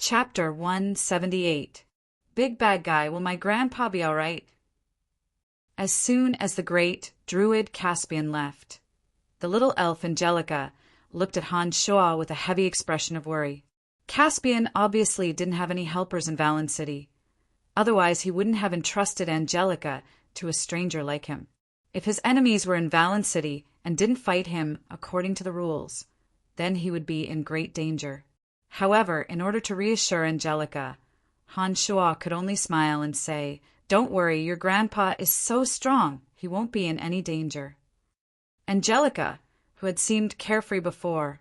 Chapter 178. Big Bad Guy, will my grandpa be all right? As soon as the great druid Caspian left, the little elf Angelica looked at Han Shaw with a heavy expression of worry. Caspian obviously didn't have any helpers in Valen City. Otherwise, he wouldn't have entrusted Angelica to a stranger like him. If his enemies were in Valen City and didn't fight him according to the rules, then he would be in great danger. However, in order to reassure Angelica, Han Shaw could only smile and say, "Don't worry, your grandpa is so strong, he won't be in any danger." Angelica, who had seemed carefree before,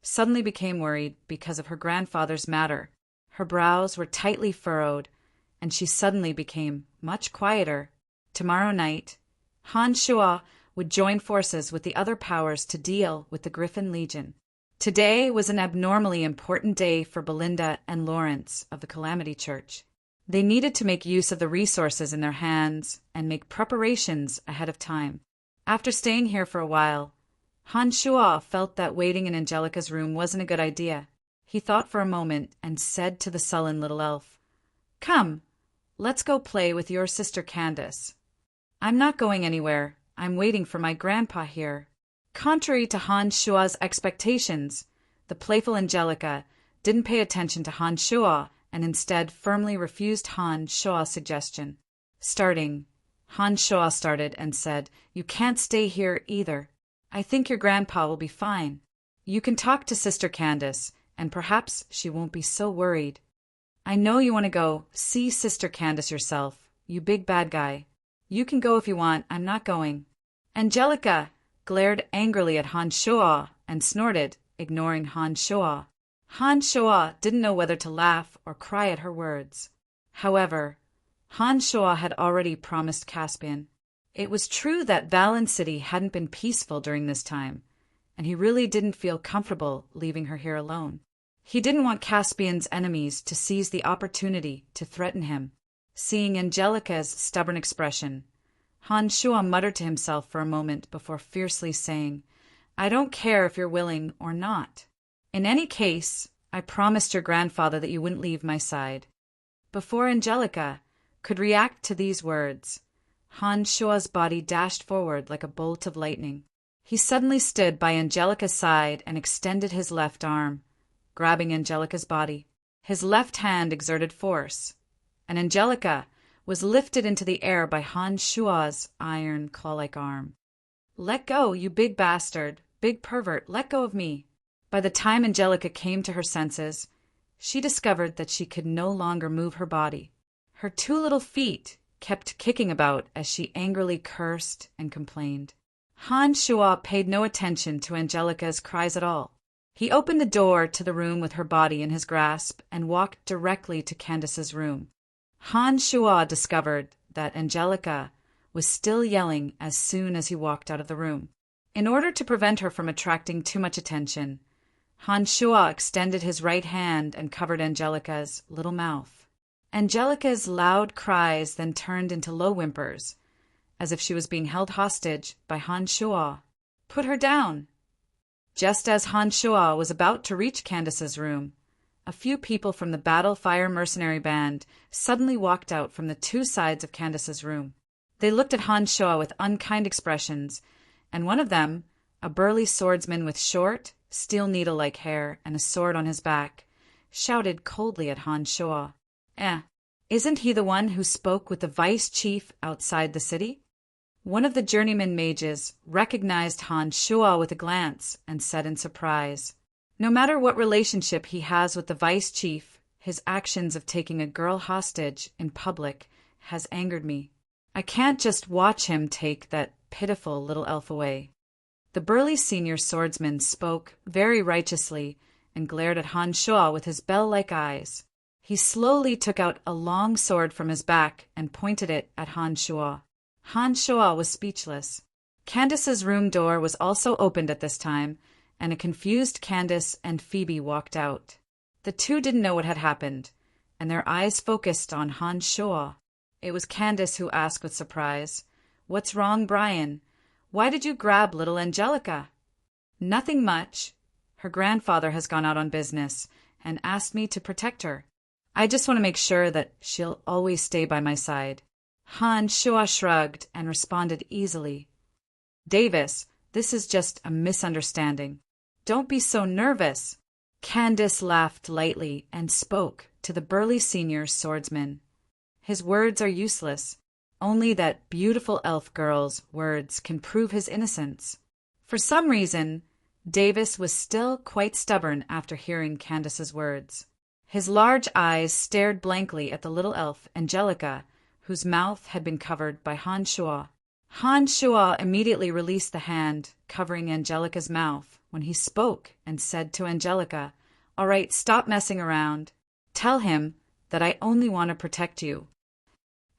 suddenly became worried because of her grandfather's matter. Her brows were tightly furrowed, and she suddenly became much quieter. Tomorrow night, Han Shaw would join forces with the other powers to deal with the Griffin Legion. Today was an abnormally important day for Belinda and Lawrence of the Calamity Church. They needed to make use of the resources in their hands and make preparations ahead of time. After staying here for a while, Han Shaw felt that waiting in Angelica's room wasn't a good idea. He thought for a moment and said to the sullen little elf, "Come, let's go play with your sister Candace." "I'm not going anywhere. I'm waiting for my grandpa here." Contrary to Han Shaw's expectations, the playful Angelica didn't pay attention to Han Shaw and instead firmly refused Han Shaw's suggestion. Han Shaw started and said, "You can't stay here either. I think your grandpa will be fine. You can talk to Sister Candace, and perhaps she won't be so worried. I know you want to go see Sister Candace yourself, you big bad guy. You can go if you want, I'm not going." Angelica glared angrily at Han Shaw and snorted, ignoring Han Shaw. Han Shaw didn't know whether to laugh or cry at her words. However, Han Shaw had already promised Caspian. It was true that Valen City hadn't been peaceful during this time, and he really didn't feel comfortable leaving her here alone. He didn't want Caspian's enemies to seize the opportunity to threaten him. Seeing Angelica's stubborn expression, Han Shaw muttered to himself for a moment before fiercely saying, "I don't care if you're willing or not. In any case, I promised your grandfather that you wouldn't leave my side." Before Angelica could react to these words, Han Shaw's body dashed forward like a bolt of lightning. He suddenly stood by Angelica's side and extended his left arm, grabbing Angelica's body. His left hand exerted force, and Angelica was lifted into the air by Han Shaw's iron claw-like arm. "Let go, you big bastard, big pervert, let go of me." By the time Angelica came to her senses, she discovered that she could no longer move her body. Her two little feet kept kicking about as she angrily cursed and complained. Han Shaw paid no attention to Angelica's cries at all. He opened the door to the room with her body in his grasp and walked directly to Candace's room. Han Shaw discovered that Angelica was still yelling as soon as he walked out of the room. In order to prevent her from attracting too much attention, Han Shaw extended his right hand and covered Angelica's little mouth. Angelica's loud cries then turned into low whimpers, as if she was being held hostage by Han Shaw. "Put her down!" Just as Han Shaw was about to reach Candace's room, a few people from the Battle Fire Mercenary Band suddenly walked out from the two sides of Candace's room. They looked at Han Shaw with unkind expressions, and one of them, a burly swordsman with short, steel needle-like hair and a sword on his back, shouted coldly at Han Shaw, Isn't he the one who spoke with the vice chief outside the city?" One of the journeyman mages recognized Han Shaw with a glance and said in surprise, "No matter what relationship he has with the vice chief, his actions of taking a girl hostage in public has angered me. I can't just watch him take that pitiful little elf away." The burly senior swordsman spoke very righteously and glared at Han Shaw with his bell-like eyes. He slowly took out a long sword from his back and pointed it at Han Shaw. Han Shaw was speechless. Candace's room door was also opened at this time, and a confused Candace and Phoebe walked out. The two didn't know what had happened, and their eyes focused on Han Shaw. It was Candace who asked with surprise, "What's wrong, Brian? Why did you grab little Angelica?" "Nothing much. Her grandfather has gone out on business, and asked me to protect her. I just want to make sure that she'll always stay by my side." Han Shua shrugged and responded easily. "Davis, this is just a misunderstanding. Don't be so nervous." Candace laughed lightly and spoke to the burly senior swordsman. "His words are useless. Only that beautiful elf girl's words can prove his innocence." For some reason, Davis was still quite stubborn after hearing Candace's words. His large eyes stared blankly at the little elf, Angelica, whose mouth had been covered by Han Shua. Han Shua immediately released the hand covering Angelica's mouth when he spoke and said to Angelica, "All right, stop messing around. Tell him that I only want to protect you."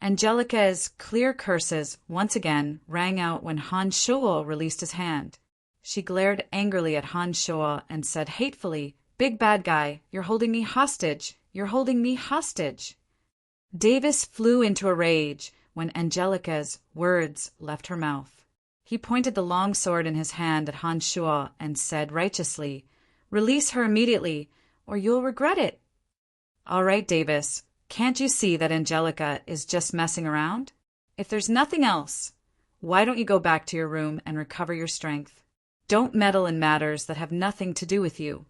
Angelica's clear curses once again rang out when Han Shua released his hand. She glared angrily at Han Shua and said hatefully, "Big bad guy, you're holding me hostage. You're holding me hostage." Davis flew into a rage when Angelica's words left her mouth. He pointed the long sword in his hand at Han Shua and said righteously, "Release her immediately, or you'll regret it." "All right, Davis, can't you see that Angelica is just messing around? If there's nothing else, why don't you go back to your room and recover your strength? Don't meddle in matters that have nothing to do with you."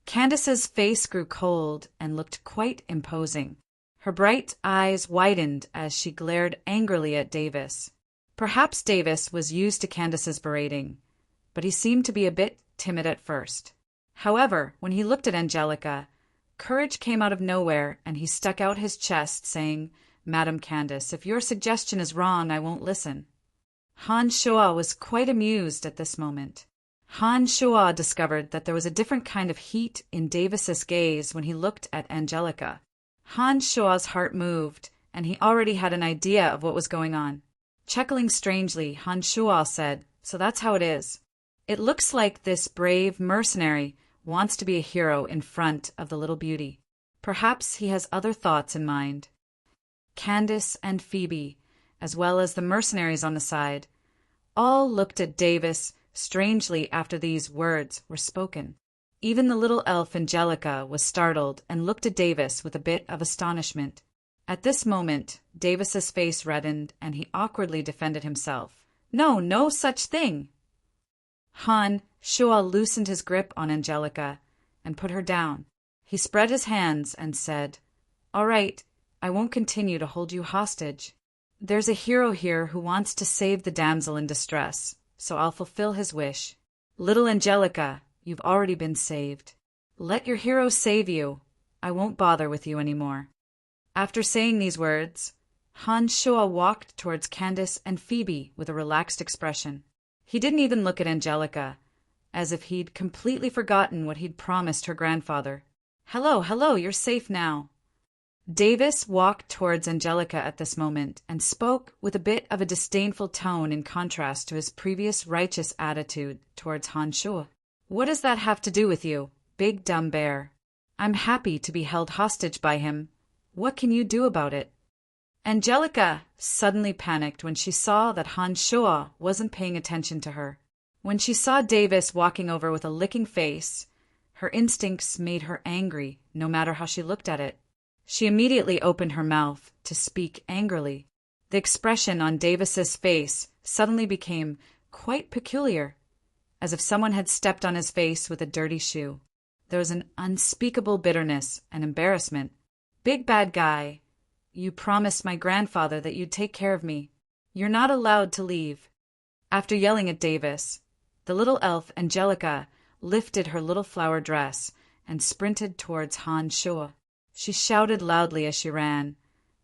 Candace's face grew cold and looked quite imposing. Her bright eyes widened as she glared angrily at Davis. Perhaps Davis was used to Candace's berating, but he seemed to be a bit timid at first. However, when he looked at Angelica, courage came out of nowhere and he stuck out his chest, saying, "Madam Candace, if your suggestion is wrong, I won't listen." Han Shua was quite amused at this moment. Han Shua discovered that there was a different kind of heat in Davis's gaze when he looked at Angelica. Han Shua's heart moved, and he already had an idea of what was going on. Chuckling strangely, Han Shua said, "So that's how it is. It looks like this brave mercenary wants to be a hero in front of the little beauty. Perhaps he has other thoughts in mind." Candace and Phoebe, as well as the mercenaries on the side, all looked at Davis strangely after these words were spoken. Even the little elf Angelica was startled and looked at Davis with a bit of astonishment. At this moment, Davis's face reddened and he awkwardly defended himself. "No, no such thing." Han Shua loosened his grip on Angelica and put her down. He spread his hands and said, "All right, I won't continue to hold you hostage. There's a hero here who wants to save the damsel in distress, so I'll fulfill his wish. Little Angelica, you've already been saved. Let your hero save you. I won't bother with you anymore." After saying these words, Han Shua walked towards Candace and Phoebe with a relaxed expression. He didn't even look at Angelica, as if he'd completely forgotten what he'd promised her grandfather. Hello, you're safe now." Davis walked towards Angelica at this moment and spoke with a bit of a disdainful tone in contrast to his previous righteous attitude towards Han Shua. "What does that have to do with you, big dumb bear? I'm happy to be held hostage by him. What can you do about it?" Angelica suddenly panicked when she saw that Han Shua wasn't paying attention to her. When she saw Davis walking over with a licking face, her instincts made her angry, no matter how she looked at it. She immediately opened her mouth to speak angrily. The expression on Davis's face suddenly became quite peculiar, as if someone had stepped on his face with a dirty shoe. There was an unspeakable bitterness and embarrassment. "Big bad guy, you promised my grandfather that you'd take care of me. You're not allowed to leave." After yelling at Davis, the little elf Angelica lifted her little flower dress and sprinted towards Han Shua. She shouted loudly as she ran,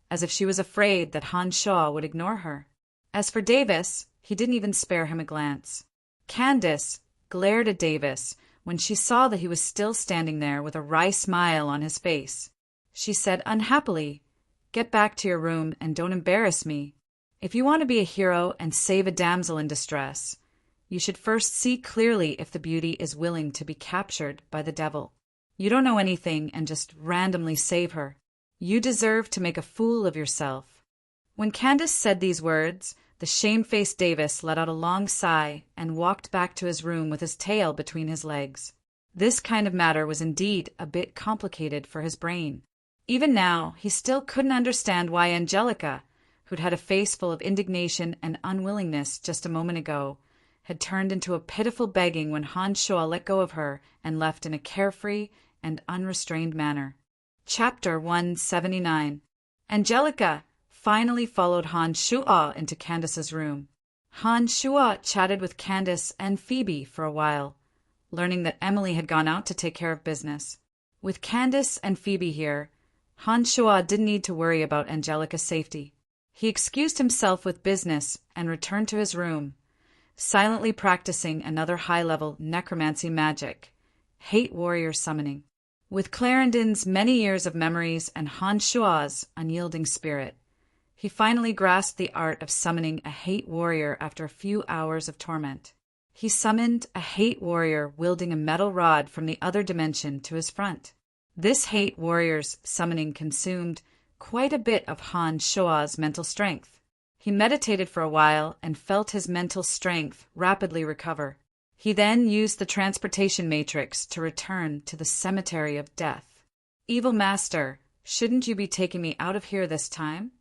as if she was afraid that Han Shua would ignore her. As for Davis, he didn't even spare him a glance. Candace glared at Davis when she saw that he was still standing there with a wry smile on his face. She said unhappily, "Get back to your room and don't embarrass me. If you want to be a hero and save a damsel in distress, you should first see clearly if the beauty is willing to be captured by the devil. You don't know anything and just randomly save her. You deserve to make a fool of yourself." When Candace said these words, the shamefaced Davis let out a long sigh and walked back to his room with his tail between his legs. This kind of matter was indeed a bit complicated for his brain. Even now, he still couldn't understand why Angelica, who'd had a face full of indignation and unwillingness just a moment ago, had turned into a pitiful begging when Han Shuo let go of her and left in a carefree and unrestrained manner. Chapter 179. Angelica finally followed Han Shuo into Candace's room. Han Shuo chatted with Candace and Phoebe for a while, learning that Emily had gone out to take care of business. With Candace and Phoebe here, Han Shuo didn't need to worry about Angelica's safety. He excused himself with business and returned to his room, silently practicing another high-level necromancy magic, hate warrior summoning. With Clarendon's many years of memories and Han Shuo's unyielding spirit, he finally grasped the art of summoning a hate warrior after a few hours of torment. He summoned a hate warrior wielding a metal rod from the other dimension to his front. This hate warrior's summoning consumed quite a bit of Han Shuo's mental strength. He meditated for a while and felt his mental strength rapidly recover. He then used the transportation matrix to return to the cemetery of death. Evil Master, shouldn't you be taking me out of here this time?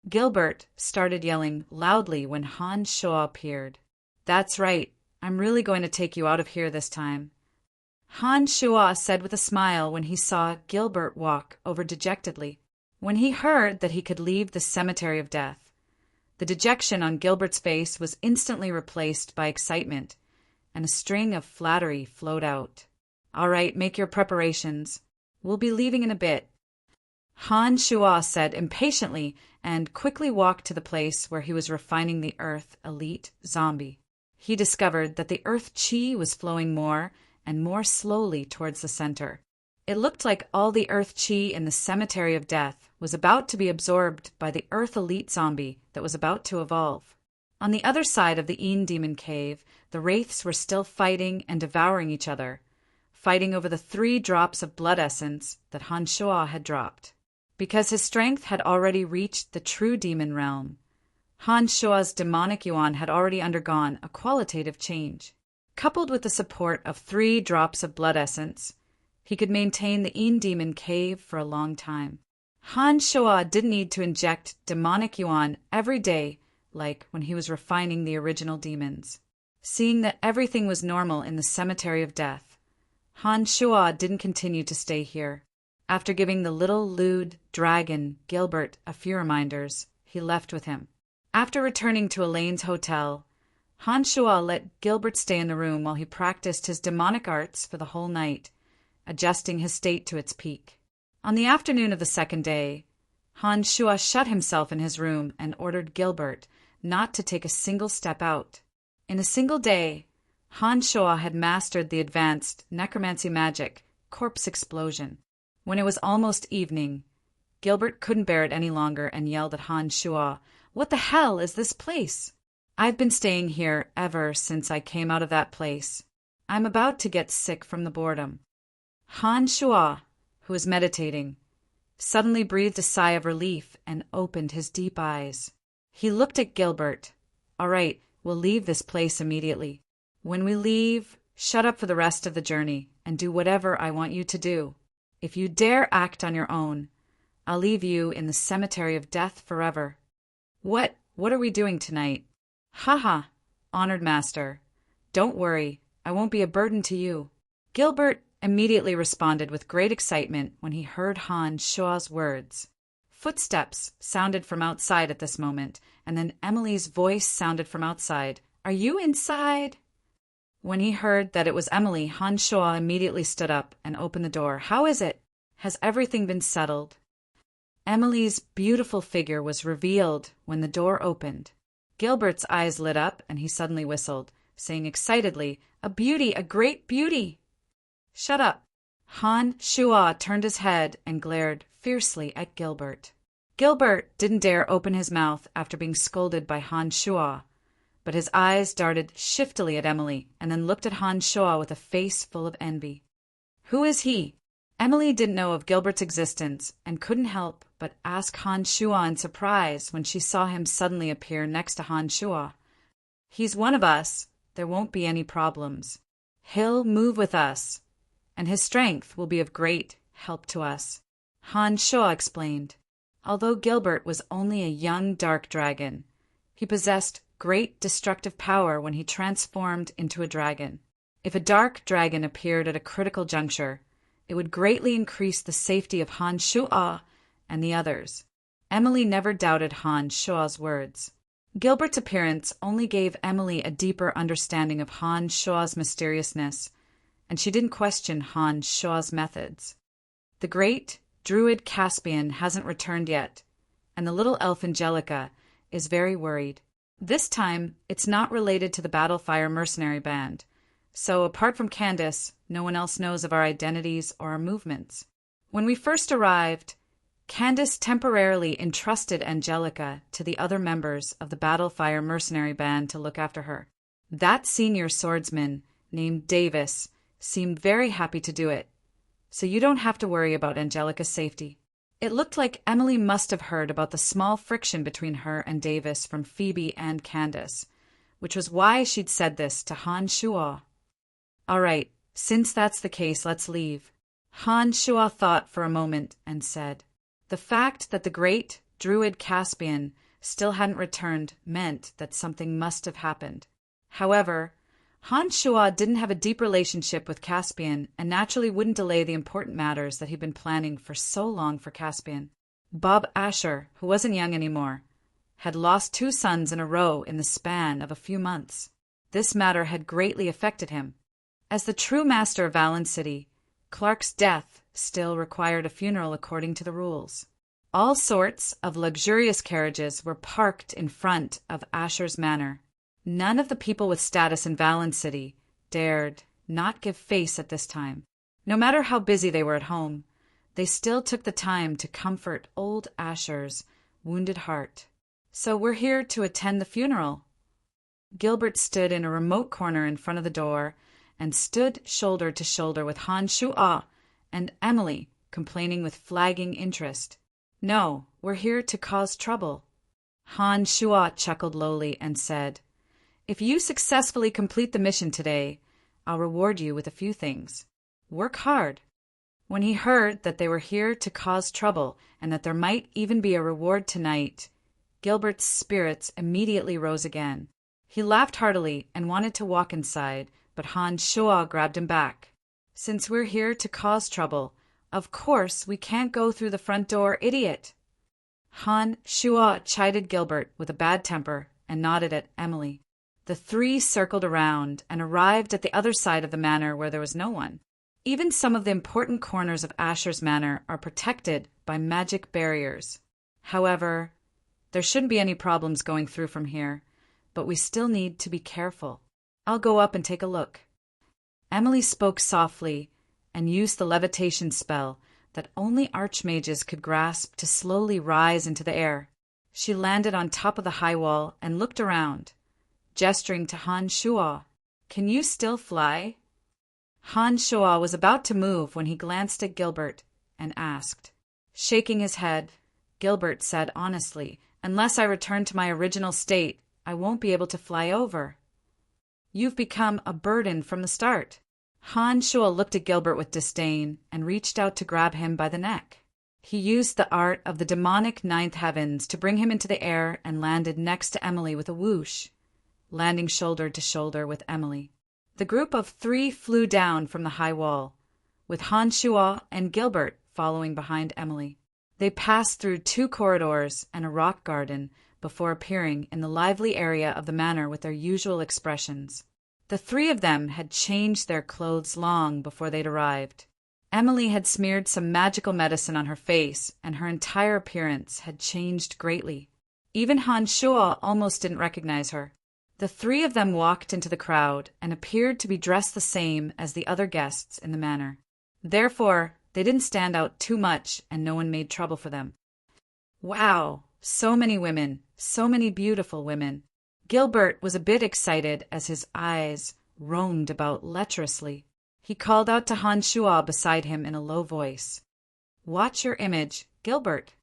Gilbert started yelling loudly when Han Shuo appeared. That's right, I'm really going to take you out of here this time, Han Shuo said with a smile when he saw Gilbert walk over dejectedly. When he heard that he could leave the cemetery of death, the dejection on Gilbert's face was instantly replaced by excitement, and a string of flattery flowed out. All right, make your preparations. We'll be leaving in a bit, Han Shuo said impatiently and quickly walked to the place where he was refining the Earth Elite Zombie. He discovered that the Earth Chi was flowing more and more slowly towards the center. It looked like all the Earth Chi in the Cemetery of Death was about to be absorbed by the Earth Elite Zombie that was about to evolve. On the other side of the Een Demon Cave, the Wraiths were still fighting and devouring each other, fighting over the 3 drops of blood essence that Han Shuo had dropped. Because his strength had already reached the true demon realm, Han Shuo's demonic yuan had already undergone a qualitative change. Coupled with the support of 3 drops of blood essence, he could maintain the Een Demon Cave for a long time. Han Shuo didn't need to inject demonic yuan every day like when he was refining the original demons. Seeing that everything was normal in the Cemetery of Death, Han Shuo didn't continue to stay here. After giving the little lewd dragon Gilbert a few reminders, he left with him. After returning to Elaine's hotel, Han Shuo let Gilbert stay in the room while he practiced his demonic arts for the whole night, adjusting his state to its peak. On the afternoon of the second day, Han Shuo shut himself in his room and ordered Gilbert not to take a single step out. In a single day, Han Shuo had mastered the advanced necromancy magic, Corpse Explosion. When it was almost evening, Gilbert couldn't bear it any longer and yelled at Han Shuo, "What the hell is this place? I've been staying here ever since I came out of that place. I'm about to get sick from the boredom." Han Shuo, who was meditating, suddenly breathed a sigh of relief and opened his deep eyes. He looked at Gilbert. "All right, we'll leave this place immediately. When we leave, shut up for the rest of the journey and do whatever I want you to do. If you dare act on your own, I'll leave you in the Cemetery of Death forever." What are we doing tonight?" "Haha, honored master. Don't worry, I won't be a burden to you." Gilbert immediately responded with great excitement when he heard Han Shuo's words. Footsteps sounded from outside at this moment, and then Emily's voice sounded from outside. "Are you inside?" When he heard that it was Emily, Han Shuo immediately stood up and opened the door. "How is it? Has everything been settled?" Emily's beautiful figure was revealed when the door opened. Gilbert's eyes lit up and he suddenly whistled, saying excitedly, "A beauty, a great beauty!" "Shut up." Han Shuo turned his head and glared fiercely at Gilbert. Gilbert didn't dare open his mouth after being scolded by Han Shuo, but his eyes darted shiftily at Emily and then looked at Han Shuo with a face full of envy. "Who is he?" Emily didn't know of Gilbert's existence and couldn't help but ask Han Shuo in surprise when she saw him suddenly appear next to Han Shuo. "He's one of us. There won't be any problems. He'll move with us. and his strength will be of great help to us," Han Shuo explained. Although Gilbert was only a young dark dragon, he possessed great destructive power when he transformed into a dragon. If a dark dragon appeared at a critical juncture, it would greatly increase the safety of Han Shuo and the others. Emily never doubted Han Shuo's words. Gilbert's appearance only gave Emily a deeper understanding of Han Shuo's mysteriousness, and she didn't question Han Shuo's methods. The great druid Caspian hasn't returned yet, and the little elf Angelica is very worried. This time, it's not related to the Battlefire mercenary band, so apart from Candace, no one else knows of our identities or our movements. When we first arrived, Candace temporarily entrusted Angelica to the other members of the Battlefire mercenary band to look after her. That senior swordsman, named Davis, seemed very happy to do it, so you don't have to worry about Angelica's safety. It looked like Emily must have heard about the small friction between her and Davis from Phoebe and Candace, which was why she'd said this to Han Shuo. "All right, since that's the case, let's leave." Han Shuo thought for a moment and said. The fact that the great druid Caspian still hadn't returned meant that something must have happened. However, Han Shuo didn't have a deep relationship with Caspian and naturally wouldn't delay the important matters that he'd been planning for so long for Caspian. Bob Asher, who wasn't young anymore, had lost 2 sons in a row in the span of a few months. This matter had greatly affected him. As the true master of Valen City, Clark's death still required a funeral according to the rules. All sorts of luxurious carriages were parked in front of Asher's manor. None of the people with status in Valen City dared not give face at this time. No matter how busy they were at home, they still took the time to comfort old Asher's wounded heart. "So we're here to attend the funeral." Gilbert stood in a remote corner in front of the door and stood shoulder to shoulder with Han Shuo and Emily, complaining with flagging interest. "No, we're here to cause trouble." Han Shuo chuckled lowly and said, "If you successfully complete the mission today, I'll reward you with a few things. Work hard." When he heard that they were here to cause trouble and that there might even be a reward tonight, Gilbert's spirits immediately rose again. He laughed heartily and wanted to walk inside, but Han Shuo grabbed him back. "Since we're here to cause trouble, of course we can't go through the front door, idiot." Han Shuo chided Gilbert with a bad temper and nodded at Emily. The 3 circled around and arrived at the other side of the manor where there was no one. Even some of the important corners of Asher's manor are protected by magic barriers. However, there shouldn't be any problems going through from here, but we still need to be careful. I'll go up and take a look. Emily spoke softly and used the levitation spell that only archmages could grasp to slowly rise into the air. She landed on top of the high wall and looked around, gesturing to Han Shuo. "Can you still fly?" Han Shuo was about to move when he glanced at Gilbert and asked. Shaking his head, Gilbert said honestly, "Unless I return to my original state, I won't be able to fly over." "You've become a burden from the start." Han Shuo looked at Gilbert with disdain and reached out to grab him by the neck. He used the art of the demonic ninth heavens to bring him into the air and landed next to Emily with a whoosh, landing shoulder to shoulder with Emily. The group of 3 flew down from the high wall, with Han Shuo and Gilbert following behind Emily. They passed through 2 corridors and a rock garden before appearing in the lively area of the manor with their usual expressions. The 3 of them had changed their clothes long before they'd arrived. Emily had smeared some magical medicine on her face, and her entire appearance had changed greatly. Even Han Shuo almost didn't recognize her. The 3 of them walked into the crowd and appeared to be dressed the same as the other guests in the manor. Therefore, they didn't stand out too much and no one made trouble for them. Wow, so many women, so many beautiful women. Gilbert was a bit excited as his eyes roamed about lecherously. He called out to Han Shuo beside him in a low voice. "Watch your image, Gilbert."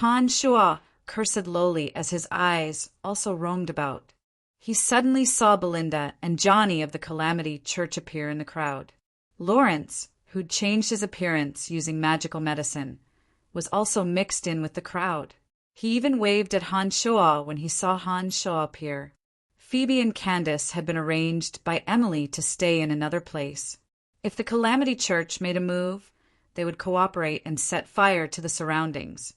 Han Shuo cursed lowly as his eyes also roamed about. He suddenly saw Belinda and Johnny of the Calamity Church appear in the crowd. Lawrence, who'd changed his appearance using magical medicine, was also mixed in with the crowd. He even waved at Han Shuo when he saw Han Shuo appear. Phoebe and Candace had been arranged by Emily to stay in another place. If the Calamity Church made a move, they would cooperate and set fire to the surroundings,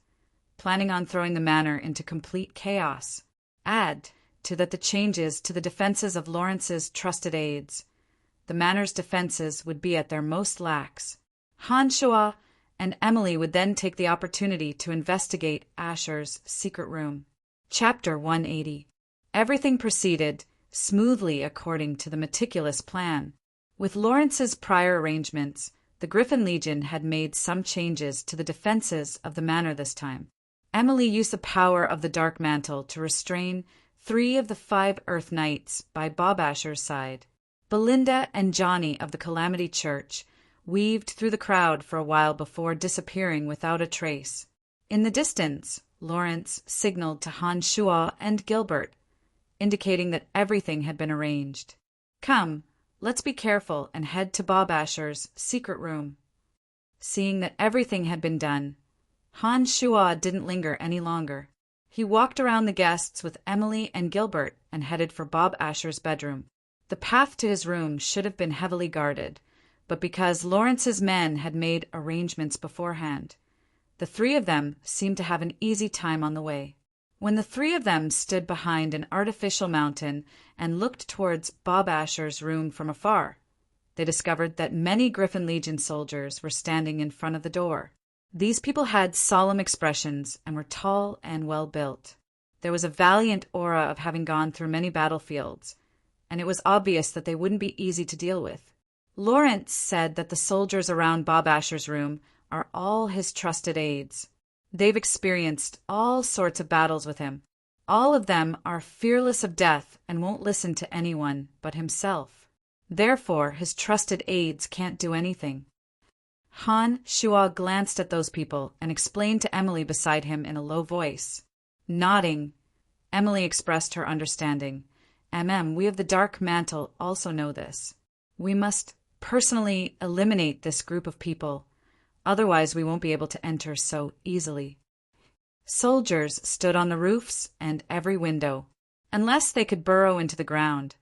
planning on throwing the manor into complete chaos. Add to that the changes to the defenses of Lawrence's trusted aides. The manor's defenses would be at their most lax. Han Shuo and Emily would then take the opportunity to investigate Asher's secret room. Chapter 180. Everything proceeded smoothly according to the meticulous plan. With Lawrence's prior arrangements, the Griffin Legion had made some changes to the defenses of the manor this time. Emily used the power of the Dark Mantle to restrain 3 of the 5 Earth Knights by Bob Asher's side. Belinda and Johnny of the Calamity Church weaved through the crowd for a while before disappearing without a trace. In the distance, Lawrence signaled to Han Shuo and Gilbert, indicating that everything had been arranged. Come, let's be careful and head to Bob Asher's secret room. Seeing that everything had been done, Han Shuo didn't linger any longer. He walked around the guests with Emily and Gilbert and headed for Bob Asher's bedroom. The path to his room should have been heavily guarded, but because Lawrence's men had made arrangements beforehand, the 3 of them seemed to have an easy time on the way. When the 3 of them stood behind an artificial mountain and looked towards Bob Asher's room from afar, they discovered that many Griffin Legion soldiers were standing in front of the door. These people had solemn expressions and were tall and well-built. There was a valiant aura of having gone through many battlefields, and it was obvious that they wouldn't be easy to deal with. Lawrence said that the soldiers around Bob Asher's room are all his trusted aides. They've experienced all sorts of battles with him. All of them are fearless of death and won't listen to anyone but himself. Therefore, his trusted aides can't do anything. Han Shuo glanced at those people and explained to Emily beside him in a low voice. Nodding, Emily expressed her understanding. We of the Dark Mantle also know this. We must personally eliminate this group of people, otherwise we won't be able to enter so easily. Soldiers stood on the roofs and every window. Unless they could burrow into the ground,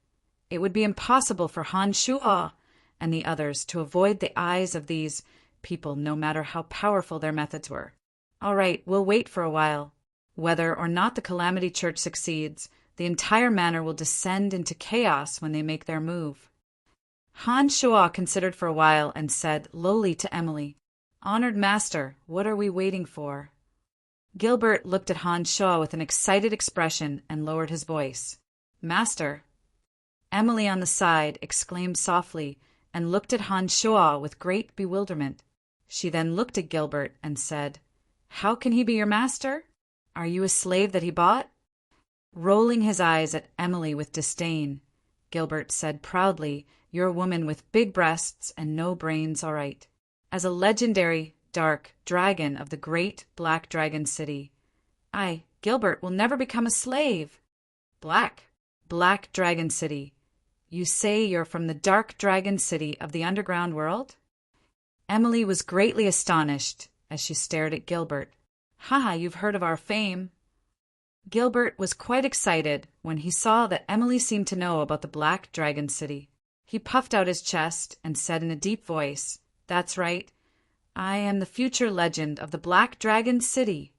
it would be impossible for Han Shuo and the others to avoid the eyes of these people, no matter how powerful their methods were. All right, we'll wait for a while. Whether or not the Calamity Church succeeds, the entire manor will descend into chaos when they make their move. Han Shuo considered for a while and said lowly to Emily, Honored Master, what are we waiting for? Gilbert looked at Han Shuo with an excited expression and lowered his voice. Master? Emily on the side exclaimed softly and looked at Han Shuo with great bewilderment. She then looked at Gilbert and said, How can he be your master? Are you a slave that he bought? Rolling his eyes at Emily with disdain, Gilbert said proudly, You're a woman with big breasts and no brains, all right. As a legendary dark dragon of the great Black Dragon City, I, Gilbert, will never become a slave. Black Dragon City. You say you're from the Dark Dragon City of the underground world? Emily was greatly astonished as she stared at Gilbert. You've heard of our fame. Gilbert was quite excited when he saw that Emily seemed to know about the Black Dragon City. He puffed out his chest and said in a deep voice, That's right. I am the future legend of the Black Dragon City.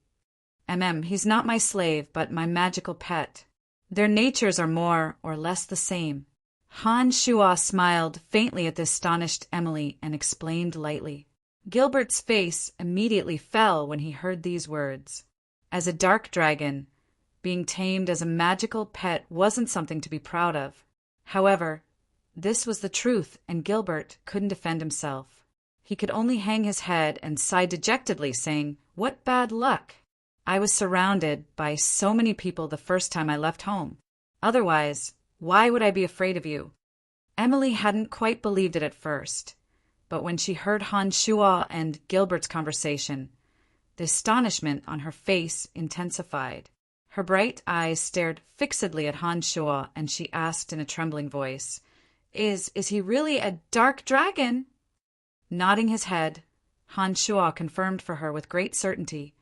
He's not my slave, but my magical pet. Their natures are more or less the same. Han Shuo smiled faintly at the astonished Emily and explained lightly. Gilbert's face immediately fell when he heard these words. As a dark dragon, being tamed as a magical pet wasn't something to be proud of. However, this was the truth, and Gilbert couldn't defend himself. He could only hang his head and sigh dejectedly, saying, What bad luck! I was surrounded by so many people the first time I left home. Otherwise, why would I be afraid of you? Emily hadn't quite believed it at first, but when she heard Han Shuo and Gilbert's conversation, the astonishment on her face intensified. Her bright eyes stared fixedly at Han Shuo, and she asked in a trembling voice, Is he really a dark dragon? Nodding his head, Han Shuo confirmed for her with great certainty.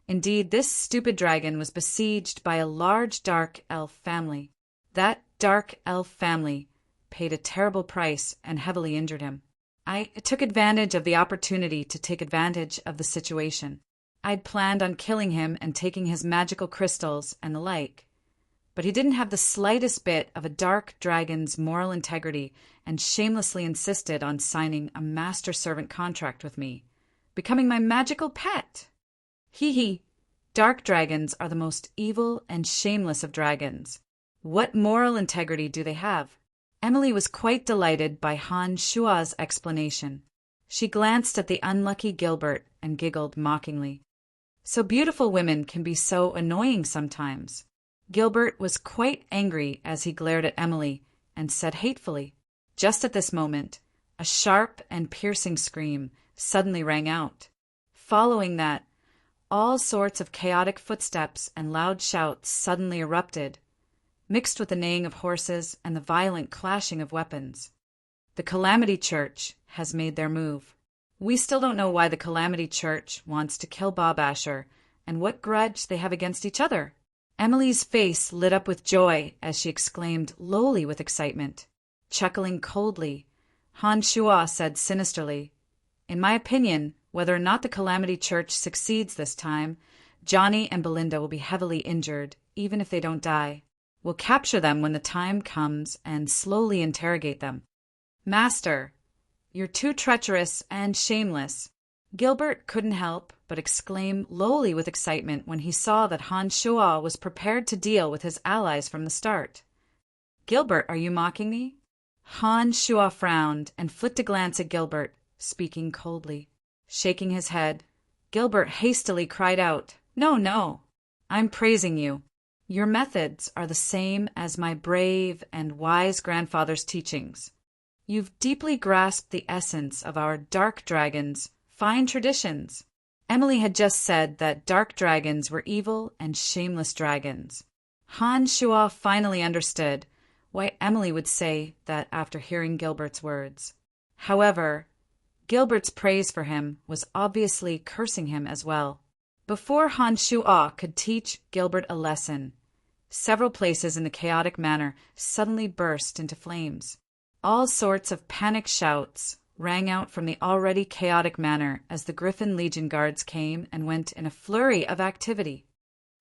Indeed, this stupid dragon was besieged by a large dark elf family. That dark elf family paid a terrible price and heavily injured him. I took advantage of the opportunity to take advantage of the situation. I'd planned on killing him and taking his magical crystals and the like. But he didn't have the slightest bit of a dark dragon's moral integrity and shamelessly insisted on signing a master-servant contract with me, becoming my magical pet. Hee. Dark dragons are the most evil and shameless of dragons. What moral integrity do they have? Emily was quite delighted by Han Shua's explanation. She glanced at the unlucky Gilbert and giggled mockingly. So beautiful women can be so annoying sometimes. Gilbert was quite angry as he glared at Emily and said hatefully. Just at this moment, a sharp and piercing scream suddenly rang out. Following that, all sorts of chaotic footsteps and loud shouts suddenly erupted, mixed with the neighing of horses and the violent clashing of weapons. The Calamity Church has made their move. We still don't know why the Calamity Church wants to kill Bob Asher and what grudge they have against each other. Emily's face lit up with joy as she exclaimed lowly with excitement. Chuckling coldly, Han Shuo said sinisterly, "In my opinion, whether or not the Calamity Church succeeds this time, Johnny and Belinda will be heavily injured, even if they don't die. We'll capture them when the time comes and slowly interrogate them." "Master, you're too treacherous and shameless." Gilbert couldn't help but exclaim lowly with excitement when he saw that Han Shuo was prepared to deal with his allies from the start. "Gilbert, are you mocking me?" Han Shuo frowned and flicked a glance at Gilbert, speaking coldly. Shaking his head, Gilbert hastily cried out, No, I'm praising you. Your methods are the same as my brave and wise grandfather's teachings. You've deeply grasped the essence of our dark dragon's fine traditions." Emily had just said that dark dragons were evil and shameless dragons. Han Shuo finally understood why Emily would say that after hearing Gilbert's words. However, Gilbert's praise for him was obviously cursing him as well. Before Han Shuo could teach Gilbert a lesson, several places in the chaotic manor suddenly burst into flames. All sorts of panicked shouts rang out from the already chaotic manor as the Griffin Legion guards came and went in a flurry of activity.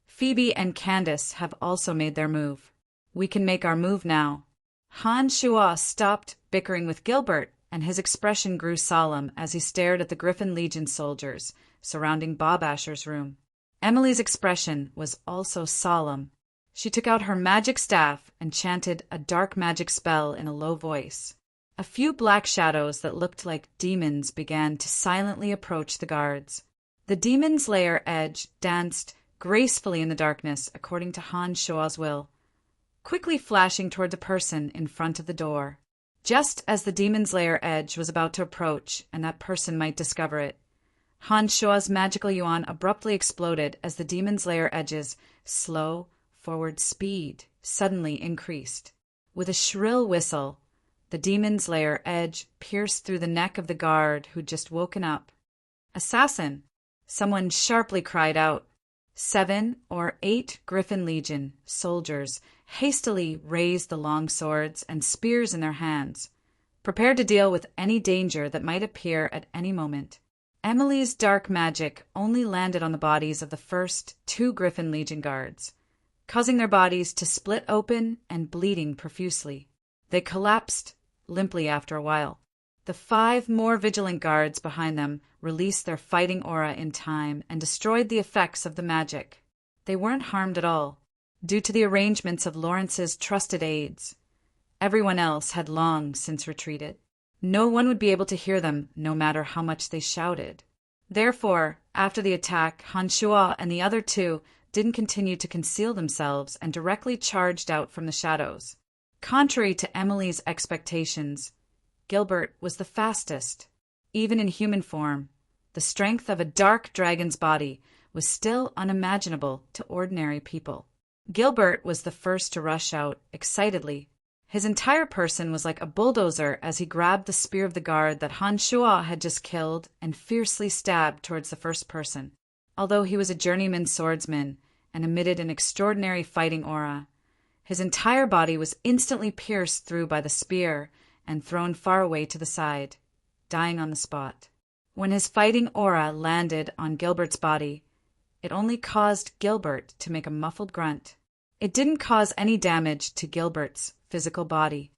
Phoebe and Candace have also made their move. We can make our move now. Han Shuo stopped bickering with Gilbert, and his expression grew solemn as he stared at the Griffin Legion soldiers surrounding Bob Asher's room. Emily's expression was also solemn. She took out her magic staff and chanted a dark magic spell in a low voice. A few black shadows that looked like demons began to silently approach the guards. The demon's lair edge danced gracefully in the darkness according to Han Shuo's will, quickly flashing toward the person in front of the door. Just as the demon's lair edge was about to approach and that person might discover it, Han Shuo's magical yuan abruptly exploded as the demon's lair edge's slow forward speed suddenly increased. With a shrill whistle, the demon's lair edge pierced through the neck of the guard who'd just woken up. "Assassin!" Someone sharply cried out. 7 or 8 Griffin Legion soldiers hastily raised the long swords and spears in their hands, prepared to deal with any danger that might appear at any moment. Emily's dark magic only landed on the bodies of the first 2 Griffin Legion guards, causing their bodies to split open and bleeding profusely. They collapsed limply after a while. The 5 more vigilant guards behind them released their fighting aura in time and destroyed the effects of the magic. They weren't harmed at all, due to the arrangements of Lawrence's trusted aides. Everyone else had long since retreated. No one would be able to hear them, no matter how much they shouted. Therefore, after the attack, Han Shuo and the other 2 didn't continue to conceal themselves and directly charged out from the shadows. Contrary to Emily's expectations, Gilbert was the fastest. Even in human form, the strength of a dark dragon's body was still unimaginable to ordinary people. Gilbert was the first to rush out excitedly. His entire person was like a bulldozer as he grabbed the spear of the guard that Han Shuo had just killed and fiercely stabbed towards the first person. Although he was a journeyman swordsman and emitted an extraordinary fighting aura, his entire body was instantly pierced through by the spear and thrown far away to the side, dying on the spot. When his fighting aura landed on Gilbert's body, it only caused Gilbert to make a muffled grunt. It didn't cause any damage to Gilbert's physical body.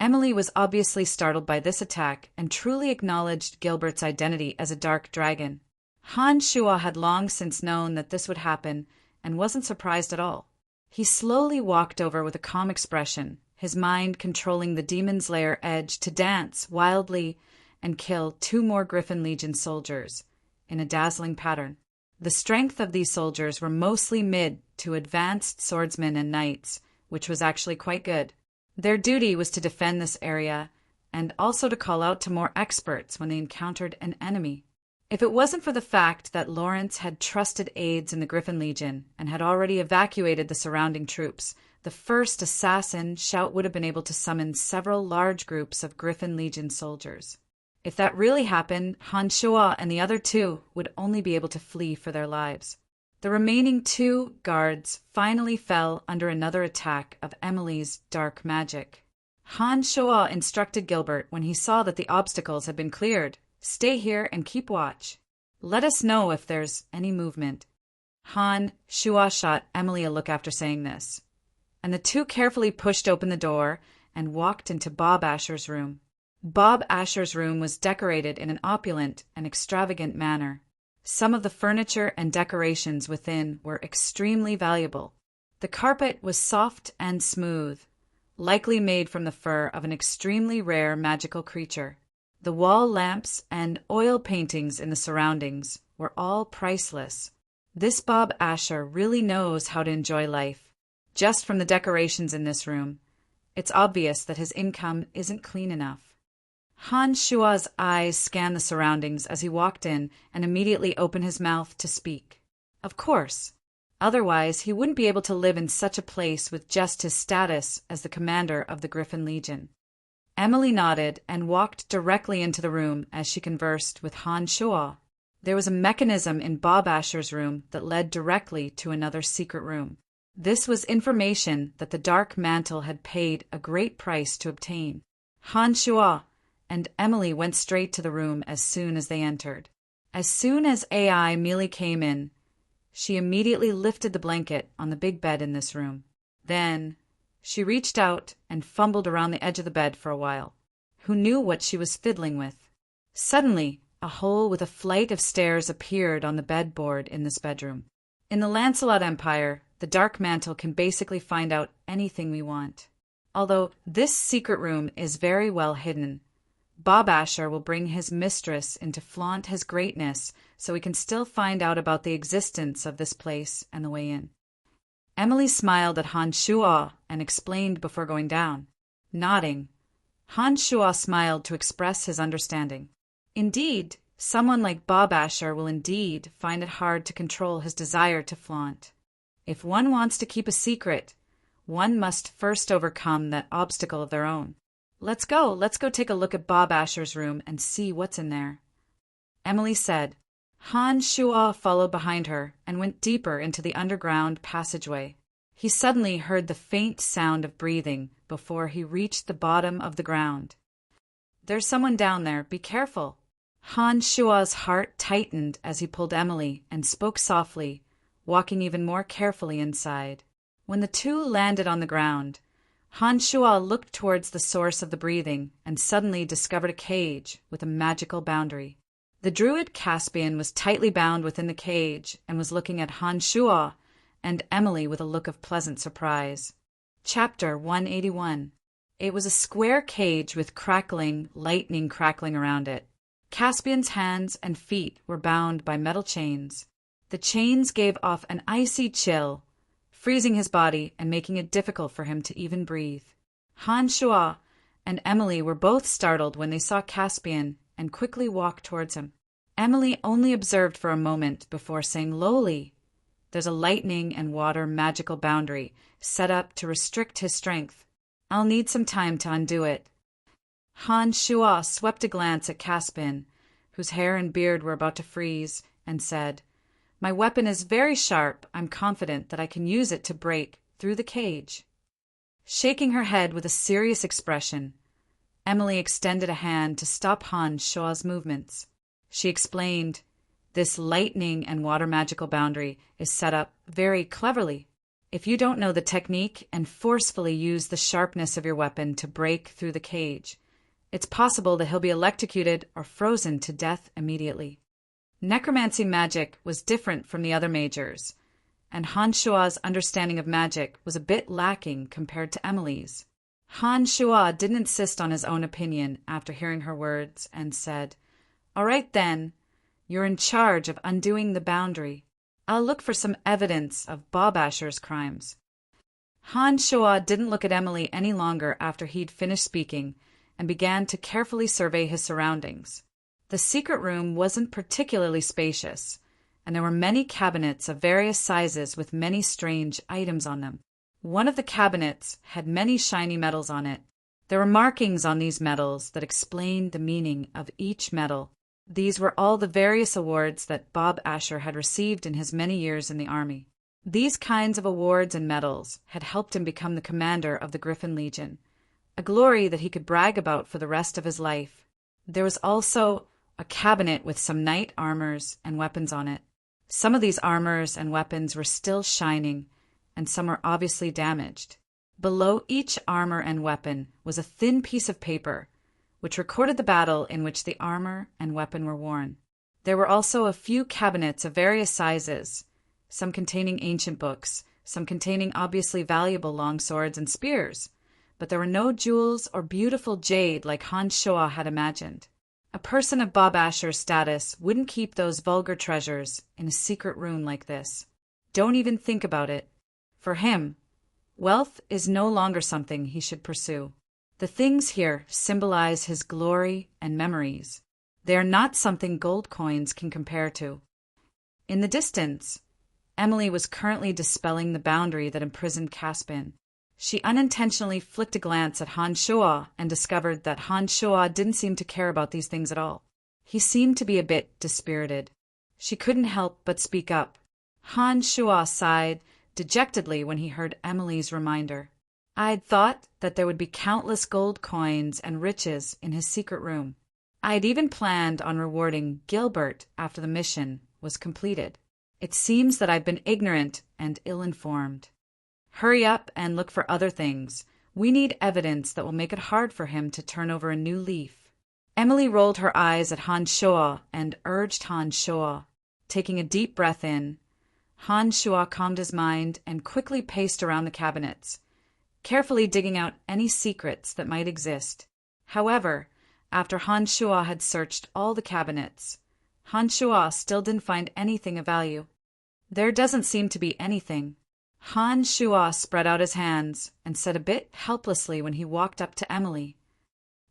Emily was obviously startled by this attack and truly acknowledged Gilbert's identity as a dark dragon. Han Shuo had long since known that this would happen and wasn't surprised at all. He slowly walked over with a calm expression, his mind controlling the Demon's Lair edge to dance wildly and kill 2 more Griffin Legion soldiers in a dazzling pattern. The strength of these soldiers were mostly mid to advanced swordsmen and knights, which was actually quite good. Their duty was to defend this area and also to call out to more experts when they encountered an enemy. If it wasn't for the fact that Lawrence had trusted aides in the Griffin Legion and had already evacuated the surrounding troops, the first assassin Shout would have been able to summon several large groups of Griffin Legion soldiers. If that really happened, Han Shuo and the other 2 would only be able to flee for their lives. The remaining 2 guards finally fell under another attack of Emily's dark magic. Han Shuo instructed Gilbert when he saw that the obstacles had been cleared, "Stay here and keep watch. Let us know if there's any movement." Han Shuo shot Emily a look after saying this, and the 2 carefully pushed open the door and walked into Bob Asher's room. Bob Asher's room was decorated in an opulent and extravagant manner. Some of the furniture and decorations within were extremely valuable. The carpet was soft and smooth, likely made from the fur of an extremely rare magical creature. The wall lamps and oil paintings in the surroundings were all priceless. This Bob Asher really knows how to enjoy life. Just from the decorations in this room, it's obvious that his income isn't clean enough. Han Shuo's eyes scanned the surroundings as he walked in and immediately opened his mouth to speak. Of course. Otherwise, he wouldn't be able to live in such a place with just his status as the commander of the Griffin Legion. Emily nodded and walked directly into the room as she conversed with Han Shuo. There was a mechanism in Bob Asher's room that led directly to another secret room. This was information that the Dark Mantle had paid a great price to obtain. Han Shuo and Emily went straight to the room as soon as they entered. As soon as AI Mealy came in, she immediately lifted the blanket on the big bed in this room. Then she reached out and fumbled around the edge of the bed for a while. Who knew what she was fiddling with? Suddenly, a hole with a flight of stairs appeared on the bedboard in this bedroom. In the Lancelot Empire, the Dark Mantle can basically find out anything we want. Although this secret room is very well hidden, Bob Asher will bring his mistress in to flaunt his greatness so we can still find out about the existence of this place and the way in. Emily smiled at Han Shuo and explained before going down. Nodding, Han Shuo smiled to express his understanding. Indeed, someone like Bob Asher will indeed find it hard to control his desire to flaunt. If one wants to keep a secret, one must first overcome that obstacle of their own. Let's go take a look at Bob Asher's room and see what's in there," Emily said. Han Shuo followed behind her and went deeper into the underground passageway. He suddenly heard the faint sound of breathing before he reached the bottom of the ground. "There's someone down there, be careful." Han Shuo's heart tightened as he pulled Emily and spoke softly, walking even more carefully inside. When the 2 landed on the ground, Han Shuo looked towards the source of the breathing and suddenly discovered a cage with a magical boundary. The druid Caspian was tightly bound within the cage and was looking at Han Shuo and Emily with a look of pleasant surprise. Chapter 181. It was a square cage with lightning crackling around it. Caspian's hands and feet were bound by metal chains. The chains gave off an icy chill, freezing his body and making it difficult for him to even breathe. Han Shuo and Emily were both startled when they saw Caspian and quickly walked towards him. Emily only observed for a moment before saying lowly, "There's a lightning and water magical boundary set up to restrict his strength. I'll need some time to undo it. Han Shuo swept a glance at Caspian, whose hair and beard were about to freeze, and said, "My weapon is very sharp. I'm confident that I can use it to break through the cage." Shaking her head with a serious expression, Emily extended a hand to stop Han Shuo's movements. She explained, "This lightning and water magical boundary is set up very cleverly. If you don't know the technique and forcefully use the sharpness of your weapon to break through the cage, it's possible that he'll be electrocuted or frozen to death immediately." Necromancy magic was different from the other majors, and Han Shuo's understanding of magic was a bit lacking compared to Emily's. Han Shuo didn't insist on his own opinion after hearing her words and said, "All right then, you're in charge of undoing the boundary. I'll look for some evidence of Bob Asher's crimes." Han Shuo didn't look at Emily any longer after he'd finished speaking and began to carefully survey his surroundings. The secret room wasn't particularly spacious, and there were many cabinets of various sizes with many strange items on them. One of the cabinets had many shiny metals on it. There were markings on these metals that explained the meaning of each metal. These were all the various awards that Bob Asher had received in his many years in the army. These kinds of awards and medals had helped him become the commander of the Griffin Legion, a glory that he could brag about for the rest of his life. There was also a cabinet with some knight armors and weapons on it. Some of these armors and weapons were still shining, and some were obviously damaged. Below each armor and weapon was a thin piece of paper, which recorded the battle in which the armor and weapon were worn. There were also a few cabinets of various sizes, some containing ancient books, some containing obviously valuable long swords and spears, but there were no jewels or beautiful jade like Han Shuo had imagined. A person of Bob Asher's status wouldn't keep those vulgar treasures in a secret room like this. Don't even think about it. For him, wealth is no longer something he should pursue. The things here symbolize his glory and memories. They are not something gold coins can compare to. In the distance, Emily was currently dispelling the boundary that imprisoned Caspian. She unintentionally flicked a glance at Han Shuo and discovered that Han Shuo didn't seem to care about these things at all. He seemed to be a bit dispirited. She couldn't help but speak up. Han Shuo sighed dejectedly when he heard Emily's reminder. "I'd thought that there would be countless gold coins and riches in his secret room. I'd even planned on rewarding Gilbert after the mission was completed. It seems that I've been ignorant and ill-informed. Hurry up and look for other things. We need evidence that will make it hard for him to turn over a new leaf." Emily rolled her eyes at Han Shuo and urged Han Shuo. Taking a deep breath in, Han Shuo calmed his mind and quickly paced around the cabinets, carefully digging out any secrets that might exist. However, after Han Shuo had searched all the cabinets, Han Shuo still didn't find anything of value. "There doesn't seem to be anything." Han Shuo spread out his hands and said a bit helplessly when he walked up to Emily,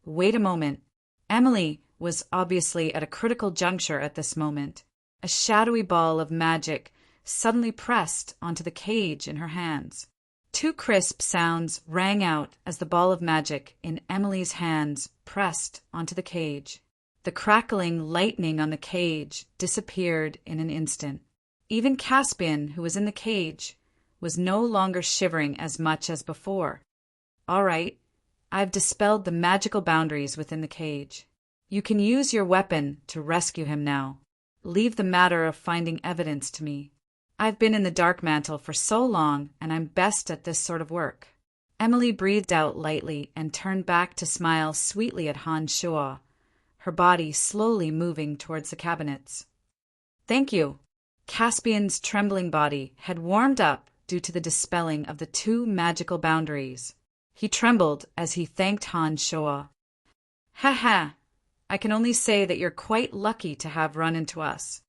"Wait a moment." Emily was obviously at a critical juncture at this moment. A shadowy ball of magic suddenly pressed onto the cage in her hands. Two crisp sounds rang out as the ball of magic in Emily's hands pressed onto the cage. The crackling lightning on the cage disappeared in an instant. Even Caspian, who was in the cage, was no longer shivering as much as before. "All right, I've dispelled the magical boundaries within the cage. You can use your weapon to rescue him now. Leave the matter of finding evidence to me. I've been in the Dark Mantle for so long, and I'm best at this sort of work." Emily breathed out lightly and turned back to smile sweetly at Han Shuo, her body slowly moving towards the cabinets. "Thank you." Caspian's trembling body had warmed up due to the dispelling of the two magical boundaries. He trembled as he thanked Han Shuo. "Ha ha! I can only say that you're quite lucky to have run into us,"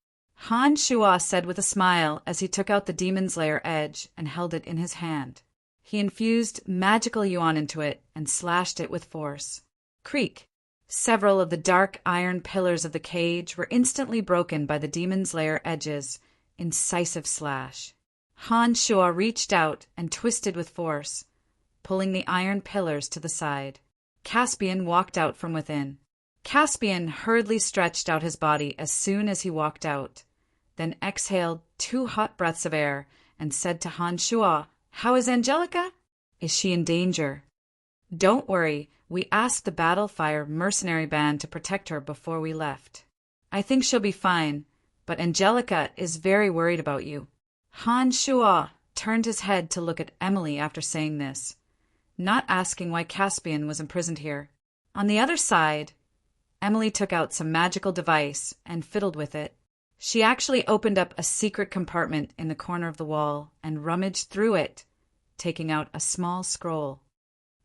Han Shuo said with a smile as he took out the Demon's Lair edge and held it in his hand. He infused magical yuan into it and slashed it with force. Creak! Several of the dark iron pillars of the cage were instantly broken by the Demon's Lair edge's incisive slash. Han Shuo reached out and twisted with force, pulling the iron pillars to the side. Caspian walked out from within. Caspian hurriedly stretched out his body as soon as he walked out, then exhaled 2 hot breaths of air and said to Han Shuo, "How is Angelica? Is she in danger?" "Don't worry, we asked the Battle Fire mercenary band to protect her before we left. I think she'll be fine, but Angelica is very worried about you." Han Shuo turned his head to look at Emily after saying this, not asking why Caspian was imprisoned here. On the other side, Emily took out some magical device and fiddled with it. She actually opened up a secret compartment in the corner of the wall and rummaged through it, taking out a small scroll.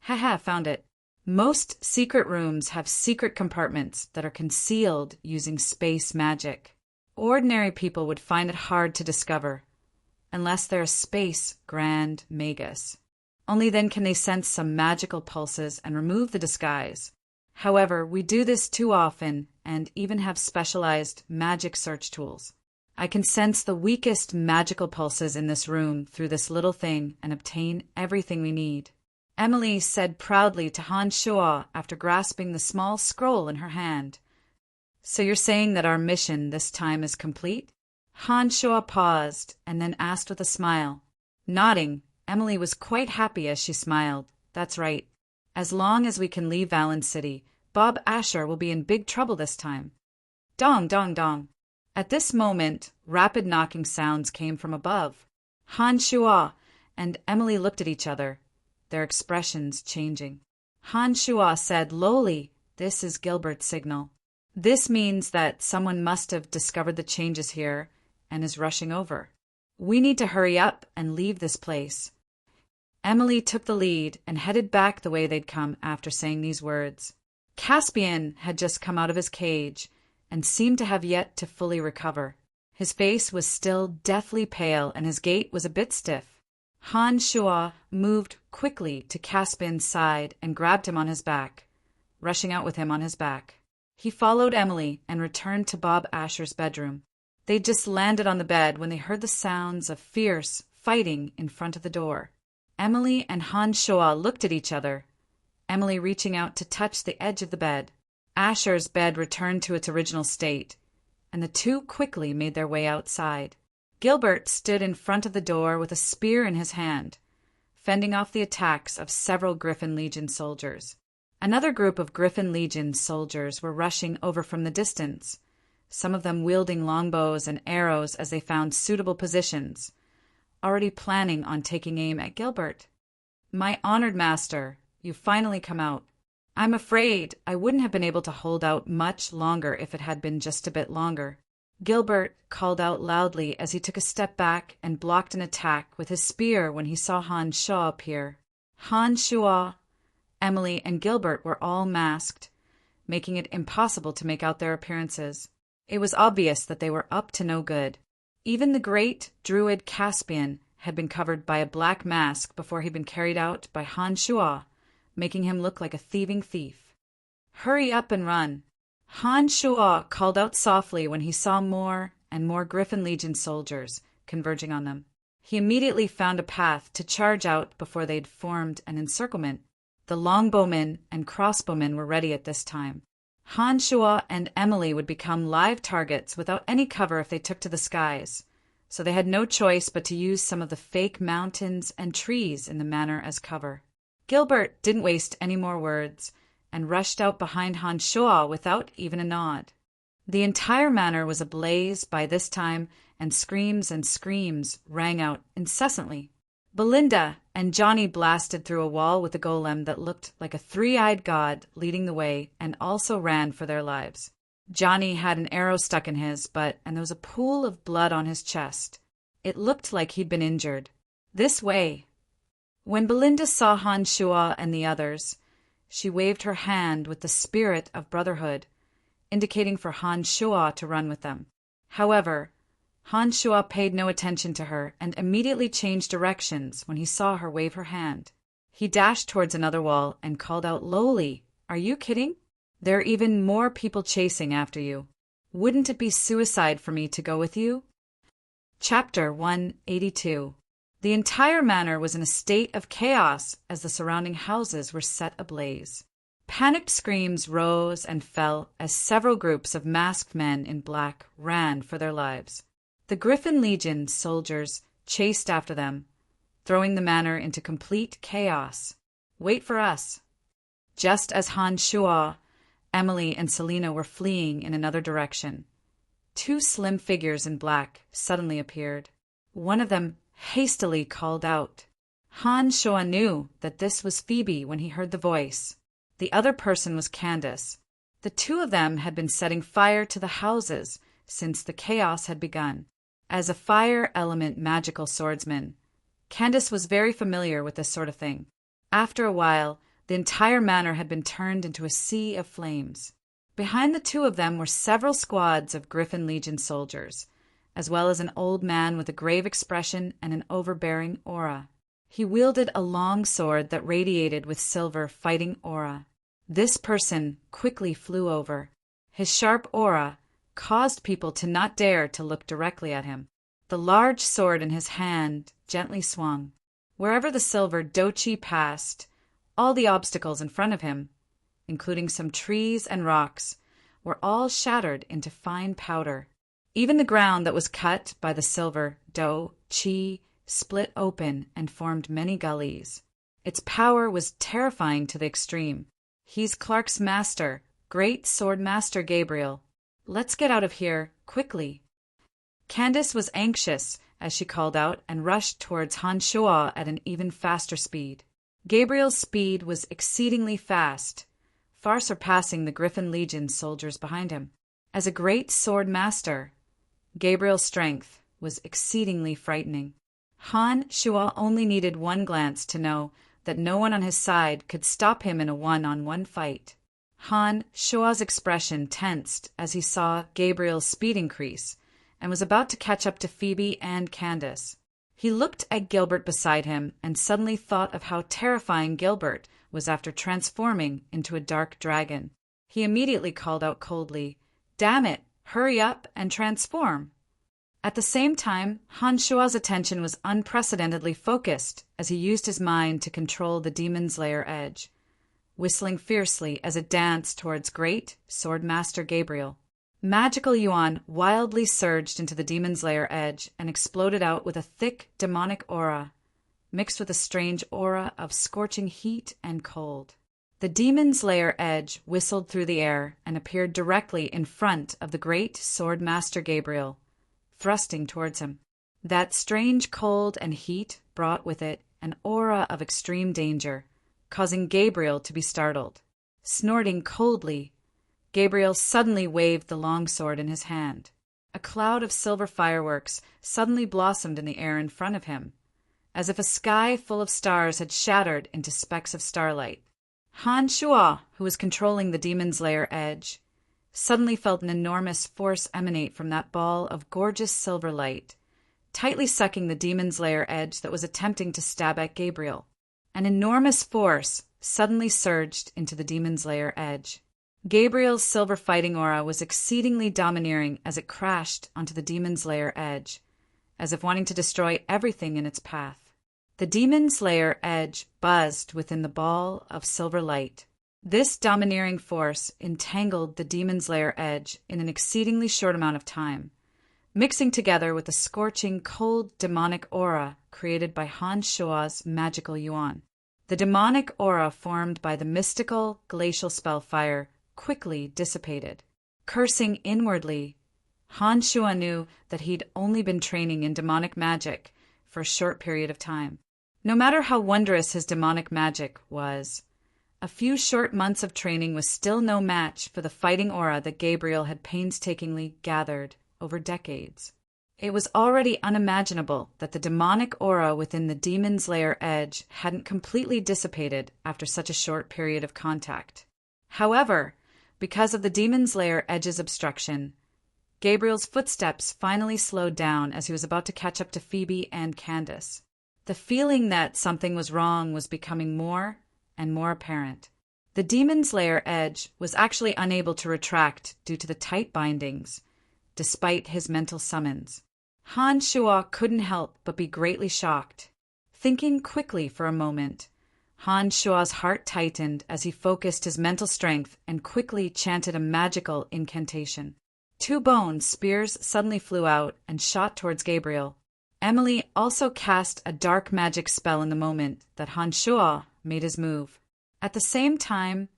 Haha, found it. Most secret rooms have secret compartments that are concealed using space magic. Ordinary people would find it hard to discover, unless they're a space Grand Magus. Only then can they sense some magical pulses and remove the disguise. However, we do this too often and even have specialized magic search tools. I can sense the weakest magical pulses in this room through this little thing and obtain everything we need. Emily said proudly to Han Shuo after grasping the small scroll in her hand. "So you're saying that our mission this time is complete?" Han Shuo paused and then asked with a smile. Nodding, Emily was quite happy as she smiled. "That's right. As long as we can leave Valen City, Bob Asher will be in big trouble this time." Dong, dong, dong. At this moment, rapid knocking sounds came from above. Han Shuo and Emily looked at each other, their expressions changing. Han Shuo said lowly, "This is Gilbert's signal. This means that someone must have discovered the changes here and is rushing over. We need to hurry up and leave this place." Emily took the lead and headed back the way they'd come after saying these words. Caspian had just come out of his cage and seemed to have yet to fully recover. His face was still deathly pale and his gait was a bit stiff. Han Shuo moved quickly to Caspian's side and grabbed him on his back, rushing out with him on his back. He followed Emily and returned to Bob Asher's bedroom. They'd just landed on the bed when they heard the sounds of fierce fighting in front of the door. Emily and Han Shuo looked at each other, Emily reaching out to touch the edge of the bed. Asher's bed returned to its original state, and the two quickly made their way outside. Gilbert stood in front of the door with a spear in his hand, fending off the attacks of several Griffin Legion soldiers. Another group of Griffin Legion soldiers were rushing over from the distance, some of them wielding longbows and arrows as they found suitable positions, already planning on taking aim at Gilbert. "My honored master, you've finally come out. I'm afraid I wouldn't have been able to hold out much longer if it had been just a bit longer." Gilbert called out loudly as he took a step back and blocked an attack with his spear when he saw Han Shuo appear. Han Shuo, Emily, and Gilbert were all masked, making it impossible to make out their appearances. It was obvious that they were up to no good. Even the great druid Caspian had been covered by a black mask before he'd been carried out by Han Shuo, making him look like a thieving thief. "Hurry up and run." Han Shuo called out softly when he saw more and more Griffin Legion soldiers converging on them. He immediately found a path to charge out before they'd formed an encirclement. The longbowmen and crossbowmen were ready at this time. Han Shuo and Emily would become live targets without any cover if they took to the skies, so they had no choice but to use some of the fake mountains and trees in the manor as cover. Gilbert didn't waste any more words and rushed out behind Han Shuo without even a nod. The entire manor was ablaze by this time, and screams rang out incessantly. Belinda and Johnny blasted through a wall with a golem that looked like a three-eyed god leading the way and also ran for their lives. Johnny had an arrow stuck in his butt and there was a pool of blood on his chest. It looked like he'd been injured. "This way." When Belinda saw Han Shuo and the others, she waved her hand with the spirit of brotherhood, indicating for Han Shuo to run with them. However, Han Shuo paid no attention to her and immediately changed directions when he saw her wave her hand. He dashed towards another wall and called out lowly, "Are you kidding? There are even more people chasing after you. Wouldn't it be suicide for me to go with you?" Chapter 182. The entire manor was in a state of chaos as the surrounding houses were set ablaze. Panicked screams rose and fell as several groups of masked men in black ran for their lives. The Griffin Legion soldiers chased after them, throwing the manor into complete chaos. Wait for us. Just as Han Shuo, Emily, and Selena were fleeing in another direction, two slim figures in black suddenly appeared. One of them hastily called out. Han Shuo knew that this was Phoebe when he heard the voice. The other person was Candace. The two of them had been setting fire to the houses since the chaos had begun. As a fire element magical swordsman, Candace was very familiar with this sort of thing. After a while, the entire manor had been turned into a sea of flames. Behind the two of them were several squads of Griffin Legion soldiers, as well as an old man with a grave expression and an overbearing aura. He wielded a long sword that radiated with silver fighting aura. This person quickly flew over. His sharp aura caused people to not dare to look directly at him. The large sword in his hand gently swung. Wherever the silver dochi passed, all the obstacles in front of him, including some trees and rocks, were all shattered into fine powder. Even the ground that was cut by the silver do-chi split open and formed many gullies. Its power was terrifying to the extreme. He's Clark's master, great sword master Gabriel. Let's get out of here, quickly. Candace was anxious as she called out and rushed towards Han Shuo at an even faster speed. Gabriel's speed was exceedingly fast, far surpassing the Griffin Legion soldiers behind him. As a great sword master, Gabriel's strength was exceedingly frightening. Han Shuo only needed one glance to know that no one on his side could stop him in a one-on-one fight. Han Shuo's expression tensed as he saw Gabriel's speed increase and was about to catch up to Phoebe and Candace. He looked at Gilbert beside him and suddenly thought of how terrifying Gilbert was after transforming into a dark dragon. He immediately called out coldly, "Damn it, hurry up and transform." At the same time, Han Shuo's attention was unprecedentedly focused as he used his mind to control the Demon's Lair edge, whistling fiercely as it danced towards great Swordmaster Gabriel. Magical yuan wildly surged into the Demon's Lair edge and exploded out with a thick demonic aura, mixed with a strange aura of scorching heat and cold. The Demon's Lair edge whistled through the air and appeared directly in front of the great Swordmaster Gabriel, thrusting towards him. That strange cold and heat brought with it an aura of extreme danger, causing Gabriel to be startled. Snorting coldly, Gabriel suddenly waved the longsword in his hand. A cloud of silver fireworks suddenly blossomed in the air in front of him, as if a sky full of stars had shattered into specks of starlight. Han Shuo, who was controlling the Demon's Lair edge, suddenly felt an enormous force emanate from that ball of gorgeous silver light, tightly sucking the Demon's Lair edge that was attempting to stab at Gabriel. An enormous force suddenly surged into the Demon's Lair edge. Gabriel's silver fighting aura was exceedingly domineering as it crashed onto the Demon's Lair edge, as if wanting to destroy everything in its path. The Demon's Lair edge buzzed within the ball of silver light. This domineering force entangled the Demon's Lair edge in an exceedingly short amount of time, mixing together with the scorching, cold, demonic aura created by Han Shuo's magical yuan. The demonic aura formed by the mystical glacial spell fire quickly dissipated. Cursing inwardly, Han Shuo knew that he'd only been training in demonic magic for a short period of time. No matter how wondrous his demonic magic was, a few short months of training was still no match for the fighting aura that Gabriel had painstakingly gathered over decades. It was already unimaginable that the demonic aura within the Demon's Lair edge hadn't completely dissipated after such a short period of contact. However, because of the Demon's Lair edge's obstruction, Gabriel's footsteps finally slowed down as he was about to catch up to Phoebe and Candace. The feeling that something was wrong was becoming more and more apparent. The Demon's Lair edge was actually unable to retract due to the tight bindings, despite his mental summons. Han Shuo couldn't help but be greatly shocked. Thinking quickly for a moment, Han Shuo's heart tightened as he focused his mental strength and quickly chanted a magical incantation. 2 bone spears suddenly flew out and shot towards Gabriel. Emily also cast a dark magic spell in the moment that Han Shuo made his move. At the same time,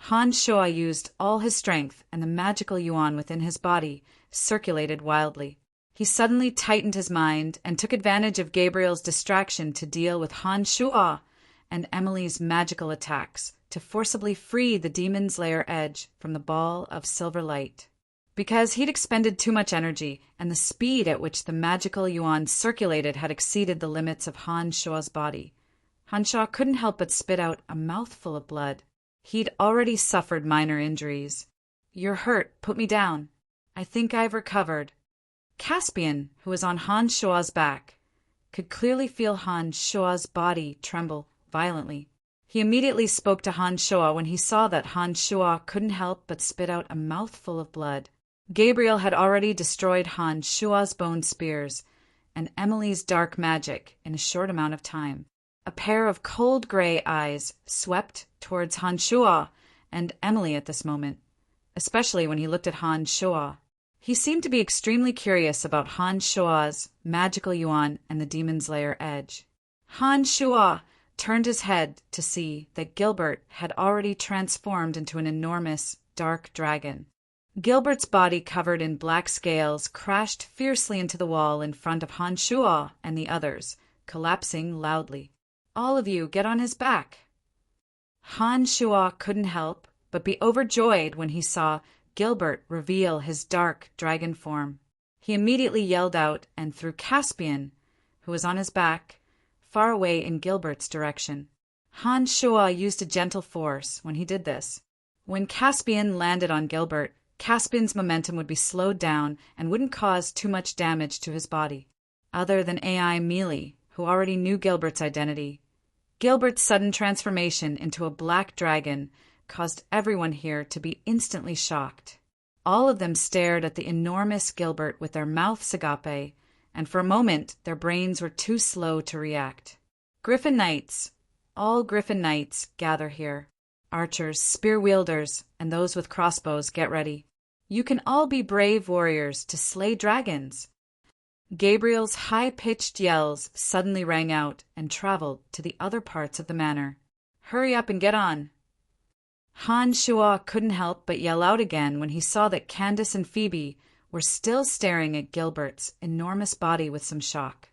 Han Shuo used all his strength and the magical yuan within his body circulated wildly. He suddenly tightened his mind and took advantage of Gabriel's distraction to deal with Han Shuo and Emily's magical attacks to forcibly free the demon's lair edge from the ball of silver light. Because he'd expended too much energy, and the speed at which the magical yuan circulated had exceeded the limits of Han Shuo's body, Han Shuo couldn't help but spit out a mouthful of blood. He'd already suffered minor injuries. "You're hurt. Put me down." "I think I've recovered." Caspian, who was on Han Shuo's back, could clearly feel Han Shuo's body tremble violently. He immediately spoke to Han Shuo when he saw that Han Shuo couldn't help but spit out a mouthful of blood. Gabriel had already destroyed Han Shuo's bone spears and Emily's dark magic in a short amount of time. A pair of cold gray eyes swept towards Han Shuo and Emily at this moment, especially when he looked at Han Shuo. He seemed to be extremely curious about Han Shuo's magical yuan and the demon's lair edge. Han Shuo turned his head to see that Gilbert had already transformed into an enormous, dark dragon. Gilbert's body, covered in black scales, crashed fiercely into the wall in front of Han Shuo and the others, collapsing loudly. "All of you, get on his back." Han Shuo couldn't help but be overjoyed when he saw Gilbert reveal his dark dragon form. He immediately yelled out and threw Caspian, who was on his back, far away in Gilbert's direction. Han Shuo used a gentle force when he did this. When Caspian landed on Gilbert, Caspian's momentum would be slowed down and wouldn't cause too much damage to his body. Other than AI Mealy, who already knew Gilbert's identity, Gilbert's sudden transformation into a black dragon caused everyone here to be instantly shocked. All of them stared at the enormous Gilbert with their mouths agape, and for a moment their brains were too slow to react. "Griffin Knights, all Griffin Knights, gather here. Archers, spear wielders, and those with crossbows, get ready. You can all be brave warriors to slay dragons." Gabriel's high-pitched yells suddenly rang out and traveled to the other parts of the manor. "Hurry up and get on." Han Shuo couldn't help but yell out again when he saw that Candace and Phoebe were still staring at Gilbert's enormous body with some shock.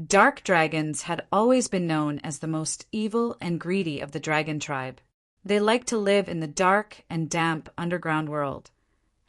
Dark dragons had always been known as the most evil and greedy of the dragon tribe. They liked to live in the dark and damp underground world,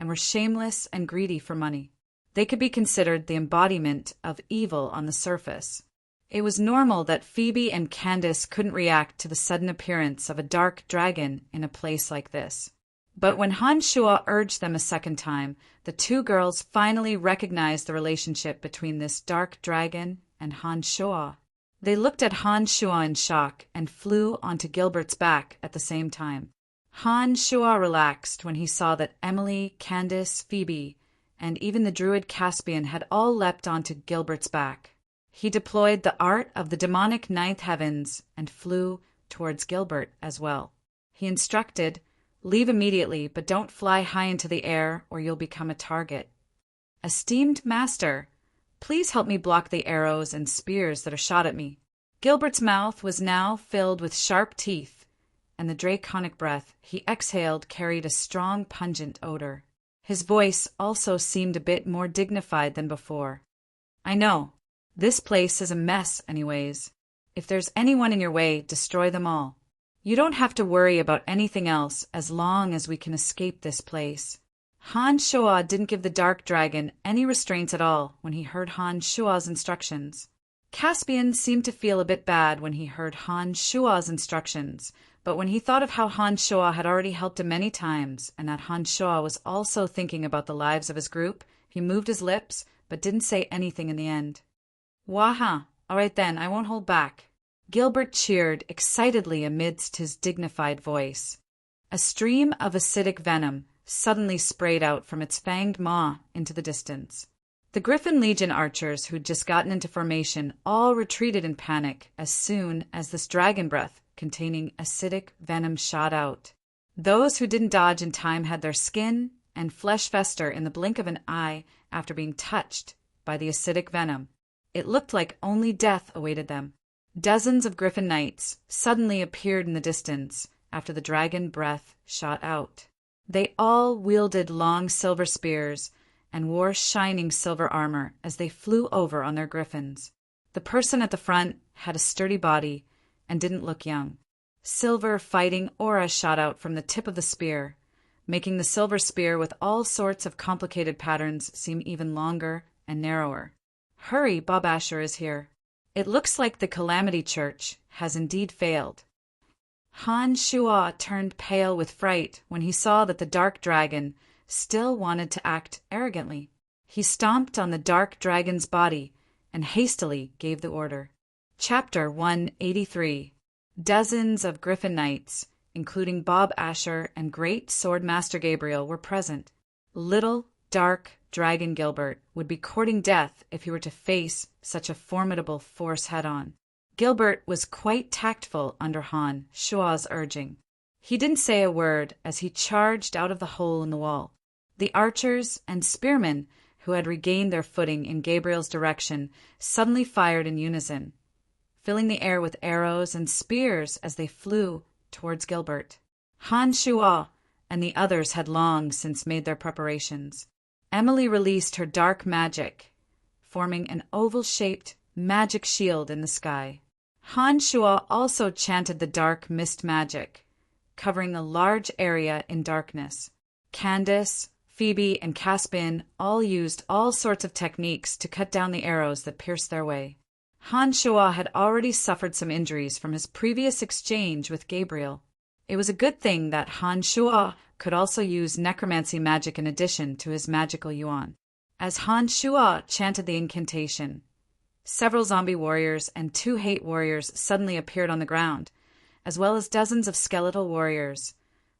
and were shameless and greedy for money. They could be considered the embodiment of evil on the surface. It was normal that Phoebe and Candace couldn't react to the sudden appearance of a dark dragon in a place like this. But when Han Shuo urged them a second time, the 2 girls finally recognized the relationship between this dark dragon and Han Shuo. They looked at Han Shuo in shock and flew onto Gilbert's back at the same time. Han Shuo relaxed when he saw that Emily, Candace, Phoebe, and even the druid Caspian had all leapt onto Gilbert's back. He deployed the art of the demonic ninth heavens and flew towards Gilbert as well. He instructed, "Leave immediately, but don't fly high into the air or you'll become a target." "Esteemed master, please help me block the arrows and spears that are shot at me." Gilbert's mouth was now filled with sharp teeth, and the draconic breath he exhaled carried a strong, pungent odor. His voice also seemed a bit more dignified than before. "I know. This place is a mess anyways. If there's anyone in your way, destroy them all. You don't have to worry about anything else as long as we can escape this place." Han Shuo didn't give the dark dragon any restraints at all when he heard Han Shuo's instructions. Caspian seemed to feel a bit bad when he heard Han Shuo's instructions, but when he thought of how Han Shuo had already helped him many times and that Han Shuo was also thinking about the lives of his group, he moved his lips but didn't say anything in the end. "Waha, all right then, I won't hold back." Gilbert cheered excitedly amidst his dignified voice. A stream of acidic venom suddenly sprayed out from its fanged maw into the distance. The Griffin Legion archers who'd just gotten into formation all retreated in panic as soon as this dragon breath containing acidic venom shot out. Those who didn't dodge in time had their skin and flesh fester in the blink of an eye after being touched by the acidic venom. It looked like only death awaited them. Dozens of Griffin Knights suddenly appeared in the distance after the dragon breath shot out. They all wielded long silver spears and wore shining silver armor as they flew over on their griffins. The person at the front had a sturdy body and didn't look young. Silver fighting aura shot out from the tip of the spear, making the silver spear with all sorts of complicated patterns seem even longer and narrower. Hurry, Bob Asher is here. It looks like the Calamity Church has indeed failed. Han Shua turned pale with fright when he saw that the dark dragon still wanted to act arrogantly. He stomped on the dark dragon's body and hastily gave the order. Chapter 183. Dozens of Griffin Knights, including Bob Asher and Great Sword Master Gabriel, were present. Little, dark Dragon Gilbert would be courting death if he were to face such a formidable force head-on. Gilbert was quite tactful under Han Shua's urging. He didn't say a word as he charged out of the hole in the wall. The archers and spearmen who had regained their footing in Gabriel's direction suddenly fired in unison, filling the air with arrows and spears as they flew towards Gilbert. Han Shua and the others had long since made their preparations. Emily released her dark magic, forming an oval-shaped magic shield in the sky. Han Shua also chanted the dark mist magic, covering a large area in darkness. Candace, Phoebe, and Caspian all used all sorts of techniques to cut down the arrows that pierced their way. Han Shua had already suffered some injuries from his previous exchange with Gabriel. It was a good thing that Han Shua could also use necromancy magic in addition to his magical yuan. As Han Shua chanted the incantation, several zombie warriors and 2 hate warriors suddenly appeared on the ground, as well as dozens of skeletal warriors,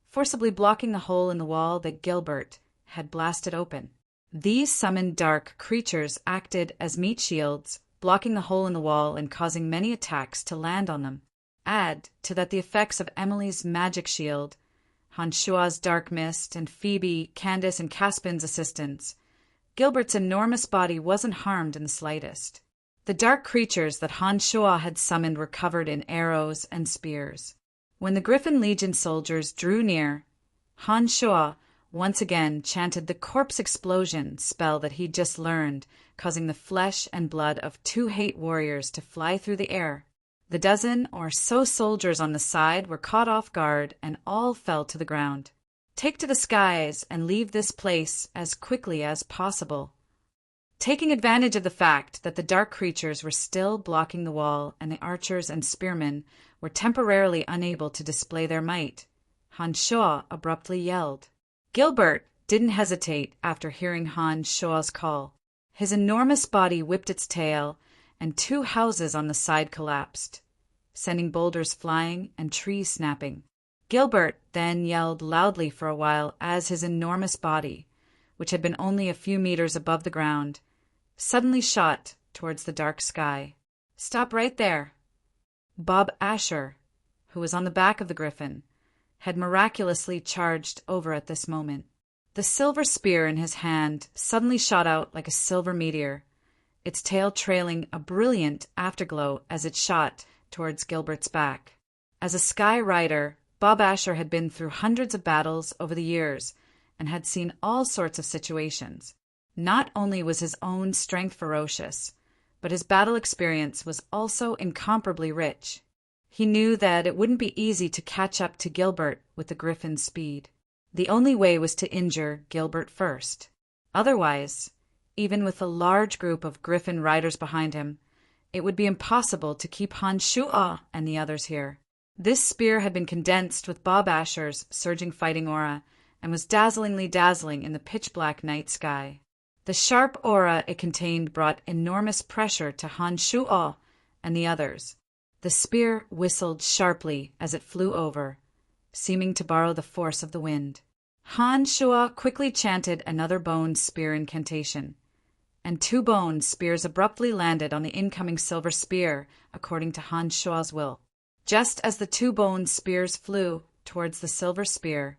forcibly blocking the hole in the wall that Gilbert had blasted open. These summoned dark creatures acted as meat shields, blocking the hole in the wall and causing many attacks to land on them. Add to that the effects of Emily's magic shield, Han Shua's dark mist, and Phoebe, Candace, and Caspian's assistance, Gilbert's enormous body wasn't harmed in the slightest. The dark creatures that Han Shua had summoned were covered in arrows and spears. When the Griffin Legion soldiers drew near, Han Shua once again chanted the corpse explosion spell that he'd just learned, causing the flesh and blood of 2 hate warriors to fly through the air. The dozen or so soldiers on the side were caught off guard and all fell to the ground. Take to the skies and leave this place as quickly as possible. Taking advantage of the fact that the dark creatures were still blocking the wall and the archers and spearmen were temporarily unable to display their might, Han Shua abruptly yelled. Gilbert didn't hesitate after hearing Han Shua's call. His enormous body whipped its tail, and 2 houses on the side collapsed, sending boulders flying and trees snapping. Gilbert then yelled loudly for a while as his enormous body, which had been only a few meters above the ground, suddenly shot towards the dark sky. Stop right there. Bob Asher, who was on the back of the griffin, had miraculously charged over at this moment. The silver spear in his hand suddenly shot out like a silver meteor, its tail trailing a brilliant afterglow as it shot towards Gilbert's back. As a sky rider, Bob Asher had been through hundreds of battles over the years and had seen all sorts of situations. Not only was his own strength ferocious, but his battle experience was also incomparably rich. He knew that it wouldn't be easy to catch up to Gilbert with the griffin's speed. The only way was to injure Gilbert first. Otherwise, even with a large group of griffin riders behind him, it would be impossible to keep Han Shua and the others here. This spear had been condensed with Bob Asher's surging fighting aura and was dazzlingly dazzling in the pitch-black night sky. The sharp aura it contained brought enormous pressure to Han Shua and the others. The spear whistled sharply as it flew over, seeming to borrow the force of the wind. Han Shua quickly chanted another bone spear incantation, and 2 bone spears abruptly landed on the incoming silver spear, according to Han Shua's will. Just as the 2 bone spears flew towards the silver spear,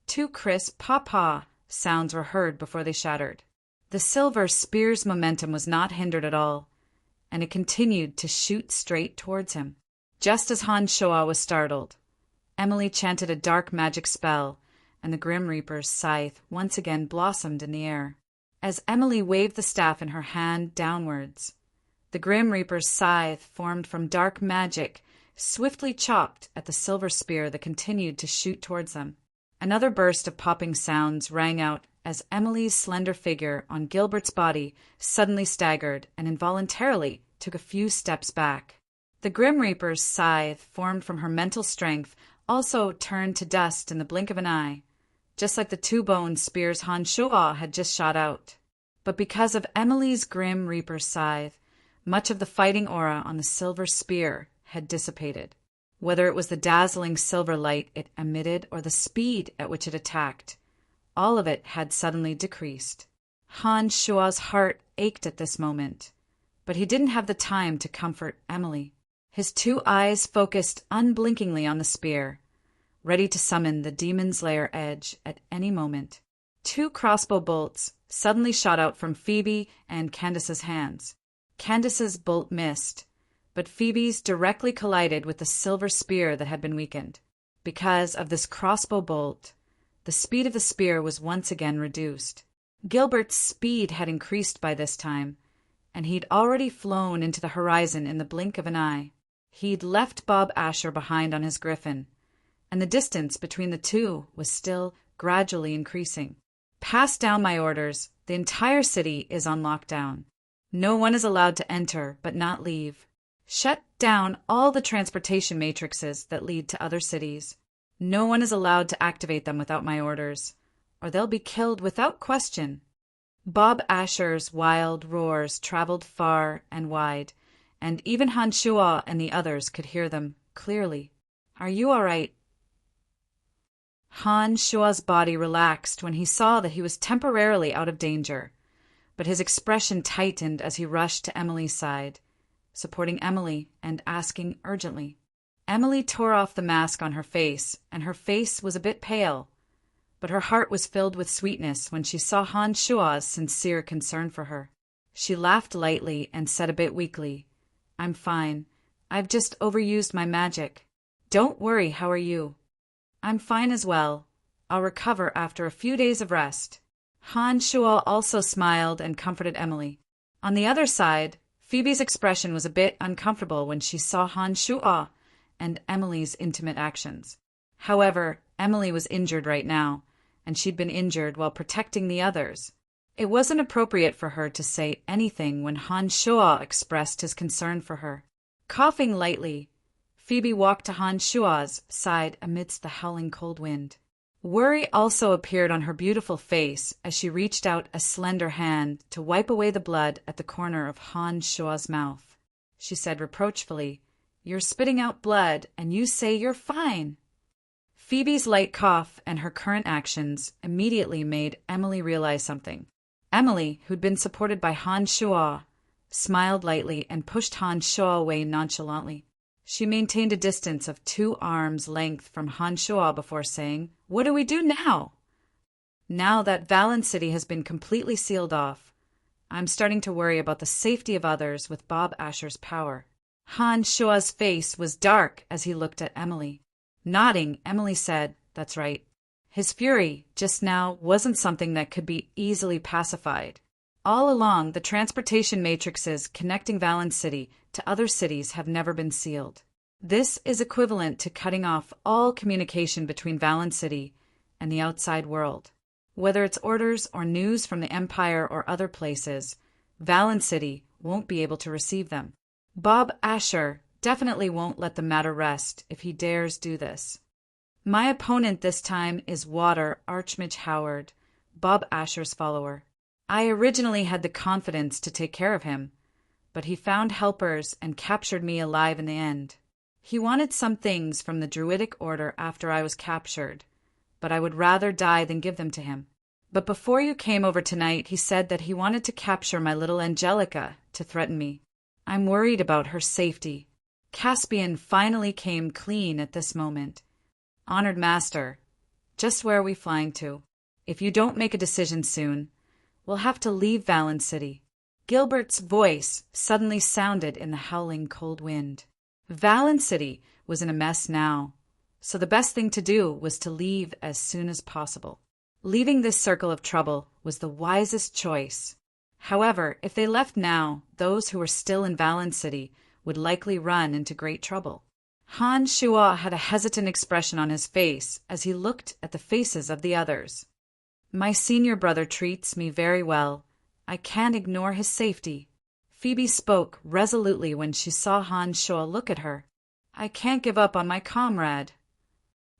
2 crisp "pa-pa" sounds were heard before they shattered. The silver spear's momentum was not hindered at all, and it continued to shoot straight towards him. Just as Han Shua was startled, Emily chanted a dark magic spell, and the Grim Reaper's scythe once again blossomed in the air. As Emily waved the staff in her hand downwards, the Grim Reaper's scythe, formed from dark magic, swiftly chopped at the silver spear that continued to shoot towards them. Another burst of popping sounds rang out as Emily's slender figure on Gilbert's body suddenly staggered and involuntarily took a few steps back. The Grim Reaper's scythe, formed from her mental strength, also turned to dust in the blink of an eye, just like the 2 bone spears Han Shua had just shot out. But because of Emily's Grim Reaper's scythe, much of the fighting aura on the silver spear had dissipated. Whether it was the dazzling silver light it emitted or the speed at which it attacked, all of it had suddenly decreased. Han Shua's heart ached at this moment, but he didn't have the time to comfort Emily. His 2 eyes focused unblinkingly on the spear, ready to summon the Demon's Lair edge at any moment. 2 crossbow bolts suddenly shot out from Phoebe and Candace's hands. Candace's bolt missed, but Phoebe's directly collided with the silver spear that had been weakened. Because of this crossbow bolt, the speed of the spear was once again reduced. Gilbert's speed had increased by this time, and he'd already flown into the horizon in the blink of an eye. He'd left Bob Asher behind on his griffin, and the distance between the 2 was still gradually increasing. Pass down my orders. The entire city is on lockdown. No one is allowed to enter but not leave. Shut down all the transportation matrices that lead to other cities. No one is allowed to activate them without my orders, or they'll be killed without question. Bob Asher's wild roars traveled far and wide, and even Han Shua and the others could hear them clearly. Are you all right? Han Shua's body relaxed when he saw that he was temporarily out of danger, but his expression tightened as he rushed to Emily's side, supporting Emily and asking urgently. Emily tore off the mask on her face, and her face was a bit pale, but her heart was filled with sweetness when she saw Han Shua's sincere concern for her. She laughed lightly and said a bit weakly, "I'm fine. I've just overused my magic. Don't worry, how are you?" "I'm fine as well. I'll recover after a few days of rest." Han Shua also smiled and comforted Emily. On the other side, Phoebe's expression was a bit uncomfortable when she saw Han Shua and Emily's intimate actions. However, Emily was injured right now, and she'd been injured while protecting the others. It wasn't appropriate for her to say anything when Han Shua expressed his concern for her. Coughing lightly, Phoebe walked to Han Shua's side amidst the howling cold wind. Worry also appeared on her beautiful face as she reached out a slender hand to wipe away the blood at the corner of Han Shua's mouth. She said reproachfully, "You're spitting out blood, and you say you're fine." Phoebe's light cough and her current actions immediately made Emily realize something. Emily, who'd been supported by Han Shua, smiled lightly and pushed Han Shua away nonchalantly. She maintained a distance of 2 arms' length from Han Shua before saying, "What do we do now?" "Now that Valen City has been completely sealed off, I'm starting to worry about the safety of others with Bob Asher's power." Han Shua's face was dark as he looked at Emily. Nodding, Emily said, "That's right. His fury just now wasn't something that could be easily pacified. All along, the transportation matrices connecting Valen City to other cities have never been sealed. This is equivalent to cutting off all communication between Valen City and the outside world. Whether it's orders or news from the Empire or other places, Valen City won't be able to receive them. Bob Asher definitely won't let the matter rest if he dares do this. My opponent this time is Water Archmage Howard, Bob Asher's follower. I originally had the confidence to take care of him, but he found helpers and captured me alive in the end. He wanted some things from the Druidic Order after I was captured, but I would rather die than give them to him. But before you came over tonight, he said that he wanted to capture my little Angelica to threaten me. I'm worried about her safety." Caspian finally came clean at this moment. "Honored Master, just where are we flying to? If you don't make a decision soon, we'll have to leave Valen City." Gilbert's voice suddenly sounded in the howling cold wind. Valen City was in a mess now, so the best thing to do was to leave as soon as possible. Leaving this circle of trouble was the wisest choice. However, if they left now, those who were still in Valen City would likely run into great trouble. Han Shuo had a hesitant expression on his face as he looked at the faces of the others. "My senior brother treats me very well. I can't ignore his safety." Phoebe spoke resolutely when she saw Han Shuo look at her. "I can't give up on my comrade."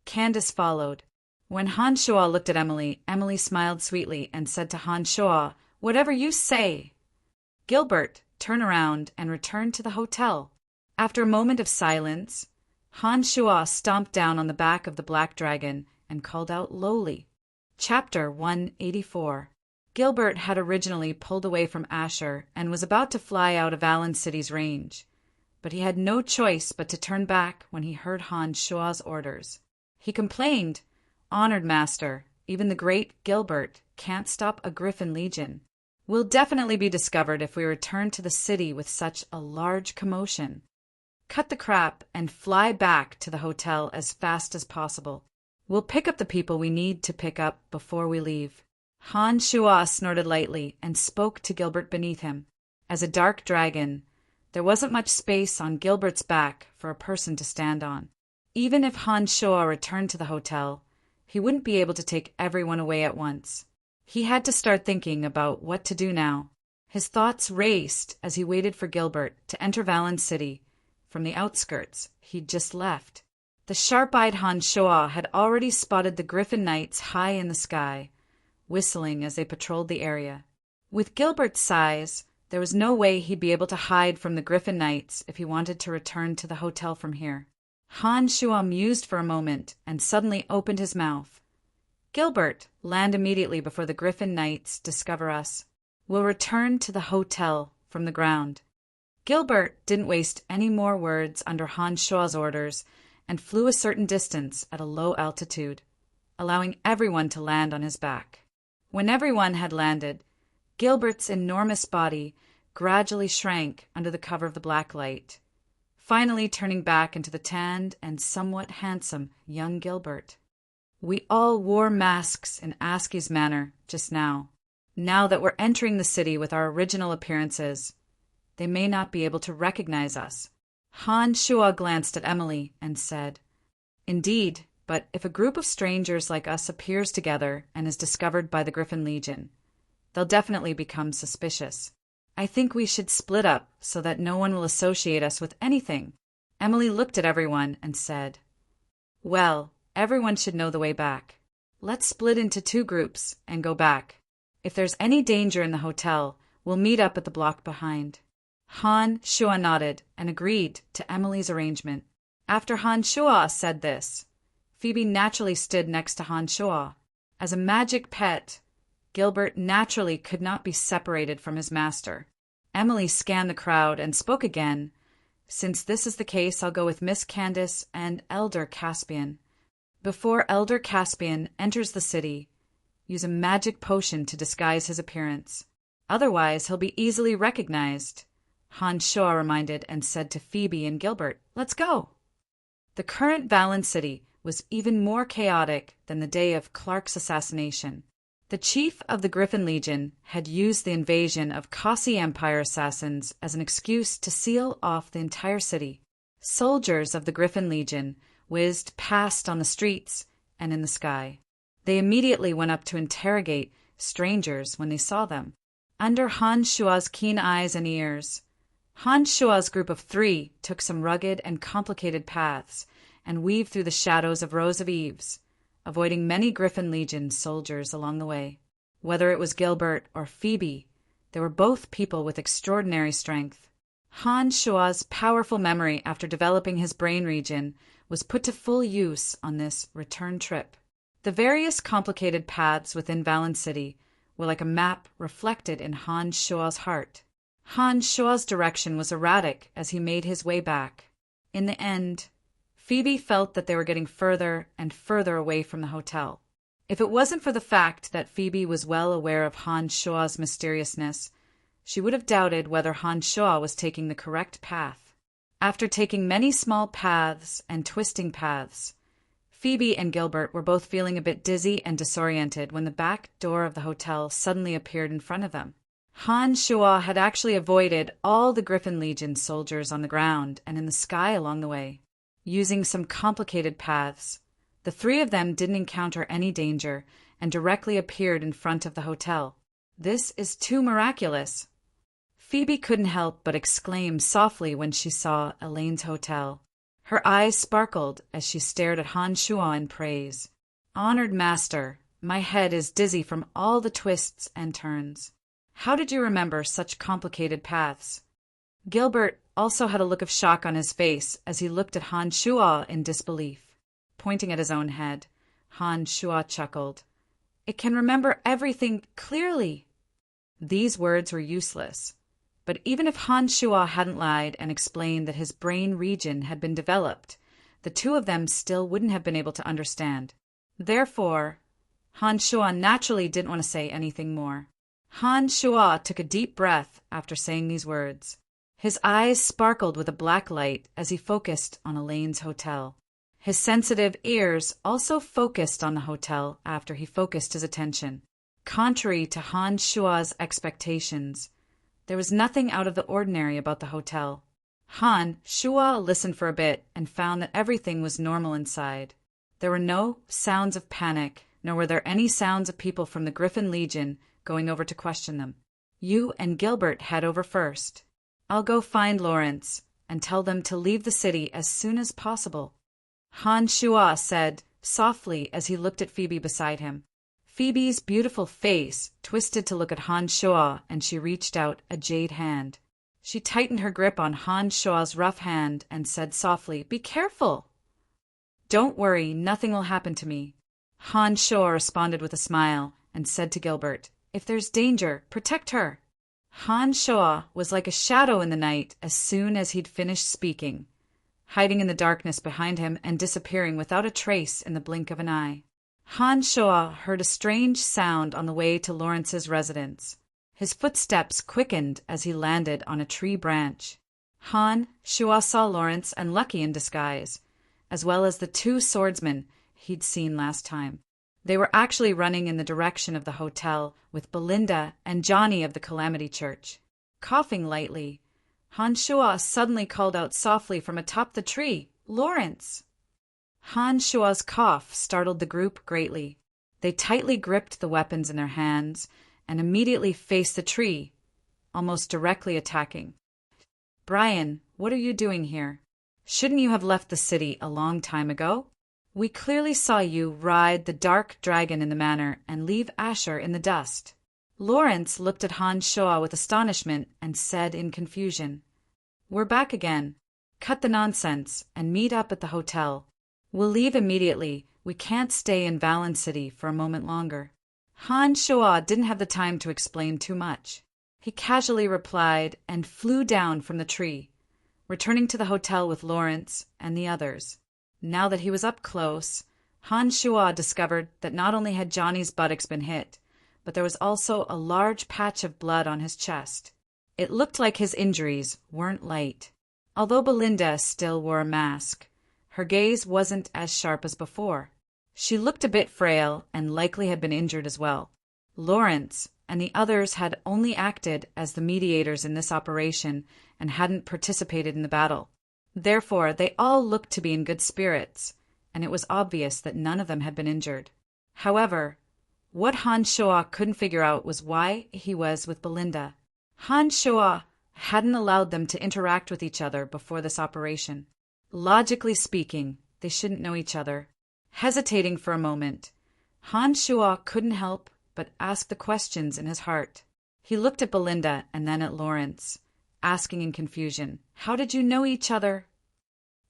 Candace followed. When Han Shuo looked at Emily, Emily smiled sweetly and said to Han Shuo, "Whatever you say." Gilbert turned around and returned to the hotel. After a moment of silence, Han Shuo stomped down on the back of the black dragon and called out lowly. Chapter 184. Gilbert had originally pulled away from Asher and was about to fly out of Valen City's range, but he had no choice but to turn back when he heard Han Shuo's orders. He complained, "Honored Master, even the great Gilbert can't stop a Griffin Legion. We'll definitely be discovered if we return to the city with such a large commotion. Cut the crap and fly back to the hotel as fast as possible. We'll pick up the people we need to pick up before we leave." Han Shuo snorted lightly and spoke to Gilbert beneath him. As a dark dragon, there wasn't much space on Gilbert's back for a person to stand on. Even if Han Shuo returned to the hotel, he wouldn't be able to take everyone away at once. He had to start thinking about what to do now. His thoughts raced as he waited for Gilbert to enter Valen City from the outskirts he'd just left. The sharp-eyed Han Shuo had already spotted the Griffin Knights high in the sky, whistling as they patrolled the area. With Gilbert's size, there was no way he'd be able to hide from the Griffin Knights if he wanted to return to the hotel from here. Han Shuo mused for a moment and suddenly opened his mouth. "Gilbert, land immediately before the Griffin Knights discover us. We'll return to the hotel from the ground." Gilbert didn't waste any more words under Han Shuo's orders and flew a certain distance at a low altitude, allowing everyone to land on his back. When everyone had landed, Gilbert's enormous body gradually shrank under the cover of the black light, finally turning back into the tanned and somewhat handsome young Gilbert. We all wore masks in Aski's manner just now. Now that we're entering the city with our original appearances, they may not be able to recognize us. Han Shuo glanced at Emily and said, "Indeed, but if a group of strangers like us appears together and is discovered by the Griffin Legion, they'll definitely become suspicious. I think we should split up so that no one will associate us with anything." Emily looked at everyone and said, "Well, everyone should know the way back. Let's split into 2 groups and go back. If there's any danger in the hotel, we'll meet up at the block behind." Han Shuo nodded and agreed to Emily's arrangement. After Han Shuo said this, Phoebe naturally stood next to Han Shuo. As a magic pet, Gilbert naturally could not be separated from his master. Emily scanned the crowd and spoke again. "Since this is the case, I'll go with Miss Candace and Elder Caspian. Before Elder Caspian enters the city, use a magic potion to disguise his appearance. Otherwise, he'll be easily recognized." Han Shuo reminded and said to Phoebe and Gilbert, "Let's go." The current Valen City was even more chaotic than the day of Clark's assassination. The chief of the Griffin Legion had used the invasion of Kasi Empire assassins as an excuse to seal off the entire city. Soldiers of the Griffin Legion whizzed past on the streets and in the sky. They immediately went up to interrogate strangers when they saw them. Under Han Shuo's keen eyes and ears, Han Shuo's group of 3 took some rugged and complicated paths and weaved through the shadows of rows of eaves, avoiding many Griffin Legion soldiers along the way. Whether it was Gilbert or Phoebe, they were both people with extraordinary strength. Han Shuo's powerful memory after developing his brain region was put to full use on this return trip. The various complicated paths within Valen City were like a map reflected in Han Shuo's heart. Han Shuo's direction was erratic as he made his way back. In the end, Phoebe felt that they were getting further and further away from the hotel. If it wasn't for the fact that Phoebe was well aware of Han Shuo's mysteriousness, she would have doubted whether Han Shuo was taking the correct path. After taking many small paths and twisting paths, Phoebe and Gilbert were both feeling a bit dizzy and disoriented when the back door of the hotel suddenly appeared in front of them. Han Shuo had actually avoided all the Griffin Legion soldiers on the ground and in the sky along the way. Using some complicated paths, the three of them didn't encounter any danger and directly appeared in front of the hotel. This is too miraculous. Phoebe couldn't help but exclaim softly when she saw Elaine's hotel. Her eyes sparkled as she stared at Han Shuo in praise. "Honored master, my head is dizzy from all the twists and turns. How did you remember such complicated paths?" Gilbert also had a look of shock on his face as he looked at Han Shuo in disbelief. Pointing at his own head, Han Shuo chuckled. "It can remember everything clearly." These words were useless. But even if Han Shuo hadn't lied and explained that his brain region had been developed, the two of them still wouldn't have been able to understand. Therefore, Han Shuo naturally didn't want to say anything more. Han Shuo took a deep breath after saying these words. His eyes sparkled with a black light as he focused on Elaine's hotel. His sensitive ears also focused on the hotel after he focused his attention. Contrary to Han Shuo's expectations, there was nothing out of the ordinary about the hotel. Han Shuo listened for a bit and found that everything was normal inside. There were no sounds of panic, nor were there any sounds of people from the Griffin Legion going over to question them. "You and Gilbert head over first. I'll go find Lawrence and tell them to leave the city as soon as possible," Han Shuo said softly as he looked at Phoebe beside him. Phoebe's beautiful face twisted to look at Han Shuo, and she reached out a jade hand. She tightened her grip on Han Shuo's rough hand and said softly, "Be careful." "Don't worry, nothing will happen to me." Han Shuo responded with a smile and said to Gilbert, "If there's danger, protect her." Han Shuo was like a shadow in the night as soon as he'd finished speaking, hiding in the darkness behind him and disappearing without a trace in the blink of an eye. Han Shuo heard a strange sound on the way to Lawrence's residence. His footsteps quickened as he landed on a tree branch. Han Shuo saw Lawrence and Lucky in disguise, as well as the two swordsmen he'd seen last time. They were actually running in the direction of the hotel with Belinda and Johnny of the Calamity Church. Coughing lightly, Han Shuo suddenly called out softly from atop the tree, "Lawrence!" Han Shuo's cough startled the group greatly. They tightly gripped the weapons in their hands and immediately faced the tree, almost directly attacking. "Brian, what are you doing here? Shouldn't you have left the city a long time ago? We clearly saw you ride the dark dragon in the manor and leave Asher in the dust." Lawrence looked at Han Shuo with astonishment and said in confusion, "We're back again. Cut the nonsense and meet up at the hotel. We'll leave immediately. We can't stay in Valen City for a moment longer." Han Shuo didn't have the time to explain too much. He casually replied and flew down from the tree, returning to the hotel with Lawrence and the others. Now that he was up close, Han Shuo discovered that not only had Johnny's buttocks been hit, but there was also a large patch of blood on his chest. It looked like his injuries weren't light. Although Belinda still wore a mask, her gaze wasn't as sharp as before. She looked a bit frail and likely had been injured as well. Lawrence and the others had only acted as the mediators in this operation and hadn't participated in the battle. Therefore, they all looked to be in good spirits, and it was obvious that none of them had been injured. However, what Han Shuo couldn't figure out was why he was with Belinda. Han Shuo hadn't allowed them to interact with each other before this operation. Logically speaking, they shouldn't know each other. Hesitating for a moment, Han Shuo couldn't help but ask the questions in his heart. He looked at Belinda and then at Lawrence, asking in confusion, "How did you know each other?"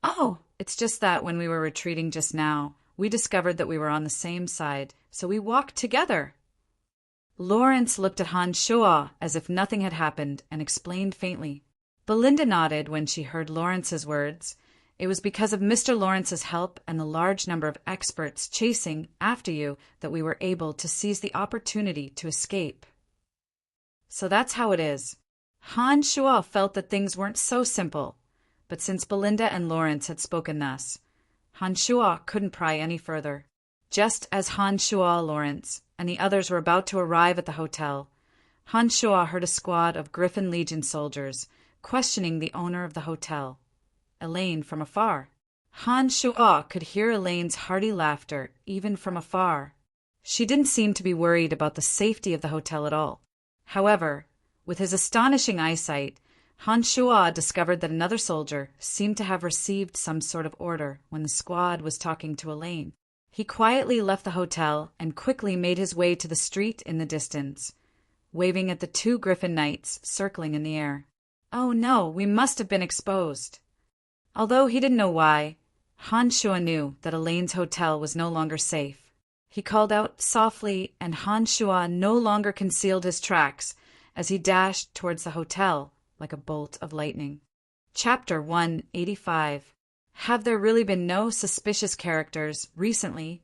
"Oh, it's just that when we were retreating just now, We discovered that we were on the same side, so we walked together. Lawrence looked at Han Shuo as if nothing had happened and explained faintly. Belinda nodded when she heard Lawrence's words. It was because of Mr. Lawrence's help and the large number of experts chasing after you that we were able to seize the opportunity to escape. So that's how it is. Han Shuo felt that things weren't so simple, but since Belinda and Lawrence had spoken thus, Han Shuo couldn't pry any further. Just as Han Shuo, Lawrence, and the others were about to arrive at the hotel, Han Shuo heard a squad of Griffin Legion soldiers questioning the owner of the hotel, Elaine, from afar. Han Shuo could hear Elaine's hearty laughter even from afar. She didn't seem to be worried about the safety of the hotel at all. However, with his astonishing eyesight, Han Shuo discovered that another soldier seemed to have received some sort of order when the squad was talking to Elaine. He quietly left the hotel and quickly made his way to the street in the distance, waving at the two Griffin Knights circling in the air. Oh no, we must have been exposed. Although he didn't know why, Han Shuo knew that Elaine's hotel was no longer safe. He called out softly, and Han Shuo no longer concealed his tracks as he dashed towards the hotel like a bolt of lightning. Chapter 185. Have there really been no suspicious characters recently?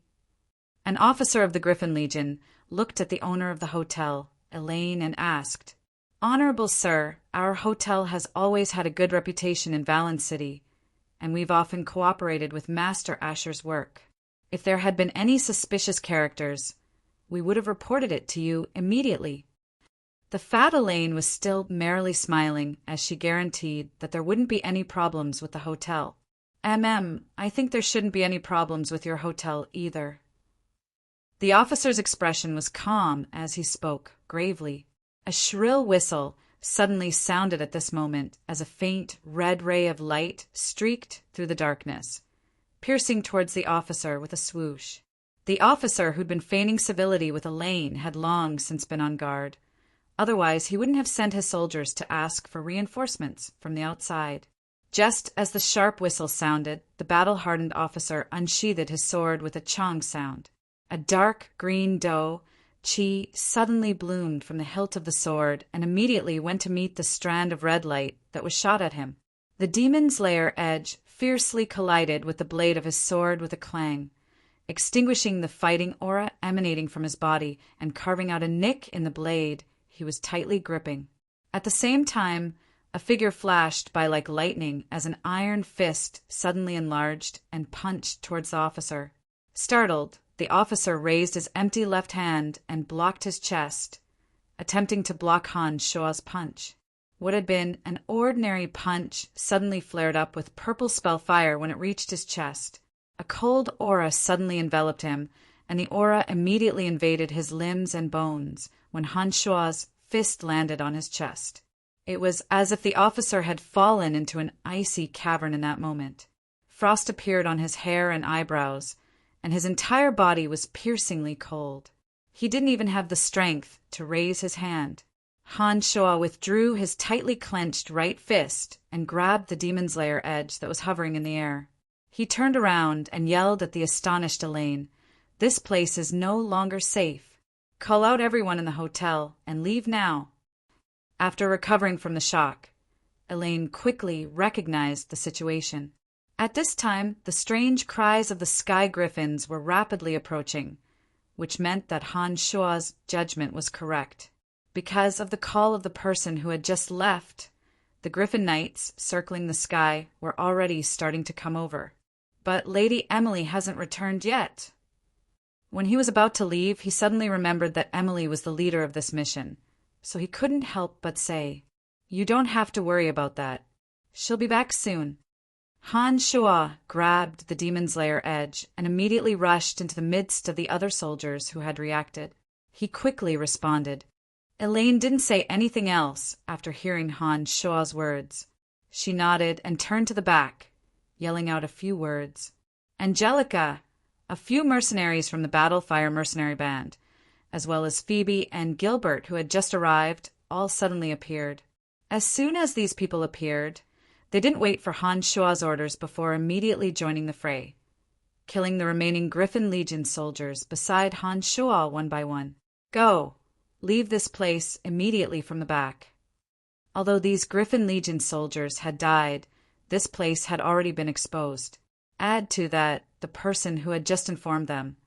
An officer of the Griffin Legion looked at the owner of the hotel, Elaine, and asked, "Honorable sir, our hotel has always had a good reputation in Valen City, and we've often cooperated with Master Asher's work. If there had been any suspicious characters, we would have reported it to you immediately." The fat Elaine was still merrily smiling as she guaranteed that there wouldn't be any problems with the hotel. I think there shouldn't be any problems with your hotel either. The officer's expression was calm as he spoke, gravely. A shrill whistle suddenly sounded at this moment as a faint red ray of light streaked through the darkness, piercing towards the officer with a swoosh. The officer who'd been feigning civility with Elaine had long since been on guard. Otherwise, he wouldn't have sent his soldiers to ask for reinforcements from the outside. Just as the sharp whistle sounded, the battle-hardened officer unsheathed his sword with a chong sound. A dark green doe, Chi, suddenly bloomed from the hilt of the sword and immediately went to meet the strand of red light that was shot at him. The demon's lair edge fiercely collided with the blade of his sword with a clang, extinguishing the fighting aura emanating from his body and carving out a nick in the blade he was tightly gripping. At the same time, a figure flashed by like lightning as an iron fist suddenly enlarged and punched towards the officer. Startled, the officer raised his empty left hand and blocked his chest, attempting to block Han Shuo's punch. What had been an ordinary punch suddenly flared up with purple spell fire when it reached his chest. A cold aura suddenly enveloped him, and the aura immediately invaded his limbs and bones when Han Shuo's fist landed on his chest. It was as if the officer had fallen into an icy cavern in that moment. Frost appeared on his hair and eyebrows, and his entire body was piercingly cold. He didn't even have the strength to raise his hand. Han Shuo withdrew his tightly clenched right fist and grabbed the demon's lair edge that was hovering in the air. He turned around and yelled at the astonished Elaine, "This place is no longer safe. Call out everyone in the hotel and leave now." After recovering from the shock, Elaine quickly recognized the situation. At this time, the strange cries of the sky griffins were rapidly approaching, which meant that Han Shuo's judgment was correct. Because of the call of the person who had just left, the Griffin Knights circling the sky were already starting to come over. But Lady Emily hasn't returned yet. When he was about to leave, he suddenly remembered that Emily was the leader of this mission, so he couldn't help but say, "You don't have to worry about that. She'll be back soon." Han Shuo grabbed the demon's lair edge and immediately rushed into the midst of the other soldiers who had reacted. He quickly responded. Elaine didn't say anything else after hearing Han Shuo's words. She nodded and turned to the back, yelling out a few words. Angelica, a few mercenaries from the Battle Fire mercenary band, as well as Phoebe and Gilbert, who had just arrived, all suddenly appeared. As soon as these people appeared, they didn't wait for Han Shuo's orders before immediately joining the fray. killing the remaining Griffin Legion soldiers beside Han Shuo one by one. Go! Leave this place immediately from the back. Although these Griffin Legion soldiers had died, this place had already been exposed. Add to that the person who had just informed them.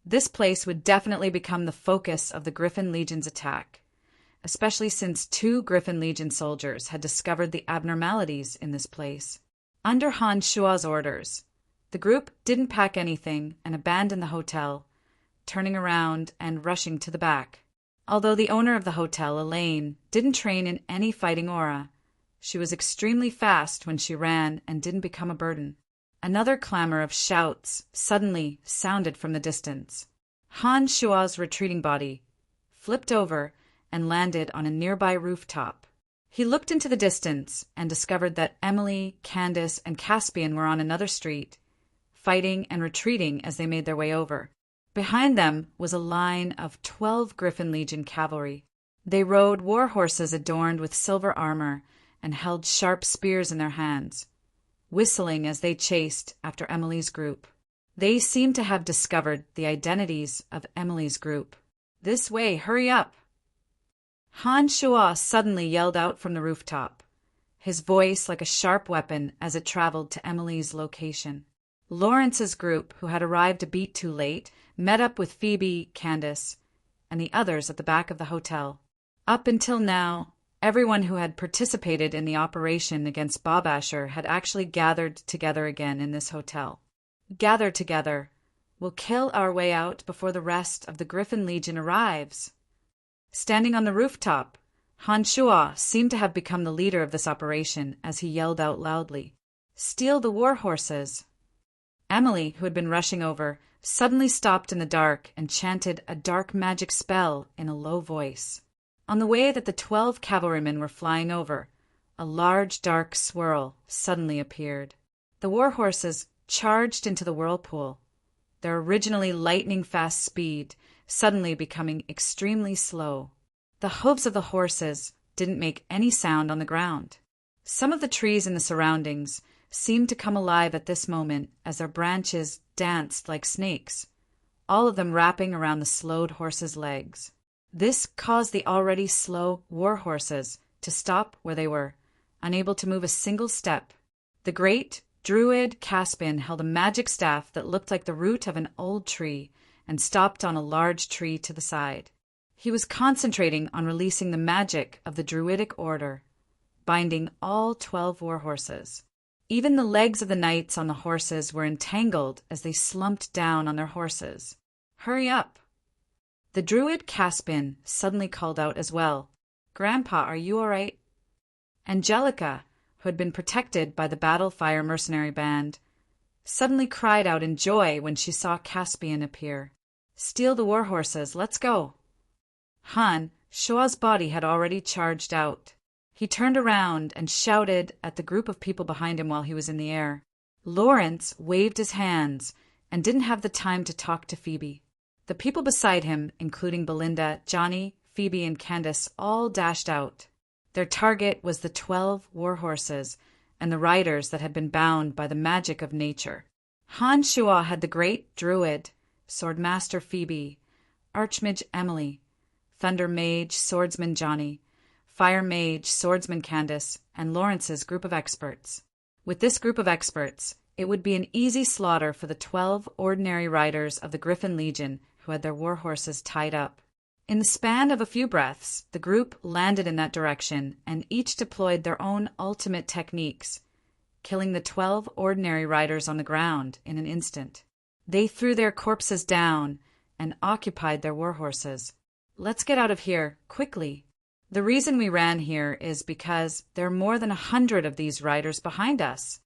This place would definitely become the focus of the Griffin Legion's attack, especially since 2 Griffin Legion soldiers had discovered the abnormalities in this place. Under Han Shuo's orders, the group didn't pack anything and abandoned the hotel, turning around and rushing to the back. Although the owner of the hotel, Elaine, didn't train in any fighting aura, she was extremely fast when she ran and didn't become a burden. Another clamor of shouts suddenly sounded from the distance. Han Shuo's retreating body flipped over and landed on a nearby rooftop. He looked into the distance and discovered that Emily, Candace, and Caspian were on another street, fighting and retreating as they made their way over. Behind them was a line of 12 Griffin Legion cavalry. They rode war horses adorned with silver armor and held sharp spears in their hands, whistling as they chased after Emily's group. They seemed to have discovered the identities of Emily's group. "This way, hurry up!" Han Shuo suddenly yelled out from the rooftop, his voice like a sharp weapon as it traveled to Emily's location. Lawrence's group, who had arrived a beat too late, met up with Phoebe, Candace, and the others at the back of the hotel. Up until now, everyone who had participated in the operation against Bob Asher had actually gathered together again in this hotel. Gather together. We'll kill our way out before the rest of the Griffin Legion arrives. Standing on the rooftop, Han Shuo seemed to have become the leader of this operation as he yelled out loudly, "Steal the war horses!" Emily, who had been rushing over, suddenly stopped in the dark and chanted a dark magic spell in a low voice. On the way that the 12 cavalrymen were flying over, a large dark swirl suddenly appeared. The war horses charged into the whirlpool, their originally lightning-fast speed suddenly becoming extremely slow. The hooves of the horses didn't make any sound on the ground. Some of the trees in the surroundings seemed to come alive at this moment as their branches danced like snakes, all of them wrapping around the slowed horses' legs. This caused the already slow war horses to stop where they were, unable to move a single step. The great Druid Caspian held a magic staff that looked like the root of an old tree and stopped on a large tree to the side. He was concentrating on releasing the magic of the Druidic order, binding all 12 war horses. Even the legs of the knights on the horses were entangled as they slumped down on their horses. "Hurry up!" The Druid Caspian suddenly called out as well, "Grandpa, are you all right?" Angelica, who had been protected by the Battle Fire mercenary band, suddenly cried out in joy when she saw Caspian appear. "Steal the war horses, let's go!" Han Shuo's body had already charged out. He turned around and shouted at the group of people behind him while he was in the air. Lawrence waved his hands and didn't have the time to talk to Phoebe. The people beside him, including Belinda, Johnny, Phoebe, and Candace, all dashed out. Their target was the 12 war horses and the riders that had been bound by the magic of nature. Han Shuo had the great Druid, Swordmaster Phoebe, Archmage Emily, Thunder Mage, Swordsman Johnny, Fire Mage, Swordsman Candace, and Lawrence's group of experts. With this group of experts, it would be an easy slaughter for the 12 ordinary riders of the Griffin Legion who had their war horses tied up. In the span of a few breaths, the group landed in that direction and each deployed their own ultimate techniques, killing the 12 ordinary riders on the ground in an instant. They threw their corpses down and occupied their war horses. "Let's get out of here, quickly. The reason we ran here is because there are more than 100 of these riders behind us."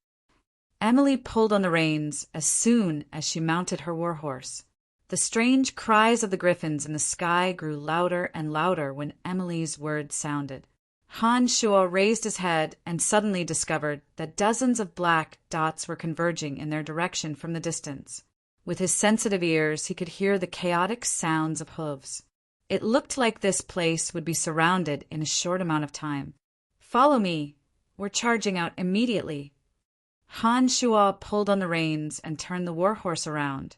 Emily pulled on the reins as soon as she mounted her war horse. The strange cries of the griffins in the sky grew louder and louder when Emily's words sounded. Han Shuo raised his head and suddenly discovered that dozens of black dots were converging in their direction from the distance. With his sensitive ears, he could hear the chaotic sounds of hooves. It looked like this place would be surrounded in a short amount of time. "Follow me. We're charging out immediately." Han Shuo pulled on the reins and turned the warhorse around,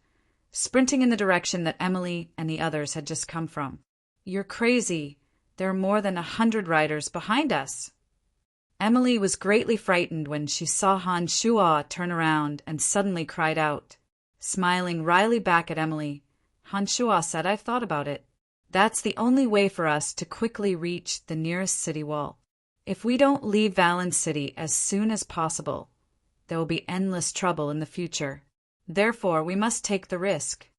sprinting in the direction that Emily and the others had just come from. "You're crazy. There are more than 100 riders behind us." Emily was greatly frightened when she saw Han Shuo turn around and suddenly cried out. Smiling wryly back at Emily, Han Shuo said, "I've thought about it. That's the only way for us to quickly reach the nearest city wall. If we don't leave Valen City as soon as possible, there will be endless trouble in the future. Therefore, we must take the risk."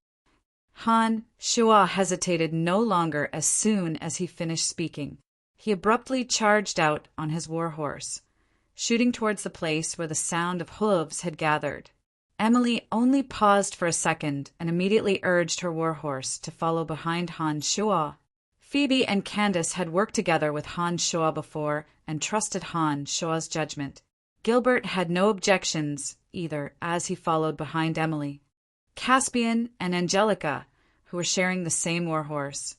Han Shuo hesitated no longer as soon as he finished speaking. He abruptly charged out on his warhorse, shooting towards the place where the sound of hooves had gathered. Emily only paused for a second and immediately urged her warhorse to follow behind Han Shuo. Phoebe and Candace had worked together with Han Shuo before and trusted Han Shuo's judgment. Gilbert had no objections either as he followed behind Emily. Caspian and Angelica, who were sharing the same warhorse,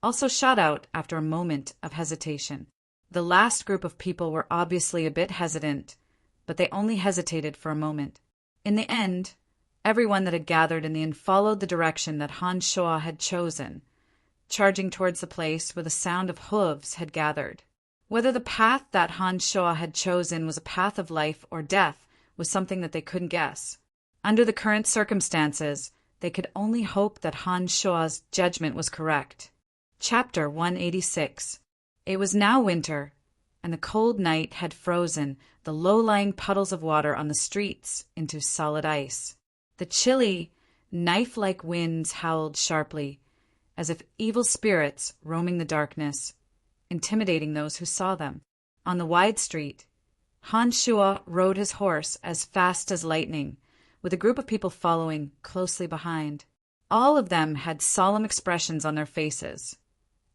also shot out after a moment of hesitation. The last group of people were obviously a bit hesitant, but they only hesitated for a moment. In the end, everyone that had gathered in the inn followed the direction that Han Shuo had chosen, charging towards the place where the sound of hooves had gathered. Whether the path that Han Shuo had chosen was a path of life or death was something that they couldn't guess. Under the current circumstances, they could only hope that Han Shuo's judgment was correct. Chapter 186. It was now winter, and the cold night had frozen the low-lying puddles of water on the streets into solid ice. The chilly, knife-like winds howled sharply, as if evil spirits roaming the darkness, intimidating those who saw them. On the wide street, Han Shuo rode his horse as fast as lightning, with a group of people following closely behind. All of them had solemn expressions on their faces,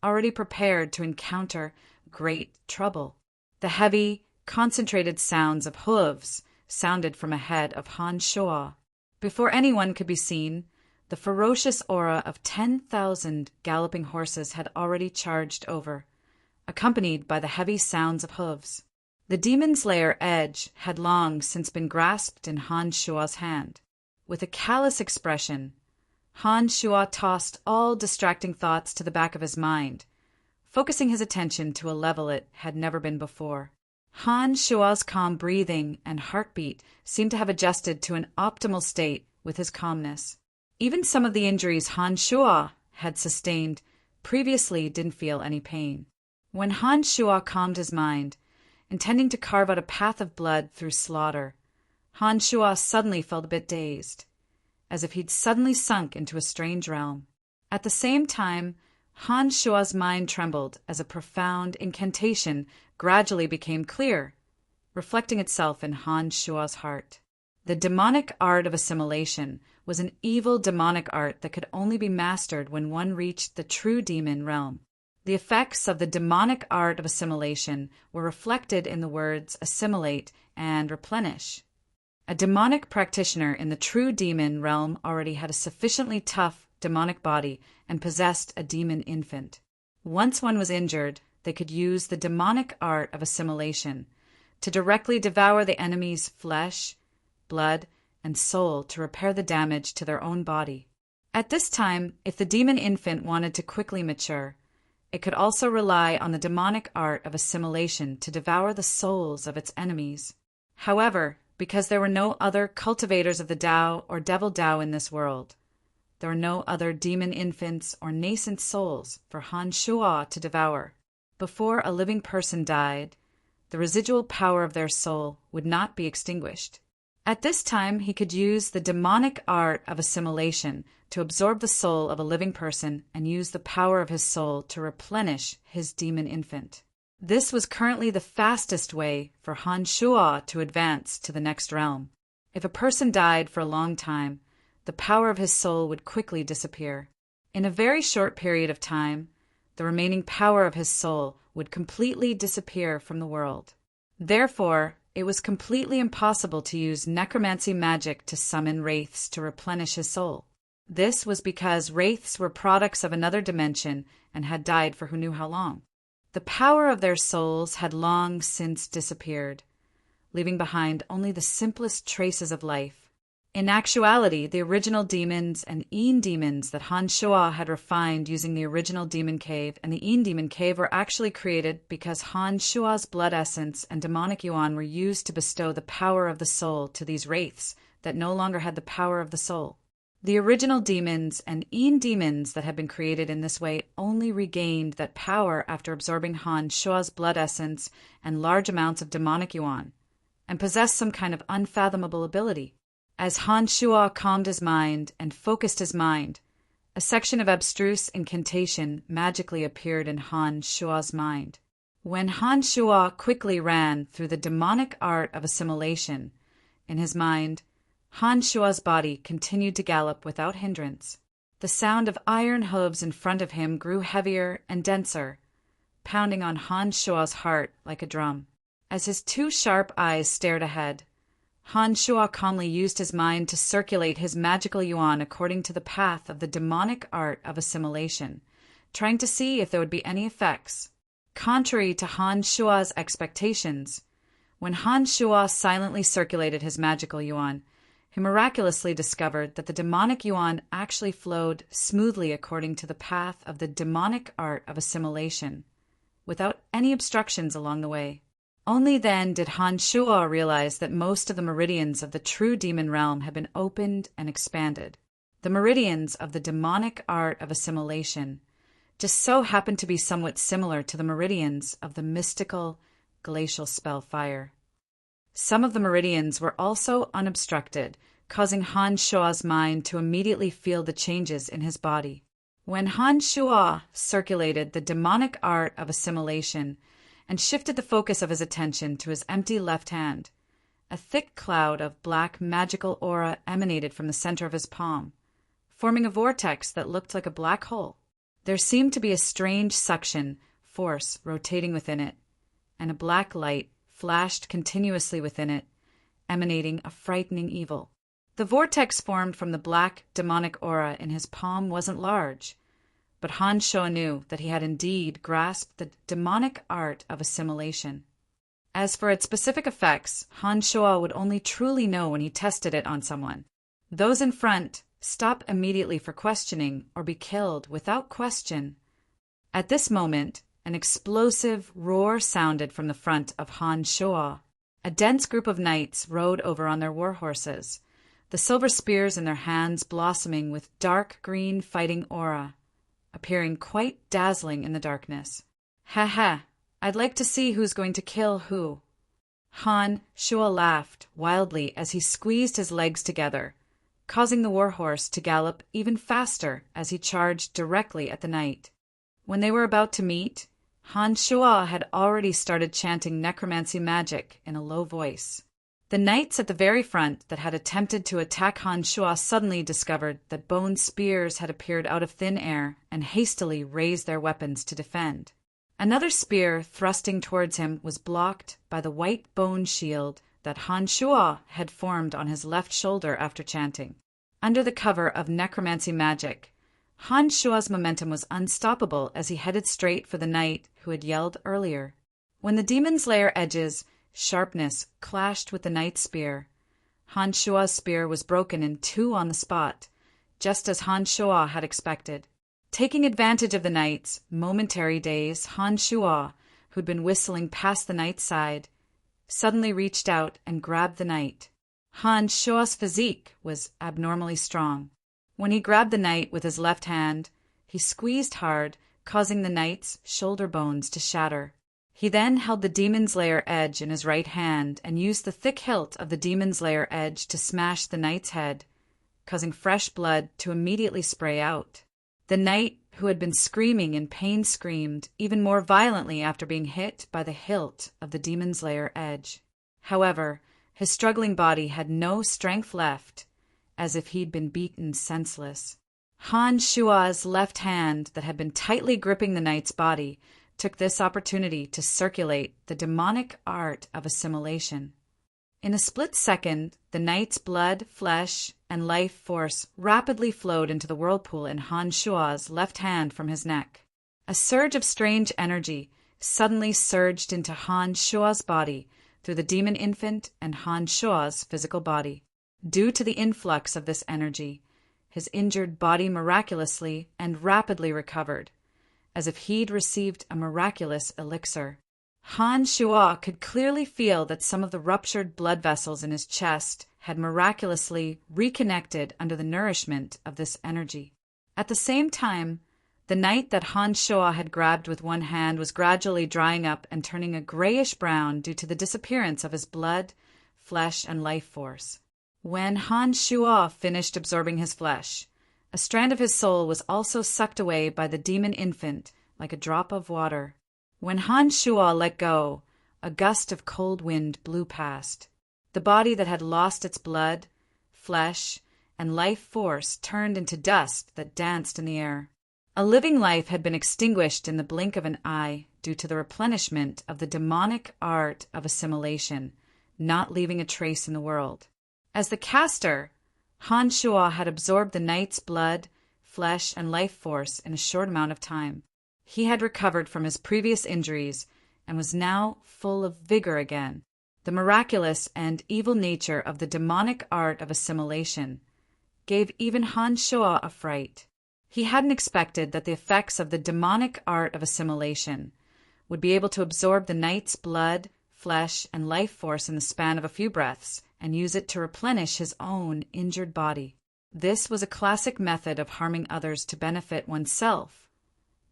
already prepared to encounter great trouble. The heavy, concentrated sounds of hooves sounded from ahead of Han Shuo. Before anyone could be seen, the ferocious aura of 10,000 galloping horses had already charged over, accompanied by the heavy sounds of hooves. The demon's lair edge had long since been grasped in Han Shuo's hand. With a callous expression, Han Shuo tossed all distracting thoughts to the back of his mind, focusing his attention to a level it had never been before. Han Shuo's calm breathing and heartbeat seemed to have adjusted to an optimal state with his calmness. Even some of the injuries Han Shuo had sustained previously didn't feel any pain. When Han Shuo calmed his mind, intending to carve out a path of blood through slaughter, Han Shuo suddenly felt a bit dazed, as if he'd suddenly sunk into a strange realm. At the same time, Han Shuo's mind trembled as a profound incantation gradually became clear, reflecting itself in Han Shuo's heart. The demonic art of assimilation was an evil demonic art that could only be mastered when one reached the true demon realm. The effects of the demonic art of assimilation were reflected in the words assimilate and replenish. A demonic practitioner in the true demon realm already had a sufficiently tough demonic body and possessed a demon infant. Once one was injured, they could use the demonic art of assimilation to directly devour the enemy's flesh, blood, and soul to repair the damage to their own body. At this time, if the demon infant wanted to quickly mature, it could also rely on the demonic art of assimilation to devour the souls of its enemies. However, because there were no other cultivators of the Tao or Devil Tao in this world, there were no other demon infants or nascent souls for Han Shuo to devour. Before a living person died, the residual power of their soul would not be extinguished. At this time, he could use the demonic art of assimilation to absorb the soul of a living person and use the power of his soul to replenish his demon infant. This was currently the fastest way for Han Shuo to advance to the next realm. If a person died for a long time, the power of his soul would quickly disappear. In a very short period of time, the remaining power of his soul would completely disappear from the world. Therefore, it was completely impossible to use necromancy magic to summon wraiths to replenish his soul. This was because wraiths were products of another dimension and had died for who knew how long. The power of their souls had long since disappeared. leaving behind only the simplest traces of life. In actuality, the original demons and Een demons that Han Shuo had refined using the original demon cave and the Een demon cave were actually created because Han Shuo's blood essence and demonic yuan were used to bestow the power of the soul to these wraiths that no longer had the power of the soul. The original demons and Een demons that had been created in this way only regained that power after absorbing Han Shuo's blood essence and large amounts of demonic yuan, and possessed some kind of unfathomable ability. As Han Shuo calmed his mind and focused his mind, a section of abstruse incantation magically appeared in Han Shuo's mind. When Han Shuo quickly ran through the demonic art of assimilation in his mind, Han Shuo's body continued to gallop without hindrance. The sound of iron hooves in front of him grew heavier and denser, pounding on Han Shuo's heart like a drum. As his two sharp eyes stared ahead, Han Shuo calmly used his mind to circulate his magical yuan according to the path of the demonic art of assimilation, trying to see if there would be any effects. Contrary to Han Shuo's expectations, when Han Shuo silently circulated his magical yuan, he miraculously discovered that the demonic yuan actually flowed smoothly according to the path of the demonic art of assimilation, without any obstructions along the way. Only then did Han Shuo realize that most of the meridians of the true demon realm had been opened and expanded. The meridians of the demonic art of assimilation just so happened to be somewhat similar to the meridians of the mystical glacial spell fire. Some of the meridians were also unobstructed, causing Han Shuo's mind to immediately feel the changes in his body. When Han Shuo circulated the demonic art of assimilation and shifted the focus of his attention to his empty left hand, a thick cloud of black magical aura emanated from the center of his palm, forming a vortex that looked like a black hole. There seemed to be a strange suction force rotating within it, and a black light flashed continuously within it, emanating a frightening evil. The vortex formed from the black demonic aura in his palm wasn't large, but Han Shuo knew that he had indeed grasped the demonic art of assimilation. As for its specific effects, Han Shuo would only truly know when he tested it on someone. Those in front stop immediately for questioning or be killed without question. At this moment, an explosive roar sounded from the front of Han Shuo. A dense group of knights rode over on their war horses, the silver spears in their hands blossoming with dark green fighting aura, appearing quite dazzling in the darkness. Ha ha, I'd like to see who's going to kill who. Han Shuo laughed wildly as he squeezed his legs together, causing the warhorse to gallop even faster as he charged directly at the knight. When they were about to meet, Han Shuo had already started chanting necromancy magic in a low voice. The knights at the very front that had attempted to attack Han Shuo suddenly discovered that bone spears had appeared out of thin air and hastily raised their weapons to defend. Another spear thrusting towards him was blocked by the white bone shield that Han Shuo had formed on his left shoulder after chanting. Under the cover of necromancy magic, Han Shuo's momentum was unstoppable as he headed straight for the knight who had yelled earlier. When the demon's lair edge's sharpness clashed with the knight's spear, Han Shuo's spear was broken in two on the spot, just as Han Shuo had expected. Taking advantage of the knight's momentary daze, Han Shuo, who'd been whistling past the knight's side, suddenly reached out and grabbed the knight. Han Shuo's physique was abnormally strong. When he grabbed the knight with his left hand, he squeezed hard, causing the knight's shoulder bones to shatter. He then held the demon's lair edge in his right hand and used the thick hilt of the demon's lair edge to smash the knight's head, causing fresh blood to immediately spray out. The knight, who had been screaming in pain, screamed even more violently after being hit by the hilt of the demon's lair edge. However, his struggling body had no strength left, as if he'd been beaten senseless. Han Shuo's left hand that had been tightly gripping the knight's body took this opportunity to circulate the demonic art of assimilation. In a split second, the knight's blood, flesh, and life force rapidly flowed into the whirlpool in Han Shuo's left hand from his neck. A surge of strange energy suddenly surged into Han Shuo's body, through the demon infant and Han Shua's physical body. Due to the influx of this energy, his injured body miraculously and rapidly recovered, as if he'd received a miraculous elixir. Han Shua could clearly feel that some of the ruptured blood vessels in his chest had miraculously reconnected under the nourishment of this energy. At the same time, the night that Han Shua had grabbed with one hand was gradually drying up and turning a grayish-brown due to the disappearance of his blood, flesh, and life force. When Han Shua finished absorbing his flesh, a strand of his soul was also sucked away by the demon infant like a drop of water. When Han Shua let go, a gust of cold wind blew past. The body that had lost its blood, flesh, and life force turned into dust that danced in the air. A living life had been extinguished in the blink of an eye due to the replenishment of the demonic art of assimilation, not leaving a trace in the world. As the caster, Han Shua had absorbed the knight's blood, flesh, and life force in a short amount of time. He had recovered from his previous injuries and was now full of vigor again. The miraculous and evil nature of the demonic art of assimilation gave even Han Shua a fright. He hadn't expected that the effects of the demonic art of assimilation would be able to absorb the knight's blood, flesh, and life force in the span of a few breaths and use it to replenish his own injured body. This was a classic method of harming others to benefit oneself,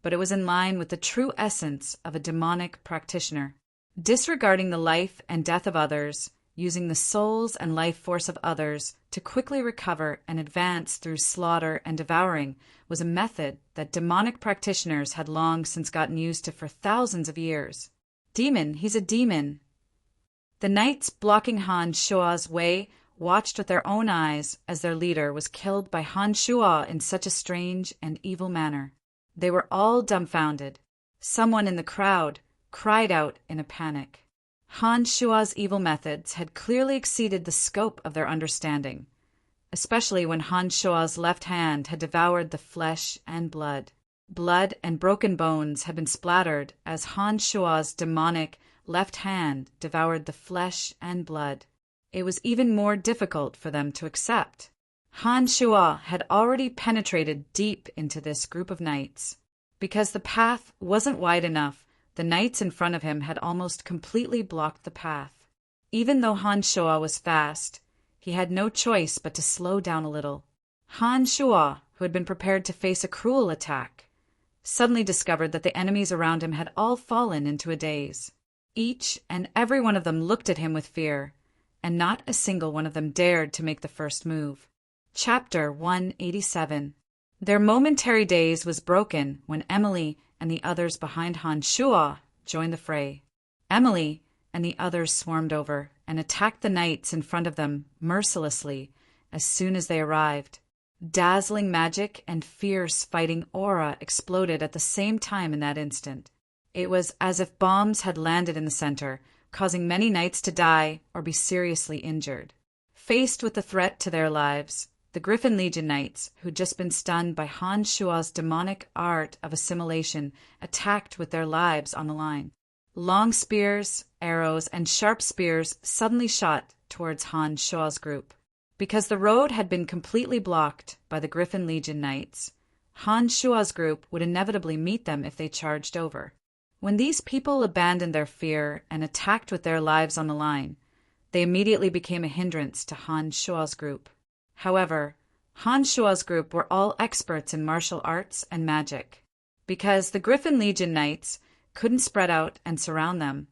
but it was in line with the true essence of a demonic practitioner. Disregarding the life and death of others, using the souls and life force of others to quickly recover and advance through slaughter and devouring was a method that demonic practitioners had long since gotten used to for thousands of years. Demon, he's a demon. The knights blocking Han Shua's way watched with their own eyes as their leader was killed by Han Shua in such a strange and evil manner. They were all dumbfounded. Someone in the crowd cried out in a panic. Han Shua's evil methods had clearly exceeded the scope of their understanding, especially when Han Shua's left hand had devoured the flesh and blood. Blood and broken bones had been splattered as Han Shua's demonic left hand devoured the flesh and blood. It was even more difficult for them to accept. Han Shua had already penetrated deep into this group of knights. Because the path wasn't wide enough, the knights in front of him had almost completely blocked the path. Even though Han Shua was fast, he had no choice but to slow down a little. Han Shua, who had been prepared to face a cruel attack, suddenly discovered that the enemies around him had all fallen into a daze. Each and every one of them looked at him with fear, and not a single one of them dared to make the first move. Chapter 187. Their momentary daze was broken when Emily and the others behind Han Shua joined the fray. Emily and the others swarmed over and attacked the knights in front of them mercilessly as soon as they arrived. Dazzling magic and fierce fighting aura exploded at the same time in that instant. It was as if bombs had landed in the center, causing many knights to die or be seriously injured. Faced with the threat to their lives, the Griffin Legion Knights, who'd just been stunned by Han Shua's demonic art of assimilation, attacked with their lives on the line. Long spears, arrows, and sharp spears suddenly shot towards Han Shua's group. Because the road had been completely blocked by the Griffin Legion Knights, Han Shua's group would inevitably meet them if they charged over. When these people abandoned their fear and attacked with their lives on the line, they immediately became a hindrance to Han Shua's group. However, Han Shua's group were all experts in martial arts and magic. Because the Griffin Legion Knights couldn't spread out and surround them,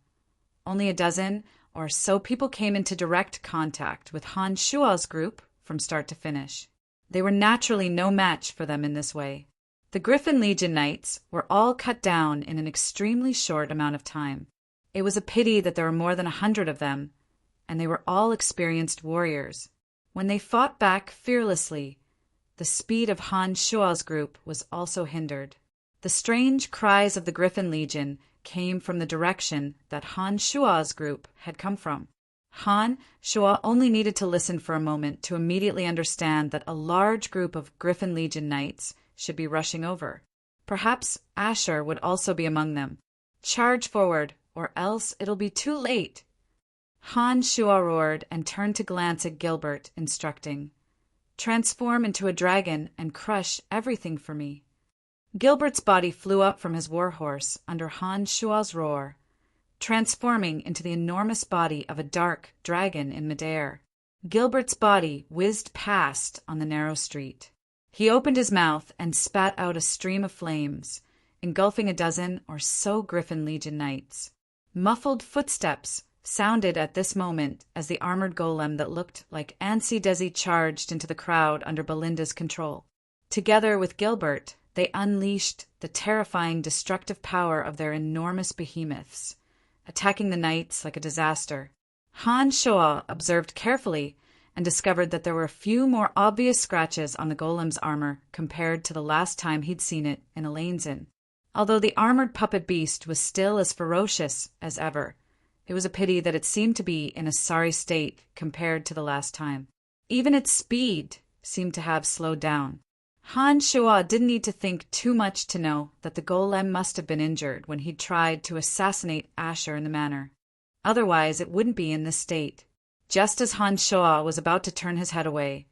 only a dozen or so people came into direct contact with Han Shua's group from start to finish. They were naturally no match for them in this way. The Griffin Legion Knights were all cut down in an extremely short amount of time. It was a pity that there were more than 100 of them, and they were all experienced warriors. When they fought back fearlessly, the speed of Han Shua's group was also hindered. The strange cries of the Griffin Legion came from the direction that Han Shua's group had come from. Han Shua only needed to listen for a moment to immediately understand that a large group of Griffin Legion Knights should be rushing over. Perhaps Asher would also be among them. Charge forward, or else it'll be too late. Han Shua roared and turned to glance at Gilbert, instructing, "Transform into a dragon and crush everything for me." Gilbert's body flew up from his warhorse under Han Shua's roar, transforming into the enormous body of a dark dragon in midair. Gilbert's body whizzed past on the narrow street. He opened his mouth and spat out a stream of flames, engulfing a dozen or so Griffin Legion knights. Muffled footsteps sounded at this moment as the armored golem that looked like Ansi Desi charged into the crowd under Belinda's control. Together with Gilbert, they unleashed the terrifying destructive power of their enormous behemoths, attacking the knights like a disaster. Han Shua observed carefully and discovered that there were a few more obvious scratches on the golem's armor compared to the last time he'd seen it in Elaine's Inn. Although the armored puppet beast was still as ferocious as ever, it was a pity that it seemed to be in a sorry state compared to the last time. Even its speed seemed to have slowed down. Han Shua didn't need to think too much to know that the golem must have been injured when he'd tried to assassinate Asher in the manor. Otherwise, it wouldn't be in this state. Just as Han Shua was about to turn his head away,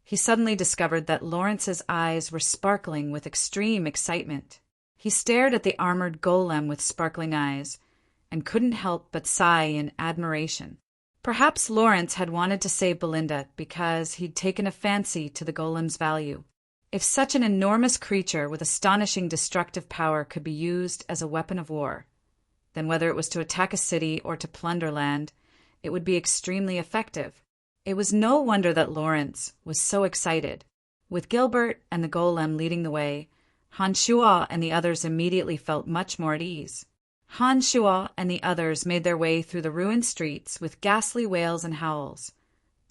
he suddenly discovered that Lawrence's eyes were sparkling with extreme excitement. He stared at the armored golem with sparkling eyes and couldn't help but sigh in admiration. Perhaps Lawrence had wanted to save Belinda because he'd taken a fancy to the golem's value. If such an enormous creature with astonishing destructive power could be used as a weapon of war, then whether it was to attack a city or to plunder land, it would be extremely effective. It was no wonder that Lawrence was so excited. With Gilbert and the golem leading the way, Han Shua and the others immediately felt much more at ease. Han Shua and the others made their way through the ruined streets with ghastly wails and howls,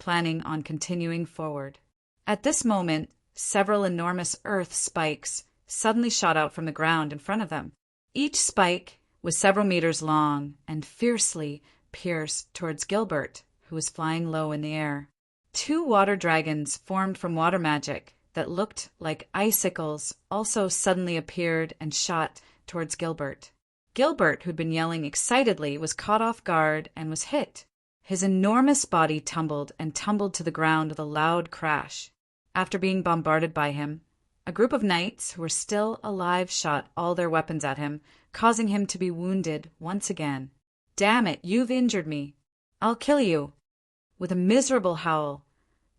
planning on continuing forward. At this moment, several enormous earth spikes suddenly shot out from the ground in front of them. Each spike was several meters long and fiercely pierced towards Gilbert, who was flying low in the air. Two water dragons formed from water magic that looked like icicles also suddenly appeared and shot towards Gilbert. Gilbert, who'd been yelling excitedly, was caught off guard and was hit. His enormous body tumbled to the ground with a loud crash. After being bombarded by him, a group of knights who were still alive shot all their weapons at him, causing him to be wounded once again. "Damn it, you've injured me. I'll kill you." With a miserable howl,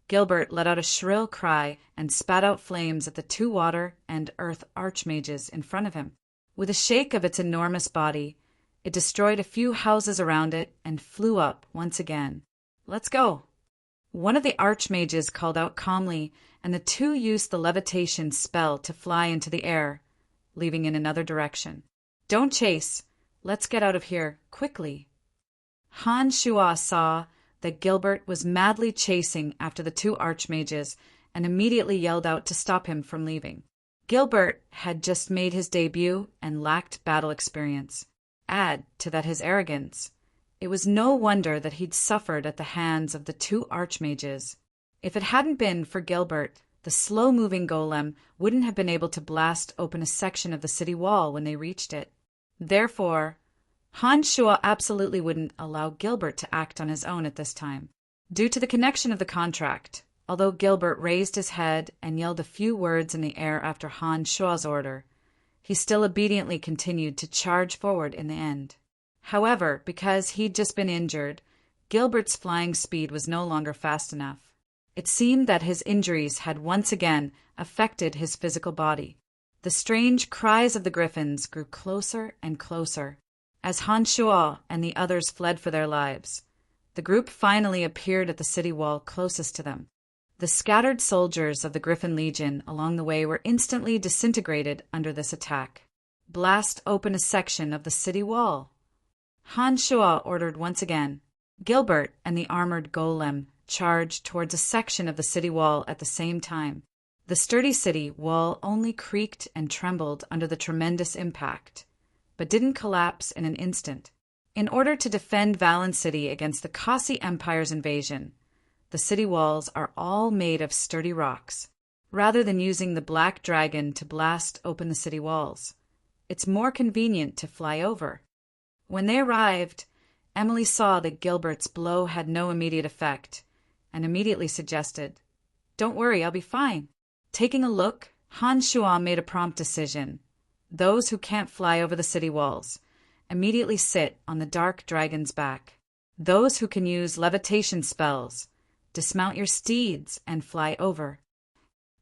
Gilbert let out a shrill cry and spat out flames at the two water and earth archmages in front of him. With a shake of its enormous body, it destroyed a few houses around it and flew up once again. "Let's go." One of the archmages called out calmly, and the two used the levitation spell to fly into the air, leaving in another direction. "Don't chase. Let's get out of here, quickly." Han Shua saw that Gilbert was madly chasing after the two archmages and immediately yelled out to stop him from leaving. Gilbert had just made his debut and lacked battle experience. Add to that his arrogance. It was no wonder that he'd suffered at the hands of the two archmages. If it hadn't been for Gilbert, the slow-moving golem wouldn't have been able to blast open a section of the city wall when they reached it. Therefore, Han Shua absolutely wouldn't allow Gilbert to act on his own at this time. Due to the connection of the contract, although Gilbert raised his head and yelled a few words in the air after Han Shua's order, he still obediently continued to charge forward in the end. However, because he'd just been injured, Gilbert's flying speed was no longer fast enough. It seemed that his injuries had once again affected his physical body. The strange cries of the griffins grew closer and closer. As Han Shua and the others fled for their lives, the group finally appeared at the city wall closest to them. The scattered soldiers of the Griffin Legion along the way were instantly disintegrated under this attack. "Blast open a section of the city wall," Han Shua ordered once again. Gilbert and the armored golem charged towards a section of the city wall at the same time. The sturdy city wall only creaked and trembled under the tremendous impact, but didn't collapse in an instant. In order to defend Valen City against the Kasi Empire's invasion, the city walls are all made of sturdy rocks. Rather than using the black dragon to blast open the city walls, it's more convenient to fly over. When they arrived, Emily saw that Gilbert's blow had no immediate effect, and immediately suggested, "Don't worry, I'll be fine." Taking a look, Han Shuo made a prompt decision. Those who can't fly over the city walls immediately sit on the dark dragon's back. Those who can use levitation spells dismount your steeds and fly over.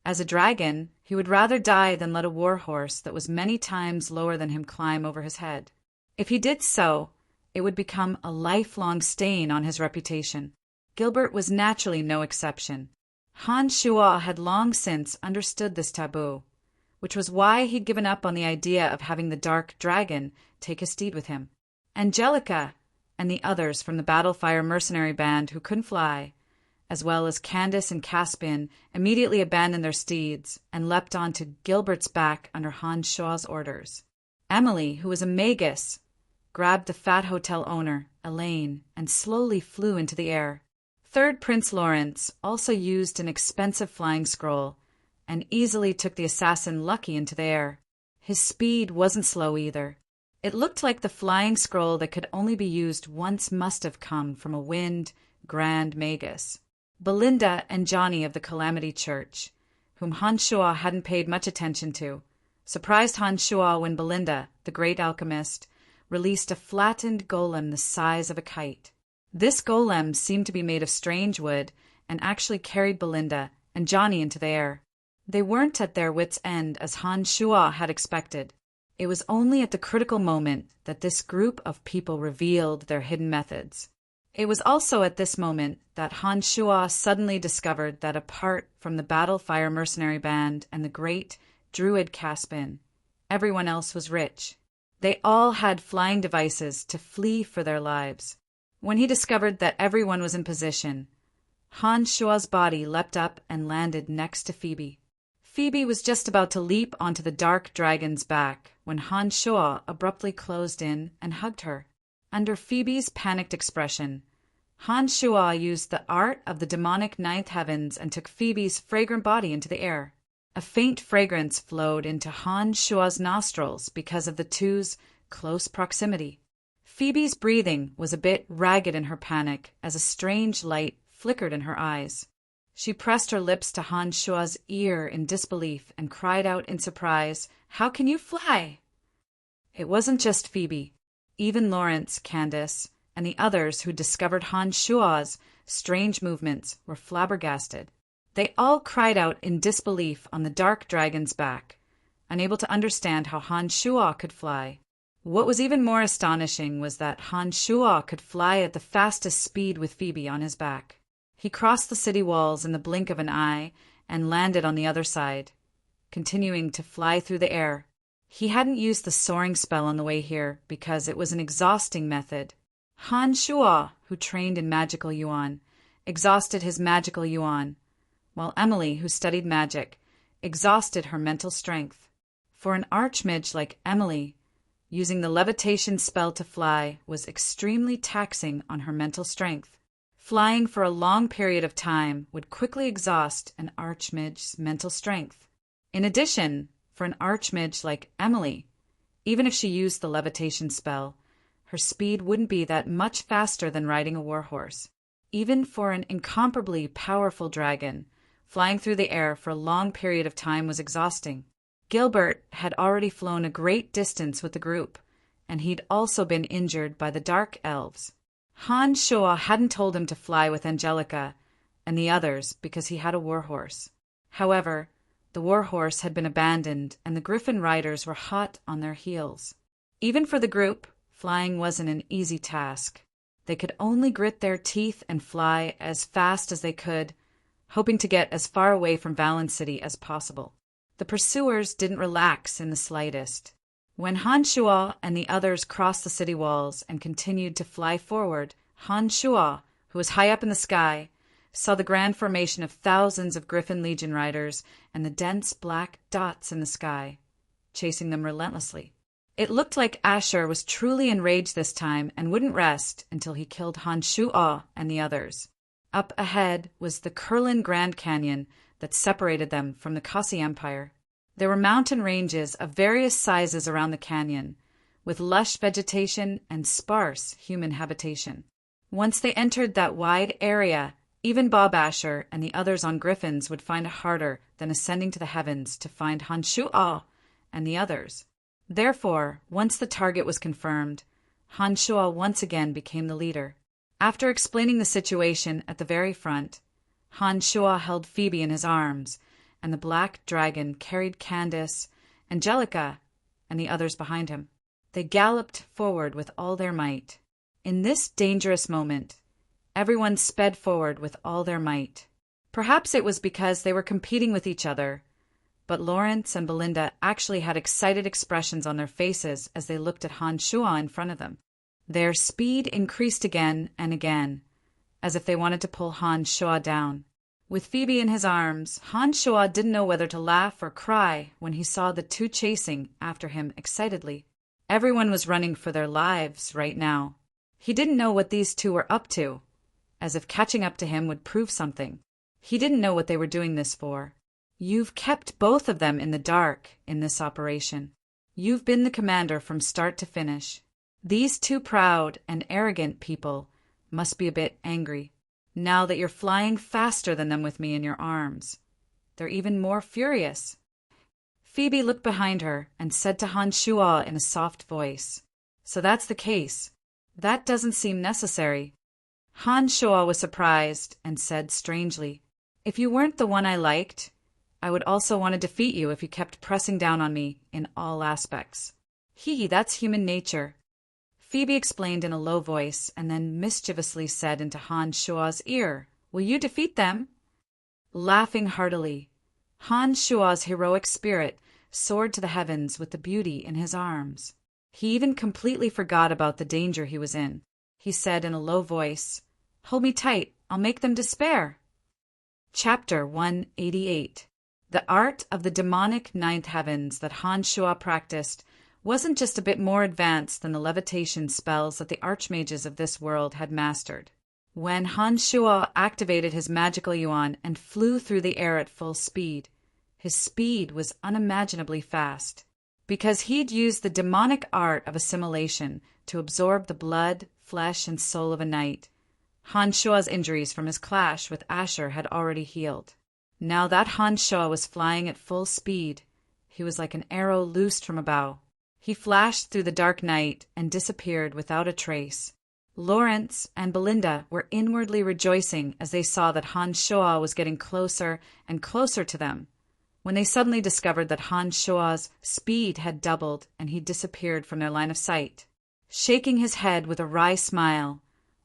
As a dragon, he would rather die than let a war horse that was many times lower than him climb over his head. If he did so, it would become a lifelong stain on his reputation. Gilbert was naturally no exception. Han Shuo had long since understood this taboo, which was why he'd given up on the idea of having the dark dragon take his steed with him. Angelica and the others from the Battlefire mercenary band who couldn't fly, as well as Candace and Caspian, immediately abandoned their steeds and leapt onto Gilbert's back under Han Shuo's orders. Emily, who was a magus, grabbed the fat hotel owner, Elaine, and slowly flew into the air. Third Prince Lawrence also used an expensive flying scroll and easily took the assassin Lucky into the air. His speed wasn't slow either. It looked like the flying scroll that could only be used once must have come from a wind grand magus. Belinda and Johnny of the Calamity Church, whom Han Shuo hadn't paid much attention to, surprised Han Shuo when Belinda, the great alchemist, released a flattened golem the size of a kite. This golem seemed to be made of strange wood and actually carried Belinda and Johnny into the air. They weren't at their wits' end as Han Shuo had expected. It was only at the critical moment that this group of people revealed their hidden methods. It was also at this moment that Han Shuo suddenly discovered that apart from the Battlefire mercenary band and the great druid Caspian, everyone else was rich. They all had flying devices to flee for their lives. When he discovered that everyone was in position, Han Shuo's body leapt up and landed next to Phoebe. Phoebe was just about to leap onto the dark dragon's back when Han Shuo abruptly closed in and hugged her. Under Phoebe's panicked expression, Han Shuo used the art of the demonic ninth heavens and took Phoebe's fragrant body into the air. A faint fragrance flowed into Han Shuo's nostrils because of the two's close proximity. Phoebe's breathing was a bit ragged in her panic as a strange light flickered in her eyes. She pressed her lips to Han Shuo's ear in disbelief and cried out in surprise, "How can you fly?" It wasn't just Phoebe. Even Lawrence, Candace, and the others who discovered Han Shuo's strange movements were flabbergasted. They all cried out in disbelief on the dark dragon's back, unable to understand how Han Shuo could fly. What was even more astonishing was that Han Shuo could fly at the fastest speed with Phoebe on his back. He crossed the city walls in the blink of an eye and landed on the other side, continuing to fly through the air. He hadn't used the soaring spell on the way here because it was an exhausting method. Han Shuo, who trained in magical yuan, exhausted his magical yuan, while Emily, who studied magic, exhausted her mental strength. For an archmage like Emily, using the levitation spell to fly was extremely taxing on her mental strength. Flying for a long period of time would quickly exhaust an archmage's mental strength. In addition, for an archmage like Emily, even if she used the levitation spell, her speed wouldn't be that much faster than riding a warhorse. Even for an incomparably powerful dragon, flying through the air for a long period of time was exhausting. Gilbert had already flown a great distance with the group, and he'd also been injured by the dark elves. Han Shuo hadn't told him to fly with Angelica and the others because he had a warhorse. However, the warhorse had been abandoned and the griffin riders were hot on their heels. Even for the group, flying wasn't an easy task. They could only grit their teeth and fly as fast as they could, hoping to get as far away from Valence City as possible. The pursuers didn't relax in the slightest. When Han Shuo and the others crossed the city walls and continued to fly forward, Han Shuo, who was high up in the sky, saw the grand formation of thousands of Griffin Legion riders and the dense black dots in the sky, chasing them relentlessly. It looked like Asher was truly enraged this time and wouldn't rest until he killed Han Shuo and the others. Up ahead was the Kurlan Grand Canyon that separated them from the Kasi Empire. There were mountain ranges of various sizes around the canyon, with lush vegetation and sparse human habitation. Once they entered that wide area, even Bob Asher and the others on griffins would find it harder than ascending to the heavens to find Han Shuo and the others. Therefore, once the target was confirmed, Han Shuo once again became the leader. After explaining the situation at the very front, Han Shuo held Phoebe in his arms, and the black dragon carried Candace, Angelica, and the others behind him. They galloped forward with all their might. In this dangerous moment, everyone sped forward with all their might. Perhaps it was because they were competing with each other, but Lawrence and Belinda actually had excited expressions on their faces as they looked at Han Shuo in front of them. Their speed increased again and again, as if they wanted to pull Han Shuo down. With Phoebe in his arms, Han Shuo didn't know whether to laugh or cry when he saw the two chasing after him excitedly. Everyone was running for their lives right now. He didn't know what these two were up to, as if catching up to him would prove something. He didn't know what they were doing this for. You've kept both of them in the dark in this operation. You've been the commander from start to finish. These two proud and arrogant people must be a bit angry, now that you're flying faster than them with me in your arms. They're even more furious. Phoebe looked behind her and said to Han Shuo in a soft voice, "So that's the case. That doesn't seem necessary." Han Shuo was surprised and said strangely, "If you weren't the one I liked, I would also want to defeat you if you kept pressing down on me in all aspects." That's human nature. Phoebe explained in a low voice and then mischievously said into Han Shuo's ear, "Will you defeat them?" Laughing heartily, Han Shuo's heroic spirit soared to the heavens with the beauty in his arms. He even completely forgot about the danger he was in. He said in a low voice, "Hold me tight, I'll make them despair." Chapter 188. The art of the demonic ninth heavens that Han Shuo practiced wasn't just a bit more advanced than the levitation spells that the archmages of this world had mastered. When Han Shuo activated his magical yuan and flew through the air at full speed, his speed was unimaginably fast, because he'd used the demonic art of assimilation to absorb the blood, flesh, and soul of a knight. Han Shuo's injuries from his clash with Asher had already healed. Now that Han Shuo was flying at full speed, he was like an arrow loosed from a bow. He flashed through the dark night and disappeared without a trace. Lawrence and Belinda were inwardly rejoicing as they saw that Han Shuo was getting closer and closer to them, when they suddenly discovered that Han Shuo's speed had doubled and he disappeared from their line of sight. Shaking his head with a wry smile,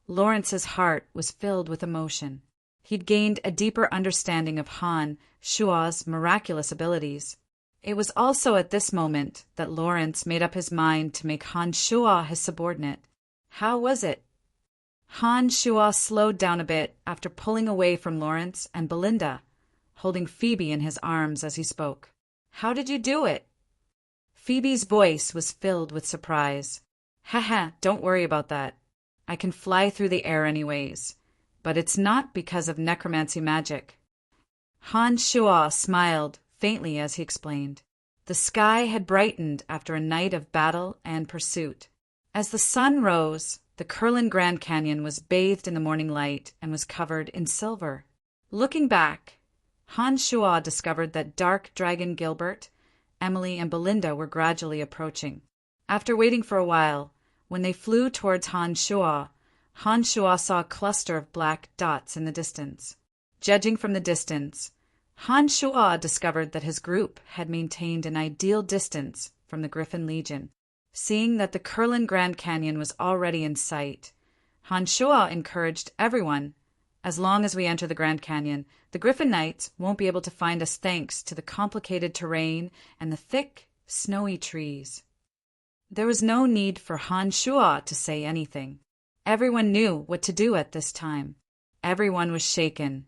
Lawrence's heart was filled with emotion. He'd gained a deeper understanding of Han Shuo's miraculous abilities. It was also at this moment that Lawrence made up his mind to make Han Shuo his subordinate. How was it? Han Shuo slowed down a bit after pulling away from Lawrence and Belinda, holding Phoebe in his arms as he spoke. "How did you do it?" Phoebe's voice was filled with surprise. "Haha, don't worry about that. I can fly through the air anyways, but it's not because of necromancy magic." Han Shuo smiled faintly as he explained. The sky had brightened after a night of battle and pursuit. As the sun rose, the Kurlan Grand Canyon was bathed in the morning light and was covered in silver. Looking back, Han Shuo discovered that Dark Dragon Gilbert, Emily, and Belinda were gradually approaching. After waiting for a while, when they flew towards Han Shuo saw a cluster of black dots in the distance. Judging from the distance, Han Shuo discovered that his group had maintained an ideal distance from the Griffin Legion. Seeing that the Kurlan Grand Canyon was already in sight, Han Shuo encouraged everyone, "As long as we enter the Grand Canyon, the Griffin Knights won't be able to find us thanks to the complicated terrain and the thick, snowy trees." There was no need for Han Shuo to say anything. Everyone knew what to do at this time. Everyone was shaken,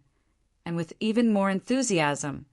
and with even more enthusiasm,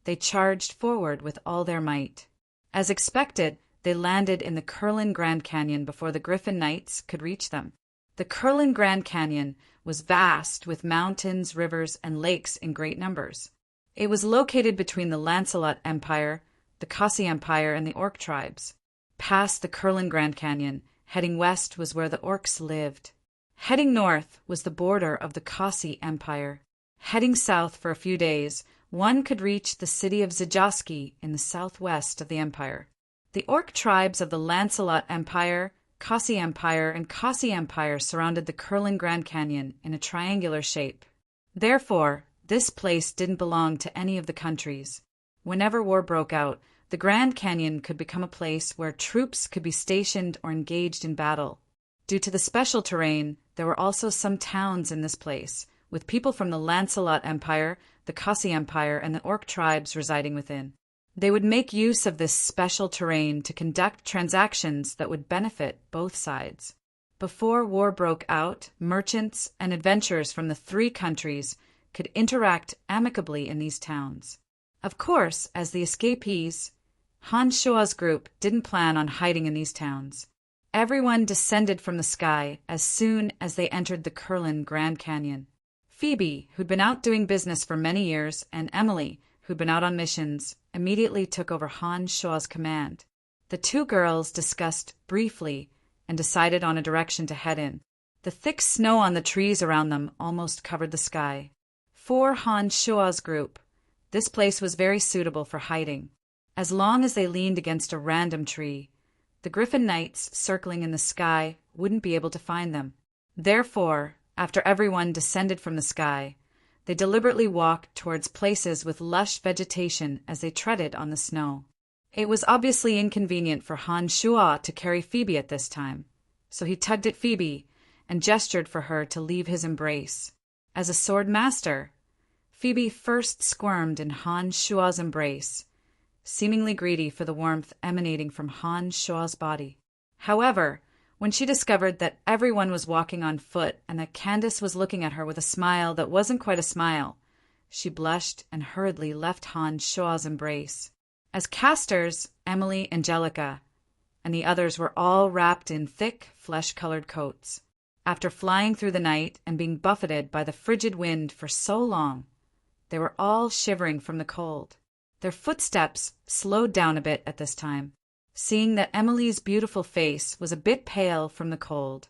they charged forward with all their might. As expected, they landed in the Kurlan Grand Canyon before the Griffin Knights could reach them. The Kurlan Grand Canyon was vast, with mountains, rivers, and lakes in great numbers. It was located between the Lancelot Empire, the Kasi Empire, and the Orc tribes. Past the Curlin Grand Canyon, heading west was where the orcs lived. Heading north was the border of the Kasi Empire. Heading south for a few days, one could reach the city of Zajoski in the southwest of the empire. The orc tribes of the Lancelot Empire, Kasi Empire, and Kasi Empire surrounded the Curlin Grand Canyon in a triangular shape. Therefore, this place didn't belong to any of the countries. Whenever war broke out, the Grand Canyon could become a place where troops could be stationed or engaged in battle. Due to the special terrain, there were also some towns in this place, with people from the Lancelot Empire, the Kasi Empire, and the orc tribes residing within. They would make use of this special terrain to conduct transactions that would benefit both sides. Before war broke out, merchants and adventurers from the three countries could interact amicably in these towns. Of course, as the escapees, Han Shua's group didn't plan on hiding in these towns. Everyone descended from the sky as soon as they entered the Curlin Grand Canyon. Phoebe, who'd been out doing business for many years, and Emily, who'd been out on missions, immediately took over Han Shua's command. The two girls discussed briefly and decided on a direction to head in. The thick snow on the trees around them almost covered the sky. For Han Shua's group, this place was very suitable for hiding. As long as they leaned against a random tree, the Griffin Knights circling in the sky wouldn't be able to find them. Therefore, after everyone descended from the sky, they deliberately walked towards places with lush vegetation as they treaded on the snow. It was obviously inconvenient for Han Shua to carry Phoebe at this time, so he tugged at Phoebe and gestured for her to leave his embrace. As a sword master, Phoebe first squirmed in Han Shua's embrace, seemingly greedy for the warmth emanating from Han Shua's body. However, when she discovered that everyone was walking on foot and that Candace was looking at her with a smile that wasn't quite a smile, she blushed and hurriedly left Han Shua's embrace. As casters, Emily, Angelica, and the others were all wrapped in thick, flesh-colored coats. After flying through the night and being buffeted by the frigid wind for so long, they were all shivering from the cold. Their footsteps slowed down a bit at this time. Seeing that Emily's beautiful face was a bit pale from the cold,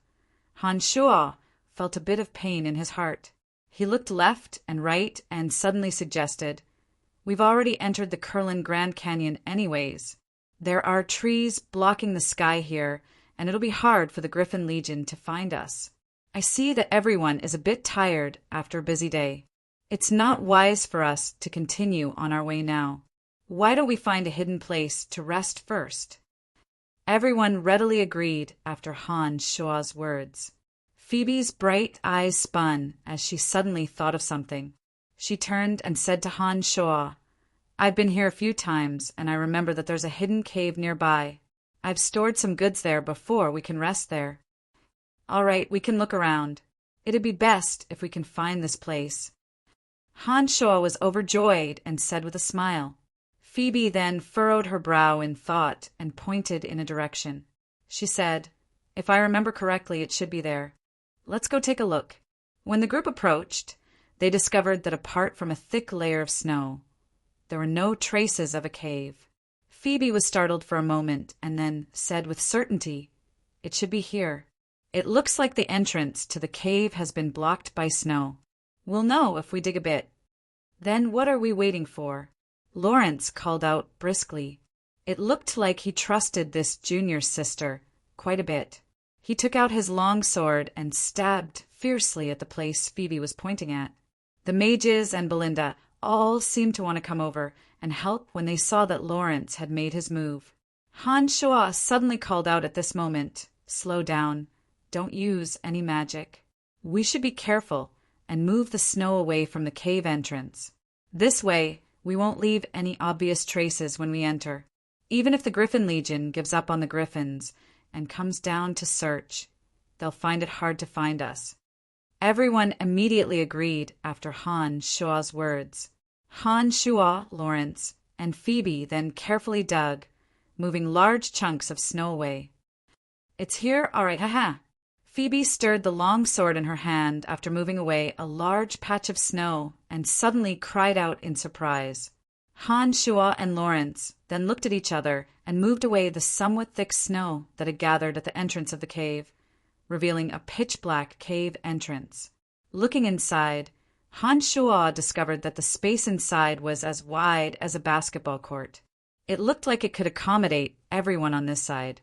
Han Shua felt a bit of pain in his heart. He looked left and right and suddenly suggested, "We've already entered the Curlin Grand Canyon anyways. There are trees blocking the sky here, and it'll be hard for the Griffin Legion to find us. I see that everyone is a bit tired after a busy day. It's not wise for us to continue on our way now. Why don't we find a hidden place to rest first?" Everyone readily agreed after Han Shua's words. Phoebe's bright eyes spun as she suddenly thought of something. She turned and said to Han Shua, "I've been here a few times, and I remember that there's a hidden cave nearby. I've stored some goods there before we can rest there." "All right, we can look around. It'd be best if we can find this place." Han Shua was overjoyed and said with a smile. Phoebe then furrowed her brow in thought and pointed in a direction. She said, "If I remember correctly, it should be there. Let's go take a look." When the group approached, they discovered that apart from a thick layer of snow, there were no traces of a cave. Phoebe was startled for a moment and then said with certainty, "It should be here. It looks like the entrance to the cave has been blocked by snow. We'll know if we dig a bit." "Then what are we waiting for?" Lawrence called out briskly. It looked like he trusted this junior sister quite a bit. He took out his long sword and stabbed fiercely at the place Phoebe was pointing at. The mages and Belinda all seemed to want to come over and help when they saw that Lawrence had made his move. Han Shua suddenly called out at this moment, "Slow down. Don't use any magic. We should be careful and move the snow away from the cave entrance. This way, we won't leave any obvious traces when we enter. Even if the Griffin Legion gives up on the Griffins and comes down to search, they'll find it hard to find us." Everyone immediately agreed after Han Shua's words. Han Shua, Lawrence, and Phoebe then carefully dug, moving large chunks of snow away. "It's here, all right, haha." Phoebe stirred the long sword in her hand after moving away a large patch of snow and suddenly cried out in surprise. Han, Shua, and Lawrence then looked at each other and moved away the somewhat thick snow that had gathered at the entrance of the cave, revealing a pitch-black cave entrance. Looking inside, Han Shua discovered that the space inside was as wide as a basketball court. It looked like it could accommodate everyone on this side.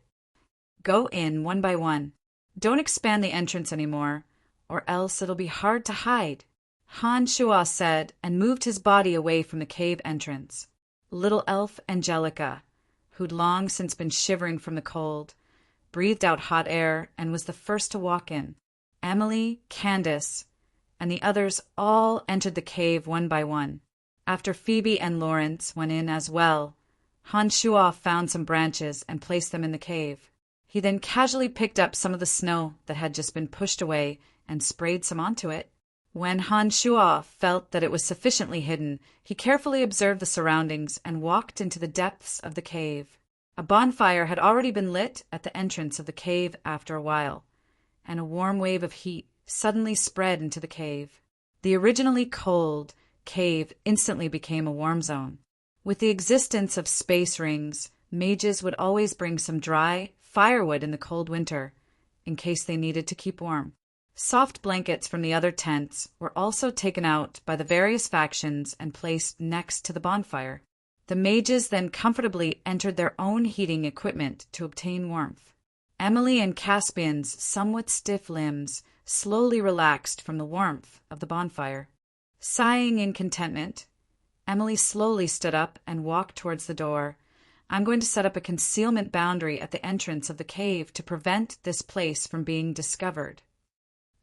Go in one by one. Don't expand the entrance anymore, or else it'll be hard to hide, Han Shua said, and moved his body away from the cave entrance. Little elf Angelica, who'd long since been shivering from the cold, breathed out hot air and was the first to walk in. Emily, Candace, and the others all entered the cave one by one. After Phoebe and Lawrence went in as well, Han Shua found some branches and placed them in the cave. He then casually picked up some of the snow that had just been pushed away and sprayed some onto it. When Han Shua felt that it was sufficiently hidden, he carefully observed the surroundings and walked into the depths of the cave. A bonfire had already been lit at the entrance of the cave after a while, and a warm wave of heat suddenly spread into the cave. The originally cold cave instantly became a warm zone. With the existence of space rings, mages would always bring some dry firewood in the cold winter, in case they needed to keep warm. Soft blankets from the other tents were also taken out by the various factions and placed next to the bonfire. The mages then comfortably entered their own heating equipment to obtain warmth. Emily and Caspian's somewhat stiff limbs slowly relaxed from the warmth of the bonfire. Sighing in contentment, Emily slowly stood up and walked towards the door. I'm going to set up a concealment boundary at the entrance of the cave to prevent this place from being discovered.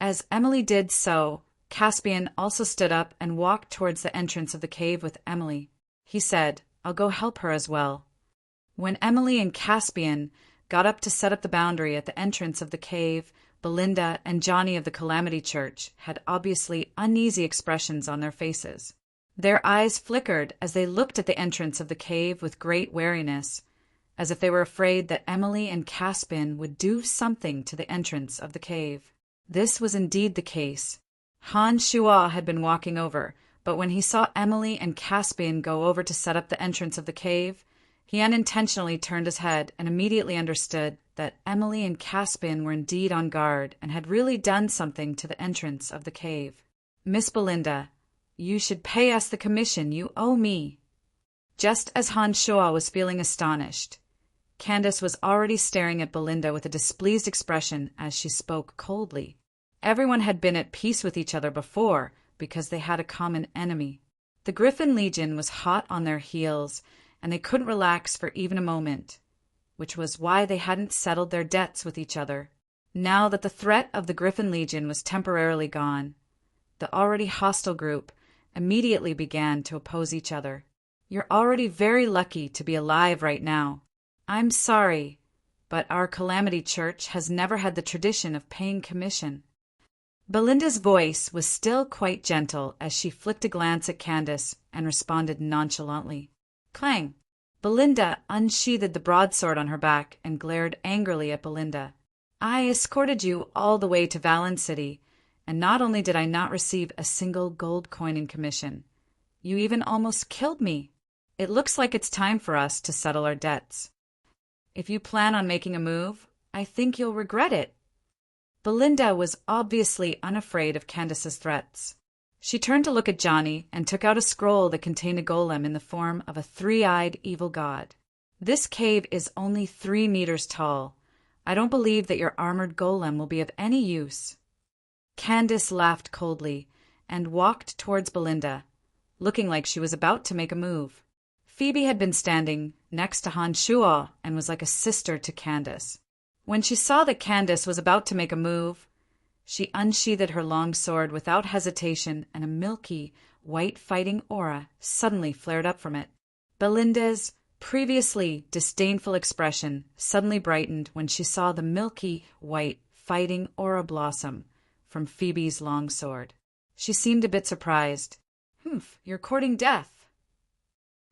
As Emily did so, Caspian also stood up and walked towards the entrance of the cave with Emily. He said, I'll go help her as well. When Emily and Caspian got up to set up the boundary at the entrance of the cave, Belinda and Johnny of the Calamity Church had obviously uneasy expressions on their faces. Their eyes flickered as they looked at the entrance of the cave with great wariness, as if they were afraid that Emily and Caspian would do something to the entrance of the cave. This was indeed the case. Han Shua had been walking over, but when he saw Emily and Caspian go over to set up the entrance of the cave, he unintentionally turned his head and immediately understood that Emily and Caspian were indeed on guard and had really done something to the entrance of the cave. Miss Belinda, you should pay us the commission you owe me. Just as Han Shua was feeling astonished, Candace was already staring at Belinda with a displeased expression as she spoke coldly. Everyone had been at peace with each other before because they had a common enemy. The Griffin Legion was hot on their heels, and they couldn't relax for even a moment, which was why they hadn't settled their debts with each other. Now that the threat of the Griffin Legion was temporarily gone, the already hostile group immediately began to oppose each other. You're already very lucky to be alive right now. I'm sorry, but our Calamity Church has never had the tradition of paying commission. Belinda's voice was still quite gentle as she flicked a glance at Candace and responded nonchalantly. Clang! Belinda unsheathed the broadsword on her back and glared angrily at Belinda. I escorted you all the way to Valen City, and not only did I not receive a single gold coin in commission, you even almost killed me. It looks like it's time for us to settle our debts. If you plan on making a move, I think you'll regret it. Belinda was obviously unafraid of Candace's threats. She turned to look at Johnny and took out a scroll that contained a golem in the form of a three-eyed evil god. This cave is only 3 meters tall. I don't believe that your armored golem will be of any use. Candace laughed coldly and walked towards Belinda, looking like she was about to make a move. Phoebe had been standing next to Han Shua and was like a sister to Candace. When she saw that Candace was about to make a move, she unsheathed her long sword without hesitation, and a milky, white fighting aura suddenly flared up from it. Belinda's previously disdainful expression suddenly brightened when she saw the milky, white fighting aura blossom from Phoebe's long sword. She seemed a bit surprised. You're courting death.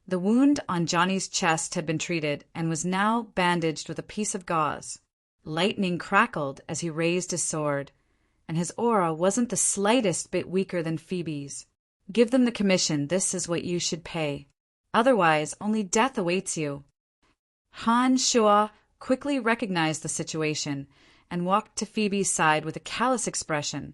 The wound on Johnny's chest had been treated and was now bandaged with a piece of gauze. Lightning crackled as he raised his sword, and his aura wasn't the slightest bit weaker than Phoebe's. Give them the commission. This is what you should pay. Otherwise, only death awaits you. Han Shua quickly recognized the situation and walked to Phoebe's side with a callous expression,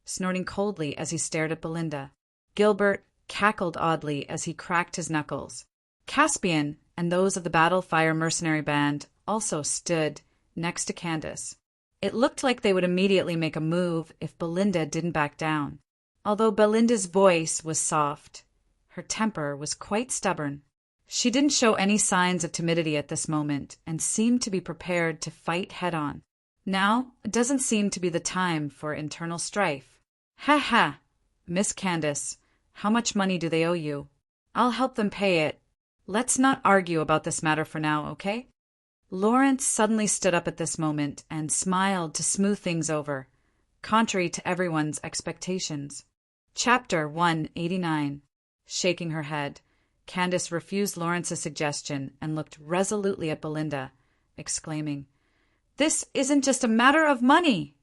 snorting coldly as he stared at Belinda. Gilbert cackled oddly as he cracked his knuckles. Caspian and those of the Battle Fire Mercenary Band also stood next to Candace. It looked like they would immediately make a move if Belinda didn't back down. Although Belinda's voice was soft, her temper was quite stubborn. She didn't show any signs of timidity at this moment and seemed to be prepared to fight head-on. Now doesn't seem to be the time for internal strife. Ha ha! Miss Candace, how much money do they owe you? I'll help them pay it. Let's not argue about this matter for now, okay? Lawrence suddenly stood up at this moment and smiled to smooth things over, contrary to everyone's expectations. Chapter 189. Shaking her head, Candace refused Lawrence's suggestion and looked resolutely at Belinda, exclaiming, "This isn't just a matter of money!"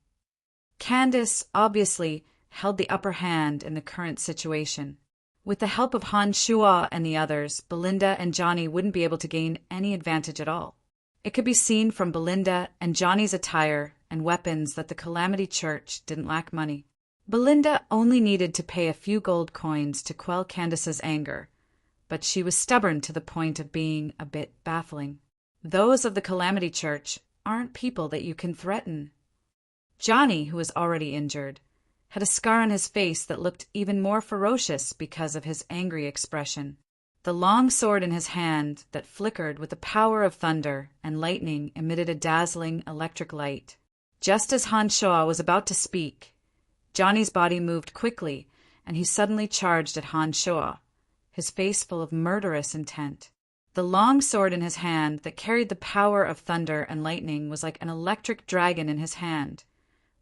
Candace obviously held the upper hand in the current situation. With the help of Han Shua and the others, Belinda and Johnny wouldn't be able to gain any advantage at all. It could be seen from Belinda and Johnny's attire and weapons that the Calamity Church didn't lack money. Belinda only needed to pay a few gold coins to quell Candace's anger, but she was stubborn to the point of being a bit baffling. Those of the Calamity Church aren't people that you can threaten. Johnny, who was already injured, had a scar on his face that looked even more ferocious because of his angry expression. The long sword in his hand that flickered with the power of thunder and lightning emitted a dazzling electric light. Just as Han Shua was about to speak, Johnny's body moved quickly, and he suddenly charged at Han Shua, his face full of murderous intent. The long sword in his hand that carried the power of thunder and lightning was like an electric dragon in his hand,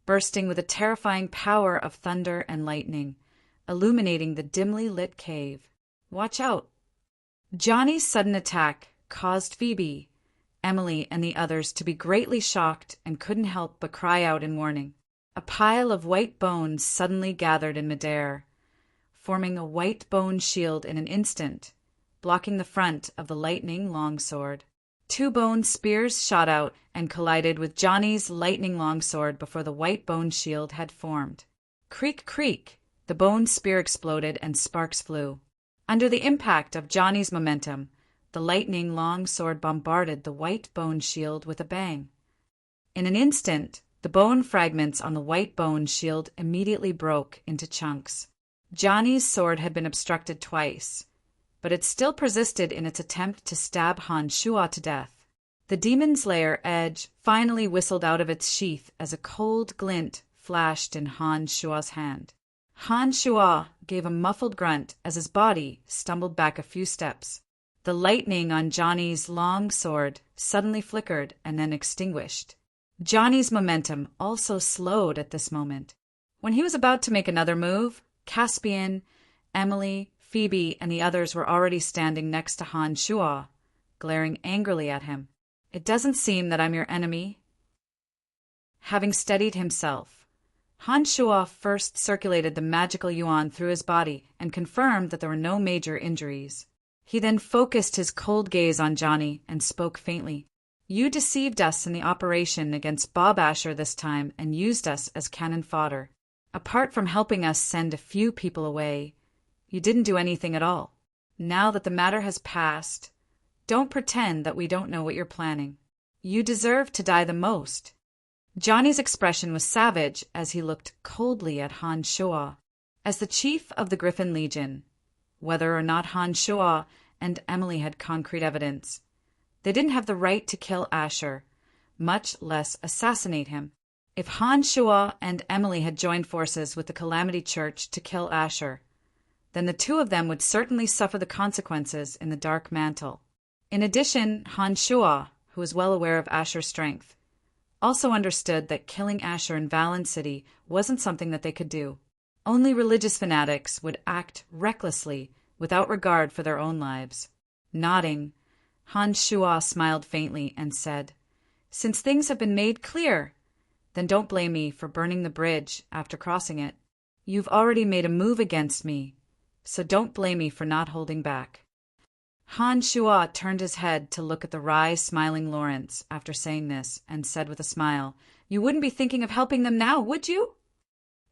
bursting with a terrifying power of thunder and lightning, illuminating the dimly lit cave. Watch out! Johnny's sudden attack caused Phoebe, Emily, and the others to be greatly shocked and couldn't help but cry out in warning. A pile of white bones suddenly gathered in midair, forming a white bone shield in an instant, blocking the front of the lightning longsword. 2 bone spears shot out and collided with Johnny's lightning longsword before the white bone shield had formed. Creak, creak! The bone spear exploded and sparks flew. Under the impact of Johnny's momentum, the lightning longsword bombarded the white bone shield with a bang. In an instant, the bone fragments on the white bone shield immediately broke into chunks. Johnny's sword had been obstructed twice, but it still persisted in its attempt to stab Han Shua to death. The demon's lair edge finally whistled out of its sheath as a cold glint flashed in Han Shua's hand. Han Shua gave a muffled grunt as his body stumbled back a few steps. The lightning on Johnny's long sword suddenly flickered and then extinguished. Johnny's momentum also slowed at this moment. When he was about to make another move, Caspian, Emily, Phoebe, and the others were already standing next to Han Shua, glaring angrily at him. "It doesn't seem that I'm your enemy." Having steadied himself, Han Shua first circulated the magical yuan through his body and confirmed that there were no major injuries. He then focused his cold gaze on Johnny and spoke faintly. "You deceived us in the operation against Bob Asher this time and used us as cannon fodder. Apart from helping us send a few people away, you didn't do anything at all. Now that the matter has passed, don't pretend that we don't know what you're planning. You deserve to die the most." Johnny's expression was savage as he looked coldly at Han Shua. As the chief of the Griffin Legion, whether or not Han Shua and Emily had concrete evidence, they didn't have the right to kill Asher, much less assassinate him. If Han Shua and Emily had joined forces with the Calamity Church to kill Asher, then the two of them would certainly suffer the consequences in the Dark Mantle. In addition, Han Shua, who was well aware of Asher's strength, also understood that killing Asher in Valen City wasn't something that they could do. Only religious fanatics would act recklessly without regard for their own lives. Nodding, Han Shua smiled faintly and said, "Since things have been made clear, then don't blame me for burning the bridge after crossing it. You've already made a move against me, so don't blame me for not holding back." Han Shua turned his head to look at the wry, smiling Lawrence after saying this, and said with a smile, "You wouldn't be thinking of helping them now, would you?"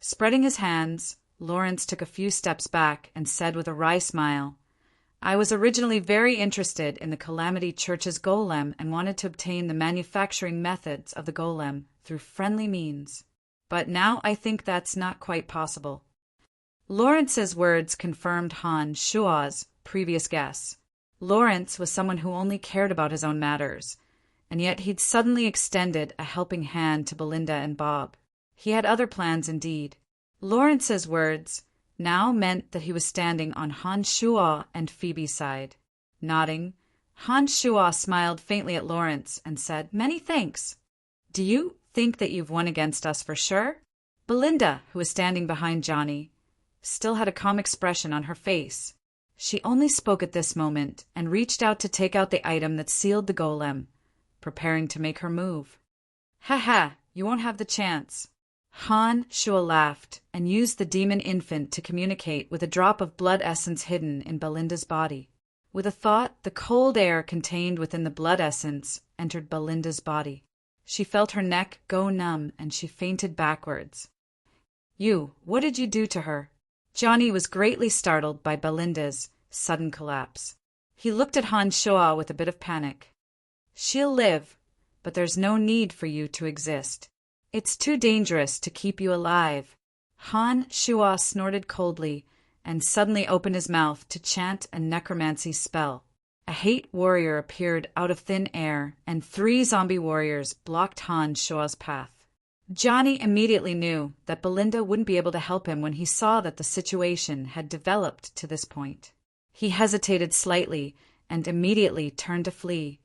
Spreading his hands, Lawrence took a few steps back and said with a wry smile, "I was originally very interested in the Calamity Church's golem and wanted to obtain the manufacturing methods of the golem through friendly means. But now I think that's not quite possible." Lawrence's words confirmed Han Shua's previous guess. Lawrence was someone who only cared about his own matters, and yet he'd suddenly extended a helping hand to Belinda and Bob. He had other plans indeed. Lawrence's words now meant that he was standing on Han Shua and Phoebe's side. Nodding, Han Shua smiled faintly at Lawrence and said, "Many thanks. Do you think that you've won against us for sure?" Belinda, who was standing behind Johnny, still had a calm expression on her face. She only spoke at this moment and reached out to take out the item that sealed the golem, preparing to make her move. "Ha ha, you won't have the chance." Han Shua laughed and used the demon infant to communicate with a drop of blood essence hidden in Belinda's body. With a thought, the cold air contained within the blood essence entered Belinda's body. She felt her neck go numb and she fainted backwards. What did you do to her?" Johnny was greatly startled by Belinda's sudden collapse. He looked at Han Shua with a bit of panic. "She'll live, but there's no need for you to exist. It's too dangerous to keep you alive." Han Shua snorted coldly and suddenly opened his mouth to chant a necromancy spell. A hate warrior appeared out of thin air, and 3 zombie warriors blocked Han Shua's path. Johnny immediately knew that Belinda wouldn't be able to help him when he saw that the situation had developed to this point. He hesitated slightly and immediately turned to flee,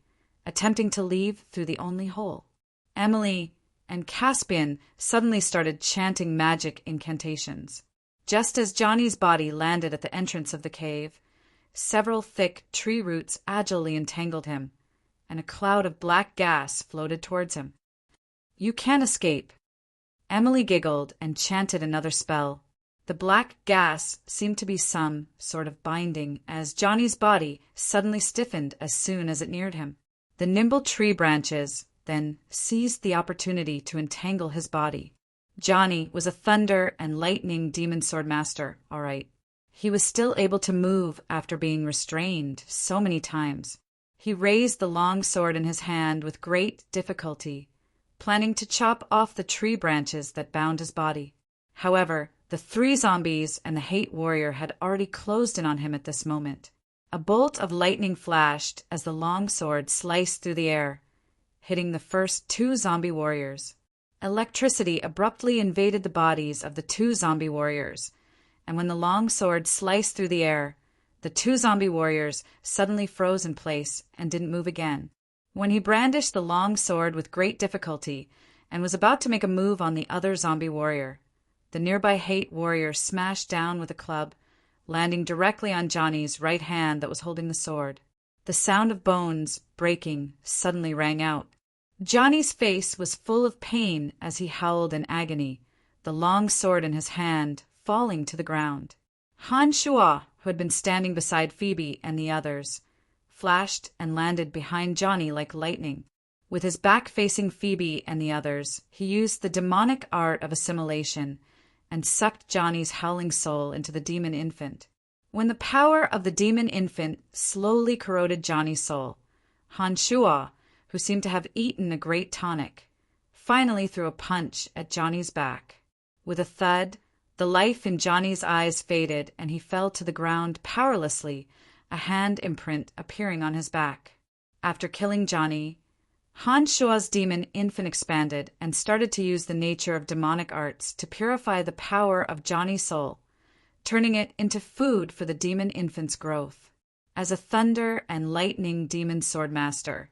attempting to leave through the only hole. Emily and Caspian suddenly started chanting magic incantations. Just as Johnny's body landed at the entrance of the cave, several thick tree roots agilely entangled him, and a cloud of black gas floated towards him. "You can't escape." Emily giggled and chanted another spell. The black gas seemed to be some sort of binding, as Johnny's body suddenly stiffened as soon as it neared him. The nimble tree branches then seized the opportunity to entangle his body. Johnny was a thunder and lightning demon sword master, all right. He was still able to move after being restrained so many times. He raised the long sword in his hand with great difficulty, planning to chop off the tree branches that bound his body. However, the 3 zombies and the hate warrior had already closed in on him at this moment. A bolt of lightning flashed as the long sword sliced through the air, hitting the first 2 zombie warriors. Electricity abruptly invaded the bodies of the 2 zombie warriors, and when the long sword sliced through the air, the 2 zombie warriors suddenly froze in place and didn't move again. When he brandished the long sword with great difficulty and was about to make a move on the other zombie warrior, the nearby hate warrior smashed down with a club, landing directly on Johnny's right hand that was holding the sword. The sound of bones breaking suddenly rang out. Johnny's face was full of pain as he howled in agony, the long sword in his hand falling to the ground. Han Shua, who had been standing beside Phoebe and the others, flashed and landed behind Johnny like lightning. With his back facing Phoebe and the others, he used the demonic art of assimilation and sucked Johnny's howling soul into the demon infant. When the power of the demon infant slowly corroded Johnny's soul, Han Shua, who seemed to have eaten a great tonic, finally threw a punch at Johnny's back. With a thud, the life in Johnny's eyes faded and he fell to the ground powerlessly, a hand imprint appearing on his back. After killing Johnny, Han Shua's demon infant expanded and started to use the nature of demonic arts to purify the power of Johnny's soul, turning it into food for the demon infant's growth. As a thunder and lightning demon sword master,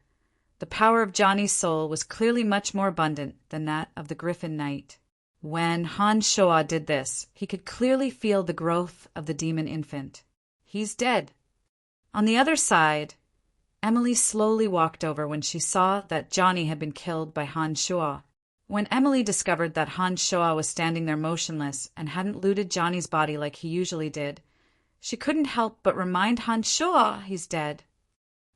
the power of Johnny's soul was clearly much more abundant than that of the Griffin Knight. When Han Shua did this, he could clearly feel the growth of the demon infant. "He's dead." On the other side, Emily slowly walked over when she saw that Johnny had been killed by Han Shua. When Emily discovered that Han Shua was standing there motionless and hadn't looted Johnny's body like he usually did, she couldn't help but remind Han Shua he's dead.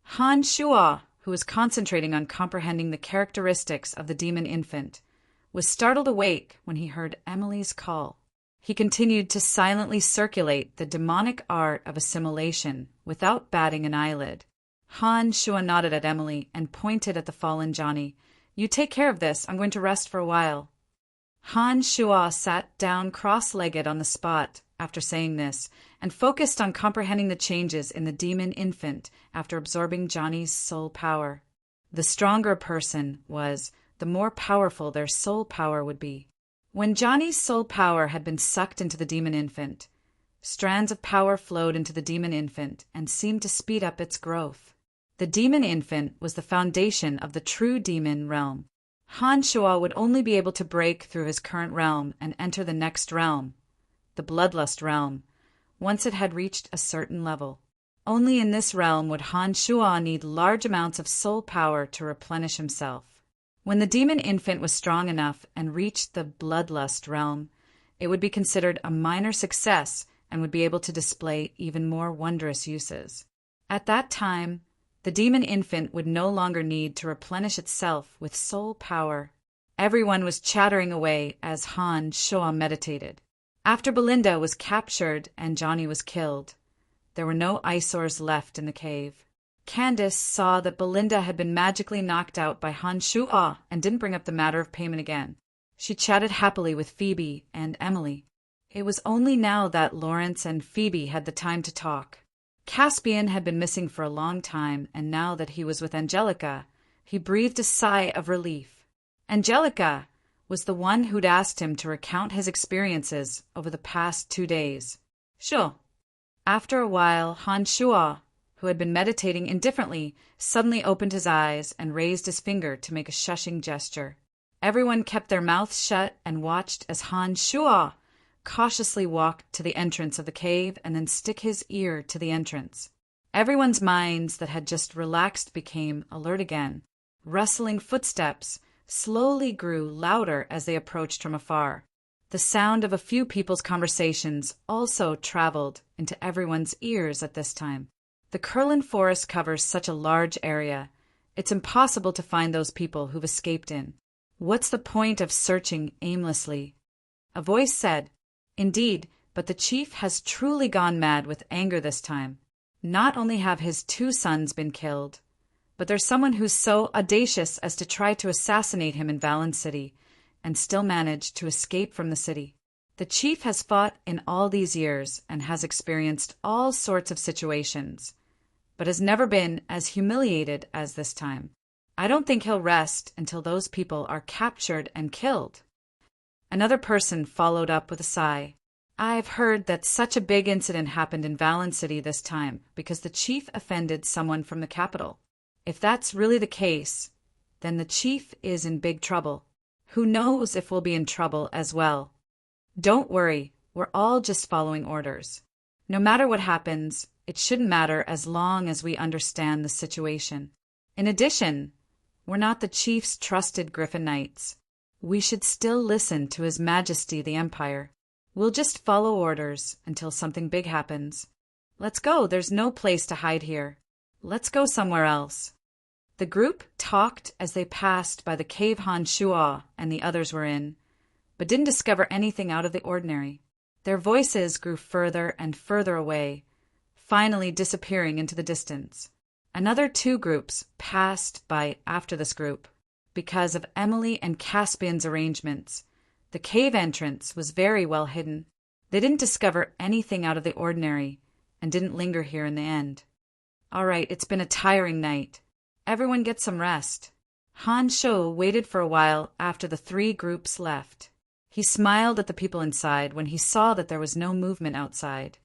Han Shuo, who was concentrating on comprehending the characteristics of the demon infant, was startled awake when he heard Emily's call. He continued to silently circulate the demonic art of assimilation without batting an eyelid. Han Shuo nodded at Emily and pointed at the fallen Johnny. "You take care of this. I'm going to rest for a while." Han Shuo sat down cross-legged on the spot after saying this and focused on comprehending the changes in the demon infant after absorbing Johnny's soul power. The stronger a person was, the more powerful their soul power would be. When Johnny's soul power had been sucked into the demon infant, strands of power flowed into the demon infant and seemed to speed up its growth. The demon infant was the foundation of the true demon realm. Han Shuo would only be able to break through his current realm and enter the next realm, the bloodlust realm, once it had reached a certain level. Only in this realm would Han Shuo need large amounts of soul power to replenish himself. When the demon infant was strong enough and reached the bloodlust realm, it would be considered a minor success and would be able to display even more wondrous uses. At that time, the demon infant would no longer need to replenish itself with soul power. Everyone was chattering away as Han Shuo meditated. After Belinda was captured and Johnny was killed, there were no eyesores left in the cave. Candace saw that Belinda had been magically knocked out by Han Shuo and didn't bring up the matter of payment again. She chatted happily with Phoebe and Emily. It was only now that Lawrence and Phoebe had the time to talk. Caspian had been missing for a long time, and now that he was with Angelica, he breathed a sigh of relief. Angelica was the one who'd asked him to recount his experiences over the past 2 days. Sure. After a while, Han Shuo, who had been meditating indifferently, suddenly opened his eyes and raised his finger to make a shushing gesture. Everyone kept their mouths shut and watched as Han Shuo cautiously walked to the entrance of the cave and then stick his ear to the entrance. Everyone's minds that had just relaxed became alert again. Rustling footsteps slowly grew louder as they approached from afar. The sound of a few people's conversations also traveled into everyone's ears at this time. The Kurlan forest covers such a large area. It's impossible to find those people who've escaped in. What's the point of searching aimlessly? A voice said, "Indeed, but the chief has truly gone mad with anger this time. Not only have his 2 sons been killed, but there's someone who's so audacious as to try to assassinate him in Valen City and still manage to escape from the city. The chief has fought in all these years and has experienced all sorts of situations, but has never been as humiliated as this time. I don't think he'll rest until those people are captured and killed." Another person followed up with a sigh. "I've heard that such a big incident happened in Valen City this time because the chief offended someone from the capital. If that's really the case, then the chief is in big trouble. Who knows if we'll be in trouble as well. Don't worry, we're all just following orders. No matter what happens, it shouldn't matter as long as we understand the situation. In addition, we're not the chief's trusted Griffin Knights. We should still listen to His Majesty the Empire. We'll just follow orders until something big happens. Let's go, there's no place to hide here. Let's go somewhere else." The group talked as they passed by the cave Han Shuo and the others were in, but didn't discover anything out of the ordinary. Their voices grew further and further away, finally disappearing into the distance. Another 2 groups passed by after this group. Because of Emily and Caspian's arrangements, the cave entrance was very well hidden. They didn't discover anything out of the ordinary and didn't linger here in the end. All right, it's been a tiring night. Everyone get some rest. Han Shuo waited for a while after the 3 groups left. He smiled at the people inside when he saw that there was no movement outside.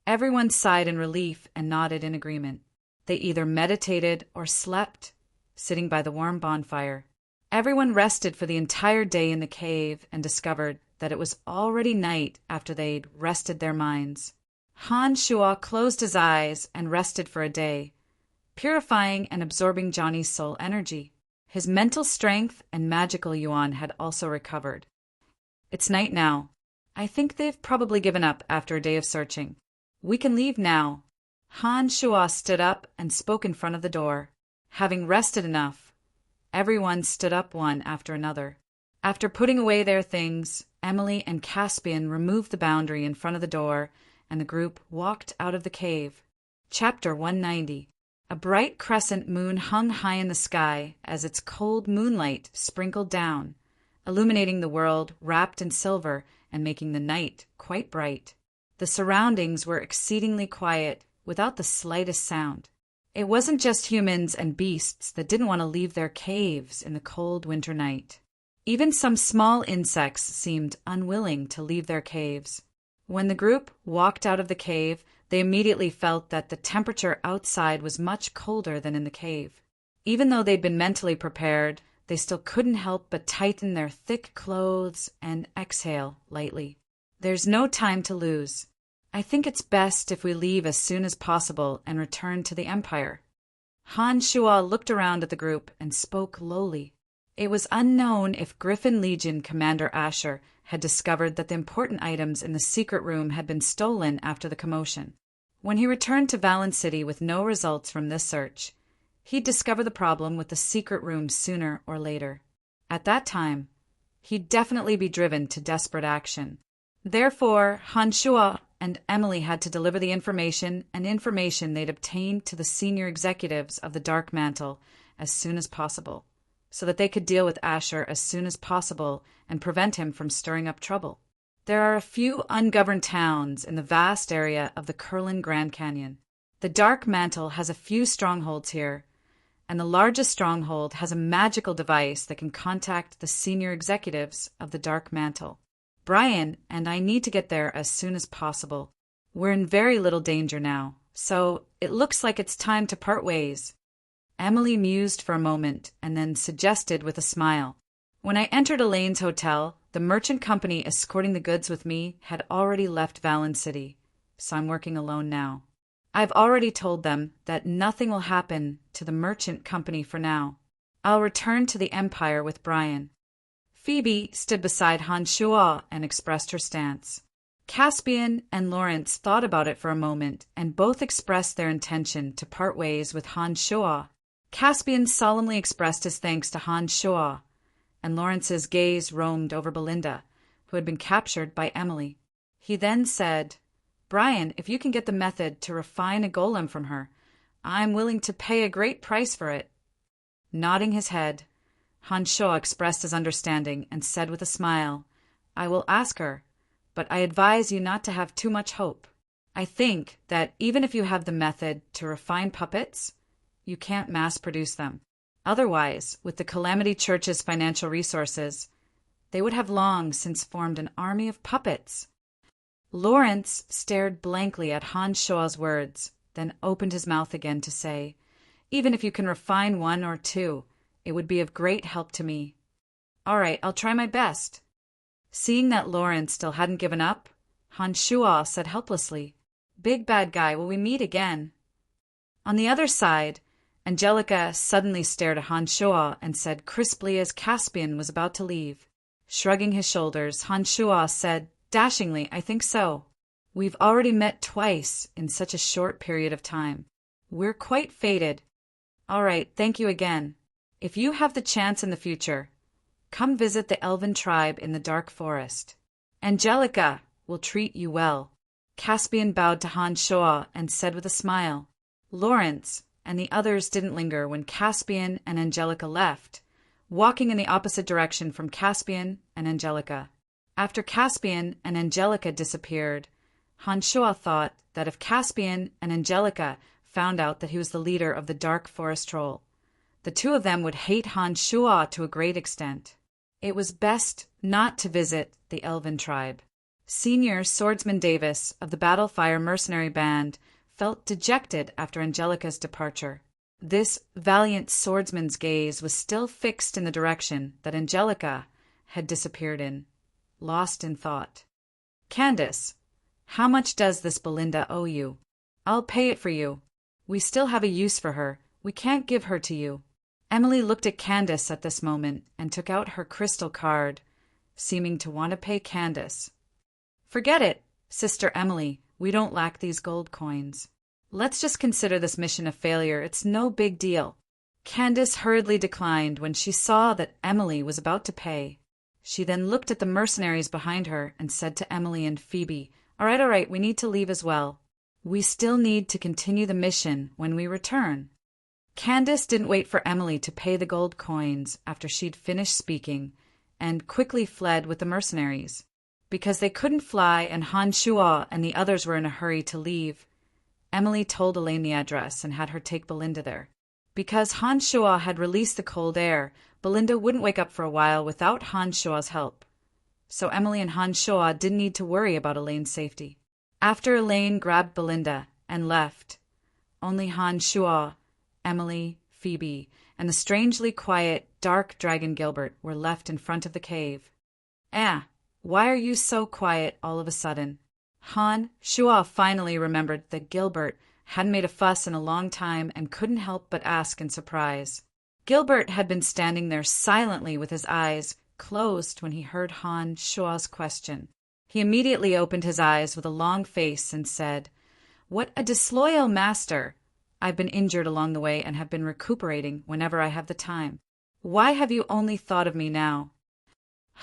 Everyone sighed in relief and nodded in agreement. They either meditated or slept, sitting by the warm bonfire. Everyone rested for the entire day in the cave and discovered that it was already night after they'd rested their minds. Han Shuo closed his eyes and rested for a day, purifying and absorbing Johnny's soul energy. His mental strength and magical yuan had also recovered. It's night now. I think they've probably given up after a day of searching. We can leave now. Han Shua stood up and spoke in front of the door. Having rested enough, everyone stood up one after another. After putting away their things, Emily and Caspian removed the boundary in front of the door, and the group walked out of the cave. Chapter 190. A bright crescent moon hung high in the sky as its cold moonlight sprinkled down, illuminating the world wrapped in silver and making the night quite bright. The surroundings were exceedingly quiet, without the slightest sound. It wasn't just humans and beasts that didn't want to leave their caves in the cold winter night. Even some small insects seemed unwilling to leave their caves. When the group walked out of the cave, they immediately felt that the temperature outside was much colder than in the cave. Even though they'd been mentally prepared, they still couldn't help but tighten their thick clothes and exhale lightly. There's no time to lose. I think it's best if we leave as soon as possible and return to the Empire. Han Shua looked around at the group and spoke lowly. It was unknown if Griffin Legion Commander Asher had discovered that the important items in the secret room had been stolen after the commotion. When he returned to Valen City with no results from this search, he'd discover the problem with the secret room sooner or later. At that time, he'd definitely be driven to desperate action. Therefore, Han Shua and Emily had to deliver the information they'd obtained to the senior executives of the Dark Mantle as soon as possible, so that they could deal with Asher as soon as possible and prevent him from stirring up trouble. There are a few ungoverned towns in the vast area of the Kurlan Grand Canyon. The Dark Mantle has a few strongholds here, and the largest stronghold has a magical device that can contact the senior executives of the Dark Mantle. Brian and I need to get there as soon as possible. We're in very little danger now, so it looks like it's time to part ways. Emily mused for a moment and then suggested with a smile. When I entered Elaine's hotel, the merchant company escorting the goods with me had already left Valen City, so I'm working alone now. I've already told them that nothing will happen to the merchant company for now. I'll return to the Empire with Brian. Phoebe stood beside Han Shua and expressed her stance. Caspian and Lawrence thought about it for a moment and both expressed their intention to part ways with Han Shua. Caspian solemnly expressed his thanks to Han Shua, and Lawrence's gaze roamed over Belinda, who had been captured by Emily. He then said, "Brian, if you can get the method to refine a golem from her, I'm willing to pay a great price for it." Nodding his head, Han Shua expressed his understanding and said with a smile, "I will ask her, but I advise you not to have too much hope. I think that even if you have the method to refine puppets, you can't mass-produce them. Otherwise, with the Calamity Church's financial resources, they would have long since formed an army of puppets." Lawrence stared blankly at Han Shua's words, then opened his mouth again to say, "Even if you can refine one or two, it would be of great help to me." "All right, I'll try my best." Seeing that Lawrence still hadn't given up, Han Shua said helplessly, "Big bad guy, will we meet again?" On the other side, Angelica suddenly stared at Han Shua and said crisply as Caspian was about to leave. Shrugging his shoulders, Han Shua said dashingly, "I think so. We've already met twice in such a short period of time. We're quite fated. All right, thank you again. If you have the chance in the future, come visit the Elven tribe in the Dark Forest. Angelica will treat you well." Caspian bowed to Han Shua and said with a smile. Lawrence and the others didn't linger when Caspian and Angelica left, walking in the opposite direction from Caspian and Angelica. After Caspian and Angelica disappeared, Han Shua thought that if Caspian and Angelica found out that he was the leader of the Dark Forest Troll, the two of them would hate Han Shua to a great extent. It was best not to visit the Elven tribe. Senior Swordsman Davis of the Battlefire Mercenary Band felt dejected after Angelica's departure. This valiant swordsman's gaze was still fixed in the direction that Angelica had disappeared in, lost in thought. "Candace, how much does this Belinda owe you? I'll pay it for you. We still have a use for her. We can't give her to you." Emily looked at Candace at this moment and took out her crystal card, seeming to want to pay Candace. "Forget it, Sister Emily. We don't lack these gold coins." Let's just consider this mission a failure. It's no big deal. Candace hurriedly declined when she saw that Emily was about to pay. She then looked at the mercenaries behind her and said to Emily and Phoebe, all right, we need to leave as well. We still need to continue the mission when we return." Candace didn't wait for Emily to pay the gold coins after she'd finished speaking, and quickly fled with the mercenaries. Because they couldn't fly and Han Shuo and the others were in a hurry to leave, Emily told Elaine the address and had her take Belinda there. Because Han Shuo had released the cold air, Belinda wouldn't wake up for a while without Han Shuo's help. So Emily and Han Shuo didn't need to worry about Elaine's safety. After Elaine grabbed Belinda and left, only Han Shuo, Emily, Phoebe, and the strangely quiet, dark dragon Gilbert were left in front of the cave. Why are you so quiet all of a sudden?" Han Shuo finally remembered that Gilbert hadn't made a fuss in a long time and couldn't help but ask in surprise. Gilbert had been standing there silently with his eyes closed when he heard Han Shuo's question. He immediately opened his eyes with a long face and said, "What a disloyal master! I've been injured along the way and have been recuperating whenever I have the time. Why have you only thought of me now?"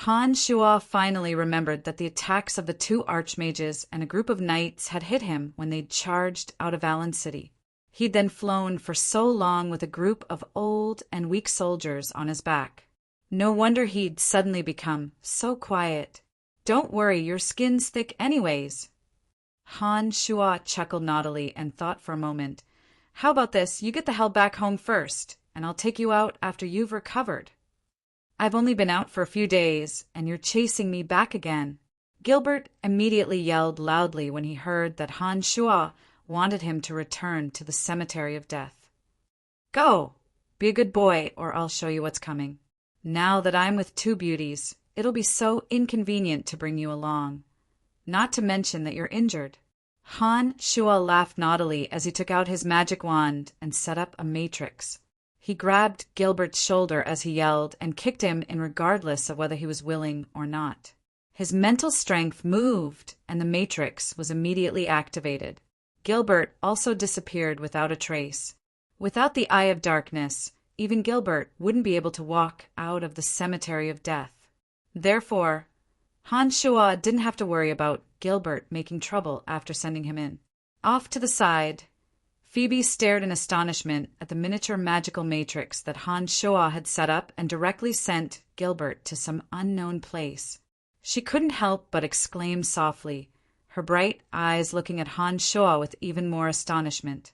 Han Shuo finally remembered that the attacks of the two archmages and a group of knights had hit him when they'd charged out of Allen City. He'd then flown for so long with a group of old and weak soldiers on his back. No wonder he'd suddenly become so quiet. "Don't worry, your skin's thick anyways." Han Shuo chuckled naughtily and thought for a moment. "How about this? You get the hell back home first, and I'll take you out after you've recovered. I've only been out for a few days, and you're chasing me back again." Gilbert immediately yelled loudly when he heard that Han Shuo wanted him to return to the cemetery of death. "Go! Be a good boy, or I'll show you what's coming. Now that I'm with two beauties, it'll be so inconvenient to bring you along. Not to mention that you're injured." Han Shuo laughed naughtily as he took out his magic wand and set up a matrix. He grabbed Gilbert's shoulder as he yelled and kicked him in regardless of whether he was willing or not. His mental strength moved, and the matrix was immediately activated. Gilbert also disappeared without a trace. Without the Eye of Darkness, even Gilbert wouldn't be able to walk out of the cemetery of death. Therefore, Han Shuo didn't have to worry about Gilbert making trouble after sending him in. Off to the side, Phoebe stared in astonishment at the miniature magical matrix that Han Shuo had set up and directly sent Gilbert to some unknown place. She couldn't help but exclaim softly, her bright eyes looking at Han Shuo with even more astonishment.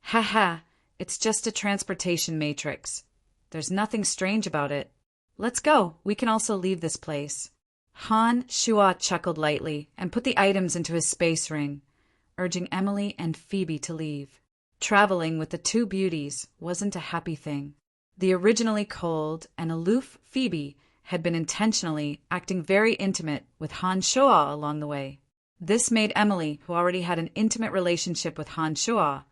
"Ha, it's just a transportation matrix. There's nothing strange about it. Let's go, we can also leave this place." Han Shuo chuckled lightly and put the items into his space ring, urging Emily and Phoebe to leave. Traveling with the two beauties wasn't a happy thing. The originally cold and aloof Phoebe had been intentionally acting very intimate with Han Shuo along the way. This made Emily, who already had an intimate relationship with Han Shuo,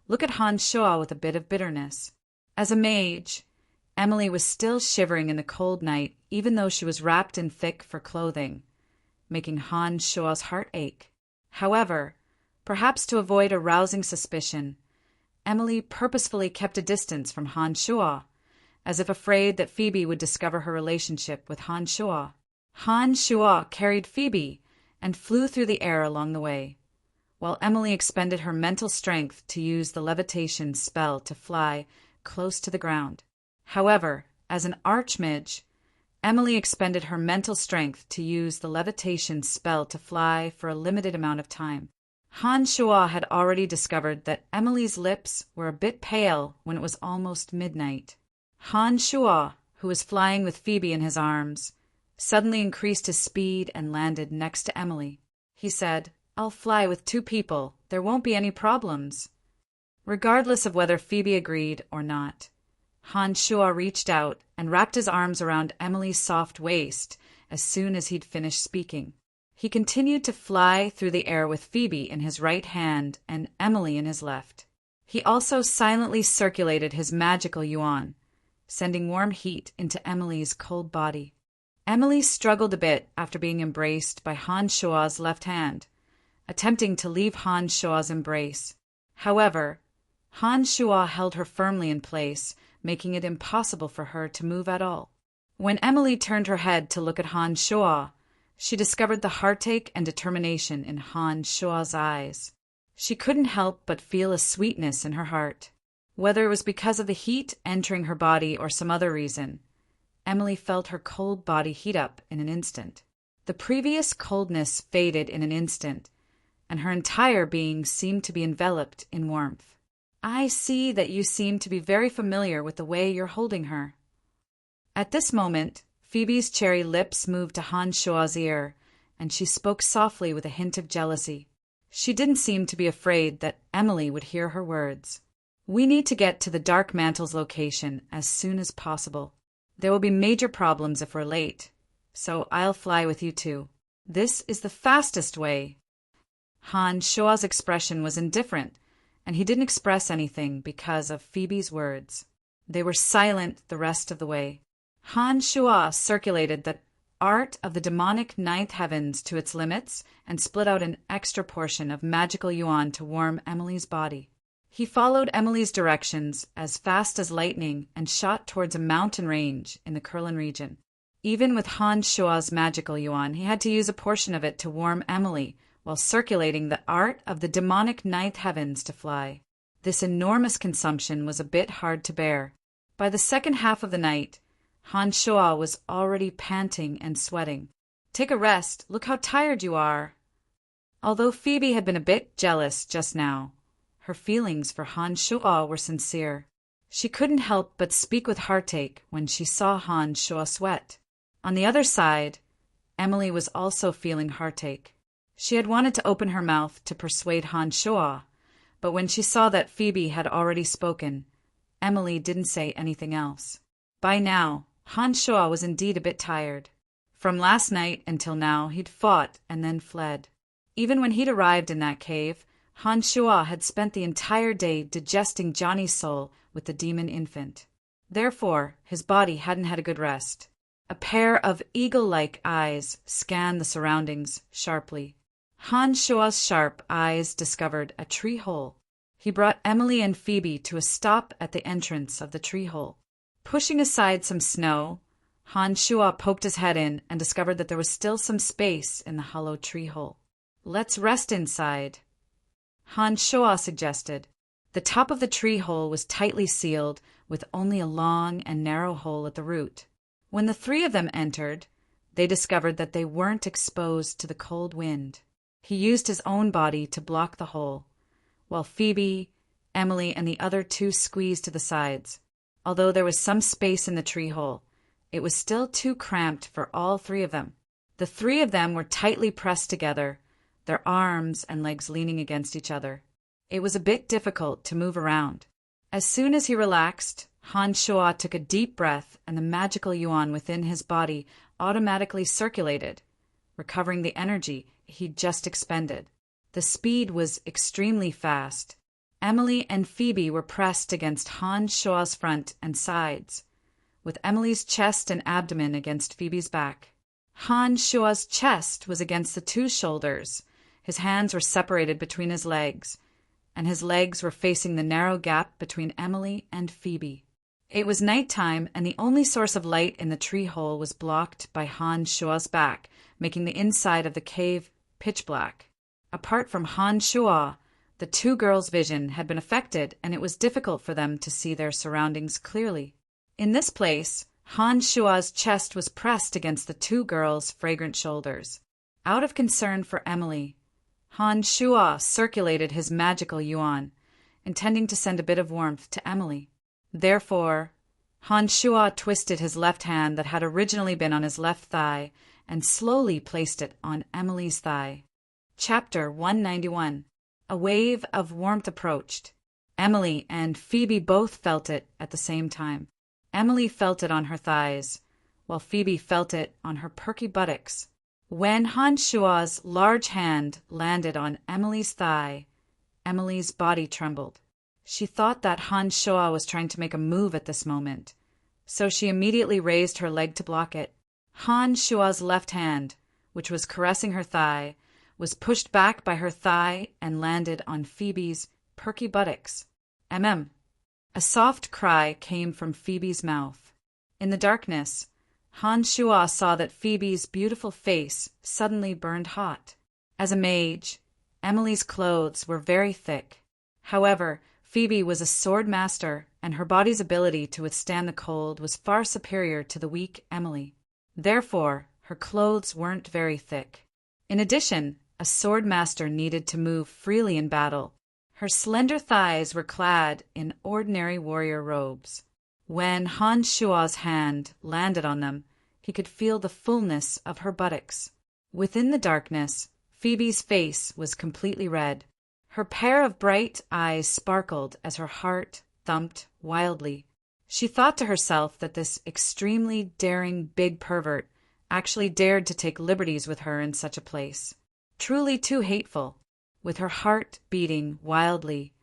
look at Han Shuo with a bit of bitterness. As a mage, Emily was still shivering in the cold night, even though she was wrapped in thick fur clothing, making Han Shuo's heart ache. However, perhaps to avoid arousing suspicion, Emily purposefully kept a distance from Han Shuo, as if afraid that Phoebe would discover her relationship with Han Shuo. Han Shuo carried Phoebe and flew through the air along the way, while Emily expended her mental strength to use the levitation spell to fly close to the ground. However, as an archmage, Emily expended her mental strength to use the levitation spell to fly for a limited amount of time. Han Shuo had already discovered that Emily's lips were a bit pale when it was almost midnight. Han Shuo, who was flying with Phoebe in his arms, suddenly increased his speed and landed next to Emily. He said, "I'll fly with two people. There won't be any problems." Regardless of whether Phoebe agreed or not, Han Shuo reached out and wrapped his arms around Emily's soft waist as soon as he'd finished speaking. He continued to fly through the air with Phoebe in his right hand and Emily in his left. He also silently circulated his magical yuan, sending warm heat into Emily's cold body. Emily struggled a bit after being embraced by Han Shuo's left hand, attempting to leave Han Shuo's embrace. However, Han Shua held her firmly in place, making it impossible for her to move at all. When Emily turned her head to look at Han Shua, she discovered the heartache and determination in Han Shua's eyes. She couldn't help but feel a sweetness in her heart. Whether it was because of the heat entering her body or some other reason, Emily felt her cold body heat up in an instant. The previous coldness faded in an instant, and her entire being seemed to be enveloped in warmth. I see that you seem to be very familiar with the way you're holding her. At this moment, Phoebe's cherry lips moved to Han Shua's ear, and she spoke softly with a hint of jealousy. She didn't seem to be afraid that Emily would hear her words. We need to get to the Dark Mantle's location as soon as possible. There will be major problems if we're late, so I'll fly with you too. This is the fastest way. Han Shua's expression was indifferent, and he didn't express anything because of Phoebe's words. They were silent the rest of the way. Han Shua circulated the art of the demonic ninth heavens to its limits and split out an extra portion of magical yuan to warm Emily's body. He followed Emily's directions as fast as lightning and shot towards a mountain range in the Kurlan region. Even with Han Shua's magical yuan, he had to use a portion of it to warm Emily while circulating the art of the demonic ninth heavens to fly. This enormous consumption was a bit hard to bear. By the second half of the night, Han Shua was already panting and sweating. Take a rest. Look how tired you are. Although Phoebe had been a bit jealous just now, her feelings for Han Shua were sincere. She couldn't help but speak with heartache when she saw Han Shua sweat. On the other side, Emily was also feeling heartache. She had wanted to open her mouth to persuade Han Shua, but when she saw that Phoebe had already spoken, Emily didn't say anything else. By now, Han Shua was indeed a bit tired. From last night until now, he'd fought and then fled. Even when he'd arrived in that cave, Han Shua had spent the entire day digesting Johnny's soul with the demon infant. Therefore, his body hadn't had a good rest. A pair of eagle-like eyes scanned the surroundings sharply. Han Shua's sharp eyes discovered a tree hole. He brought Emily and Phoebe to a stop at the entrance of the tree hole. Pushing aside some snow, Han Shua poked his head in and discovered that there was still some space in the hollow tree hole. Let's rest inside, Han Shua suggested. The top of the tree hole was tightly sealed, with only a long and narrow hole at the root. When the three of them entered, they discovered that they weren't exposed to the cold wind. He used his own body to block the hole, while Phoebe, Emily, and the other two squeezed to the sides. Although there was some space in the tree hole, it was still too cramped for all three of them. The three of them were tightly pressed together, their arms and legs leaning against each other. It was a bit difficult to move around. As soon as he relaxed, Han Shua took a deep breath and the magical yuan within his body automatically circulated, recovering the energy he'd just expended. The speed was extremely fast. Emily and Phoebe were pressed against Han Shua's front and sides, with Emily's chest and abdomen against Phoebe's back. Han Shua's chest was against the two shoulders, his hands were separated between his legs, and his legs were facing the narrow gap between Emily and Phoebe. It was nighttime, and the only source of light in the tree hole was blocked by Han Shua's back, making the inside of the cave pitch black. Apart from Han Shua, the two girls' vision had been affected, and it was difficult for them to see their surroundings clearly. In this place, Han Shua's chest was pressed against the two girls' fragrant shoulders. Out of concern for Emily, Han Shua circulated his magical yuan, intending to send a bit of warmth to Emily. Therefore, Han Shua twisted his left hand that had originally been on his left thigh and slowly placed it on Emily's thigh. Chapter 191. A wave of warmth approached. Emily and Phoebe both felt it at the same time. Emily felt it on her thighs, while Phoebe felt it on her perky buttocks. When Han Shua's large hand landed on Emily's thigh, Emily's body trembled. She thought that Han Shua was trying to make a move at this moment, so she immediately raised her leg to block it. Han Shua's left hand, which was caressing her thigh, was pushed back by her thigh and landed on Phoebe's perky buttocks. Mm. A soft cry came from Phoebe's mouth. In the darkness, Han Shua saw that Phoebe's beautiful face suddenly burned hot. As a mage, Emily's clothes were very thick. However, Phoebe was a sword master, and her body's ability to withstand the cold was far superior to the weak Emily. Therefore, her clothes weren't very thick. In addition, a sword master needed to move freely in battle. Her slender thighs were clad in ordinary warrior robes. When Han Shua's hand landed on them, he could feel the fullness of her buttocks. Within the darkness, Phoebe's face was completely red. Her pair of bright eyes sparkled as her heart thumped wildly. She thought to herself that this extremely daring big pervert actually dared to take liberties with her in such a place. Truly too hateful. With her heart beating wildly,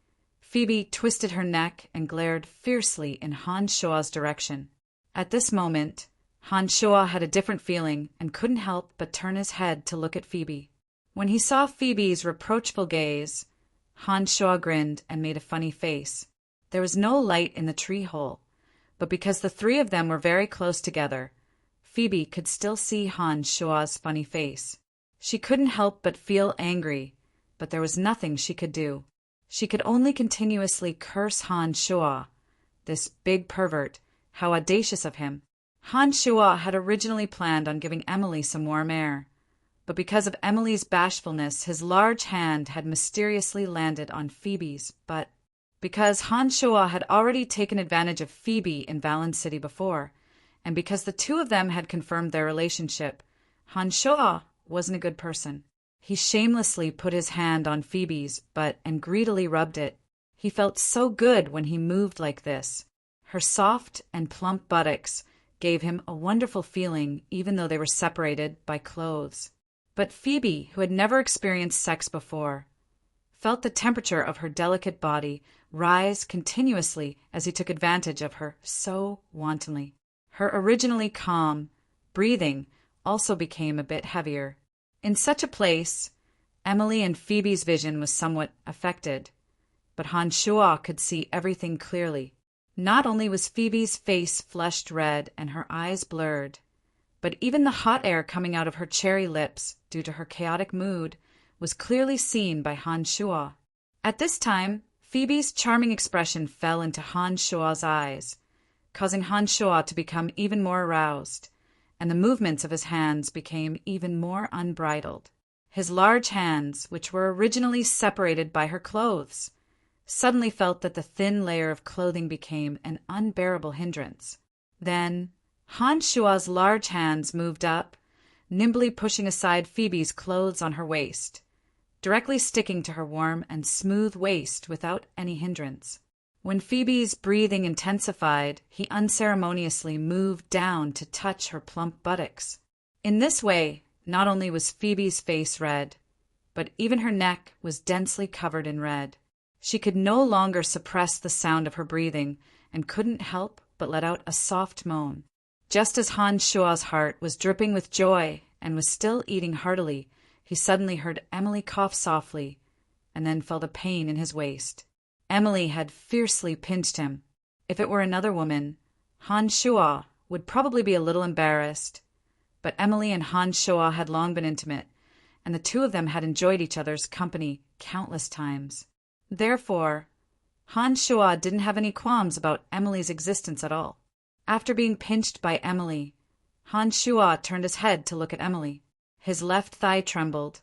Phoebe twisted her neck and glared fiercely in Han Shua's direction. At this moment, Han Shua had a different feeling and couldn't help but turn his head to look at Phoebe. When he saw Phoebe's reproachful gaze, Han Shua grinned and made a funny face. There was no light in the tree hole, but because the three of them were very close together, Phoebe could still see Han Shua's funny face. She couldn't help but feel angry, but there was nothing she could do. She could only continuously curse Han Shua, this big pervert. How audacious of him. Han Shua had originally planned on giving Emily some warm air, but because of Emily's bashfulness, his large hand had mysteriously landed on Phoebe's. But because Han Shua had already taken advantage of Phoebe in Valen City before, and because the two of them had confirmed their relationship, Han Shua wasn't a good person. He shamelessly put his hand on Phoebe's butt and greedily rubbed it. He felt so good when he moved like this. Her soft and plump buttocks gave him a wonderful feeling, even though they were separated by clothes. But Phoebe, who had never experienced sex before, felt the temperature of her delicate body rise continuously as he took advantage of her so wantonly. Her originally calm breathing also became a bit heavier. In such a place, Emily and Phoebe's vision was somewhat affected, but Han Shua could see everything clearly. Not only was Phoebe's face flushed red and her eyes blurred, but even the hot air coming out of her cherry lips due to her chaotic mood was clearly seen by Han Shua. At this time, Phoebe's charming expression fell into Han Shua's eyes, causing Han Shua to become even more aroused, and the movements of his hands became even more unbridled. His large hands, which were originally separated by her clothes, suddenly felt that the thin layer of clothing became an unbearable hindrance. Then Han Shua's large hands moved up, nimbly pushing aside Phoebe's clothes on her waist, directly sticking to her warm and smooth waist without any hindrance. When Phoebe's breathing intensified, he unceremoniously moved down to touch her plump buttocks. In this way, not only was Phoebe's face red, but even her neck was densely covered in red. She could no longer suppress the sound of her breathing and couldn't help but let out a soft moan. Just as Han Shua's heart was dripping with joy and was still eating heartily, he suddenly heard Emily cough softly and then felt a pain in his waist. Emily had fiercely pinched him. If it were another woman, Han Shua would probably be a little embarrassed, but Emily and Han Shua had long been intimate, and the two of them had enjoyed each other's company countless times. Therefore, Han Shua didn't have any qualms about Emily's existence at all. After being pinched by Emily, Han Shua turned his head to look at Emily. His left thigh trembled,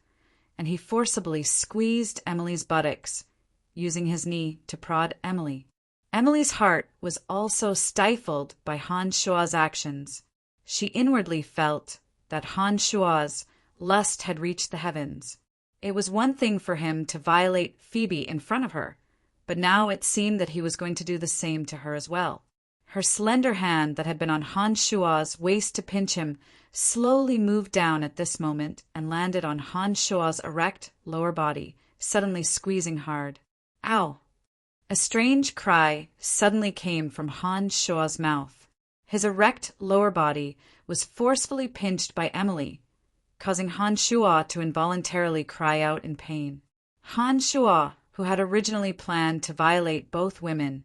and he forcibly squeezed Emily's buttocks, using his knee to prod Emily. Emily's heart was also stifled by Han Shua's actions. She inwardly felt that Han Shua's lust had reached the heavens. It was one thing for him to violate Phoebe in front of her, but now it seemed that he was going to do the same to her as well. Her slender hand that had been on Han Shua's waist to pinch him slowly moved down at this moment and landed on Han Shua's erect lower body, suddenly squeezing hard. Ow! A strange cry suddenly came from Han Shua's mouth. His erect lower body was forcefully pinched by Emily, causing Han Shua to involuntarily cry out in pain. Han Shua, who who had originally planned to violate both women,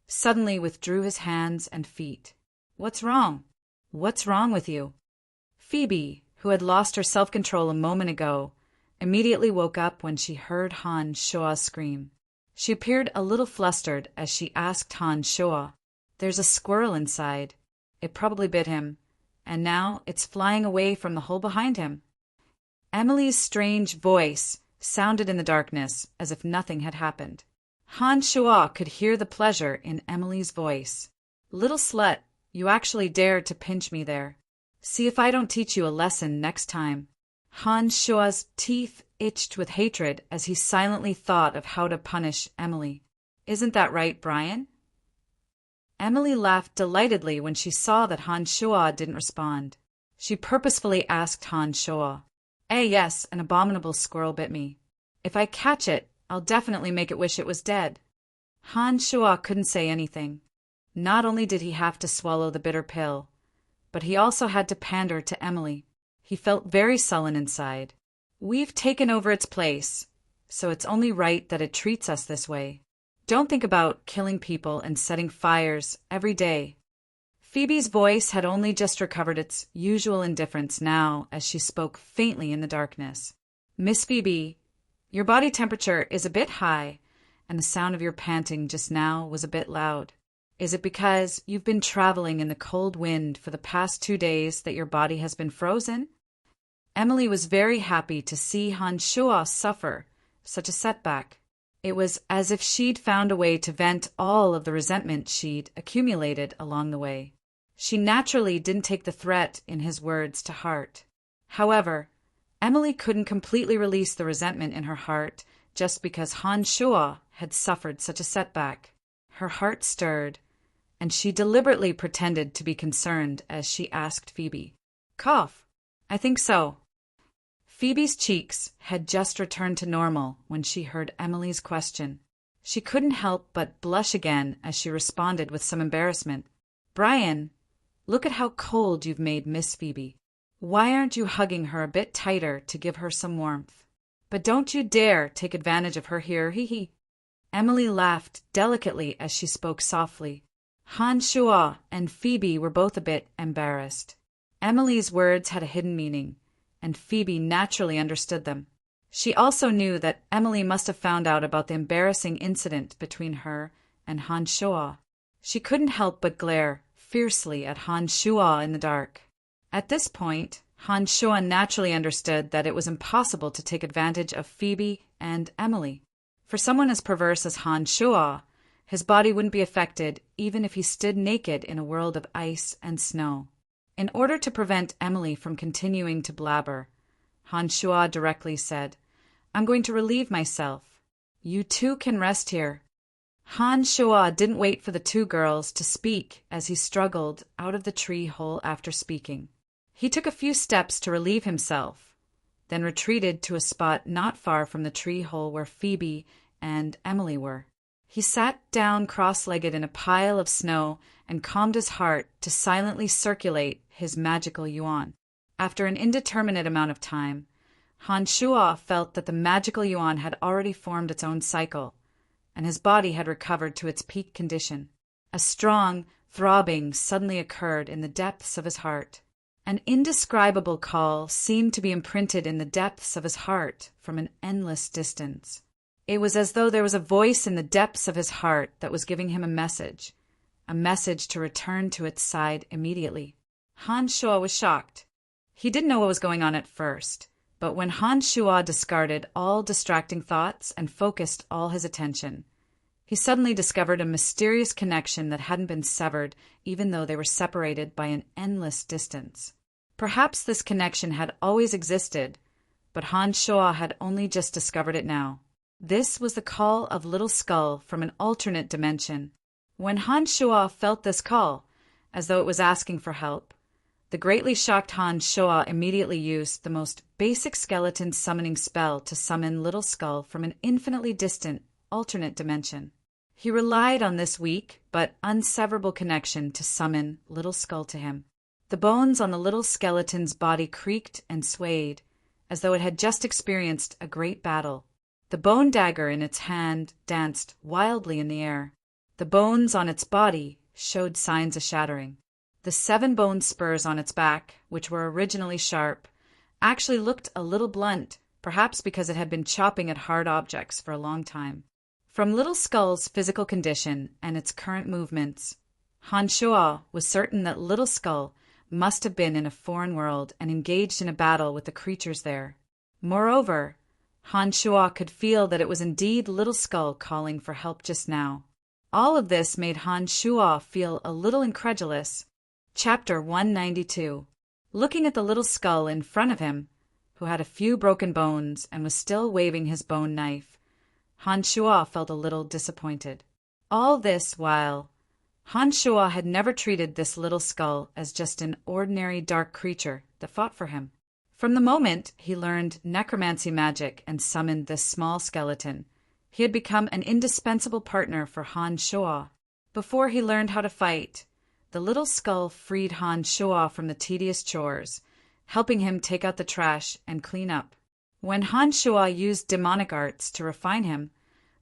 suddenly withdrew his hands and feet. "What's wrong? What's wrong with you?" Phoebe, who had lost her self-control a moment ago, immediately woke up when she heard Han Shua's scream. She appeared a little flustered as she asked Han Shua, "There's a squirrel inside. It probably bit him, and now it's flying away from the hole behind him." Emily's strange voice sounded in the darkness as if nothing had happened. Han Shua could hear the pleasure in Emily's voice. "Little slut, you actually dared to pinch me there. See if I don't teach you a lesson next time." Han Shua's teeth itched with hatred as he silently thought of how to punish Emily. "Isn't that right, Brian?" Emily laughed delightedly when she saw that Han Shua didn't respond. She purposefully asked Han Shua, Yes, an abominable squirrel bit me. If I catch it, I'll definitely make it wish it was dead." Han Shua couldn't say anything. Not only did he have to swallow the bitter pill, but he also had to pander to Emily. He felt very sullen inside. "We've taken over its place, so it's only right that it treats us this way. Don't think about killing people and setting fires every day." Phoebe's voice had only just recovered its usual indifference now as she spoke faintly in the darkness. "Miss Phoebe, your body temperature is a bit high, and the sound of your panting just now was a bit loud. Is it because you've been traveling in the cold wind for the past 2 days that your body has been frozen?" Emily was very happy to see Han Shua suffer such a setback. It was as if she'd found a way to vent all of the resentment she'd accumulated along the way. She naturally didn't take the threat in his words to heart. However, Emily couldn't completely release the resentment in her heart just because Han Shua had suffered such a setback. Her heart stirred, and she deliberately pretended to be concerned as she asked Phoebe, "Cough? I think so." Phoebe's cheeks had just returned to normal when she heard Emily's question. She couldn't help but blush again as she responded with some embarrassment. "Brian, look at how cold you've made Miss Phoebe. Why aren't you hugging her a bit tighter to give her some warmth? But don't you dare take advantage of her here, hee." Emily laughed delicately as she spoke softly. Han Shua and Phoebe were both a bit embarrassed. Emily's words had a hidden meaning, and Phoebe naturally understood them. She also knew that Emily must have found out about the embarrassing incident between her and Han Shua. She couldn't help but glare fiercely at Han Shua in the dark. At this point, Han Shua naturally understood that it was impossible to take advantage of Phoebe and Emily. For someone as perverse as Han Shua, his body wouldn't be affected even if he stood naked in a world of ice and snow. In order to prevent Emily from continuing to blabber, Han Shua directly said, "I'm going to relieve myself. You two can rest here." Han Shua didn't wait for the two girls to speak as he struggled out of the tree hole after speaking. He took a few steps to relieve himself, then retreated to a spot not far from the tree hole where Phoebe and Emily were. He sat down cross-legged in a pile of snow and calmed his heart to silently circulate his magical yuan. After an indeterminate amount of time, Han Shua felt that the magical yuan had already formed its own cycle, and his body had recovered to its peak condition. A strong throbbing suddenly occurred in the depths of his heart. An indescribable call seemed to be imprinted in the depths of his heart from an endless distance. It was as though there was a voice in the depths of his heart that was giving him a message to return to its side immediately. Han Shua was shocked. He didn't know what was going on at first, but when Han Shua discarded all distracting thoughts and focused all his attention, he suddenly discovered a mysterious connection that hadn't been severed even though they were separated by an endless distance. Perhaps this connection had always existed, but Han Shua had only just discovered it now. This was the call of Little Skull from an alternate dimension. When Han Shua felt this call, as though it was asking for help, the greatly shocked Han Shua immediately used the most basic skeleton summoning spell to summon Little Skull from an infinitely distant, alternate dimension. He relied on this weak but unseverable connection to summon Little Skull to him. The bones on the little skeleton's body creaked and swayed, as though it had just experienced a great battle. The bone dagger in its hand danced wildly in the air. The bones on its body showed signs of shattering. The 7 bone spurs on its back, which were originally sharp, actually looked a little blunt, perhaps because it had been chopping at hard objects for a long time. From Little Skull's physical condition and its current movements, Han Shuo was certain that Little Skull must have been in a foreign world and engaged in a battle with the creatures there. Moreover, Han Shuo could feel that it was indeed Little Skull calling for help just now. All of this made Han Shuo feel a little incredulous. Chapter 192. Looking at the Little Skull in front of him, who had a few broken bones and was still waving his bone knife, Han Shuo felt a little disappointed. All this while, Han Shuo had never treated this Little Skull as just an ordinary dark creature that fought for him. From the moment he learned necromancy magic and summoned this small skeleton, he had become an indispensable partner for Han Shuo. Before he learned how to fight, the Little Skull freed Han Shuo from the tedious chores, helping him take out the trash and clean up. When Han Shuo used demonic arts to refine him,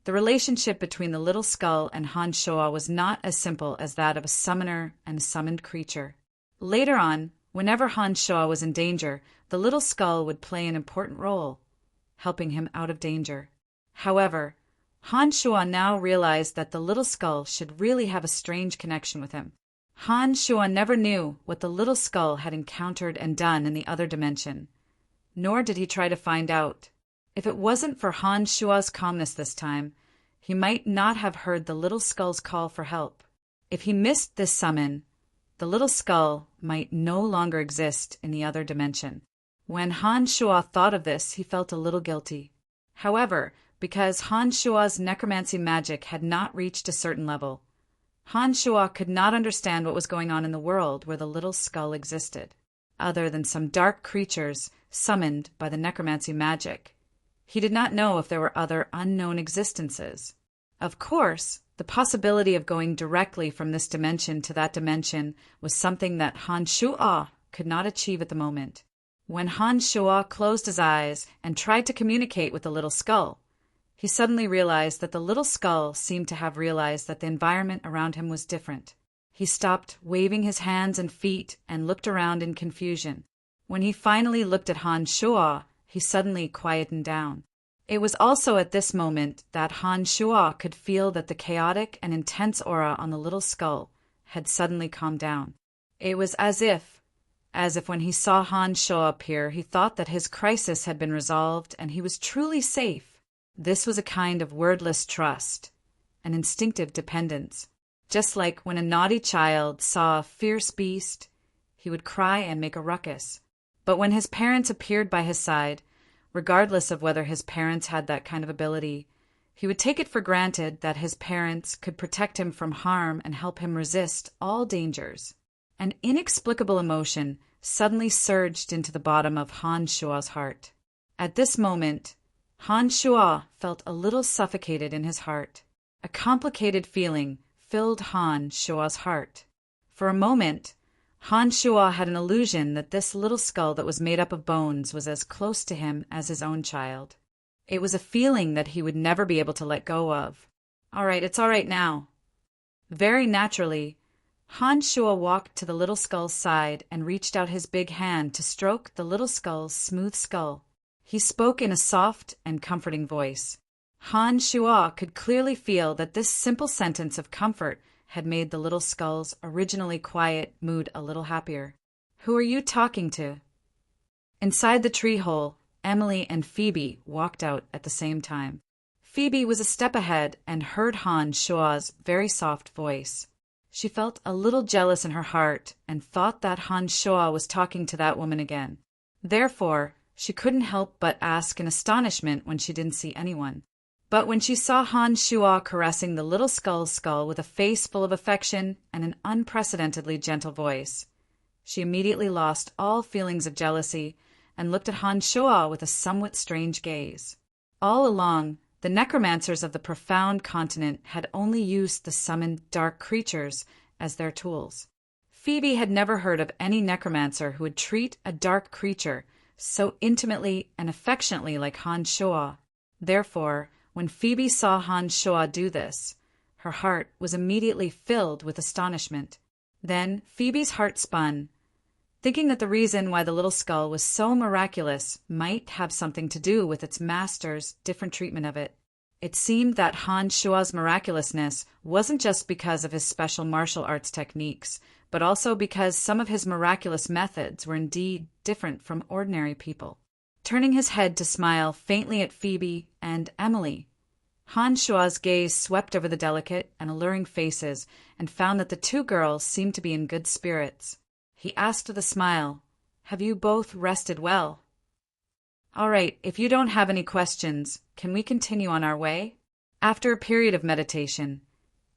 the relationship between the Little Skull and Han Shuo was not as simple as that of a summoner and a summoned creature. Later on, whenever Han Shuo was in danger, the Little Skull would play an important role, helping him out of danger. However, Han Shuo now realized that the Little Skull should really have a strange connection with him. Han Shuo never knew what the Little Skull had encountered and done in the other dimension, nor did he try to find out. If it wasn't for Han Shuo's calmness this time, he might not have heard the Little Skull's call for help. If he missed this summon, the Little Skull might no longer exist in the other dimension. When Han Shuo thought of this, he felt a little guilty. However, because Han Shuo's necromancy magic had not reached a certain level, Han Shuo could not understand what was going on in the world where the Little Skull existed, other than some dark creatures summoned by the necromancy magic. He did not know if there were other unknown existences. Of course, the possibility of going directly from this dimension to that dimension was something that Han Shuo could not achieve at the moment. When Han Shuo closed his eyes and tried to communicate with the Little Skull, he suddenly realized that the Little Skull seemed to have realized that the environment around him was different. He stopped waving his hands and feet and looked around in confusion. When he finally looked at Han Shuo, he suddenly quietened down. It was also at this moment that Han Shuo could feel that the chaotic and intense aura on the Little Skull had suddenly calmed down. It was as if when he saw Han Shuo appear, he thought that his crisis had been resolved and he was truly safe. This was a kind of wordless trust, an instinctive dependence. Just like when a naughty child saw a fierce beast, he would cry and make a ruckus. But when his parents appeared by his side, regardless of whether his parents had that kind of ability, he would take it for granted that his parents could protect him from harm and help him resist all dangers. An inexplicable emotion suddenly surged into the bottom of Han Shuo's heart. At this moment, Han Shuo felt a little suffocated in his heart. A complicated feeling filled Han Shuo's heart. For a moment, Han Shuo had an illusion that this Little Skull that was made up of bones was as close to him as his own child. It was a feeling that he would never be able to let go of. "All right, it's all right now." Very naturally, Han Shuo walked to the Little Skull's side and reached out his big hand to stroke the Little Skull's smooth skull. He spoke in a soft and comforting voice. Han Shuo could clearly feel that this simple sentence of comfort had made the Little Skull's originally quiet mood a little happier. "Who are you talking to?" Inside the tree hole, Emily and Phoebe walked out at the same time. Phoebe was a step ahead and heard Han Shuo's very soft voice. She felt a little jealous in her heart and thought that Han Shuo was talking to that woman again. Therefore, she couldn't help but ask in astonishment when she didn't see anyone. But when she saw Han Shuo caressing the Little Skull's skull with a face full of affection and an unprecedentedly gentle voice, she immediately lost all feelings of jealousy and looked at Han Shuo with a somewhat strange gaze. All along, the necromancers of the profound continent had only used the summoned dark creatures as their tools. Phoebe had never heard of any necromancer who would treat a dark creature so intimately and affectionately like Han Shuo. Therefore, when Phoebe saw Han Shuo do this, her heart was immediately filled with astonishment. Then Phoebe's heart spun, thinking that the reason why the little skull was so miraculous might have something to do with its master's different treatment of it. It seemed that Han Shuo's miraculousness wasn't just because of his special martial arts techniques, but also because some of his miraculous methods were indeed different from ordinary people. Turning his head to smile faintly at Phoebe and Emily, Han Shuo's gaze swept over the delicate and alluring faces and found that the two girls seemed to be in good spirits. He asked with a smile, "Have you both rested well?" "All right, if you don't have any questions, can we continue on our way?" After a period of meditation,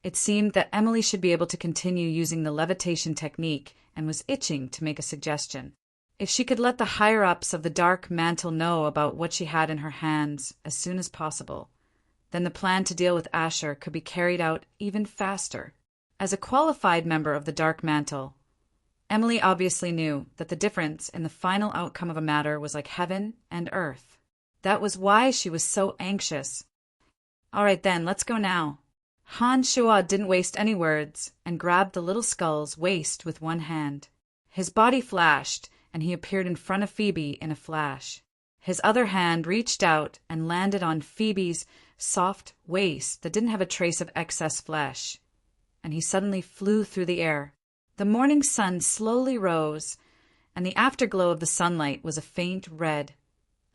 it seemed that Emily should be able to continue using the levitation technique and was itching to make a suggestion. If she could let the higher-ups of the dark mantle know about what she had in her hands as soon as possible, then the plan to deal with Asher could be carried out even faster. As a qualified member of the dark mantle, Emily obviously knew that the difference in the final outcome of a matter was like heaven and earth. That was why she was so anxious. "All right then, let's go now." Han Shuo didn't waste any words and grabbed the little skull's waist with one hand. His body flashed, and he appeared in front of Phoebe in a flash. His other hand reached out and landed on Phoebe's soft waist that didn't have a trace of excess flesh, and he suddenly flew through the air. The morning sun slowly rose, and the afterglow of the sunlight was a faint red,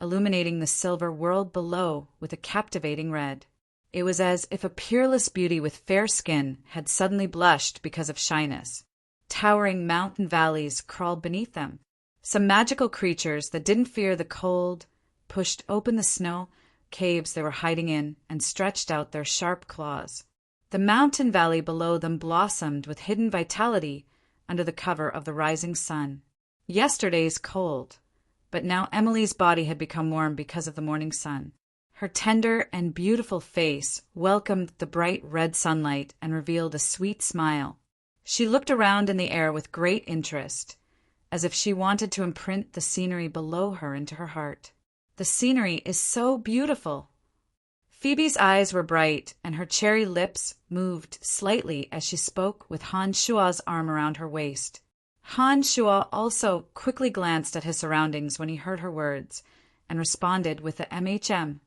illuminating the silver world below with a captivating red. It was as if a peerless beauty with fair skin had suddenly blushed because of shyness. Towering mountain valleys crawled beneath them. Some magical creatures that didn't fear the cold pushed open the snow caves they were hiding in and stretched out their sharp claws. The mountain valley below them blossomed with hidden vitality under the cover of the rising sun. Yesterday's cold, but now Emily's body had become warm because of the morning sun. Her tender and beautiful face welcomed the bright red sunlight and revealed a sweet smile. She looked around in the air with great interest, as if she wanted to imprint the scenery below her into her heart. "The scenery is so beautiful." Phoebe's eyes were bright, and her cherry lips moved slightly as she spoke with Han Shuo's arm around her waist. Han Shuo also quickly glanced at his surroundings when he heard her words, and responded with the MHM.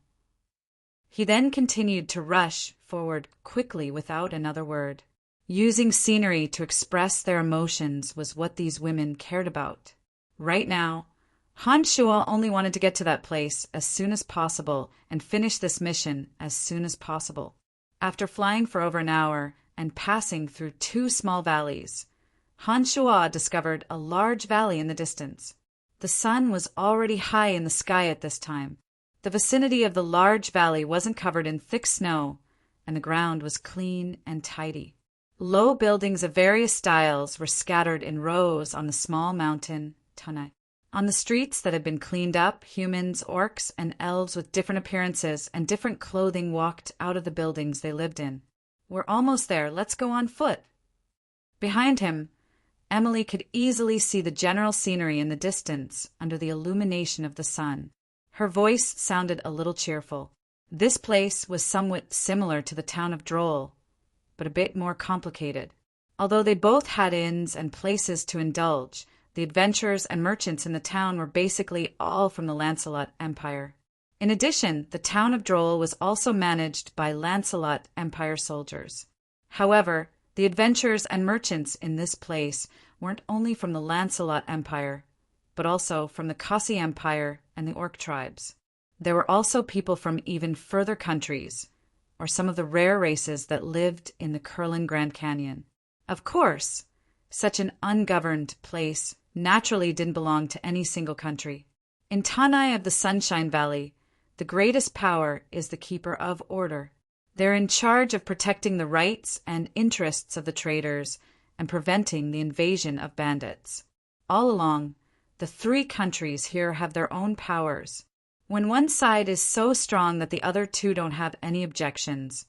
He then continued to rush forward quickly without another word. Using scenery to express their emotions was what these women cared about. Right now, Han Shuo only wanted to get to that place as soon as possible and finish this mission as soon as possible. After flying for over an hour and passing through two small valleys, Han Shuo discovered a large valley in the distance. The sun was already high in the sky at this time. The vicinity of the large valley wasn't covered in thick snow, and the ground was clean and tidy. Low buildings of various styles were scattered in rows on the small mountain Tunai. On the streets that had been cleaned up, humans, orcs, and elves with different appearances and different clothing walked out of the buildings they lived in. "We're almost there. Let's go on foot." Behind him, Emily could easily see the general scenery in the distance under the illumination of the sun. Her voice sounded a little cheerful. This place was somewhat similar to the town of Droll, but a bit more complicated. Although they both had inns and places to indulge, the adventurers and merchants in the town were basically all from the Lancelot Empire. In addition, the town of Droll was also managed by Lancelot Empire soldiers. However, the adventurers and merchants in this place weren't only from the Lancelot Empire, but also from the Kasi Empire and the Orc tribes. There were also people from even further countries, or some of the rare races that lived in the Kurlan Grand Canyon. Of course, such an ungoverned place naturally didn't belong to any single country. In Tanai of the Sunshine Valley, the greatest power is the Keeper of Order. They're in charge of protecting the rights and interests of the traders and preventing the invasion of bandits. All along, the three countries here have their own powers. When one side is so strong that the other two don't have any objections,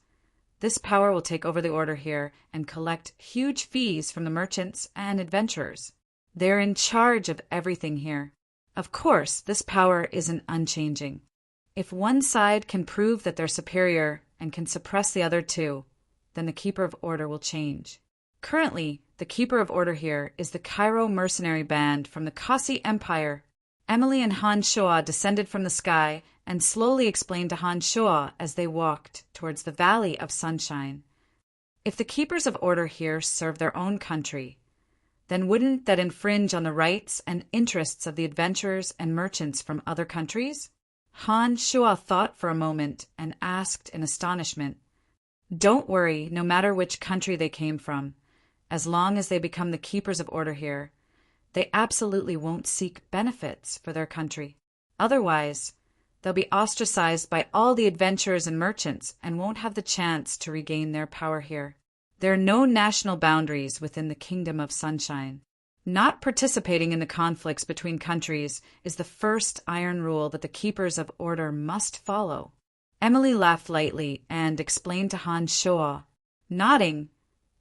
this power will take over the order here and collect huge fees from the merchants and adventurers. They're in charge of everything here. Of course, this power isn't unchanging. If one side can prove that they're superior and can suppress the other two, then the Keeper of Order will change. Currently, the Keeper of Order here is the Cairo mercenary band from the Kasi Empire. Emily and Han Shoa descended from the sky and slowly explained to Han Shoa as they walked towards the Valley of Sunshine. If the Keepers of Order here serve their own country, then wouldn't that infringe on the rights and interests of the adventurers and merchants from other countries? Han Shoa thought for a moment and asked in astonishment, "Don't worry, no matter which country they came from, as long as they become the Keepers of Order here, they absolutely won't seek benefits for their country. Otherwise, they'll be ostracized by all the adventurers and merchants and won't have the chance to regain their power here. There are no national boundaries within the Kingdom of Sunshine. Not participating in the conflicts between countries is the first iron rule that the Keepers of Order must follow." Emily laughed lightly and explained to Han Shoa. Nodding,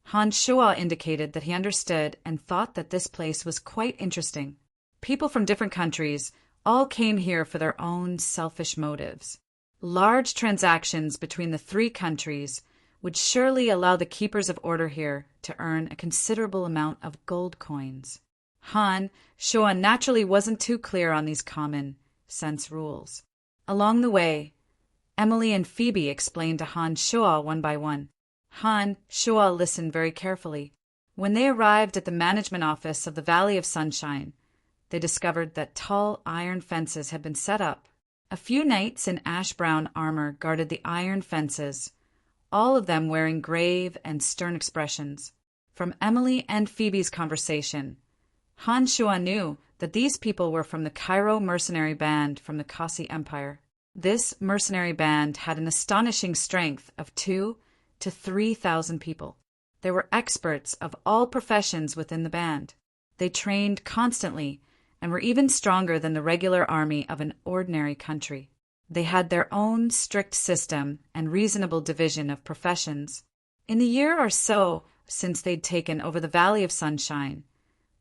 Han Shoa indicated that he understood and thought that this place was quite interesting. People from different countries all came here for their own selfish motives. Large transactions between the three countries would surely allow the Keepers of Order here to earn a considerable amount of gold coins. Han Shoa naturally wasn't too clear on these common sense rules. Along the way, Emily and Phoebe explained to Han Shoa one by one. Han Shoa listened very carefully. When they arrived at the management office of the Valley of Sunshine, they discovered that tall iron fences had been set up. A few knights in ash-brown armor guarded the iron fences, all of them wearing grave and stern expressions. From Emily and Phoebe's conversation, Han Shoa knew that these people were from the Cairo mercenary band from the Kasi Empire. This mercenary band had an astonishing strength of 2,000 to 3,000 people. There were experts of all professions within the band. They trained constantly and were even stronger than the regular army of an ordinary country. They had their own strict system and reasonable division of professions. In the year or so since they'd taken over the Valley of Sunshine,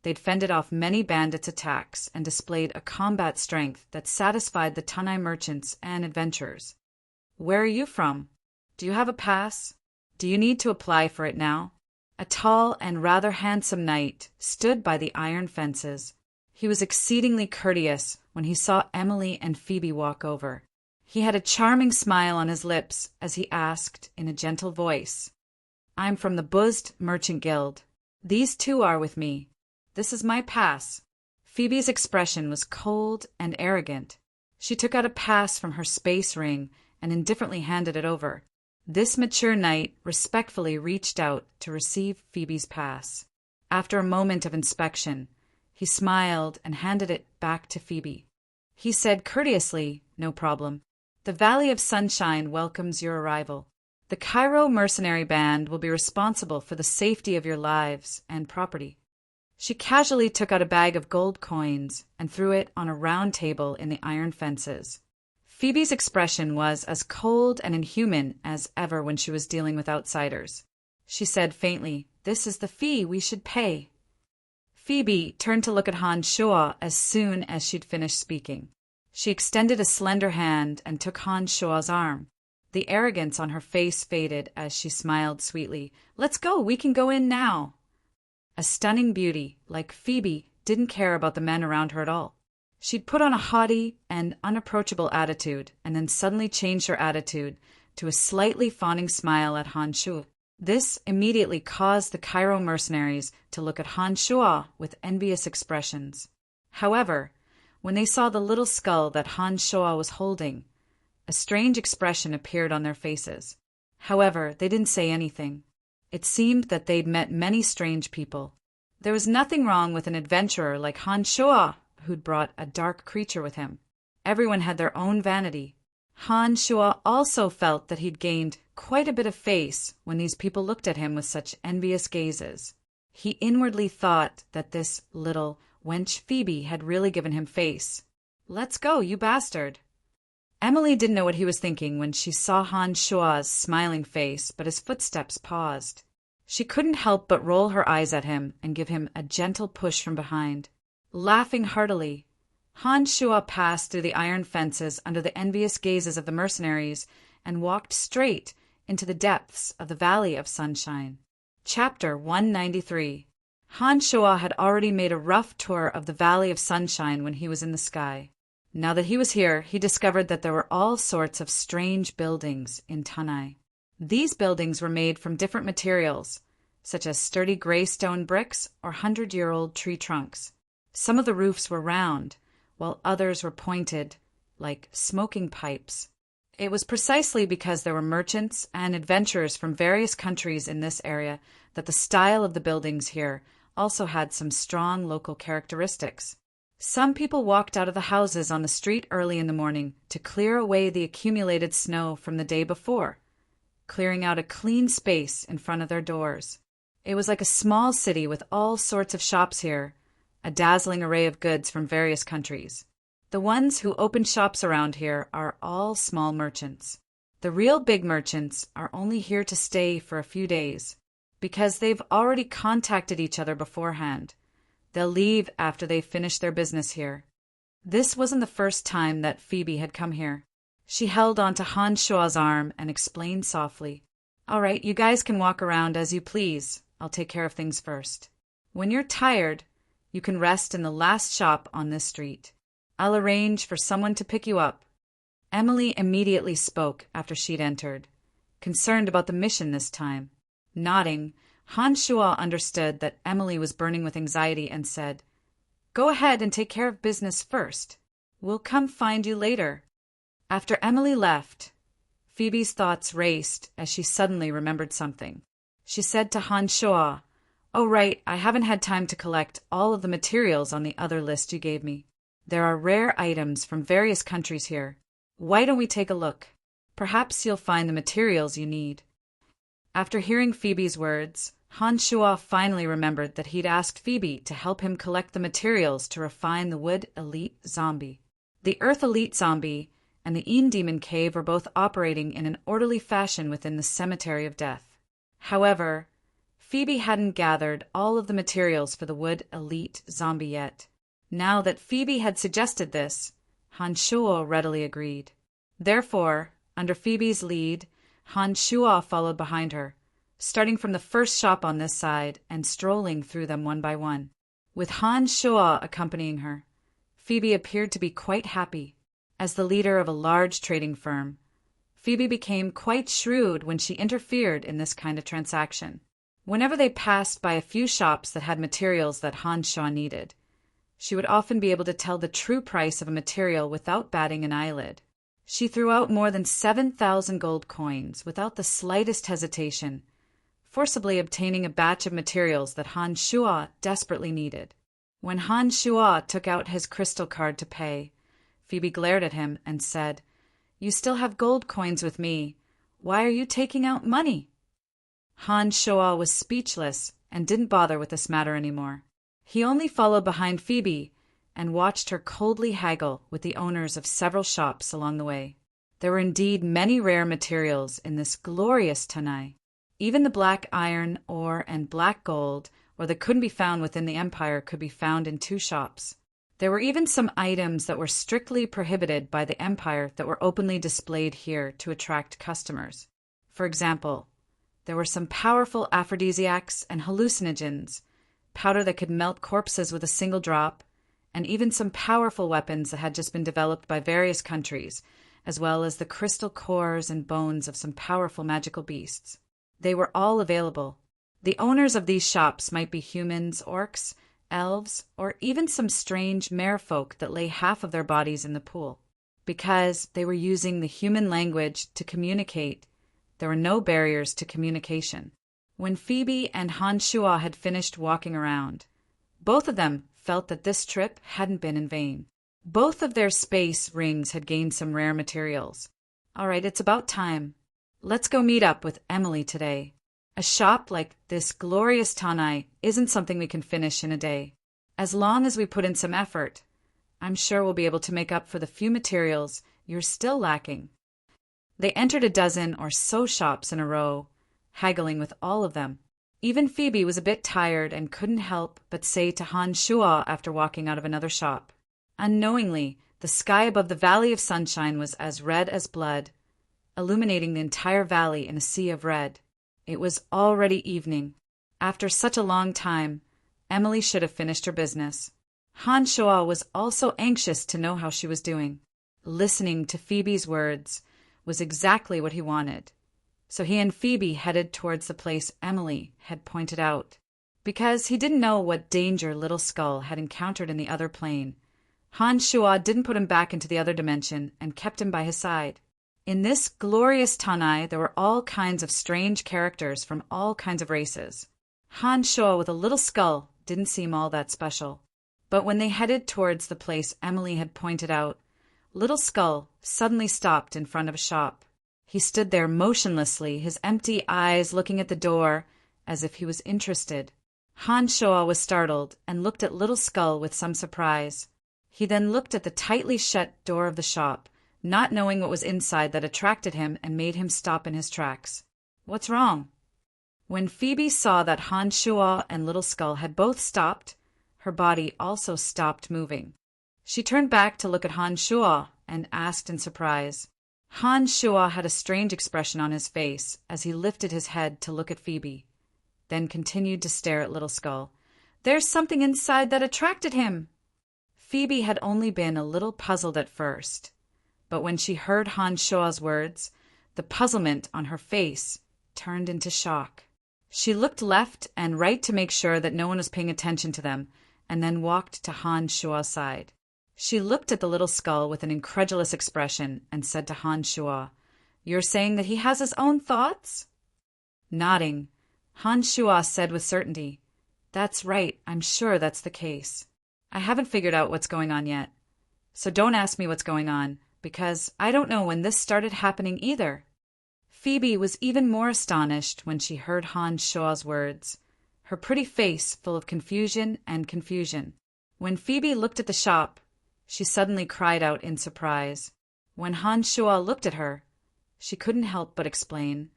they'd fended off many bandits' attacks and displayed a combat strength that satisfied the Tanai merchants and adventurers. "Where are you from? Do you have a pass? Do you need to apply for it now?" A tall and rather handsome knight stood by the iron fences. He was exceedingly courteous when he saw Emily and Phoebe walk over. He had a charming smile on his lips as he asked in a gentle voice, "I'm from the Buzzed Merchant Guild. These two are with me. This is my pass." Phoebe's expression was cold and arrogant. She took out a pass from her space ring and indifferently handed it over. This mature knight respectfully reached out to receive Phoebe's pass. After a moment of inspection, he smiled and handed it back to Phoebe. He said courteously, "No problem. The Valley of Sunshine welcomes your arrival. The Cairo mercenary band will be responsible for the safety of your lives and property." She casually took out a bag of gold coins and threw it on a round table in the iron fences. Phoebe's expression was as cold and inhuman as ever when she was dealing with outsiders. She said faintly, "This is the fee we should pay." Phoebe turned to look at Han Shoa as soon as she'd finished speaking. She extended a slender hand and took Han Shoa's arm. The arrogance on her face faded as she smiled sweetly. "Let's go, we can go in now." A stunning beauty, like Phoebe, didn't care about the men around her at all. She'd put on a haughty and unapproachable attitude and then suddenly changed her attitude to a slightly fawning smile at Han Shoa. This immediately caused the Cairo mercenaries to look at Han Shoa with envious expressions. However, when they saw the little skull that Han Shoa was holding, a strange expression appeared on their faces. However, they didn't say anything. It seemed that they'd met many strange people. There was nothing wrong with an adventurer like Han Shoa, who'd brought a dark creature with him. Everyone had their own vanity. Han Shoa also felt that he'd gained quite a bit of face when these people looked at him with such envious gazes. He inwardly thought that this little wench Phoebe had really given him face. "Let's go, you bastard." Emily didn't know what he was thinking when she saw Han Shoa's smiling face, but his footsteps paused. She couldn't help but roll her eyes at him and give him a gentle push from behind. Laughing heartily, Han Shua passed through the iron fences under the envious gazes of the mercenaries and walked straight into the depths of the Valley of Sunshine. Chapter 193. Han Shua had already made a rough tour of the Valley of Sunshine when he was in the sky. Now that he was here, he discovered that there were all sorts of strange buildings in Tanai. These buildings were made from different materials, such as sturdy gray stone bricks or 100-year-old tree trunks. Some of the roofs were round, while others were pointed, like smoking pipes. It was precisely because there were merchants and adventurers from various countries in this area that the style of the buildings here also had some strong local characteristics. Some people walked out of the houses on the street early in the morning to clear away the accumulated snow from the day before, clearing out a clean space in front of their doors. It was like a small city with all sorts of shops here, a dazzling array of goods from various countries. The ones who open shops around here are all small merchants. The real big merchants are only here to stay for a few days, because they've already contacted each other beforehand. They'll leave after they've finished their business here. This wasn't the first time that Phoebe had come here. She held onto Han Shua's arm and explained softly, "All right, you guys can walk around as you please. I'll take care of things first. When you're tired, you can rest in the last shop on this street. I'll arrange for someone to pick you up." Emily immediately spoke after she'd entered, concerned about the mission this time. Nodding, Han Shua understood that Emily was burning with anxiety and said, "Go ahead and take care of business first. We'll come find you later." After Emily left, Phoebe's thoughts raced as she suddenly remembered something. She said to Han Shua, "Oh right, I haven't had time to collect all of the materials on the other list you gave me. There are rare items from various countries here. Why don't we take a look? Perhaps you'll find the materials you need." After hearing Phoebe's words, Han Shua finally remembered that he'd asked Phoebe to help him collect the materials to refine the Wood Elite Zombie. The Earth Elite Zombie and the Een Demon Cave were both operating in an orderly fashion within the Cemetery of Death. However, Phoebe hadn't gathered all of the materials for the Wood Elite Zombie yet. Now that Phoebe had suggested this, Han Shua readily agreed. Therefore, under Phoebe's lead, Han Shua followed behind her, starting from the first shop on this side and strolling through them one by one. With Han Shua accompanying her, Phoebe appeared to be quite happy. As the leader of a large trading firm, Phoebe became quite shrewd when she interfered in this kind of transaction. Whenever they passed by a few shops that had materials that Han Shua needed, she would often be able to tell the true price of a material without batting an eyelid. She threw out more than 7,000 gold coins without the slightest hesitation, forcibly obtaining a batch of materials that Han Shua desperately needed. When Han Shua took out his crystal card to pay, Phoebe glared at him and said, "You still have gold coins with me. Why are you taking out money?" Han Shua was speechless and didn't bother with this matter anymore. He only followed behind Phoebe and watched her coldly haggle with the owners of several shops along the way. There were indeed many rare materials in this glorious Tanai. Even the black iron, ore, and black gold, or that couldn't be found within the empire, could be found in 2 shops. There were even some items that were strictly prohibited by the empire that were openly displayed here to attract customers. For example, there were some powerful aphrodisiacs and hallucinogens, powder that could melt corpses with a single drop, and even some powerful weapons that had just been developed by various countries, as well as the crystal cores and bones of some powerful magical beasts. They were all available. The owners of these shops might be humans, orcs, elves, or even some strange merfolk that lay half of their bodies in the pool. Because they were using the human language to communicate, there were no barriers to communication. When Phoebe and Han Shua had finished walking around, both of them felt that this trip hadn't been in vain. Both of their space rings had gained some rare materials. All right, it's about time. Let's go meet up with Emily today. A shop like this glorious Tanai isn't something we can finish in a day. As long as we put in some effort, I'm sure we'll be able to make up for the few materials you're still lacking. They entered a dozen or so shops in a row, haggling with all of them. Even Phoebe was a bit tired and couldn't help but say to Han Shua after walking out of another shop, Unknowingly, the sky above the Valley of Sunshine was as red as blood, illuminating the entire valley in a sea of red. It was already evening. After such a long time, Emily should have finished her business. Han Shuo was also anxious to know how she was doing. Listening to Phoebe's words was exactly what he wanted. So he and Phoebe headed towards the place Emily had pointed out. Because he didn't know what danger Little Skull had encountered in the other plane, Han Shuo didn't put him back into the other dimension and kept him by his side. In this glorious Tanai, there were all kinds of strange characters from all kinds of races. Han Shuo with a little skull didn't seem all that special. But when they headed towards the place Emily had pointed out, Little Skull suddenly stopped in front of a shop. He stood there motionlessly, his empty eyes looking at the door as if he was interested. Han Shuo was startled and looked at Little Skull with some surprise. He then looked at the tightly shut door of the shop, not knowing what was inside that attracted him and made him stop in his tracks. What's wrong? When Phoebe saw that Han Shuo and Little Skull had both stopped, her body also stopped moving. She turned back to look at Han Shuo and asked in surprise. Han Shuo had a strange expression on his face as he lifted his head to look at Phoebe, then continued to stare at Little Skull. There's something inside that attracted him. Phoebe had only been a little puzzled at first, but when she heard Han Shuo's words, the puzzlement on her face turned into shock. She looked left and right to make sure that no one was paying attention to them, and then walked to Han Shuo's side. She looked at the Little Skull with an incredulous expression and said to Han Shuo, "You're saying that he has his own thoughts?" Nodding, Han Shuo said with certainty, "That's right, I'm sure that's the case. I haven't figured out what's going on yet. So don't ask me what's going on, because I don't know when this started happening either." Phoebe was even more astonished when she heard Han Shuo's words, her pretty face full of confusion and confusion. When Phoebe looked at the shop, she suddenly cried out in surprise. When Han Shuo looked at her, she couldn't help but explain,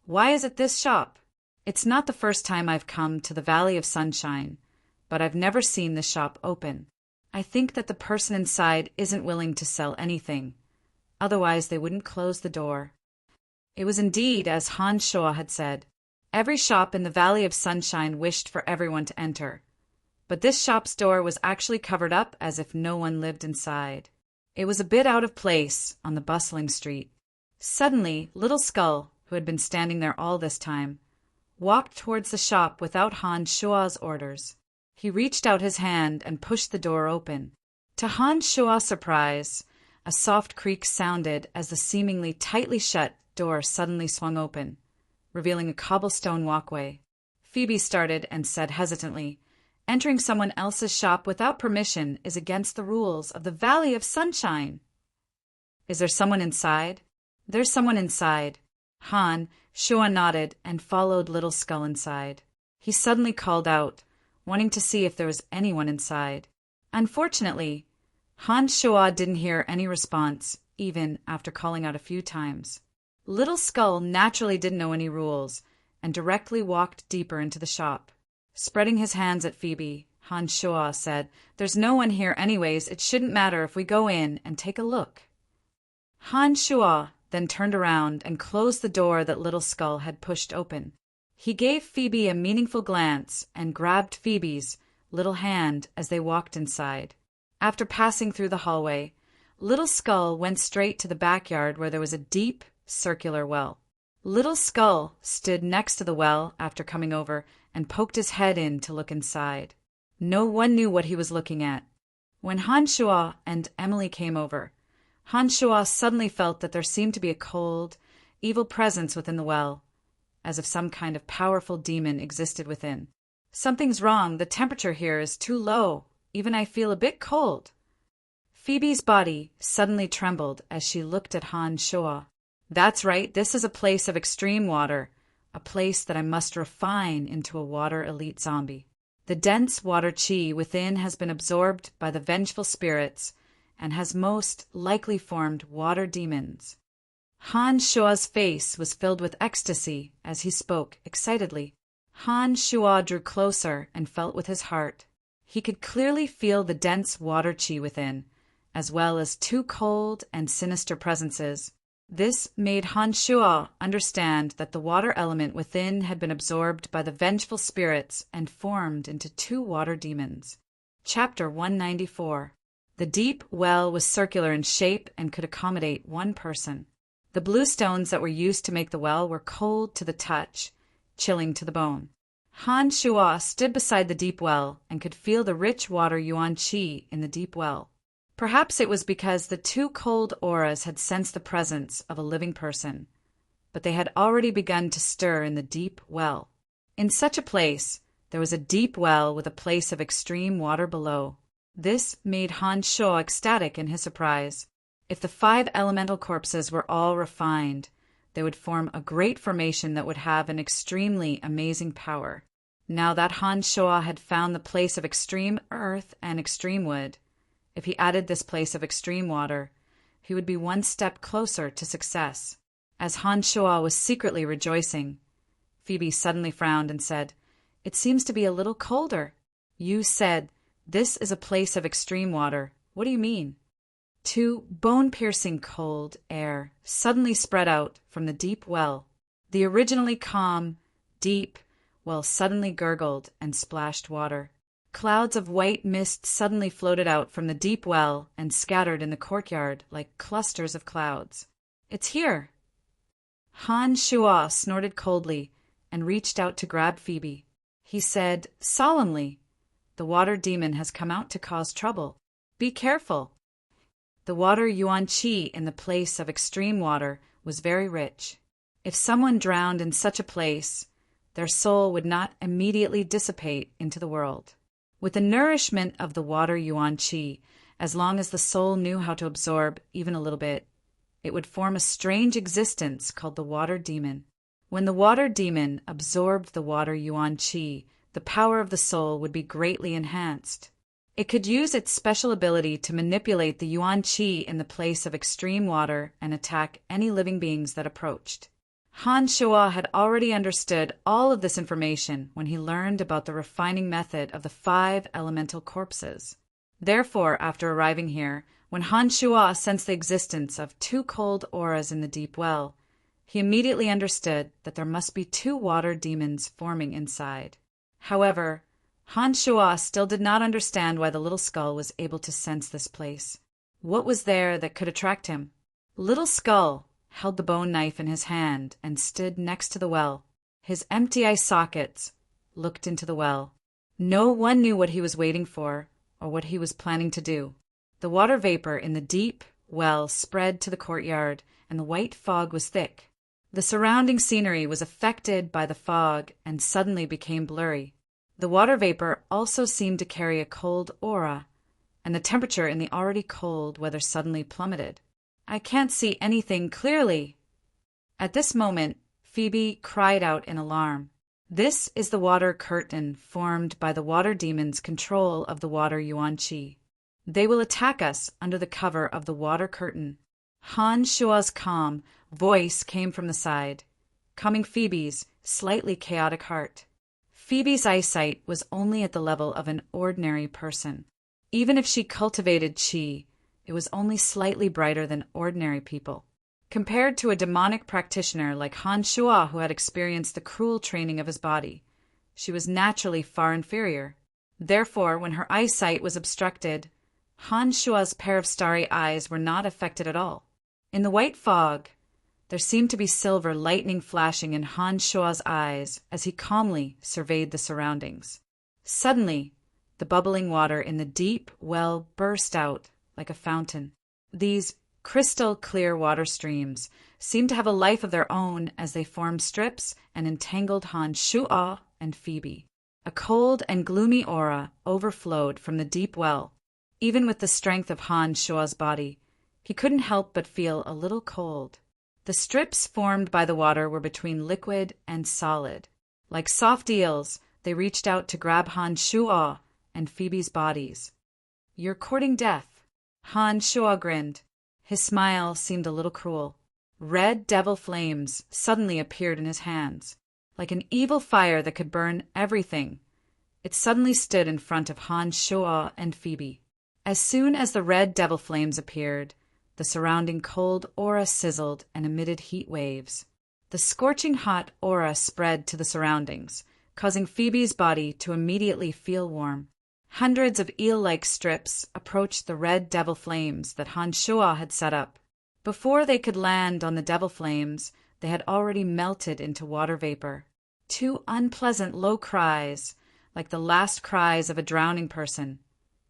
"Why is it this shop? It's not the first time I've come to the Valley of Sunshine, but I've never seen the shop open. I think that the person inside isn't willing to sell anything. Otherwise, they wouldn't close the door." It was indeed as Han Shuo had said. Every shop in the Valley of Sunshine wished for everyone to enter, but this shop's door was actually covered up as if no one lived inside. It was a bit out of place on the bustling street. Suddenly, Little Skull, who had been standing there all this time, walked towards the shop without Han Shuo's orders. He reached out his hand and pushed the door open. To Han Shuo's surprise, a soft creak sounded as the seemingly tightly shut door suddenly swung open, revealing a cobblestone walkway. Phoebe started and said hesitantly, "Entering someone else's shop without permission is against the rules of the Valley of Sunshine." "Is there someone inside?" "There's someone inside." Han Shuo nodded and followed Little Skull inside. He suddenly called out, wanting to see if there was anyone inside. Unfortunately, Han Shuo didn't hear any response, even after calling out a few times. Little Skull naturally didn't know any rules, and directly walked deeper into the shop. Spreading his hands at Phoebe, Han Shuo said, "There's no one here anyways, it shouldn't matter if we go in and take a look." Han Shuo then turned around and closed the door that Little Skull had pushed open. He gave Phoebe a meaningful glance and grabbed Phoebe's little hand as they walked inside. After passing through the hallway, Little Skull went straight to the backyard where there was a deep, circular well. Little Skull stood next to the well after coming over and poked his head in to look inside. No one knew what he was looking at. When Han Shuo and Emily came over, Han Shuo suddenly felt that there seemed to be a cold, evil presence within the well, as if some kind of powerful demon existed within. "Something's wrong, the temperature here is too low, even I feel a bit cold." Phoebe's body suddenly trembled as she looked at Han Shuo. "That's right, this is a place of extreme water, a place that I must refine into a water elite zombie. The dense water chi within has been absorbed by the vengeful spirits and has most likely formed water demons." Han Shuo's face was filled with ecstasy as he spoke excitedly. Han Shuo drew closer and felt with his heart. He could clearly feel the dense water chi within, as well as two cold and sinister presences. This made Han Shuo understand that the water element within had been absorbed by the vengeful spirits and formed into two water demons. Chapter 194. The deep well was circular in shape and could accommodate one person. The blue stones that were used to make the well were cold to the touch, chilling to the bone. Han Shuo stood beside the deep well and could feel the rich water yuan qi in the deep well. Perhaps it was because the two cold auras had sensed the presence of a living person, but they had already begun to stir in the deep well. In such a place, there was a deep well with a place of extreme water below. This made Han Shuo ecstatic in his surprise. If the 5 elemental corpses were all refined, they would form a great formation that would have an extremely amazing power. Now that Han Shuo had found the place of extreme earth and extreme wood, if he added this place of extreme water, he would be one step closer to success. As Han Shuo was secretly rejoicing, Phoebe suddenly frowned and said, "It seems to be a little colder." "You said, this is a place of extreme water. What do you mean?" 2 bone-piercing cold air suddenly spread out from the deep well. The originally calm, deep well suddenly gurgled and splashed water. Clouds of white mist suddenly floated out from the deep well and scattered in the courtyard like clusters of clouds. "It's here!" Han Shuo snorted coldly and reached out to grab Phoebe. He said solemnly, "The water demon has come out to cause trouble. Be careful." The water yuan qi in the place of extreme water was very rich. If someone drowned in such a place, their soul would not immediately dissipate into the world. With the nourishment of the water yuan qi, as long as the soul knew how to absorb even a little bit, it would form a strange existence called the water demon. When the water demon absorbed the water yuan qi, the power of the soul would be greatly enhanced. It could use its special ability to manipulate the yuan qi in the place of extreme water and attack any living beings that approached. Han Shuo had already understood all of this information when he learned about the refining method of the 5 elemental corpses. Therefore, after arriving here, when Han Shuo sensed the existence of 2 cold auras in the deep well, he immediately understood that there must be 2 water demons forming inside. However, Han Shuo still did not understand why the little skull was able to sense this place. What was there that could attract him? Little Skull held the bone knife in his hand and stood next to the well. His empty eye sockets looked into the well. No one knew what he was waiting for or what he was planning to do. The water vapor in the deep well spread to the courtyard, and the white fog was thick. The surrounding scenery was affected by the fog and suddenly became blurry. The water vapor also seemed to carry a cold aura, and the temperature in the already cold weather suddenly plummeted. "I can't see anything clearly." At this moment, Phoebe cried out in alarm. This is the water curtain formed by the water demon's control of the water yuan qi. They will attack us under the cover of the water curtain. Han Shuo's calm voice came from the side, calming Phoebe's slightly chaotic heart. Phoebe's eyesight was only at the level of an ordinary person. Even if she cultivated qi, it was only slightly brighter than ordinary people. Compared to a demonic practitioner like Han Shuo, who had experienced the cruel training of his body, she was naturally far inferior. Therefore, when her eyesight was obstructed, Han Shuo's pair of starry eyes were not affected at all. In the white fog, there seemed to be silver lightning flashing in Han Shuo's eyes as he calmly surveyed the surroundings. Suddenly, the bubbling water in the deep well burst out like a fountain. These crystal-clear water streams seemed to have a life of their own as they formed strips and entangled Han Shuo and Phoebe. A cold and gloomy aura overflowed from the deep well. Even with the strength of Han Shuo's body, he couldn't help but feel a little cold. The strips formed by the water were between liquid and solid. Like soft eels, they reached out to grab Han Shuo and Phoebe's bodies. "You're courting death." Han Shuo grinned. His smile seemed a little cruel. Red devil flames suddenly appeared in his hands. Like an evil fire that could burn everything, It suddenly stood in front of Han Shuo and Phoebe. As soon as the red devil flames appeared, the surrounding cold aura sizzled and emitted heat waves. The scorching hot aura spread to the surroundings, causing Phoebe's body to immediately feel warm. Hundreds of eel-like strips approached the red devil flames that Han Shuo had set up. Before they could land on the devil flames, they had already melted into water vapor. Two unpleasant low cries, like the last cries of a drowning person,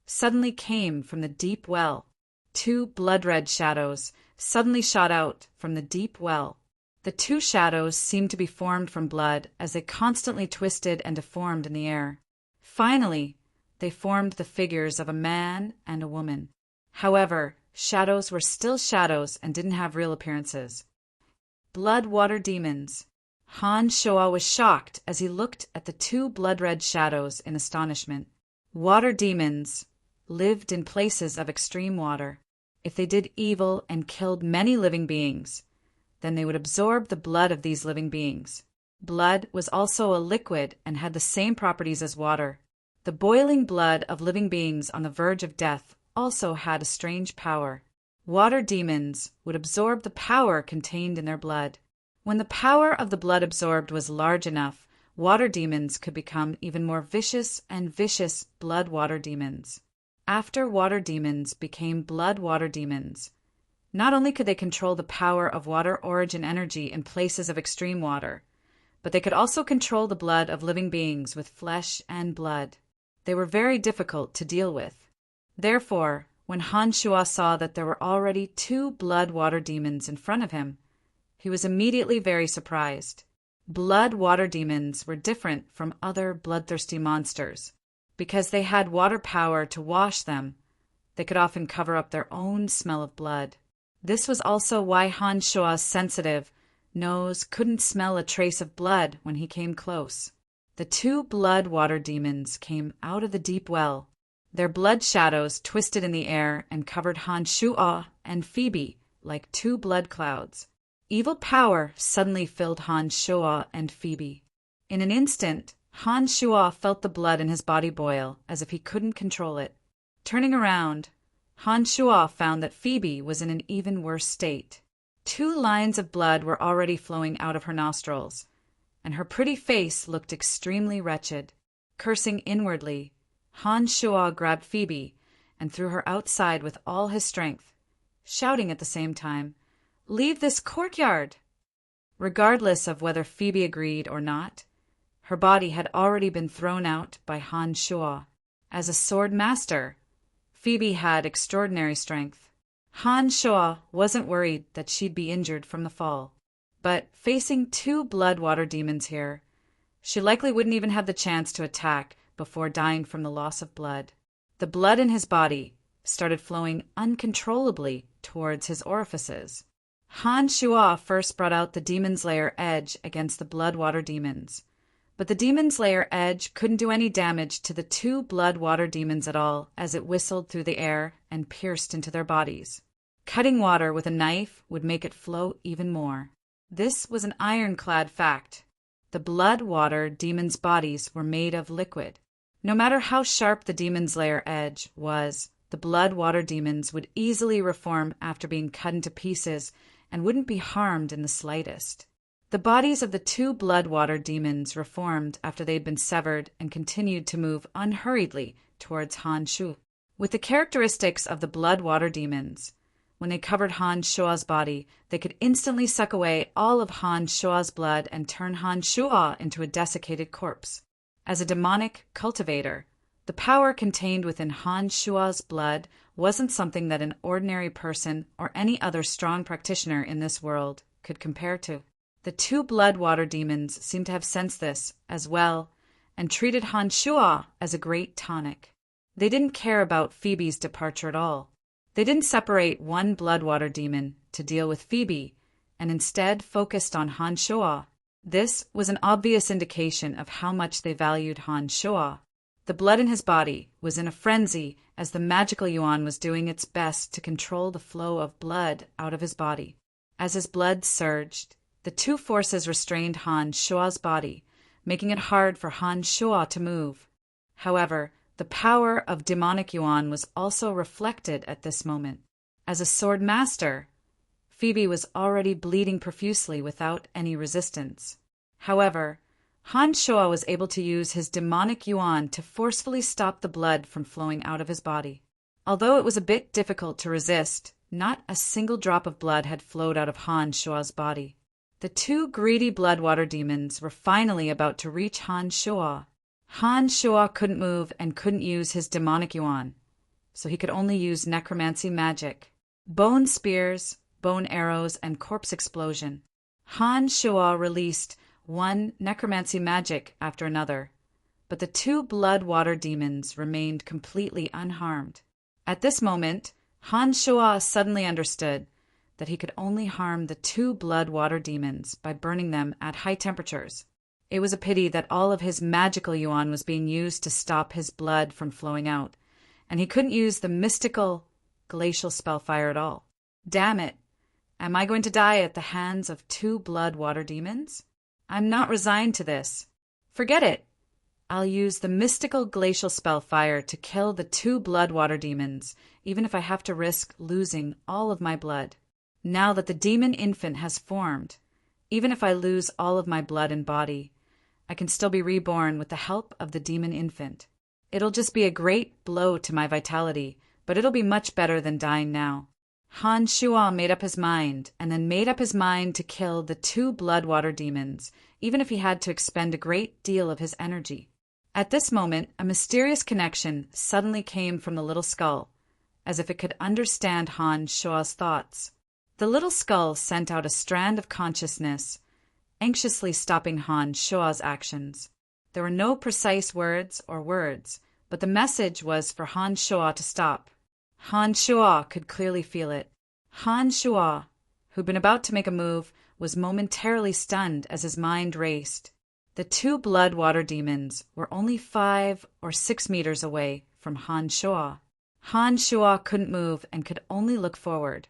suddenly came from the deep well. Two blood-red shadows suddenly shot out from the deep well. The two shadows seemed to be formed from blood as they constantly twisted and deformed in the air. Finally, they formed the figures of a man and a woman. However, shadows were still shadows and didn't have real appearances. Blood water demons. Han Shuo was shocked as he looked at the two blood-red shadows in astonishment. Water demons lived in places of extreme water. If they did evil and killed many living beings, then they would absorb the blood of these living beings. Blood was also a liquid and had the same properties as water. The boiling blood of living beings on the verge of death also had a strange power. Water demons would absorb the power contained in their blood. When the power of the blood absorbed was large enough, water demons could become even more vicious and vicious blood water demons. After water demons became blood water demons, not only could they control the power of water origin energy in places of extreme water, but they could also control the blood of living beings with flesh and blood. They were very difficult to deal with. Therefore, when Han Shuo saw that there were already two blood water demons in front of him, he was immediately very surprised. Blood water demons were different from other bloodthirsty monsters. Because they had water power to wash them, they could often cover up their own smell of blood. This was also why Han Shuo's sensitive nose couldn't smell a trace of blood when he came close. The two blood water demons came out of the deep well. Their blood shadows twisted in the air and covered Han Shuo and Phoebe like two blood clouds. Evil power suddenly filled Han Shuo and Phoebe. In an instant, Han Shuo felt the blood in his body boil as if he couldn't control it. Turning around, Han Shuo found that Phoebe was in an even worse state. Two lines of blood were already flowing out of her nostrils, and her pretty face looked extremely wretched. Cursing inwardly, Han Shuo grabbed Phoebe and threw her outside with all his strength, shouting at the same time, "Leave this courtyard!" Regardless of whether Phoebe agreed or not, her body had already been thrown out by Han Shuo. As a sword master, Phoebe had extraordinary strength. Han Shuo wasn't worried that she'd be injured from the fall. But facing two blood water demons here, she likely wouldn't even have the chance to attack before dying from the loss of blood. The blood in his body started flowing uncontrollably towards his orifices. Han Shuo first brought out the Demon's Lair Edge against the blood water demons. But the Demon's Lair Edge couldn't do any damage to the two blood water demons at all as it whistled through the air and pierced into their bodies. Cutting water with a knife would make it flow even more. This was an ironclad fact. The blood water demons' bodies were made of liquid. No matter how sharp the Demon's Lair Edge was, the blood water demons would easily reform after being cut into pieces and wouldn't be harmed in the slightest. The bodies of the two blood water demons reformed after they had been severed and continued to move unhurriedly towards Han Shu. With the characteristics of the blood water demons, when they covered Han Shuo's body, they could instantly suck away all of Han Shuo's blood and turn Han Shuo into a desiccated corpse. As a demonic cultivator, the power contained within Han Shuo's blood wasn't something that an ordinary person or any other strong practitioner in this world could compare to. The two blood water demons seemed to have sensed this as well and treated Han Shuo as a great tonic. They didn't care about Phoebe's departure at all. They didn't separate one blood water demon to deal with Phoebe and instead focused on Han Shuo. This was an obvious indication of how much they valued Han Shuo. The blood in his body was in a frenzy as the magical yuan was doing its best to control the flow of blood out of his body. As his blood surged, the two forces restrained Han Shuo's body, making it hard for Han Shuo to move. However, the power of demonic yuan was also reflected at this moment. As a sword master, Phoebe was already bleeding profusely without any resistance. However, Han Shuo was able to use his demonic yuan to forcefully stop the blood from flowing out of his body. Although it was a bit difficult to resist, not a single drop of blood had flowed out of Han Shuo's body. The two greedy blood water demons were finally about to reach Han Shuo. Han Shuo couldn't move and couldn't use his demonic yuan, so he could only use necromancy magic. Bone spears, bone arrows, and corpse explosion. Han Shuo released one necromancy magic after another, but the two blood water demons remained completely unharmed. At this moment, Han Shuo suddenly understood that he could only harm the two blood water demons by burning them at high temperatures. It was a pity that all of his magical yuan was being used to stop his blood from flowing out, and he couldn't use the mystical glacial spellfire at all. Damn it! Am I going to die at the hands of two blood water demons? I'm not resigned to this. Forget it! I'll use the mystical glacial spellfire to kill the two blood water demons, even if I have to risk losing all of my blood. Now that the demon infant has formed, even if I lose all of my blood and body, I can still be reborn with the help of the demon infant. It'll just be a great blow to my vitality, but it'll be much better than dying now. Han Shuo made up his mind, and then made up his mind to kill the two blood water demons, even if he had to expend a great deal of his energy. At this moment, a mysterious connection suddenly came from the little skull, as if it could understand Han Shuo's thoughts. The little skull sent out a strand of consciousness, anxiously stopping Han Shuo's actions. There were no precise words, but the message was for Han Shuo to stop. Han Shuo could clearly feel it. Han Shuo, who'd been about to make a move, was momentarily stunned as his mind raced. The two blood water demons were only 5 or 6 meters away from Han Shuo. Han Shuo couldn't move and could only look forward,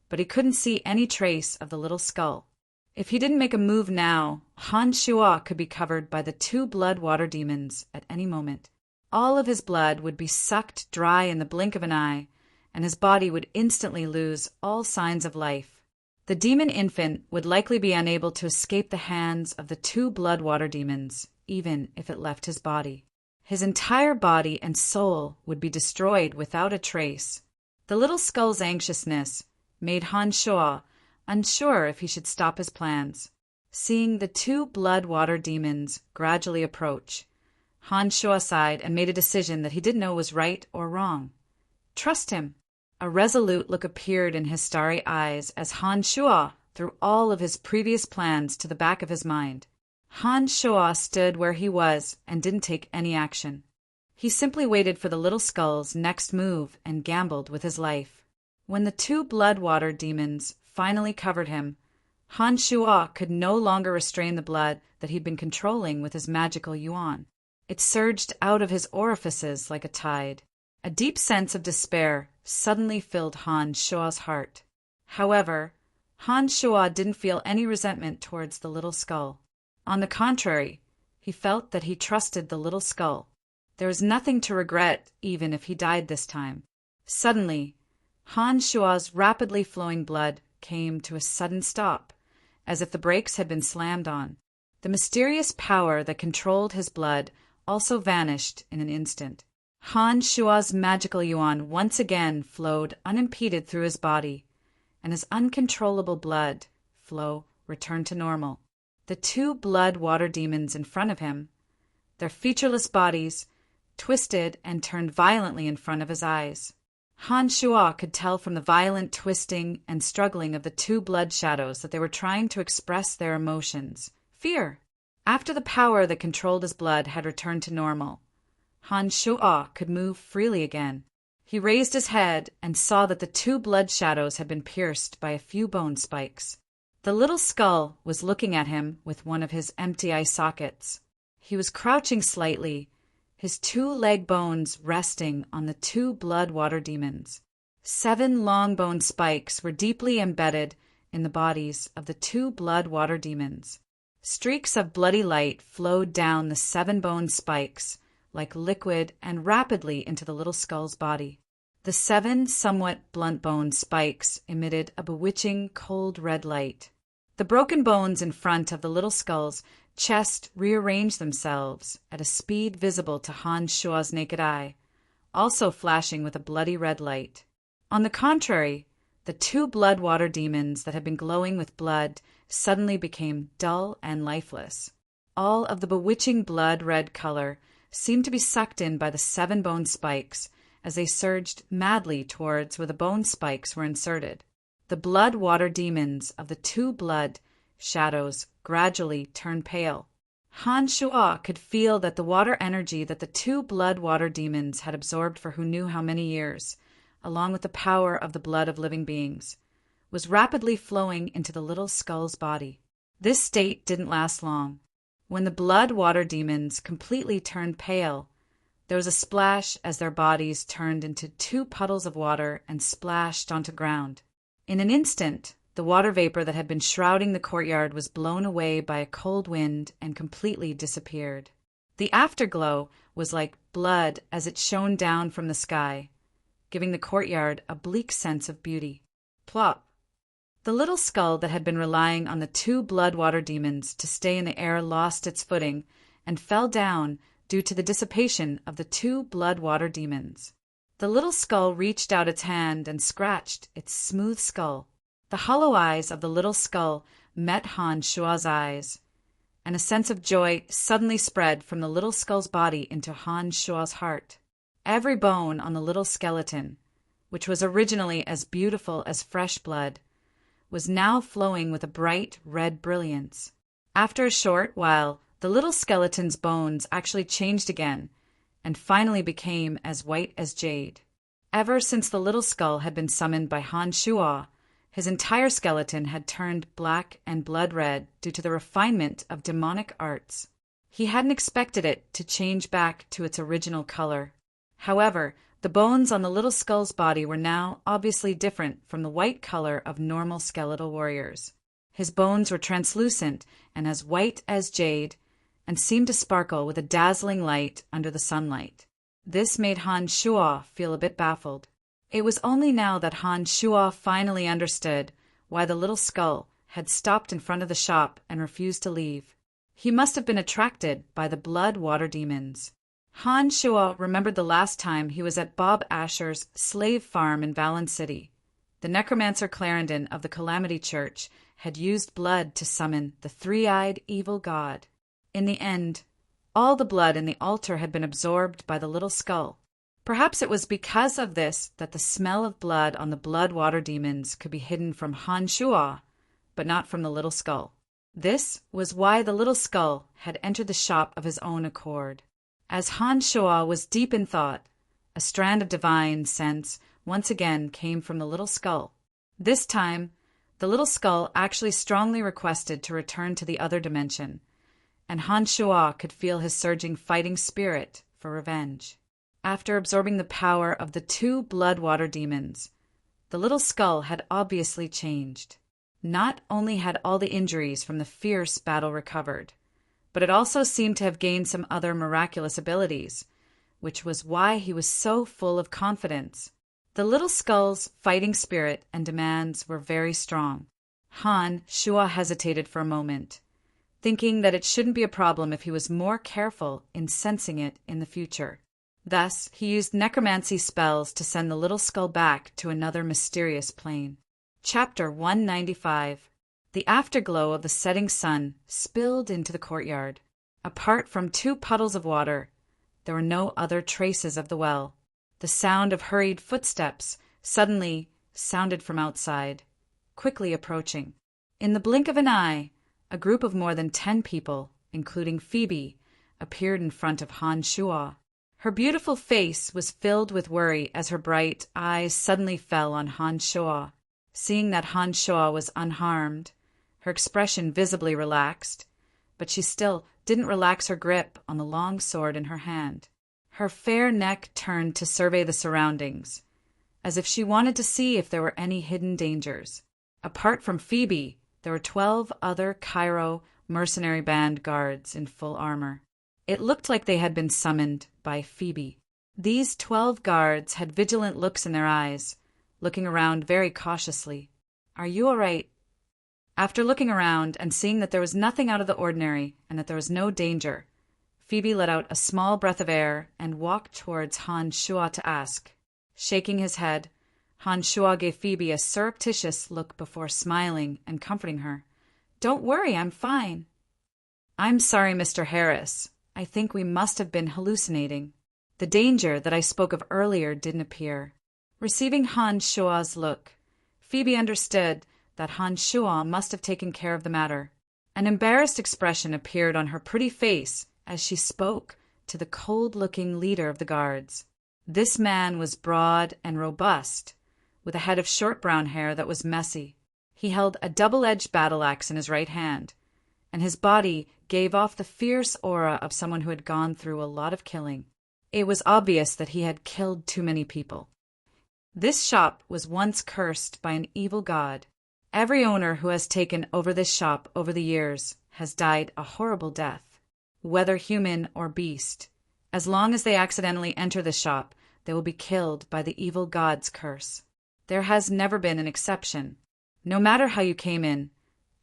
but he couldn't see any trace of the little skull. If he didn't make a move now, Han Shuo could be covered by the two blood water demons at any moment. All of his blood would be sucked dry in the blink of an eye, and his body would instantly lose all signs of life. The demon infant would likely be unable to escape the hands of the two blood water demons, even if it left his body. His entire body and soul would be destroyed without a trace. The little skull's anxiousness made Han Shuo unsure if he should stop his plans. Seeing the two blood water demons gradually approach, Han Shuo sighed and made a decision that he didn't know was right or wrong. Trust him. A resolute look appeared in his starry eyes as Han Shuo threw all of his previous plans to the back of his mind. Han Shuo stood where he was and didn't take any action. He simply waited for the little skull's next move and gambled with his life. When the two blood water demons finally covered him, Han Shuo could no longer restrain the blood that he'd been controlling with his magical yuan. It surged out of his orifices like a tide. A deep sense of despair suddenly filled Han Shuo's heart. However, Han Shuo didn't feel any resentment towards the little skull. On the contrary, he felt that he trusted the little skull. There was nothing to regret even if he died this time. Suddenly, Han Shuo's rapidly flowing blood came to a sudden stop, as if the brakes had been slammed on. The mysterious power that controlled his blood also vanished in an instant. Han Shuo's magical yuan once again flowed unimpeded through his body, and his uncontrollable blood flow returned to normal. The two blood water demons in front of him, their featureless bodies, twisted and turned violently in front of his eyes. Han Shuo could tell from the violent twisting and struggling of the two blood shadows that they were trying to express their emotions. Fear. After the power that controlled his blood had returned to normal, Han Shuo could move freely again. He raised his head and saw that the two blood shadows had been pierced by a few bone spikes. The little skull was looking at him with one of his empty eye sockets. He was crouching slightly, his two leg bones resting on the two blood water demons. 7 long bone spikes were deeply embedded in the bodies of the two blood water demons. Streaks of bloody light flowed down the 7 bone spikes, like liquid and rapidly into the little skull's body. The 7 somewhat blunt-boned spikes emitted a bewitching cold red light. The broken bones in front of the little skull's chest rearranged themselves at a speed visible to Han Shua's naked eye, also flashing with a bloody red light. On the contrary, the 2 blood water demons that had been glowing with blood suddenly became dull and lifeless. All of the bewitching blood-red color seemed to be sucked in by the 7 bone spikes as they surged madly towards where the bone spikes were inserted. The blood-water demons of the 2 blood shadows gradually turned pale. Han Shua could feel that the water energy that the 2 blood-water demons had absorbed for who knew how many years, along with the power of the blood of living beings, was rapidly flowing into the little skull's body. This state didn't last long. When the blood-water demons completely turned pale, there was a splash as their bodies turned into 2 puddles of water and splashed onto ground. In an instant, the water vapor that had been shrouding the courtyard was blown away by a cold wind and completely disappeared. The afterglow was like blood as it shone down from the sky, giving the courtyard a bleak sense of beauty. Plop! The little skull that had been relying on the 2 blood-water demons to stay in the air lost its footing and fell down due to the dissipation of the 2 blood-water demons. The little skull reached out its hand and scratched its smooth skull. The hollow eyes of the little skull met Han Shua's eyes, and a sense of joy suddenly spread from the little skull's body into Han Shua's heart. Every bone on the little skeleton, which was originally as beautiful as fresh blood, was now flowing with a bright red brilliance. After a short while, the little skeleton's bones actually changed again and finally became as white as jade. Ever since the little skull had been summoned by Han Shua, his entire skeleton had turned black and blood red due to the refinement of demonic arts. He hadn't expected it to change back to its original color. However, the bones on the little skull's body were now obviously different from the white color of normal skeletal warriors. His bones were translucent and as white as jade, and seemed to sparkle with a dazzling light under the sunlight. This made Han Shua feel a bit baffled. It was only now that Han Shua finally understood why the little skull had stopped in front of the shop and refused to leave. He must have been attracted by the blood-water demons. Han Shua remembered the last time he was at Bob Asher's slave farm in Valen City. The necromancer Clarendon of the Calamity Church had used blood to summon the 3-eyed evil god. In the end, all the blood in the altar had been absorbed by the little skull. Perhaps it was because of this that the smell of blood on the blood-water demons could be hidden from Han Shua, but not from the little skull. This was why the little skull had entered the shop of his own accord. As Han Shua was deep in thought, a strand of divine sense once again came from the little skull. This time, the little skull actually strongly requested to return to the other dimension, and Han Shua could feel his surging fighting spirit for revenge. After absorbing the power of the 2 blood-water demons, the little skull had obviously changed. Not only had all the injuries from the fierce battle recovered, but it also seemed to have gained some other miraculous abilities, which was why he was so full of confidence. The little skull's fighting spirit and demands were very strong. Han Shua hesitated for a moment, thinking that it shouldn't be a problem if he was more careful in sensing it in the future. Thus, he used necromancy spells to send the little skull back to another mysterious plane. Chapter 195. The afterglow of the setting sun spilled into the courtyard. Apart from 2 puddles of water, there were no other traces of the well. The sound of hurried footsteps suddenly sounded from outside, quickly approaching. In the blink of an eye, a group of more than 10 people, including Phoebe, appeared in front of Han Shua. Her beautiful face was filled with worry as her bright eyes suddenly fell on Han Shua. Seeing that Han Shua was unharmed, her expression visibly relaxed, but she still didn't relax her grip on the long sword in her hand. Her fair neck turned to survey the surroundings, as if she wanted to see if there were any hidden dangers. Apart from Phoebe, there were 12 other Cairo mercenary band guards in full armor. It looked like they had been summoned by Phoebe. These 12 guards had vigilant looks in their eyes, looking around very cautiously. "Are you all right?" After looking around and seeing that there was nothing out of the ordinary and that there was no danger, Phoebe let out a small breath of air and walked towards Han Shuo to ask. Shaking his head, Han Shuo gave Phoebe a surreptitious look before smiling and comforting her. "Don't worry, I'm fine." "I'm sorry, Mr. Harris. I think we must have been hallucinating. The danger that I spoke of earlier didn't appear." Receiving Han Shuo's look, Phoebe understood that Han Shuo must have taken care of the matter. An embarrassed expression appeared on her pretty face as she spoke to the cold-looking leader of the guards. This man was broad and robust, with a head of short brown hair that was messy. He held a double-edged battle-axe in his right hand, and his body gave off the fierce aura of someone who had gone through a lot of killing. It was obvious that he had killed too many people. This shop was once cursed by an evil god. Every owner who has taken over this shop over the years has died a horrible death, whether human or beast. As long as they accidentally enter the shop, they will be killed by the evil god's curse. There has never been an exception. No matter how you came in,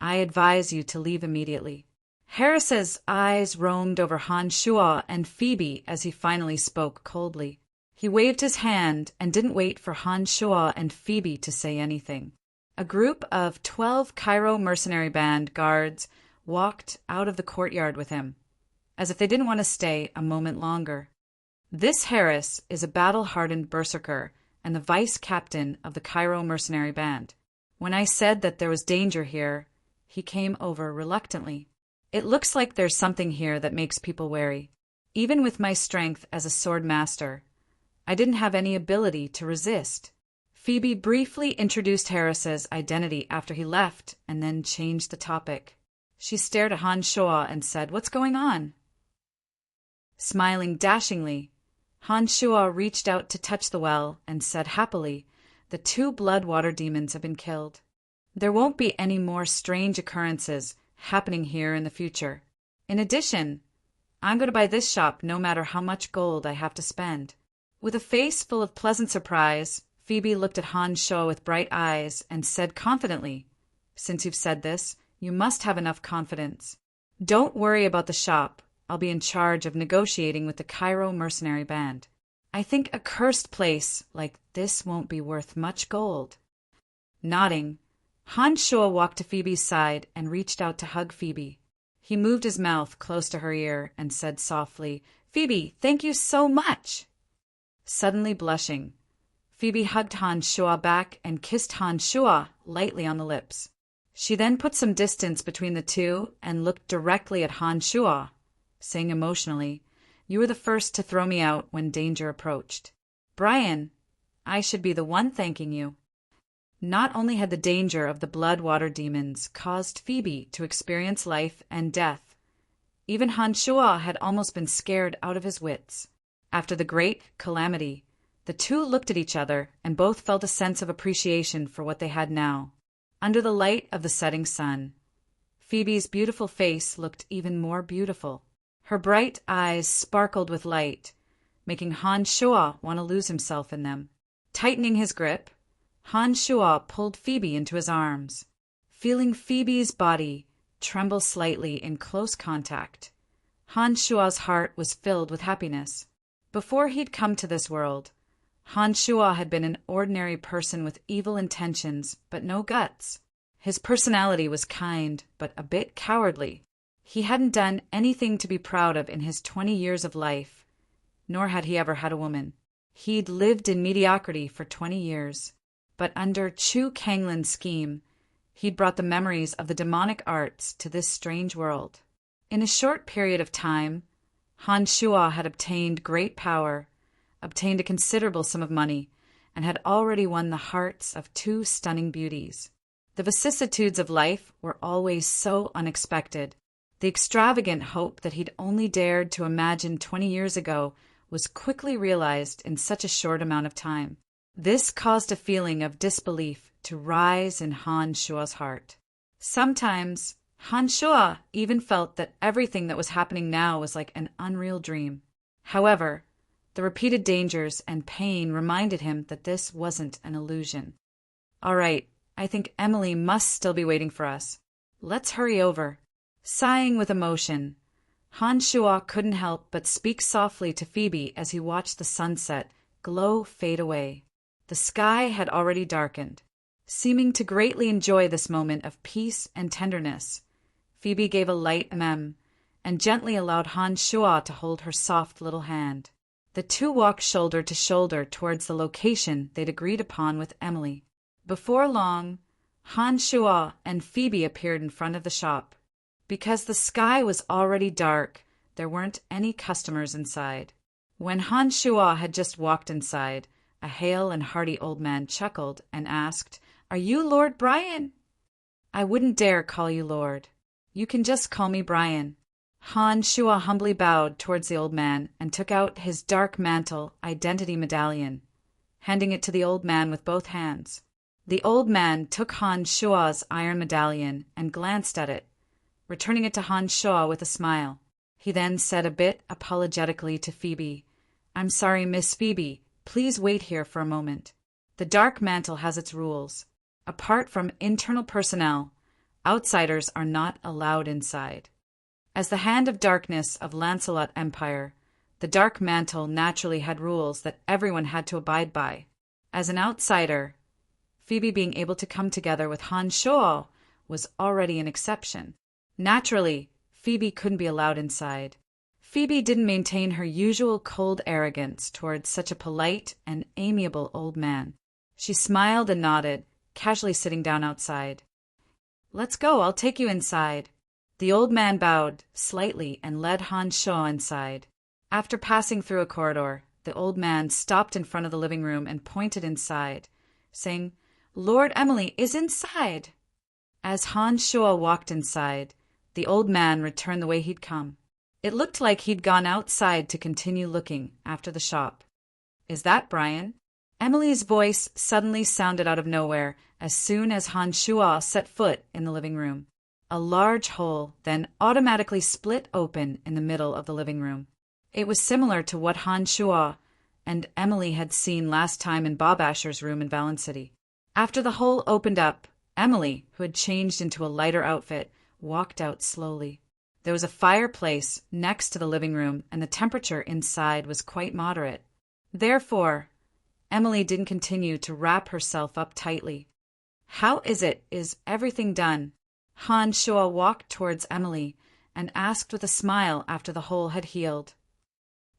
I advise you to leave immediately. Harris's eyes roamed over Han Shuo and Phoebe as he finally spoke coldly. He waved his hand and didn't wait for Han Shuo and Phoebe to say anything. A group of 12 Cairo mercenary band guards walked out of the courtyard with him, as if they didn't want to stay a moment longer. This Harris is a battle-hardened berserker and the vice captain of the Cairo mercenary band. When I said that there was danger here, he came over reluctantly. It looks like there's something here that makes people wary. Even with my strength as a sword master, I didn't have any ability to resist. Phoebe briefly introduced Harris's identity after he left and then changed the topic. She stared at Han Shuo and said, "What's going on?" Smiling dashingly, Han Shuo reached out to touch the well and said happily, "The 2 blood water demons have been killed. There won't be any more strange occurrences happening here in the future. In addition, I'm going to buy this shop no matter how much gold I have to spend." With a face full of pleasant surprise, Phoebe looked at Han Shuo with bright eyes and said confidently, "Since you've said this, you must have enough confidence. Don't worry about the shop. I'll be in charge of negotiating with the Cairo mercenary band. I think a cursed place like this won't be worth much gold." Nodding, Han Shuo walked to Phoebe's side and reached out to hug Phoebe. He moved his mouth close to her ear and said softly, "Phoebe, thank you so much." Suddenly blushing, Phoebe hugged Han Shuo back and kissed Han Shuo lightly on the lips. She then put some distance between the two and looked directly at Han Shuo, saying emotionally, "You were the first to throw me out when danger approached. Brian, I should be the one thanking you." Not only had the danger of the blood water demons caused Phoebe to experience life and death, even Han Shuo had almost been scared out of his wits. After the great calamity, the two looked at each other and both felt a sense of appreciation for what they had now. Under the light of the setting sun, Phoebe's beautiful face looked even more beautiful. Her bright eyes sparkled with light, making Han Shuo want to lose himself in them. Tightening his grip, Han Shuo pulled Phoebe into his arms. Feeling Phoebe's body tremble slightly in close contact, Han Shuo's heart was filled with happiness. Before he'd come to this world, Han Shuo had been an ordinary person with evil intentions but no guts. His personality was kind but a bit cowardly. He hadn't done anything to be proud of in his 20 years of life, nor had he ever had a woman. He'd lived in mediocrity for 20 years, but under Chu Kanglin's scheme, he'd brought the memories of the demonic arts to this strange world. In a short period of time, Han Shuo had obtained great power, obtained a considerable sum of money, and had already won the hearts of 2 stunning beauties. The vicissitudes of life were always so unexpected. The extravagant hope that he'd only dared to imagine 20 years ago was quickly realized in such a short amount of time. This caused a feeling of disbelief to rise in Han Shuo's heart. Sometimes, Han Shua even felt that everything that was happening now was like an unreal dream. However, the repeated dangers and pain reminded him that this wasn't an illusion. All right, I think Emily must still be waiting for us. Let's hurry over. Sighing with emotion, Han Shua couldn't help but speak softly to Phoebe as he watched the sunset glow fade away. The sky had already darkened. Seeming to greatly enjoy this moment of peace and tenderness, Phoebe gave a light and gently allowed Han Shua to hold her soft little hand. The two walked shoulder to shoulder towards the location they'd agreed upon with Emily. Before long, Han Shua and Phoebe appeared in front of the shop. Because the sky was already dark, there weren't any customers inside. When Han Shua had just walked inside, a hale and hearty old man chuckled and asked, "Are you Lord Brian?" "I wouldn't dare call you Lord. You can just call me Brian." Han Shua humbly bowed towards the old man and took out his dark mantle identity medallion, handing it to the old man with both hands. The old man took Han Shua's iron medallion and glanced at it, returning it to Han Shua with a smile. He then said a bit apologetically to Phoebe, "I'm sorry, Miss Phoebe, please wait here for a moment. The dark mantle has its rules. Apart from internal personnel, outsiders are not allowed inside." As the hand of darkness of Lancelot Empire, the dark mantle naturally had rules that everyone had to abide by. As an outsider, Phoebe being able to come together with Han Shua was already an exception. Naturally, Phoebe couldn't be allowed inside. Phoebe didn't maintain her usual cold arrogance towards such a polite and amiable old man. She smiled and nodded, casually sitting down outside. "Let's go, I'll take you inside." The old man bowed slightly and led Han Shua inside. After passing through a corridor, the old man stopped in front of the living room and pointed inside, saying, "Lord Emily is inside." As Han Shua walked inside, the old man returned the way he'd come. It looked like he'd gone outside to continue looking after the shop. "Is that Brian?" Emily's voice suddenly sounded out of nowhere as soon as Han Shua set foot in the living room. A large hole then automatically split open in the middle of the living room. It was similar to what Han Shua and Emily had seen last time in Bob Asher's room in Valen City. After the hole opened up, Emily, who had changed into a lighter outfit, walked out slowly. There was a fireplace next to the living room, and the temperature inside was quite moderate. Therefore, Emily didn't continue to wrap herself up tightly. "How is everything done?" Han Shua walked towards Emily and asked with a smile after the hole had healed.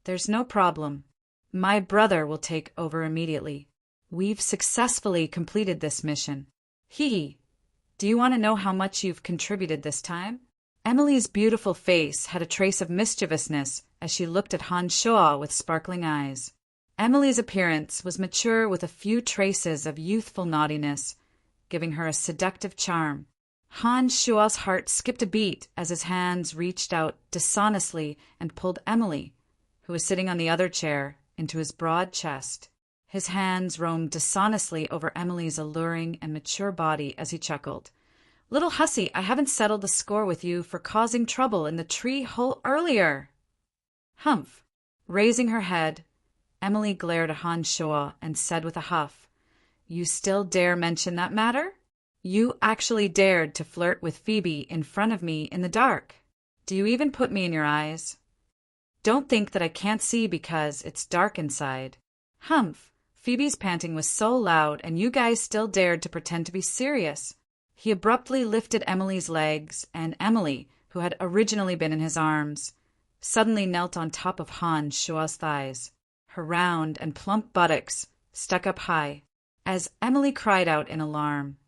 "There's no problem. My brother will take over immediately. We've successfully completed this mission. Do you want to know how much you've contributed this time?" Emily's beautiful face had a trace of mischievousness as she looked at Han Shua with sparkling eyes. Emily's appearance was mature with a few traces of youthful naughtiness, giving her a seductive charm. Han Shua's heart skipped a beat as his hands reached out dishonestly and pulled Emily, who was sitting on the other chair, into his broad chest. His hands roamed dishonestly over Emily's alluring and mature body as he chuckled. "Little hussy, I haven't settled the score with you for causing trouble in the tree hole earlier." "Humph." Raising her head, Emily glared at Han Shua and said with a huff, "You still dare mention that matter? You actually dared to flirt with Phoebe in front of me in the dark. Do you even put me in your eyes? Don't think that I can't see because it's dark inside." "Humph." Phoebe's panting was so loud, and you guys still dared to pretend to be serious. He abruptly lifted Emily's legs, and Emily, who had originally been in his arms, suddenly knelt on top of Han Shua's thighs. Her round and plump buttocks stuck up high. As Emily cried out in alarm,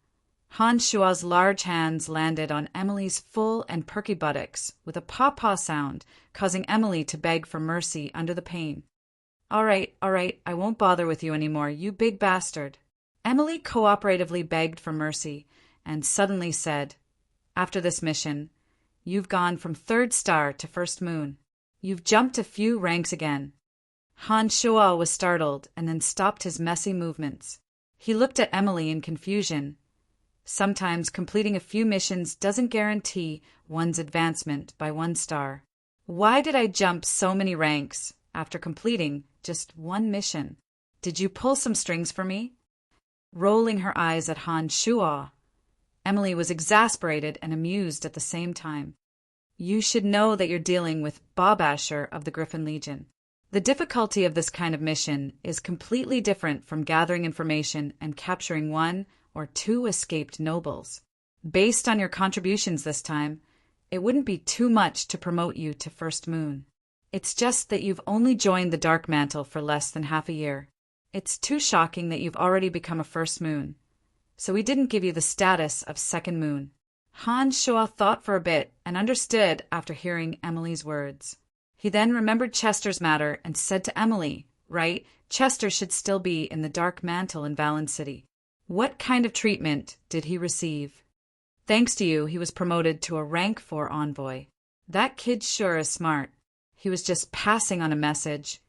Han Shua's large hands landed on Emily's full and perky buttocks with a paw-paw sound, causing Emily to beg for mercy under the pain. All right, I won't bother with you anymore, you big bastard." Emily cooperatively begged for mercy and suddenly said, "After this mission, you've gone from 3rd star to 1st moon. You've jumped a few ranks again." Han Shua was startled and then stopped his messy movements. He looked at Emily in confusion, Sometimes completing a few missions doesn't guarantee one's advancement by 1 star. Why did I jump so many ranks after completing just one mission? Did you pull some strings for me? Rolling her eyes at Han Shuo, Emily was exasperated and amused at the same time. You should know that you're dealing with Bob Asher of the Griffin Legion. The difficulty of this kind of mission is completely different from gathering information and capturing 1 or 2 escaped nobles. Based on your contributions this time, it wouldn't be too much to promote you to First Moon. It's just that you've only joined the Dark Mantle for less than half a year. It's too shocking that you've already become a First Moon. So we didn't give you the status of Second Moon. Han Shuo thought for a bit and understood after hearing Emily's words. He then remembered Chester's matter and said to Emily, right, Chester should still be in the Dark Mantle in Valen City. What kind of treatment did he receive? Thanks to you, he was promoted to a rank 4 envoy. That kid sure is smart. He was just passing on a message,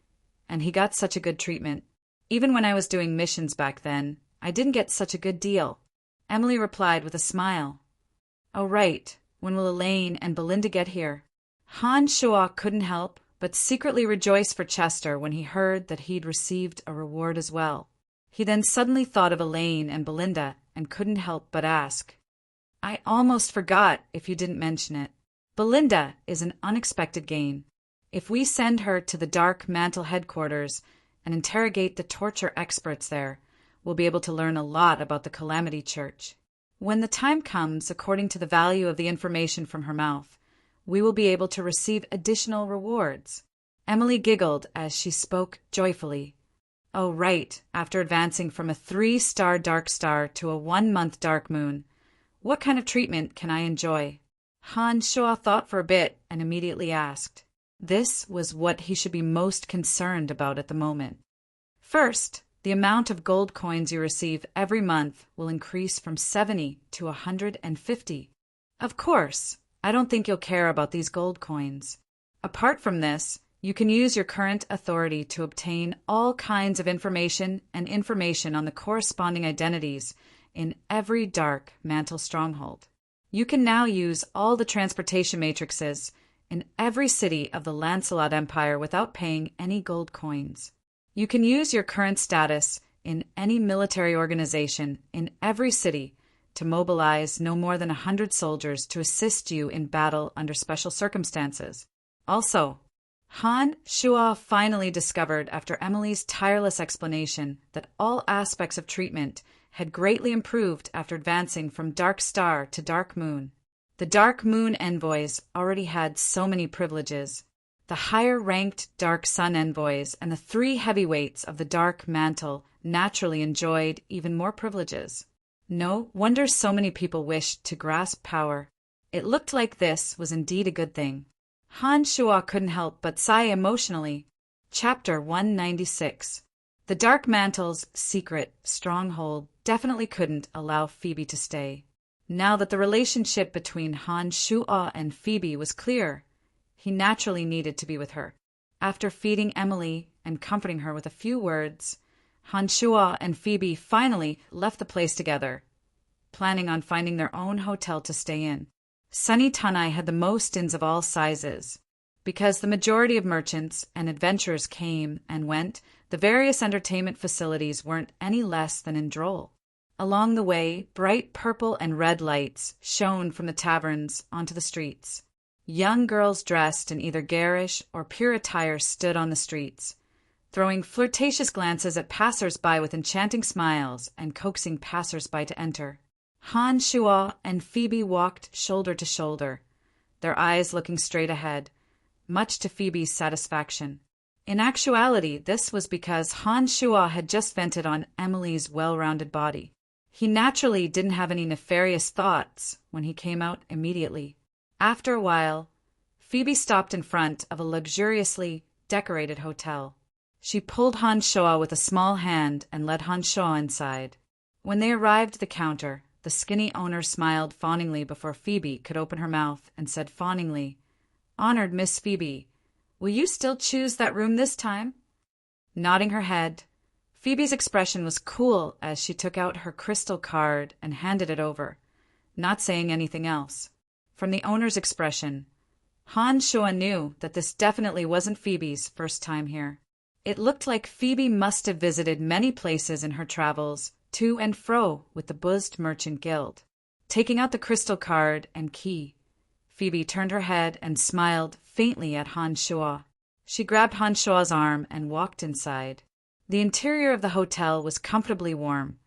and he got such a good treatment. Even when I was doing missions back then, I didn't get such a good deal. Emily replied with a smile. Oh, right. When will Elaine and Belinda get here? Han Shuo couldn't help but secretly rejoice for Chester when he heard that he'd received a reward as well. He then suddenly thought of Elaine and Belinda and couldn't help but ask. I almost forgot if you didn't mention it. Belinda is an unexpected gain. If we send her to the Dark Mantle headquarters and interrogate the torture experts there, we'll be able to learn a lot about the Calamity Church. When the time comes, according to the value of the information from her mouth, we will be able to receive additional rewards. Emily giggled as she spoke joyfully. Oh, right, after advancing from a 3-star dark star to a 1-month dark moon. What kind of treatment can I enjoy? Han Shuo thought for a bit and immediately asked. This was what he should be most concerned about at the moment. First, the amount of gold coins you receive every month will increase from 70 to 150. Of course, I don't think you'll care about these gold coins. Apart from this, you can use your current authority to obtain all kinds of information and information on the corresponding identities in every Dark Mantle stronghold. You can now use all the transportation matrices in every city of the Lancelot Empire without paying any gold coins. You can use your current status in any military organization in every city to mobilize no more than 100 soldiers to assist you in battle under special circumstances. Also, Han Shuo finally discovered after Emily's tireless explanation that all aspects of treatment had greatly improved after advancing from Dark Star to Dark Moon. The Dark Moon envoys already had so many privileges. The higher-ranked Dark Sun envoys and the 3 heavyweights of the Dark Mantle naturally enjoyed even more privileges. No wonder so many people wished to grasp power. It looked like this was indeed a good thing. Han Shuo couldn't help but sigh emotionally. Chapter 196. The Dark Mantle's secret stronghold definitely couldn't allow Phoebe to stay. Now that the relationship between Han Shuo and Phoebe was clear, he naturally needed to be with her. After feeding Emily and comforting her with a few words, Han Shuo and Phoebe finally left the place together, planning on finding their own hotel to stay in. Sunny Tanai had the most inns of all sizes. Because the majority of merchants and adventurers came and went, the various entertainment facilities weren't any less than in droll. Along the way, bright purple and red lights shone from the taverns onto the streets. Young girls dressed in either garish or pure attire stood on the streets, throwing flirtatious glances at passers-by with enchanting smiles and coaxing passers-by to enter. Han Shuo and Phoebe walked shoulder to shoulder, their eyes looking straight ahead, much to Phoebe's satisfaction. In actuality, this was because Han Shuo had just vented on Emily's well-rounded body. He naturally didn't have any nefarious thoughts when he came out immediately. After a while, Phoebe stopped in front of a luxuriously decorated hotel. She pulled Han Shuo with a small hand and led Han Shuo inside. When they arrived at the counter, the skinny owner smiled fawningly before Phoebe could open her mouth and said fawningly, "Honored Miss Phoebe, will you still choose that room this time?" Nodding her head, Phoebe's expression was cool as she took out her crystal card and handed it over, not saying anything else. From the owner's expression, Han Shua knew that this definitely wasn't Phoebe's first time here. It looked like Phoebe must have visited many places in her travels to and fro with the buzzed merchant guild. Taking out the crystal card and key, Phoebe turned her head and smiled faintly at Han Shua. She grabbed Han Shua's arm and walked inside. The interior of the hotel was comfortably warm,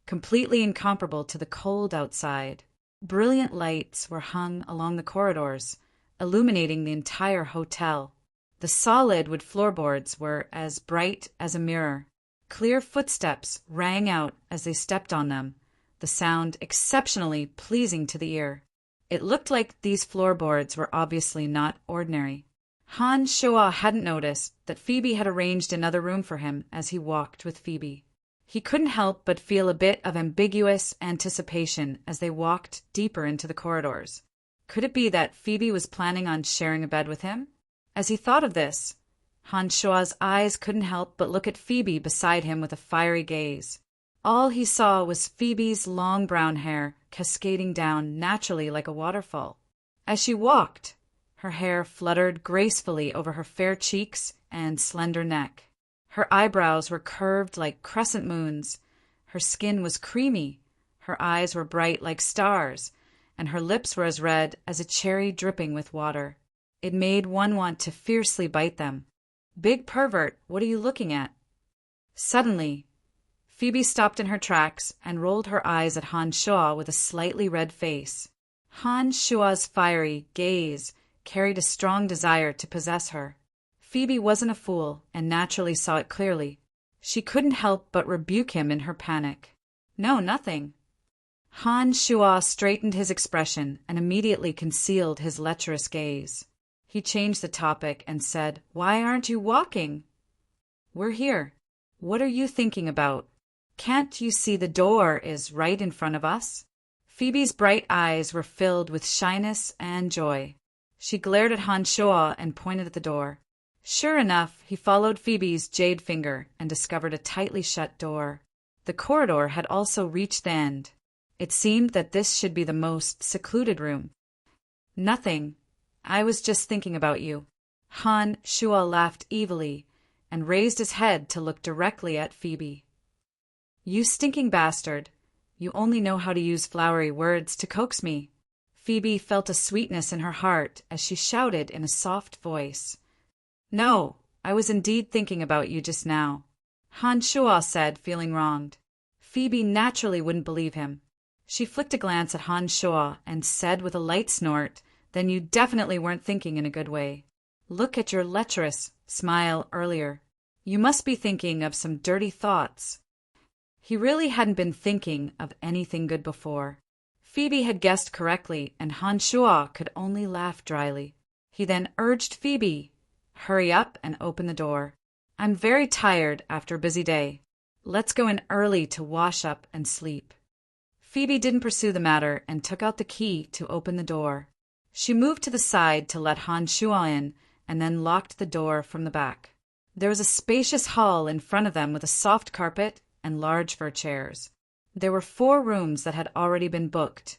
completely incomparable to the cold outside. Brilliant lights were hung along the corridors, illuminating the entire hotel. The solid wood floorboards were as bright as a mirror. Clear footsteps rang out as they stepped on them, the sound exceptionally pleasing to the ear. It looked like these floorboards were obviously not ordinary. Han Shua hadn't noticed that Phoebe had arranged another room for him as he walked with Phoebe. He couldn't help but feel a bit of ambiguous anticipation as they walked deeper into the corridors. Could it be that Phoebe was planning on sharing a bed with him? As he thought of this, Han Shua's eyes couldn't help but look at Phoebe beside him with a fiery gaze. All he saw was Phoebe's long brown hair cascading down naturally like a waterfall. As she walked, her hair fluttered gracefully over her fair cheeks and slender neck. Her eyebrows were curved like crescent moons. Her skin was creamy. Her eyes were bright like stars, and her lips were as red as a cherry dripping with water. It made one want to fiercely bite them. "Big pervert, what are you looking at?" Suddenly, Phoebe stopped in her tracks and rolled her eyes at Han Shua with a slightly red face. Han Shua's fiery gaze carried a strong desire to possess her. Phoebe wasn't a fool and naturally saw it clearly. She couldn't help but rebuke him in her panic. "No, nothing." Han Shua straightened his expression and immediately concealed his lecherous gaze. He changed the topic and said, "Why aren't you walking?" "We're here. What are you thinking about? Can't you see the door is right in front of us?" Phoebe's bright eyes were filled with shyness and joy. She glared at Han Shua and pointed at the door. Sure enough, he followed Phoebe's jade finger and discovered a tightly shut door. The corridor had also reached the end. It seemed that this should be the most secluded room. "Nothing. I was just thinking about you." Han Shua laughed evilly and raised his head to look directly at Phoebe. "You stinking bastard. You only know how to use flowery words to coax me." Phoebe felt a sweetness in her heart as she shouted in a soft voice. "No, I was indeed thinking about you just now," Han Shua said, feeling wronged. Phoebe naturally wouldn't believe him. She flicked a glance at Han Shua and said with a light snort, "Then you definitely weren't thinking in a good way. Look at your lecherous smile earlier. You must be thinking of some dirty thoughts." He really hadn't been thinking of anything good before. Phoebe had guessed correctly, and Han Shua could only laugh dryly. He then urged Phoebe, "Hurry up and open the door. I'm very tired after a busy day. Let's go in early to wash up and sleep." Phoebe didn't pursue the matter and took out the key to open the door. She moved to the side to let Han Shua in and then locked the door from the back. There was a spacious hall in front of them with a soft carpet and large fur chairs. There were 4 rooms that had already been booked,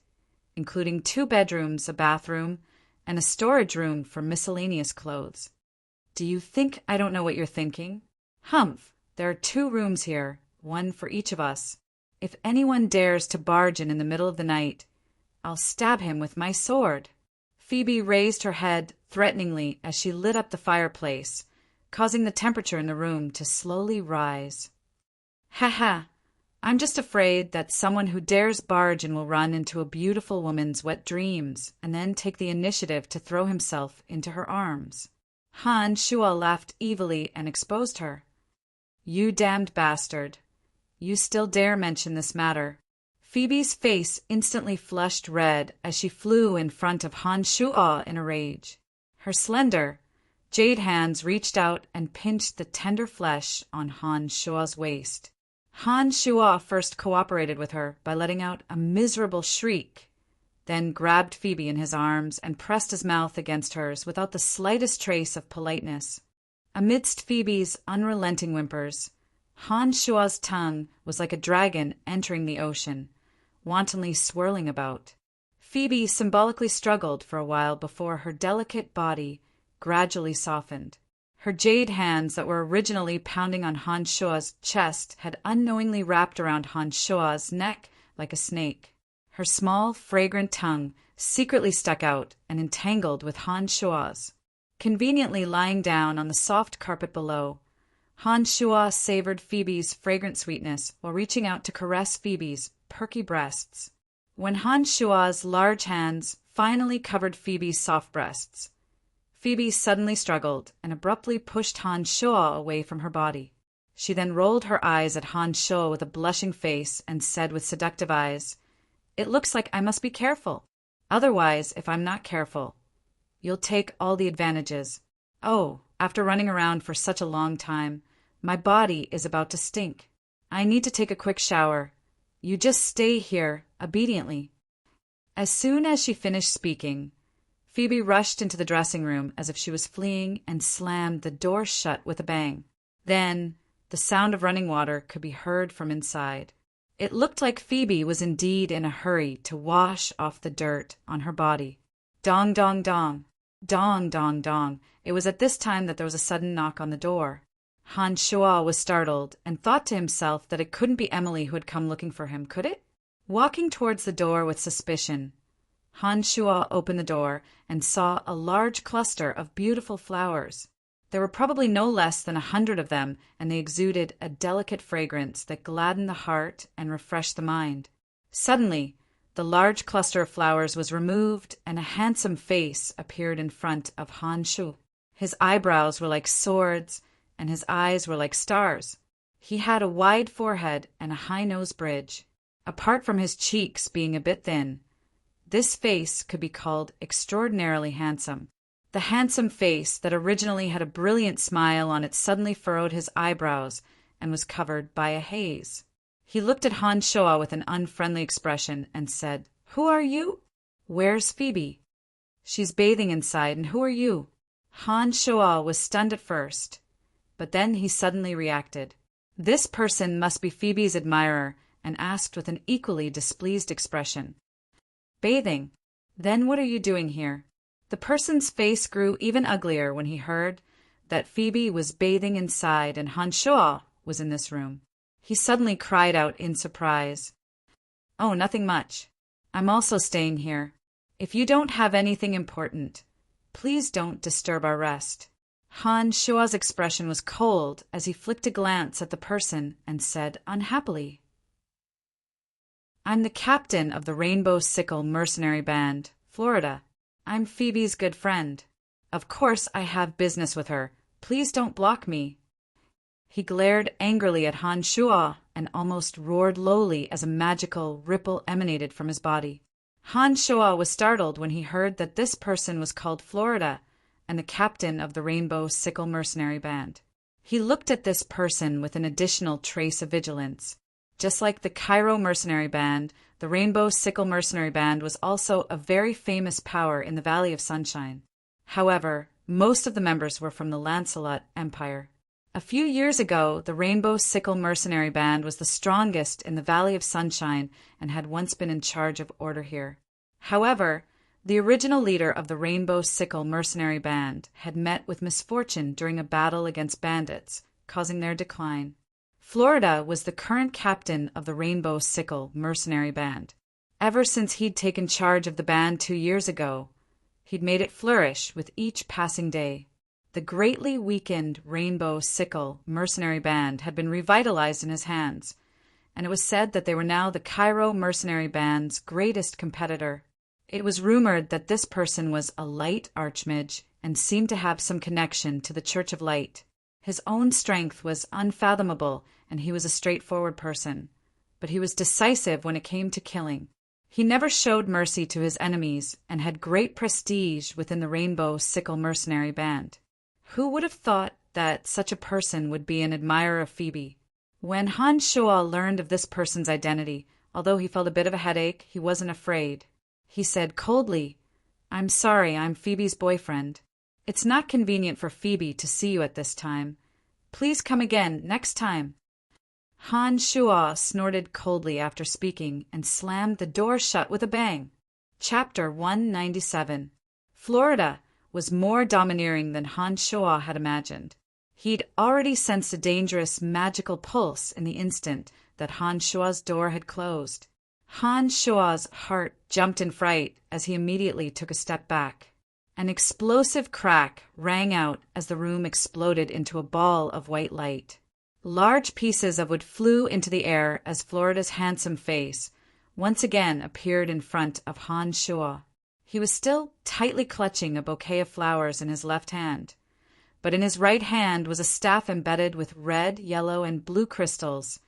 including 2 bedrooms, a bathroom, and a storage room for miscellaneous clothes. "Do you think I don't know what you're thinking? Humph, there are 2 rooms here, one for each of us. If anyone dares to barge in the middle of the night, I'll stab him with my sword." Phoebe raised her head threateningly as she lit up the fireplace, causing the temperature in the room to slowly rise. "Ha ha! I'm just afraid that someone who dares barge in will run into a beautiful woman's wet dreams and then take the initiative to throw himself into her arms." Han Shua laughed evilly and exposed her. "You damned bastard. You still dare mention this matter." Phoebe's face instantly flushed red as she flew in front of Han Shua in a rage. Her slender, jade hands reached out and pinched the tender flesh on Han Shua's waist. Han Shua first cooperated with her by letting out a miserable shriek, then grabbed Phoebe in his arms and pressed his mouth against hers without the slightest trace of politeness. Amidst Phoebe's unrelenting whimpers, Han Shua's tongue was like a dragon entering the ocean, wantonly swirling about. Phoebe symbolically struggled for a while before her delicate body gradually softened. Her jade hands that were originally pounding on Han Shua's chest had unknowingly wrapped around Han Shua's neck like a snake. Her small, fragrant tongue secretly stuck out and entangled with Han Shua's. Conveniently lying down on the soft carpet below, Han Shua savored Phoebe's fragrant sweetness while reaching out to caress Phoebe's perky breasts. When Han Shua's large hands finally covered Phoebe's soft breasts, Phoebe suddenly struggled and abruptly pushed Han Shua away from her body. She then rolled her eyes at Han Shua with a blushing face and said with seductive eyes, "It looks like I must be careful. Otherwise, if I'm not careful, you'll take all the advantages. Oh, after running around for such a long time, my body is about to stink. I need to take a quick shower. You just stay here, obediently." As soon as she finished speaking, Phoebe rushed into the dressing room as if she was fleeing and slammed the door shut with a bang. Then, the sound of running water could be heard from inside. It looked like Phoebe was indeed in a hurry to wash off the dirt on her body. Dong, dong, dong. Dong, dong, dong. It was at this time that there was a sudden knock on the door. Han Shua was startled and thought to himself that it couldn't be Emily who had come looking for him, could it? Walking towards the door with suspicion, Han Shua opened the door and saw a large cluster of beautiful flowers. There were probably no less than 100 of them, and they exuded a delicate fragrance that gladdened the heart and refreshed the mind. Suddenly, the large cluster of flowers was removed, and a handsome face appeared in front of Han Shu. His eyebrows were like swords, and his eyes were like stars. He had a wide forehead and a high nose bridge. Apart from his cheeks being a bit thin, this face could be called extraordinarily handsome. The handsome face that originally had a brilliant smile on it suddenly furrowed his eyebrows and was covered by a haze. He looked at Han Shua with an unfriendly expression and said, "Who are you?" "Where's Phoebe?" "She's bathing inside, and who are you?" Han Shua was stunned at first, but then he suddenly reacted. This person must be Phoebe's admirer, and asked with an equally displeased expression, "Bathing? Then what are you doing here?" The person's face grew even uglier when he heard that Phoebe was bathing inside and Han Shua was in this room. He suddenly cried out in surprise, "Oh, nothing much. I'm also staying here. If you don't have anything important, please don't disturb our rest." Han Shua's expression was cold as he flicked a glance at the person and said unhappily, "I'm the captain of the Rainbow Sickle Mercenary Band, Florida. I'm Phoebe's good friend. Of course I have business with her. Please don't block me." He glared angrily at Han Shua and almost roared lowly as a magical ripple emanated from his body. Han Shua was startled when he heard that this person was called Florida and the captain of the Rainbow Sickle Mercenary Band. He looked at this person with an additional trace of vigilance. Just like the Cairo Mercenary Band, the Rainbow Sickle Mercenary Band was also a very famous power in the Valley of Sunshine. However, most of the members were from the Lancelot Empire. A few years ago, the Rainbow Sickle Mercenary Band was the strongest in the Valley of Sunshine and had once been in charge of order here. However, the original leader of the Rainbow Sickle Mercenary Band had met with misfortune during a battle against bandits, causing their decline. Florida was the current captain of the Rainbow Sickle Mercenary Band. Ever since he'd taken charge of the band 2 years ago, he'd made it flourish with each passing day. The greatly weakened Rainbow Sickle Mercenary Band had been revitalized in his hands, and it was said that they were now the Cairo Mercenary Band's greatest competitor. It was rumored that this person was a light archmage and seemed to have some connection to the Church of Light. His own strength was unfathomable, and he was a straightforward person, but he was decisive when it came to killing. He never showed mercy to his enemies and had great prestige within the Rainbow Sickle Mercenary Band. Who would have thought that such a person would be an admirer of Phoebe? When Han Shua learned of this person's identity, although he felt a bit of a headache, he wasn't afraid. He said coldly, "I'm sorry, I'm Phoebe's boyfriend. It's not convenient for Phoebe to see you at this time. Please come again next time." Han Shuo snorted coldly after speaking and slammed the door shut with a bang. Chapter 197. Florida was more domineering than Han Shuo had imagined. He'd already sensed a dangerous magical pulse in the instant that Han Shuo's door had closed. Han Shuo's heart jumped in fright as he immediately took a step back. An explosive crack rang out as the room exploded into a ball of white light. Large pieces of wood flew into the air as Florida's handsome face once again appeared in front of Han Shuo. He was still tightly clutching a bouquet of flowers in his left hand, but in his right hand was a staff embedded with red, yellow, and blue crystals,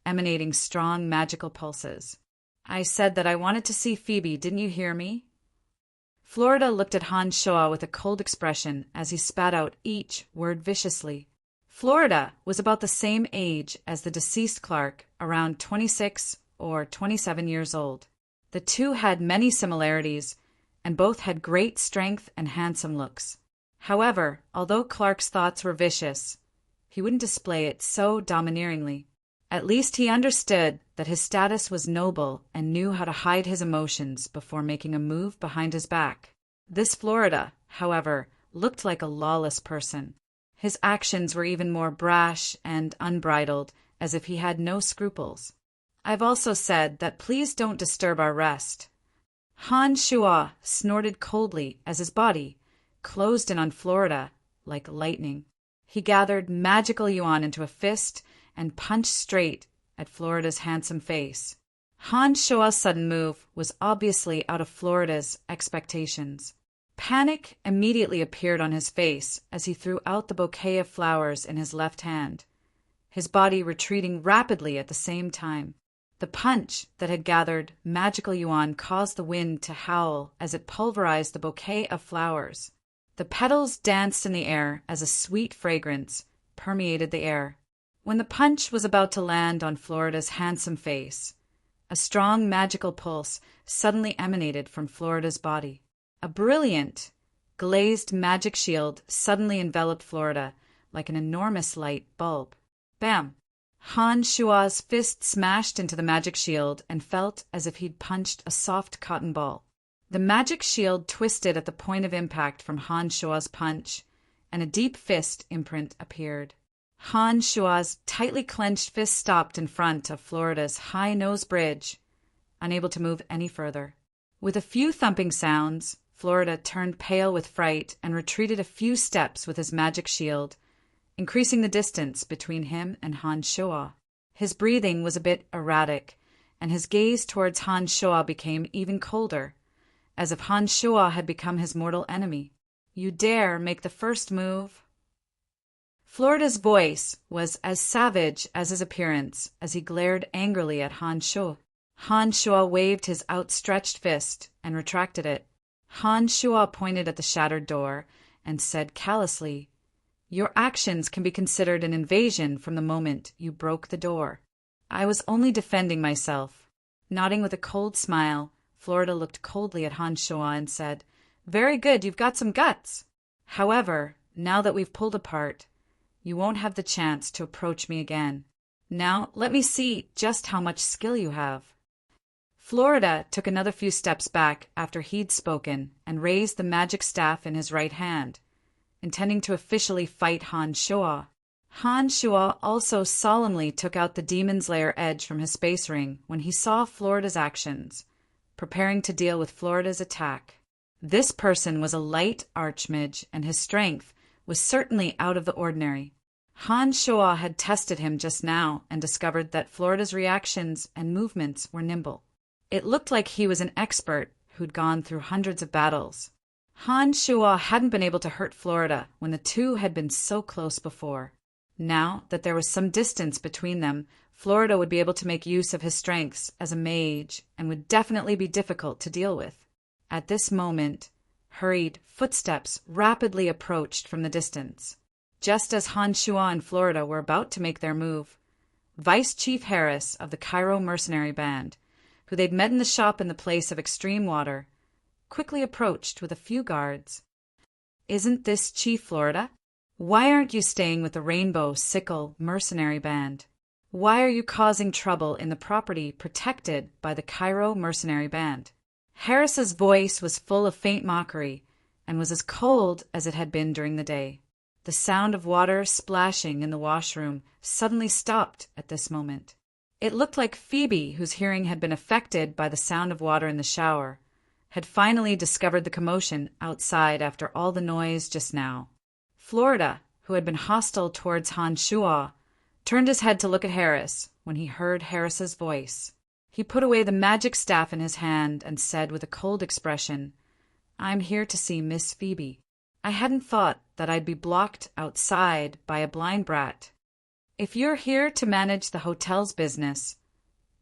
emanating strong magical pulses. "I said that I wanted to see Phoebe, didn't you hear me?" Florida looked at Han Shuo with a cold expression as he spat out each word viciously. Florida was about the same age as the deceased Clark, around 26 or 27 years old. The two had many similarities, and both had great strength and handsome looks. However, although Clark's thoughts were vicious, he wouldn't display it so domineeringly. At least he understood that his status was noble and knew how to hide his emotions before making a move behind his back. This Florida, however, looked like a lawless person. His actions were even more brash and unbridled, as if he had no scruples. "I've also said that please don't disturb our rest." Han Shuo snorted coldly as his body closed in on Florida like lightning. He gathered magical yuan into a fist and punched straight at Florida's handsome face. Han Shuo's sudden move was obviously out of Florida's expectations. Panic immediately appeared on his face as he threw out the bouquet of flowers in his left hand, his body retreating rapidly at the same time. The punch that had gathered magical yuan caused the wind to howl as it pulverized the bouquet of flowers. The petals danced in the air as a sweet fragrance permeated the air. When the punch was about to land on Florida's handsome face, a strong magical pulse suddenly emanated from Florida's body. A brilliant, glazed magic shield suddenly enveloped Florida like an enormous light bulb. Bam! Han Shuo's fist smashed into the magic shield and felt as if he'd punched a soft cotton ball. The magic shield twisted at the point of impact from Han Shuo's punch, and a deep fist imprint appeared. Han Shuo's tightly clenched fist stopped in front of Florida's high nose bridge, unable to move any further. With a few thumping sounds, Florida turned pale with fright and retreated a few steps with his magic shield, increasing the distance between him and Han Shuo. His breathing was a bit erratic, and his gaze towards Han Shuo became even colder, as if Han Shuo had become his mortal enemy. "You dare make the first move?" Florida's voice was as savage as his appearance as he glared angrily at Han Shuo. Han Shuo waved his outstretched fist and retracted it. Han Shuo pointed at the shattered door and said callously, "Your actions can be considered an invasion from the moment you broke the door." "I was only defending myself." Nodding with a cold smile, Florida looked coldly at Han Shuo and said, "Very good, you've got some guts. However, now that we've pulled apart, you won't have the chance to approach me again. Now let me see just how much skill you have." Florida took another few steps back after he'd spoken and raised the magic staff in his right hand, intending to officially fight Han Shuo. Han Shuo also solemnly took out the Demon's Lair edge from his space ring when he saw Florida's actions, preparing to deal with Florida's attack. This person was a light archmage, and his strength was certainly out of the ordinary. Han Shuo had tested him just now and discovered that Florida's reactions and movements were nimble. It looked like he was an expert who'd gone through hundreds of battles. Han Shuo hadn't been able to hurt Florida when the two had been so close before. Now that there was some distance between them, Florida would be able to make use of his strengths as a mage and would definitely be difficult to deal with. At this moment, hurried footsteps rapidly approached from the distance. Just as Han Shuo and Florida were about to make their move, Vice Chief Harris of the Cairo Mercenary Band, who they'd met in the shop in the place of extreme water, quickly approached with a few guards. "Isn't this Chief Florida? Why aren't you staying with the Rainbow Sickle Mercenary Band?" Why are you causing trouble in the property protected by the Cairo mercenary band? Harris's voice was full of faint mockery and was as cold as it had been during the day. The sound of water splashing in the washroom suddenly stopped at this moment. It looked like Phoebe, whose hearing had been affected by the sound of water in the shower, had finally discovered the commotion outside after all the noise just now. Florida, who had been hostile towards Han Shuo, turned his head to look at Harris when he heard Harris's voice. He put away the magic staff in his hand and said with a cold expression, "I'm here to see Miss Phoebe. I hadn't thought that I'd be blocked outside by a blind brat. If you're here to manage the hotel's business,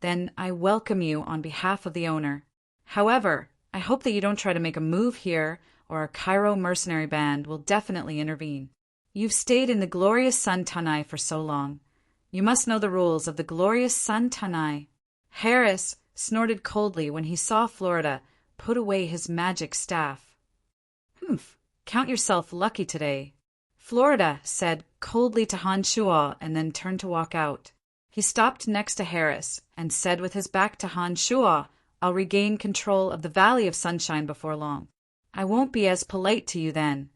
then I welcome you on behalf of the owner. However, I hope that you don't try to make a move here, or our Cairo mercenary band will definitely intervene. You've stayed in the glorious Sun Tanai for so long. You must know the rules of the glorious Sun Tanai." Harris snorted coldly when he saw Florida put away his magic staff. "Humph, count yourself lucky today," Florida said coldly to Han Shuo and then turned to walk out. He stopped next to Harris and said with his back to Han Shuo, "I'll regain control of the Valley of Sunshine before long. I won't be as polite to you then."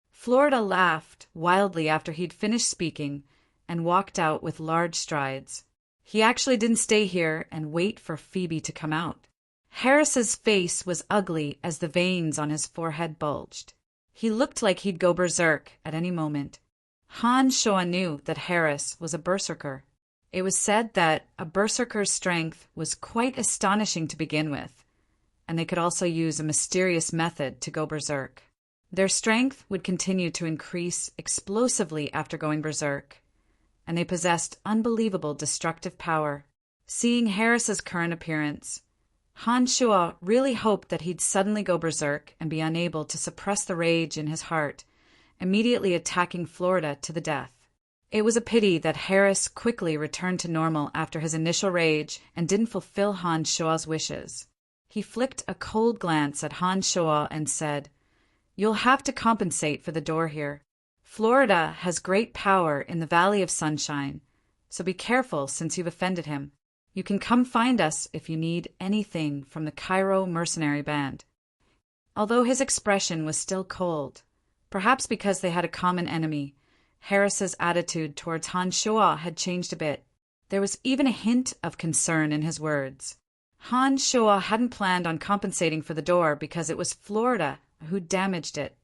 Florida laughed wildly after he'd finished speaking and walked out with large strides. He actually didn't stay here and wait for Phoebe to come out. Harris's face was ugly as the veins on his forehead bulged. He looked like he'd go berserk at any moment. Han Shuo knew that Harris was a berserker. It was said that a berserker's strength was quite astonishing to begin with, and they could also use a mysterious method to go berserk. Their strength would continue to increase explosively after going berserk, and they possessed unbelievable destructive power. Seeing Harris's current appearance, Han Shuo really hoped that he'd suddenly go berserk and be unable to suppress the rage in his heart, immediately attacking Florida to the death. It was a pity that Harris quickly returned to normal after his initial rage and didn't fulfill Han Shuo's wishes. He flicked a cold glance at Han Shuo and said, "You'll have to compensate for the door here. Florida has great power in the Valley of Sunshine, so be careful since you've offended him. You can come find us if you need anything from the Cairo mercenary band." Although his expression was still cold, perhaps because they had a common enemy, Harris's attitude towards Han Shuo had changed a bit. There was even a hint of concern in his words. Han Shuo hadn't planned on compensating for the door because it was Florida who damaged it.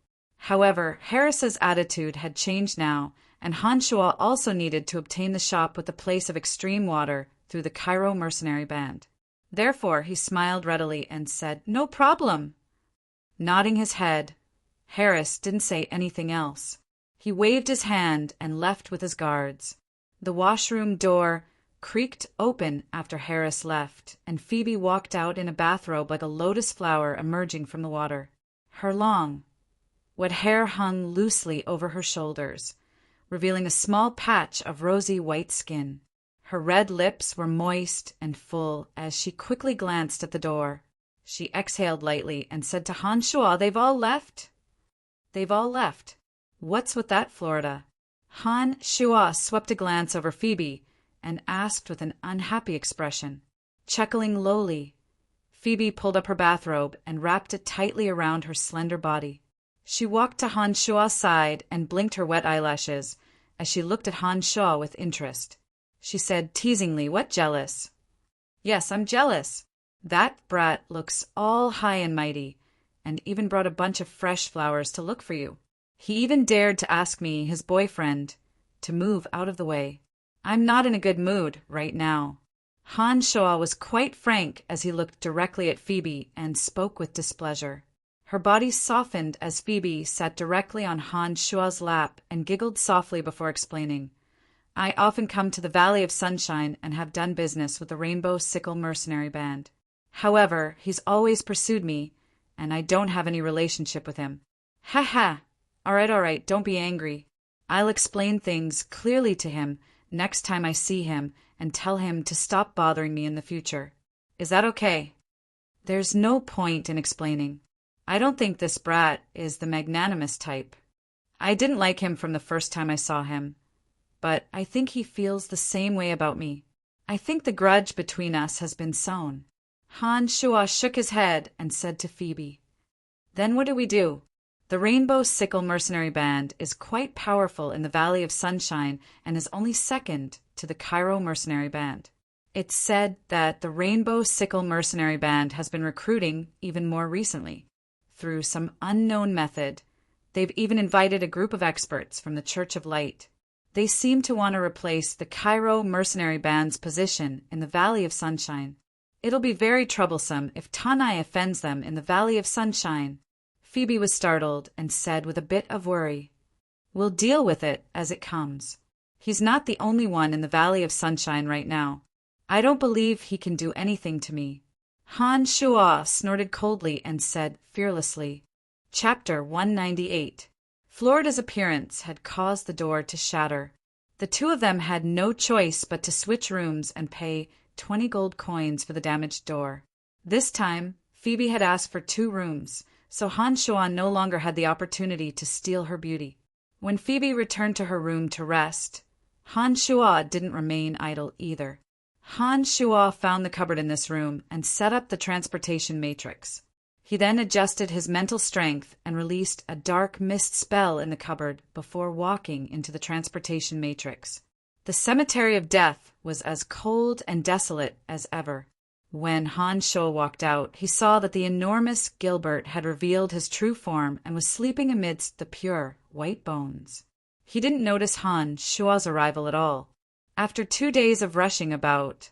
However, Harris's attitude had changed now, and Han Shuo also needed to obtain the shop with the place of extreme water through the Cairo mercenary band. Therefore, he smiled readily and said, "No problem." Nodding his head, Harris didn't say anything else. He waved his hand and left with his guards. The washroom door creaked open after Harris left, and Phoebe walked out in a bathrobe like a lotus flower emerging from the water. Her long, wet hair hung loosely over her shoulders, revealing a small patch of rosy white skin. Her red lips were moist and full as she quickly glanced at the door. She exhaled lightly and said to Han Shuo, "They've all left?" "They've all left. What's with that, Florida?" Han Shuo swept a glance over Phoebe and asked with an unhappy expression. Chuckling lowly, Phoebe pulled up her bathrobe and wrapped it tightly around her slender body. She walked to Han Shuo's side and blinked her wet eyelashes as she looked at Han Shuo with interest. She said teasingly, "What, jealous?" "Yes, I'm jealous. That brat looks all high and mighty, and even brought a bunch of fresh flowers to look for you. He even dared to ask me, his boyfriend, to move out of the way. I'm not in a good mood right now." Han Shuo was quite frank as he looked directly at Phoebe and spoke with displeasure. Her body softened as Phoebe sat directly on Han Shuo's lap and giggled softly before explaining, "I often come to the Valley of Sunshine and have done business with the Rainbow Sickle Mercenary Band. However, he's always pursued me, and I don't have any relationship with him." "Ha ha! All right, don't be angry. I'll explain things clearly to him next time I see him and tell him to stop bothering me in the future. Is that okay?" "There's no point in explaining. I don't think this brat is the magnanimous type. I didn't like him from the first time I saw him. but I think he feels the same way about me. I think the grudge between us has been sown." Han Shua shook his head and said to Phoebe, "Then what do we do? The Rainbow Sickle Mercenary Band is quite powerful in the Valley of Sunshine and is only second to the Cairo Mercenary Band. It's said that the Rainbow Sickle Mercenary Band has been recruiting even more recently. Through some unknown method, they've even invited a group of experts from the Church of Light. They seem to want to replace the Cairo Mercenary Band's position in the Valley of Sunshine. It'll be very troublesome if Tanai offends them in the Valley of Sunshine." Phoebe was startled and said with a bit of worry, "We'll deal with it as it comes. He's not the only one in the Valley of Sunshine right now. I don't believe he can do anything to me." Han Shua snorted coldly and said fearlessly, Chapter 198. Florida's appearance had caused the door to shatter. The two of them had no choice but to switch rooms and pay 20 gold coins for the damaged door. This time, Phoebe had asked for 2 rooms, so Han Shua no longer had the opportunity to steal her beauty. When Phoebe returned to her room to rest, Han Shua didn't remain idle either. Han Shua found the cupboard in this room and set up the transportation matrix. He then adjusted his mental strength and released a dark mist spell in the cupboard before walking into the transportation matrix. The cemetery of death was as cold and desolate as ever. When Han Shua walked out, he saw that the enormous Gilbert had revealed his true form and was sleeping amidst the pure, white bones. He didn't notice Han Shua's arrival at all. After 2 days of rushing about,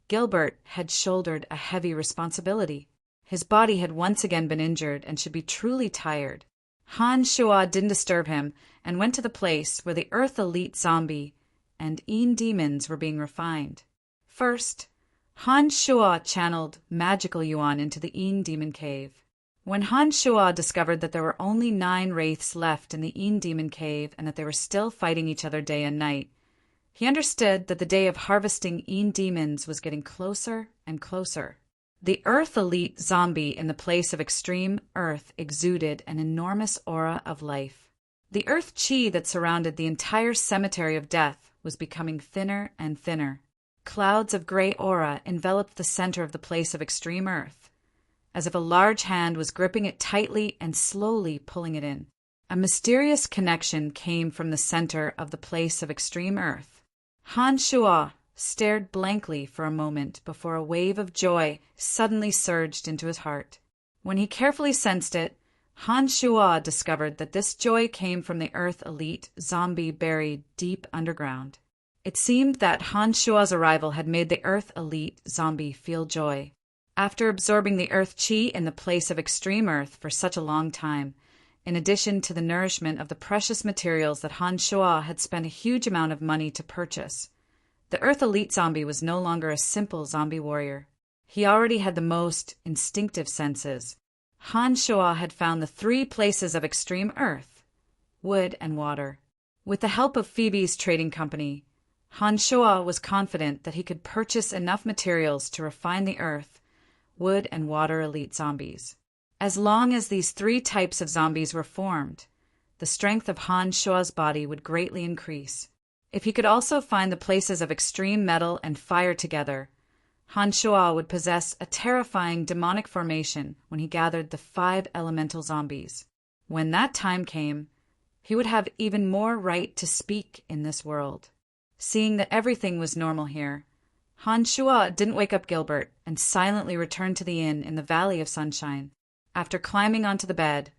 Gilbert had shouldered a heavy responsibility. His body had once again been injured and should be truly tired. Han Shua didn't disturb him and went to the place where the Earth Elite Zombie and Een demons were being refined. First, Han Shua channeled magical yuan into the Een demon cave. When Han Shua discovered that there were only 9 wraiths left in the Een demon cave and that they were still fighting each other day and night, he understood that the day of harvesting Een demons was getting closer and closer. The Earth Elite Zombie in the place of Extreme Earth exuded an enormous aura of life. The Earth Chi that surrounded the entire cemetery of death was becoming thinner and thinner. Clouds of gray aura enveloped the center of the place of Extreme Earth, as if a large hand was gripping it tightly and slowly pulling it in. A mysterious connection came from the center of the place of Extreme Earth. Han Shua stared blankly for a moment before a wave of joy suddenly surged into his heart. When he carefully sensed it, Han Shua discovered that this joy came from the Earth Elite Zombie buried deep underground. It seemed that Han Shua's arrival had made the Earth Elite Zombie feel joy. After absorbing the Earth Chi in the place of Extreme Earth for such a long time, in addition to the nourishment of the precious materials that Han Shua had spent a huge amount of money to purchase, the Earth Elite Zombie was no longer a simple zombie warrior. He already had the most instinctive senses. Han Shua had found the 3 places of Extreme Earth: wood and water. With the help of Phoebe's trading company, Han Shua was confident that he could purchase enough materials to refine the earth, wood, and water elite zombies. As long as these 3 types of zombies were formed, the strength of Han Shua's body would greatly increase. If he could also find the places of extreme metal and fire together, Han Shua would possess a terrifying demonic formation when he gathered the 5 elemental zombies. When that time came, he would have even more right to speak in this world. Seeing that everything was normal here, Han Shua didn't wake up Gilbert and silently returned to the inn in the Valley of Sunshine. After climbing onto the bed,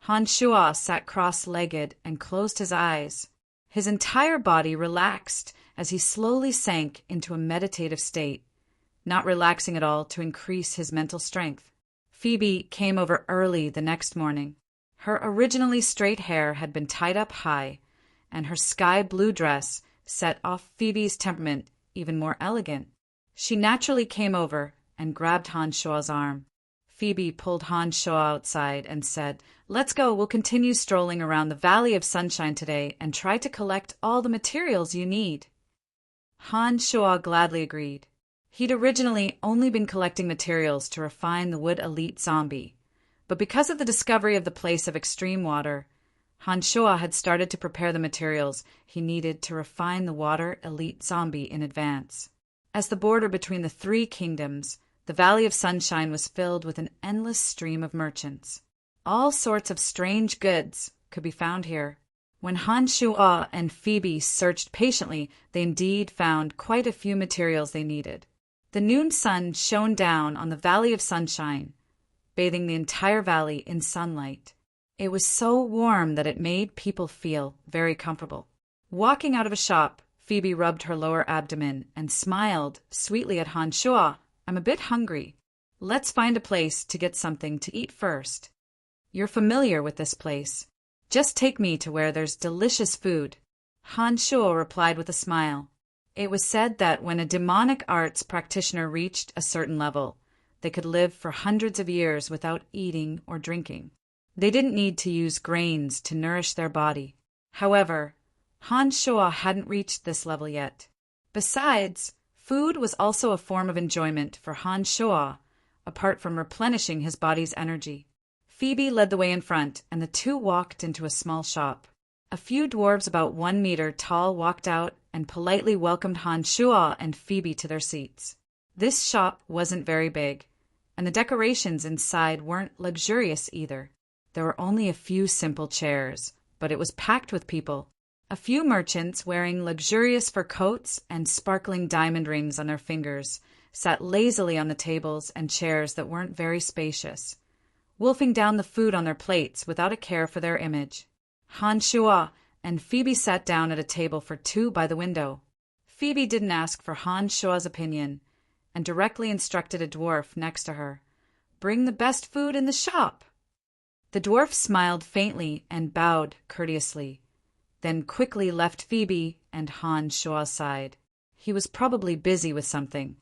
Han Shua sat cross-legged and closed his eyes. His entire body relaxed as he slowly sank into a meditative state, not relaxing at all to increase his mental strength. Phoebe came over early the next morning. Her originally straight hair had been tied up high, and her sky-blue dress set off Phoebe's temperament even more elegant. She naturally came over and grabbed Han Shua's arm. Phoebe pulled Han Shua outside and said, "Let's go, we'll continue strolling around the Valley of Sunshine today and try to collect all the materials you need." Han Shua gladly agreed. He'd originally only been collecting materials to refine the Wood Elite Zombie, but because of the discovery of the place of extreme water, Han Shua had started to prepare the materials he needed to refine the water elite zombie in advance. As the border between the three kingdoms, the Valley of Sunshine was filled with an endless stream of merchants. All sorts of strange goods could be found here. When Han Shua and Phoebe searched patiently, they indeed found quite a few materials they needed. The noon sun shone down on the Valley of Sunshine, bathing the entire valley in sunlight. It was so warm that it made people feel very comfortable. Walking out of a shop, Phoebe rubbed her lower abdomen and smiled sweetly at Han Shua. "I'm a bit hungry. Let's find a place to get something to eat first. You're familiar with this place. Just take me to where there's delicious food." Han Shua replied with a smile. It was said that when a demonic arts practitioner reached a certain level, they could live for hundreds of years without eating or drinking. They didn't need to use grains to nourish their body. However, Han Shua hadn't reached this level yet. Besides, food was also a form of enjoyment for Han Shua, apart from replenishing his body's energy. Phoebe led the way in front, and the two walked into a small shop. A few dwarves about 1 meter tall walked out and politely welcomed Han Shua and Phoebe to their seats. This shop wasn't very big, and the decorations inside weren't luxurious either. There were only a few simple chairs, but it was packed with people. A few merchants wearing luxurious fur coats and sparkling diamond rings on their fingers sat lazily on the tables and chairs that weren't very spacious, wolfing down the food on their plates without a care for their image. Han Shua and Phoebe sat down at a table for two by the window. Phoebe didn't ask for Han Shua's opinion and directly instructed a dwarf next to her, "Bring the best food in the shop." The dwarf smiled faintly and bowed courteously, then quickly left Phoebe and Han Shua's side. He was probably busy with something.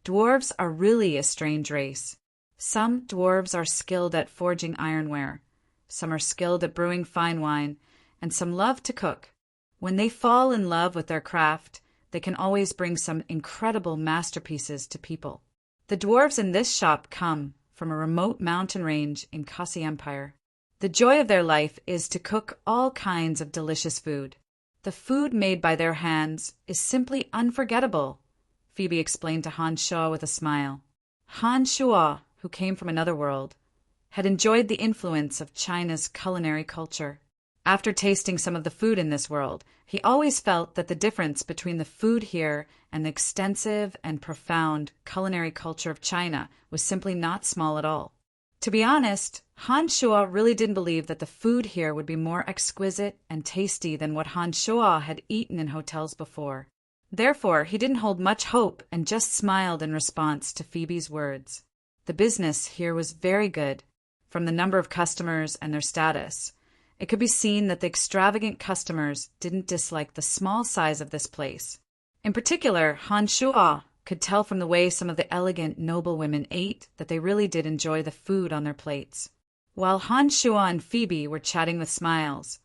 Dwarves are really a strange race. Some dwarves are skilled at forging ironware, some are skilled at brewing fine wine, and some love to cook. When they fall in love with their craft, they can always bring some incredible masterpieces to people. The dwarves in this shop come from a remote mountain range in Kasi Empire. The joy of their life is to cook all kinds of delicious food. The food made by their hands is simply unforgettable, Phoebe explained to Han Shua with a smile. Han Shua, who came from another world, had enjoyed the influence of China's culinary culture. After tasting some of the food in this world, he always felt that the difference between the food here and the extensive and profound culinary culture of China was simply not small at all. To be honest, Han Shua really didn't believe that the food here would be more exquisite and tasty than what Han Shua had eaten in hotels before. Therefore, he didn't hold much hope and just smiled in response to Phoebe's words. The business here was very good. From the number of customers and their status, it could be seen that the extravagant customers didn't dislike the small size of this place. In particular, Han Shua could tell from the way some of the elegant noblewomen ate that they really did enjoy the food on their plates. While Han Shua and Phoebe were chatting with smiles,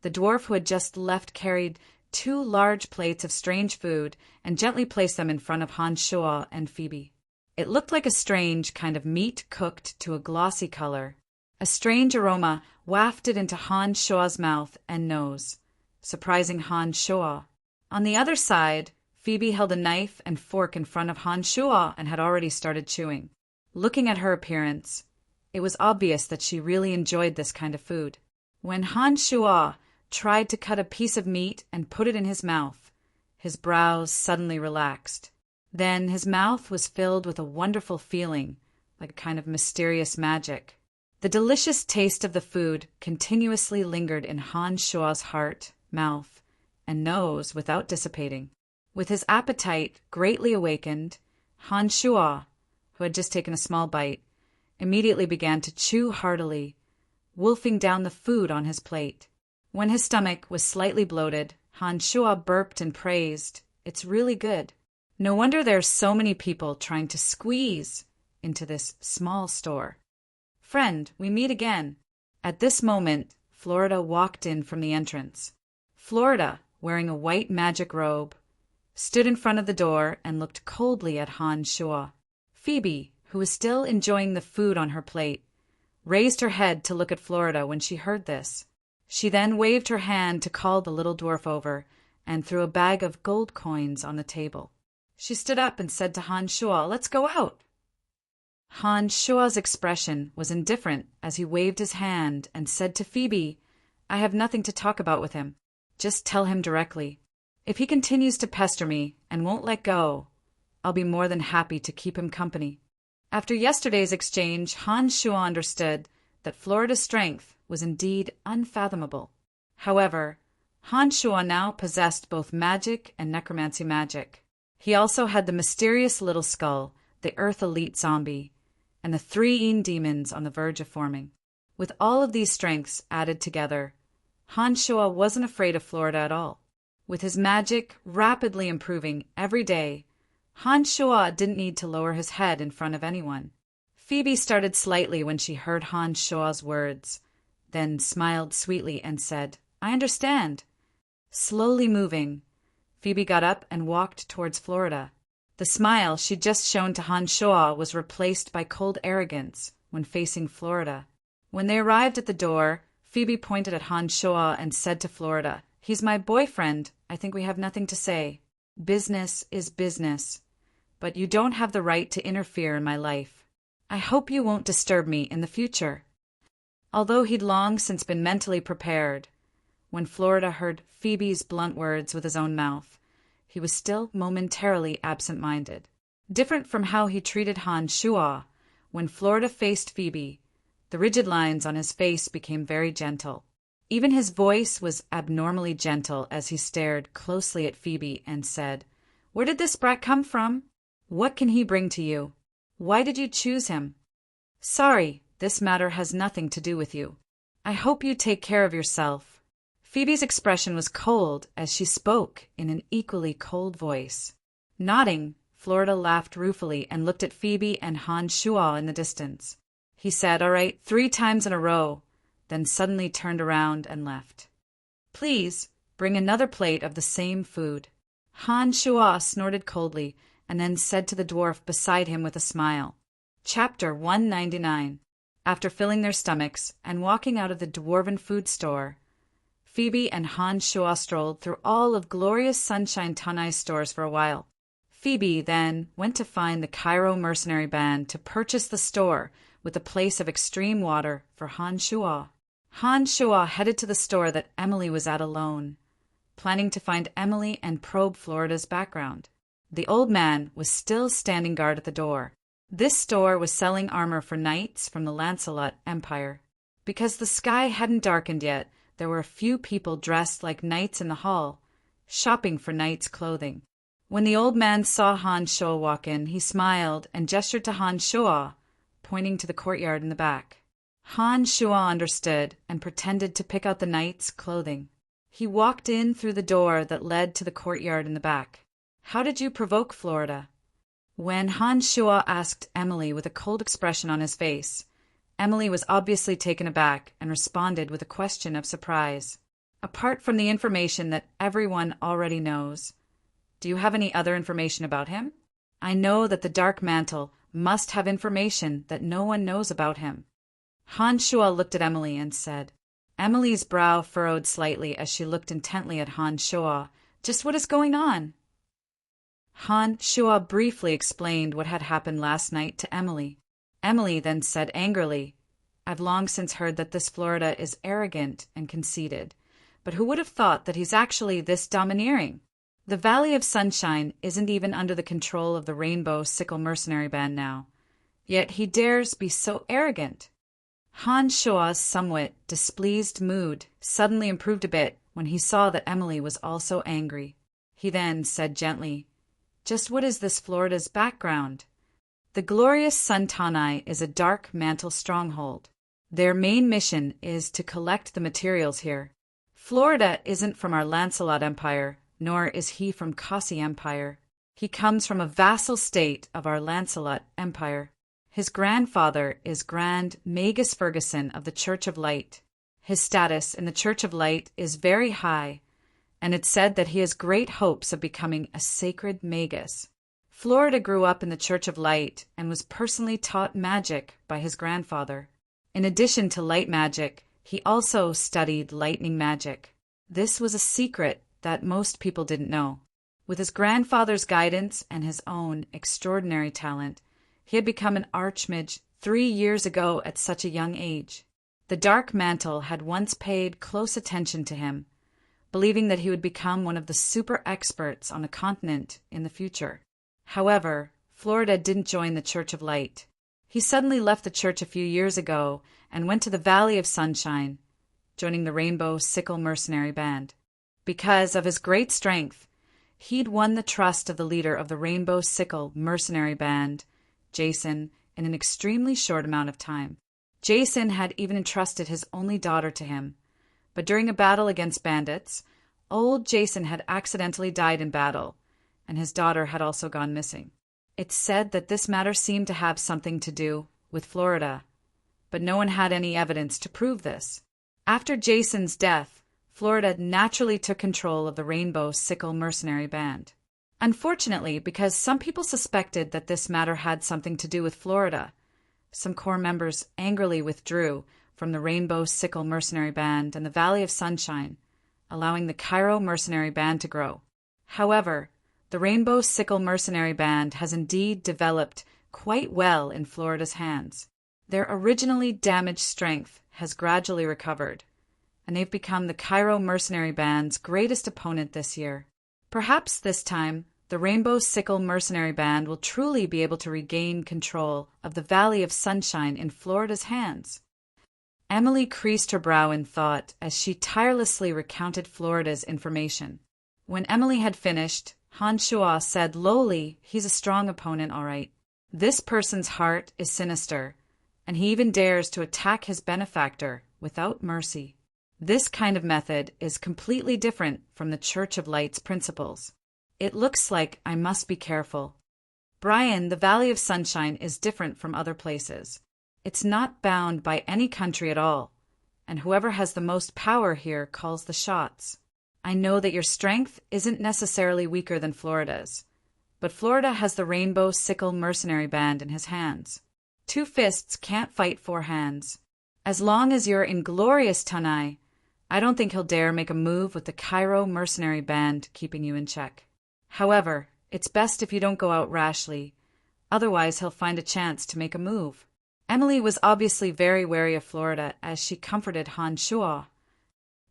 the dwarf who had just left carried 2 large plates of strange food and gently placed them in front of Han Shua and Phoebe. It looked like a strange kind of meat cooked to a glossy color. A strange aroma wafted into Han Shua's mouth and nose, surprising Han Shua. On the other side, Phoebe held a knife and fork in front of Han Shua and had already started chewing. Looking at her appearance, it was obvious that she really enjoyed this kind of food. When Han Shua tried to cut a piece of meat and put it in his mouth, his brows suddenly relaxed. Then his mouth was filled with a wonderful feeling, like a kind of mysterious magic. The delicious taste of the food continuously lingered in Han Shua's heart, mouth, and nose without dissipating. With his appetite greatly awakened, Han Shua, who had just taken a small bite, immediately began to chew heartily, wolfing down the food on his plate. When his stomach was slightly bloated, Han Shua burped and praised, "It's really good. No wonder there's so many people trying to squeeze into this small store." "Friend, we meet again." At this moment, Florida walked in from the entrance. Florida, wearing a white magic robe, stood in front of the door and looked coldly at Han Shua. Phoebe, who was still enjoying the food on her plate, raised her head to look at Florida when she heard this. She then waved her hand to call the little dwarf over and threw a bag of gold coins on the table. She stood up and said to Han Shuo, "Let's go out." Han Shuo's expression was indifferent as he waved his hand and said to Phoebe, "I have nothing to talk about with him. Just tell him directly. If he continues to pester me and won't let go, I'll be more than happy to keep him company." After yesterday's exchange, Han Shuo understood that Florida's strength was indeed unfathomable. However, Han Shuo now possessed both magic and necromancy magic. He also had the mysterious little skull, the Earth Elite zombie, and the 3 Een demons on the verge of forming. With all of these strengths added together, Han Shuo wasn't afraid of Florida at all. With his magic rapidly improving every day, Han Shuo didn't need to lower his head in front of anyone. Phoebe started slightly when she heard Han Shuo's words, then smiled sweetly and said, "I understand." Slowly moving, Phoebe got up and walked towards Florida. The smile she'd just shown to Han Shuo was replaced by cold arrogance when facing Florida. When they arrived at the door, Phoebe pointed at Han Shuo and said to Florida, "He's my boyfriend. I think we have nothing to say. Business is business, but you don't have the right to interfere in my life. I hope you won't disturb me in the future." Although he'd long since been mentally prepared, when Florida heard Phoebe's blunt words with his own mouth, he was still momentarily absent-minded. Different from how he treated Han Shuo, when Florida faced Phoebe, the rigid lines on his face became very gentle. Even his voice was abnormally gentle as he stared closely at Phoebe and said, "Where did this brat come from? What can he bring to you? Why did you choose him? Sorry, this matter has nothing to do with you. I hope you take care of yourself." Phoebe's expression was cold as she spoke in an equally cold voice. Nodding, Florida laughed ruefully and looked at Phoebe and Han Shuo in the distance. He said, "All right, 3 times in a row," then suddenly turned around and left. "Please, bring another plate of the same food." Han Shuo snorted coldly and then said to the dwarf beside him with a smile. Chapter 199. After filling their stomachs and walking out of the dwarven food store, Phoebe and Han Shuo strolled through all of Glorious Sunshine Tanai's stores for a while. Phoebe then went to find the Cairo mercenary band to purchase the store with a place of extreme water for Han Shuo. Han Shuo headed to the store that Emily was at alone, planning to find Emily and probe Florida's background. The old man was still standing guard at the door. This store was selling armor for knights from the Lancelot Empire. Because the sky hadn't darkened yet, there were a few people dressed like knights in the hall, shopping for knights' clothing. When the old man saw Han Shuo walk in, he smiled and gestured to Han Shuo, pointing to the courtyard in the back. Han Shuo understood and pretended to pick out the knight's clothing. He walked in through the door that led to the courtyard in the back. "How did you provoke Florida?" When Han Shuo asked Emily with a cold expression on his face, Emily was obviously taken aback and responded with a question of surprise. "Apart from the information that everyone already knows, do you have any other information about him? I know that the Dark Mantle must have information that no one knows about him." Han Shuo looked at Emily and said. Emily's brow furrowed slightly as she looked intently at Han Shuo. "Just what is going on?" Han Shuo briefly explained what had happened last night to Emily. Emily then said angrily, "I've long since heard that this Florida is arrogant and conceited, but who would have thought that he's actually this domineering? The Valley of Sunshine isn't even under the control of the Rainbow Sickle Mercenary Band now, yet he dares be so arrogant." Han Shuo's somewhat displeased mood suddenly improved a bit when he saw that Emily was also angry. He then said gently, "Just what is this Florida's background?" The Glorious Sun Tanai is a dark mantle stronghold. Their main mission is to collect the materials here. Florida isn't from our Lancelot Empire, nor is he from Kasi Empire. He comes from a vassal state of our Lancelot Empire. His grandfather is Grand Magus Ferguson of the Church of Light. His status in the Church of Light is very high, and it's said that he has great hopes of becoming a sacred magus. Florida grew up in the Church of Light and was personally taught magic by his grandfather. In addition to light magic, He also studied lightning magic. This was a secret that most people didn't know. With his grandfather's guidance and his own extraordinary talent, he had become an archmage 3 years ago at such a young age. The Dark Mantle had once paid close attention to him, believing that he would become one of the super experts on the continent in the future. However, Florida didn't join the Church of Light. He suddenly left the church a few years ago and went to the Valley of Sunshine, joining the Rainbow Sickle Mercenary Band. Because of his great strength, he'd won the trust of the leader of the Rainbow Sickle Mercenary Band, Jason, in an extremely short amount of time. Jason had even entrusted his only daughter to him, but during a battle against bandits, old Jason had accidentally died in battle, and his daughter had also gone missing. It's said that this matter seemed to have something to do with Florida, but no one had any evidence to prove this. After Jason's death, Florida naturally took control of the Rainbow Sickle Mercenary Band. Unfortunately, because some people suspected that this matter had something to do with Florida, some core members angrily withdrew from the Rainbow Sickle Mercenary Band and the Valley of Sunshine, allowing the Cairo Mercenary Band to grow. However, the Rainbow Sickle Mercenary Band has indeed developed quite well in Florida's hands. Their originally damaged strength has gradually recovered, and they've become the Cairo Mercenary Band's greatest opponent this year. Perhaps this time, the Rainbow Sickle Mercenary Band will truly be able to regain control of the Valley of Sunshine in Florida's hands. Emily creased her brow in thought as she tirelessly recounted Florida's information. When Emily had finished, Han Shua said lowly, "He's a strong opponent, all right. This person's heart is sinister, and he even dares to attack his benefactor without mercy. This kind of method is completely different from the Church of Light's principles. It looks like I must be careful. Brian, the Valley of Sunshine is different from other places. It's not bound by any country at all, and whoever has the most power here calls the shots. I know that your strength isn't necessarily weaker than Florida's, but Florida has the Rainbow Sickle Mercenary Band in his hands. 2 fists can't fight 4 hands. As long as you're inglorious, Tanai, I don't think he'll dare make a move with the Cairo Mercenary Band keeping you in check. However, it's best if you don't go out rashly, otherwise he'll find a chance to make a move." Emily was obviously very wary of Florida as she comforted Han Shua.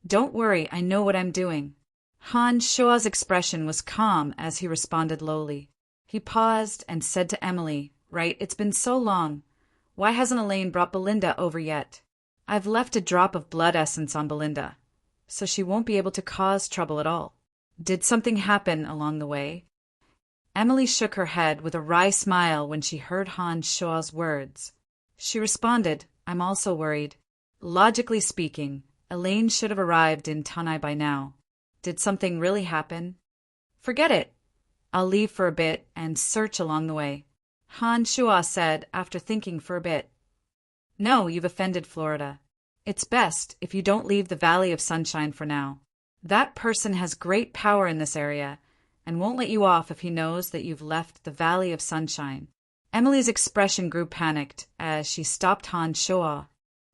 "Don't worry, I know what I'm doing." Han Shua's expression was calm as he responded lowly. He paused and said to Emily, "Right, it's been so long. Why hasn't Elaine brought Belinda over yet? I've left a drop of blood essence on Belinda, so she won't be able to cause trouble at all. Did something happen along the way?" Emily shook her head with a wry smile when she heard Han Shua's words. She responded, "I'm also worried. Logically speaking, Elaine should have arrived in Tanai by now. Did something really happen?" "Forget it. I'll leave for a bit and search along the way," Han Shua said after thinking for a bit. "No, you've offended Florida. It's best if you don't leave the Valley of Sunshine for now. That person has great power in this area and won't let you off if he knows that you've left the Valley of Sunshine." Emily's expression grew panicked as she stopped Han Shua.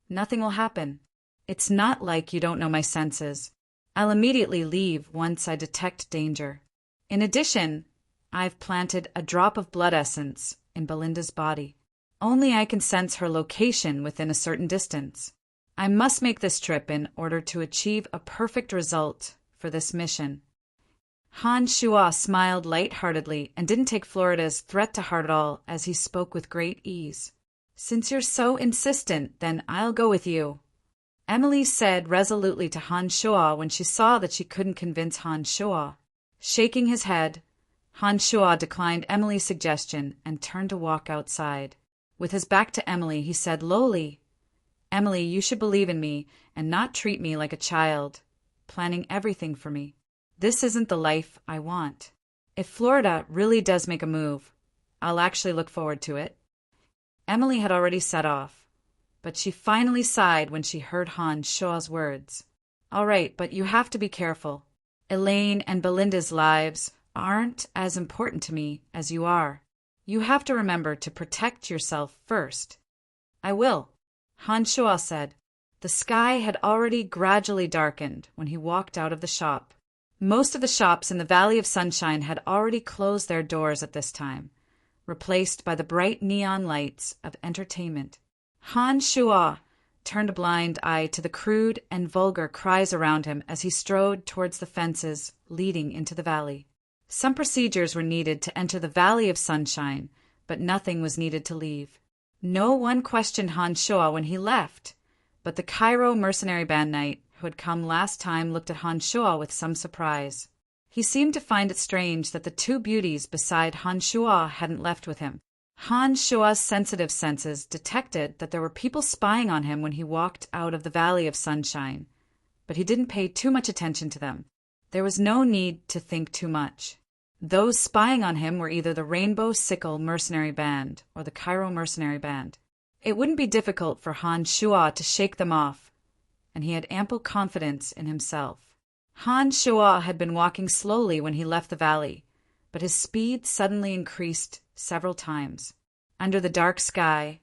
"Nothing will happen. It's not like you don't know my senses. I'll immediately leave once I detect danger. In addition, I've planted a drop of blood essence in Belinda's body. Only I can sense her location within a certain distance. I must make this trip in order to achieve a perfect result for this mission." Han Shua smiled lightheartedly and didn't take Florida's threat to heart at all as he spoke with great ease. "Since you're so insistent, then I'll go with you," Emily said resolutely to Han Shua when she saw that she couldn't convince Han Shua. Shaking his head, Han Shua declined Emily's suggestion and turned to walk outside. With his back to Emily, he said lowly, "Emily, you should believe in me and not treat me like a child, planning everything for me. This isn't the life I want. If Florida really does make a move, I'll actually look forward to it." Emily had already set off, but she finally sighed when she heard Han Shua's words. "All right, but you have to be careful. Elaine and Belinda's lives aren't as important to me as you are. You have to remember to protect yourself first." "I will," Han Shua said. The sky had already gradually darkened when he walked out of the shop. Most of the shops in the Valley of Sunshine had already closed their doors at this time, replaced by the bright neon lights of entertainment. Han Shuo turned a blind eye to the crude and vulgar cries around him as he strode towards the fences leading into the valley. Some procedures were needed to enter the Valley of Sunshine, but nothing was needed to leave. No one questioned Han Shuo when he left, but the Cairo mercenary band knight who had come last time looked at Han Shuo with some surprise. He seemed to find it strange that the two beauties beside Han Shuo hadn't left with him. Han Shuo's sensitive senses detected that there were people spying on him when he walked out of the Valley of Sunshine, but he didn't pay too much attention to them. There was no need to think too much. Those spying on him were either the Rainbow Sickle mercenary band or the Cairo mercenary band. It wouldn't be difficult for Han Shuo to shake them off, and he had ample confidence in himself. Han Shuo had been walking slowly when he left the valley, but his speed suddenly increased several times. Under the dark sky,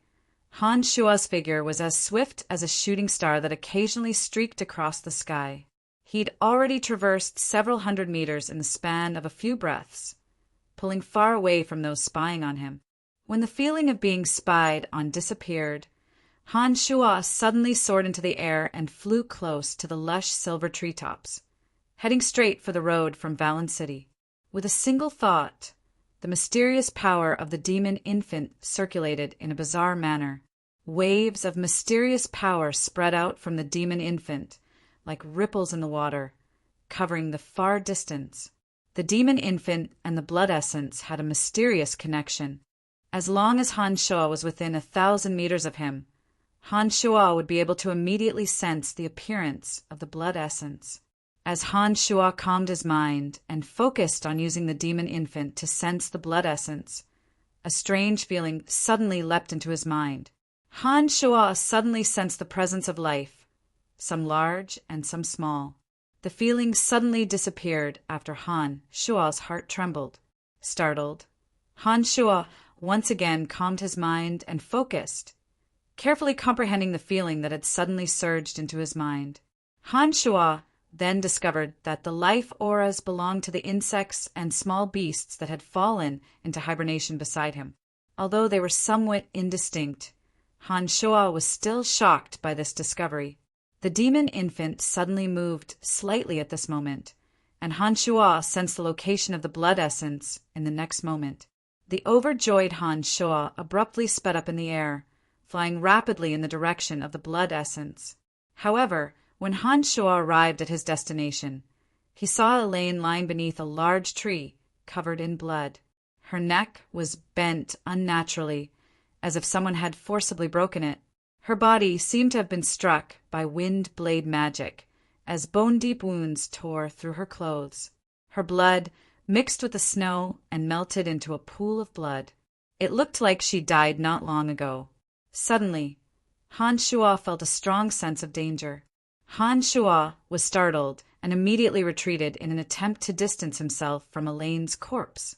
Han Shuo's figure was as swift as a shooting star that occasionally streaked across the sky. He'd already traversed several hundred meters in the span of a few breaths, pulling far away from those spying on him. When the feeling of being spied on disappeared, Han Shuo suddenly soared into the air and flew close to the lush silver treetops, heading straight for the road from Valen City. With a single thought, the mysterious power of the demon infant circulated in a bizarre manner. Waves of mysterious power spread out from the demon infant, like ripples in the water, covering the far distance. The demon infant and the blood essence had a mysterious connection. As long as Han Shuo was within 1,000 meters of him, Han Shuo would be able to immediately sense the appearance of the blood essence. As Han Shuo calmed his mind and focused on using the demon infant to sense the blood essence, a strange feeling suddenly leapt into his mind. Han Shuo suddenly sensed the presence of life, some large and some small. The feeling suddenly disappeared after Han Shuo's heart trembled. Startled, Han Shuo once again calmed his mind and focused, carefully comprehending the feeling that had suddenly surged into his mind. Han Shuo then discovered that the life auras belonged to the insects and small beasts that had fallen into hibernation beside him. Although they were somewhat indistinct, Han Shuo was still shocked by this discovery. The demon infant suddenly moved slightly at this moment, and Han Shuo sensed the location of the blood essence in the next moment. The overjoyed Han Shuo abruptly sped up in the air, flying rapidly in the direction of the blood essence. However, when Han Shuo arrived at his destination, he saw Elaine lying beneath a large tree covered in blood. Her neck was bent unnaturally, as if someone had forcibly broken it. Her body seemed to have been struck by wind blade magic, as bone-deep wounds tore through her clothes. Her blood mixed with the snow and melted into a pool of blood. It looked like she died not long ago. Suddenly, Han Shuo felt a strong sense of danger. Han Shuo was startled and immediately retreated in an attempt to distance himself from Elaine's corpse.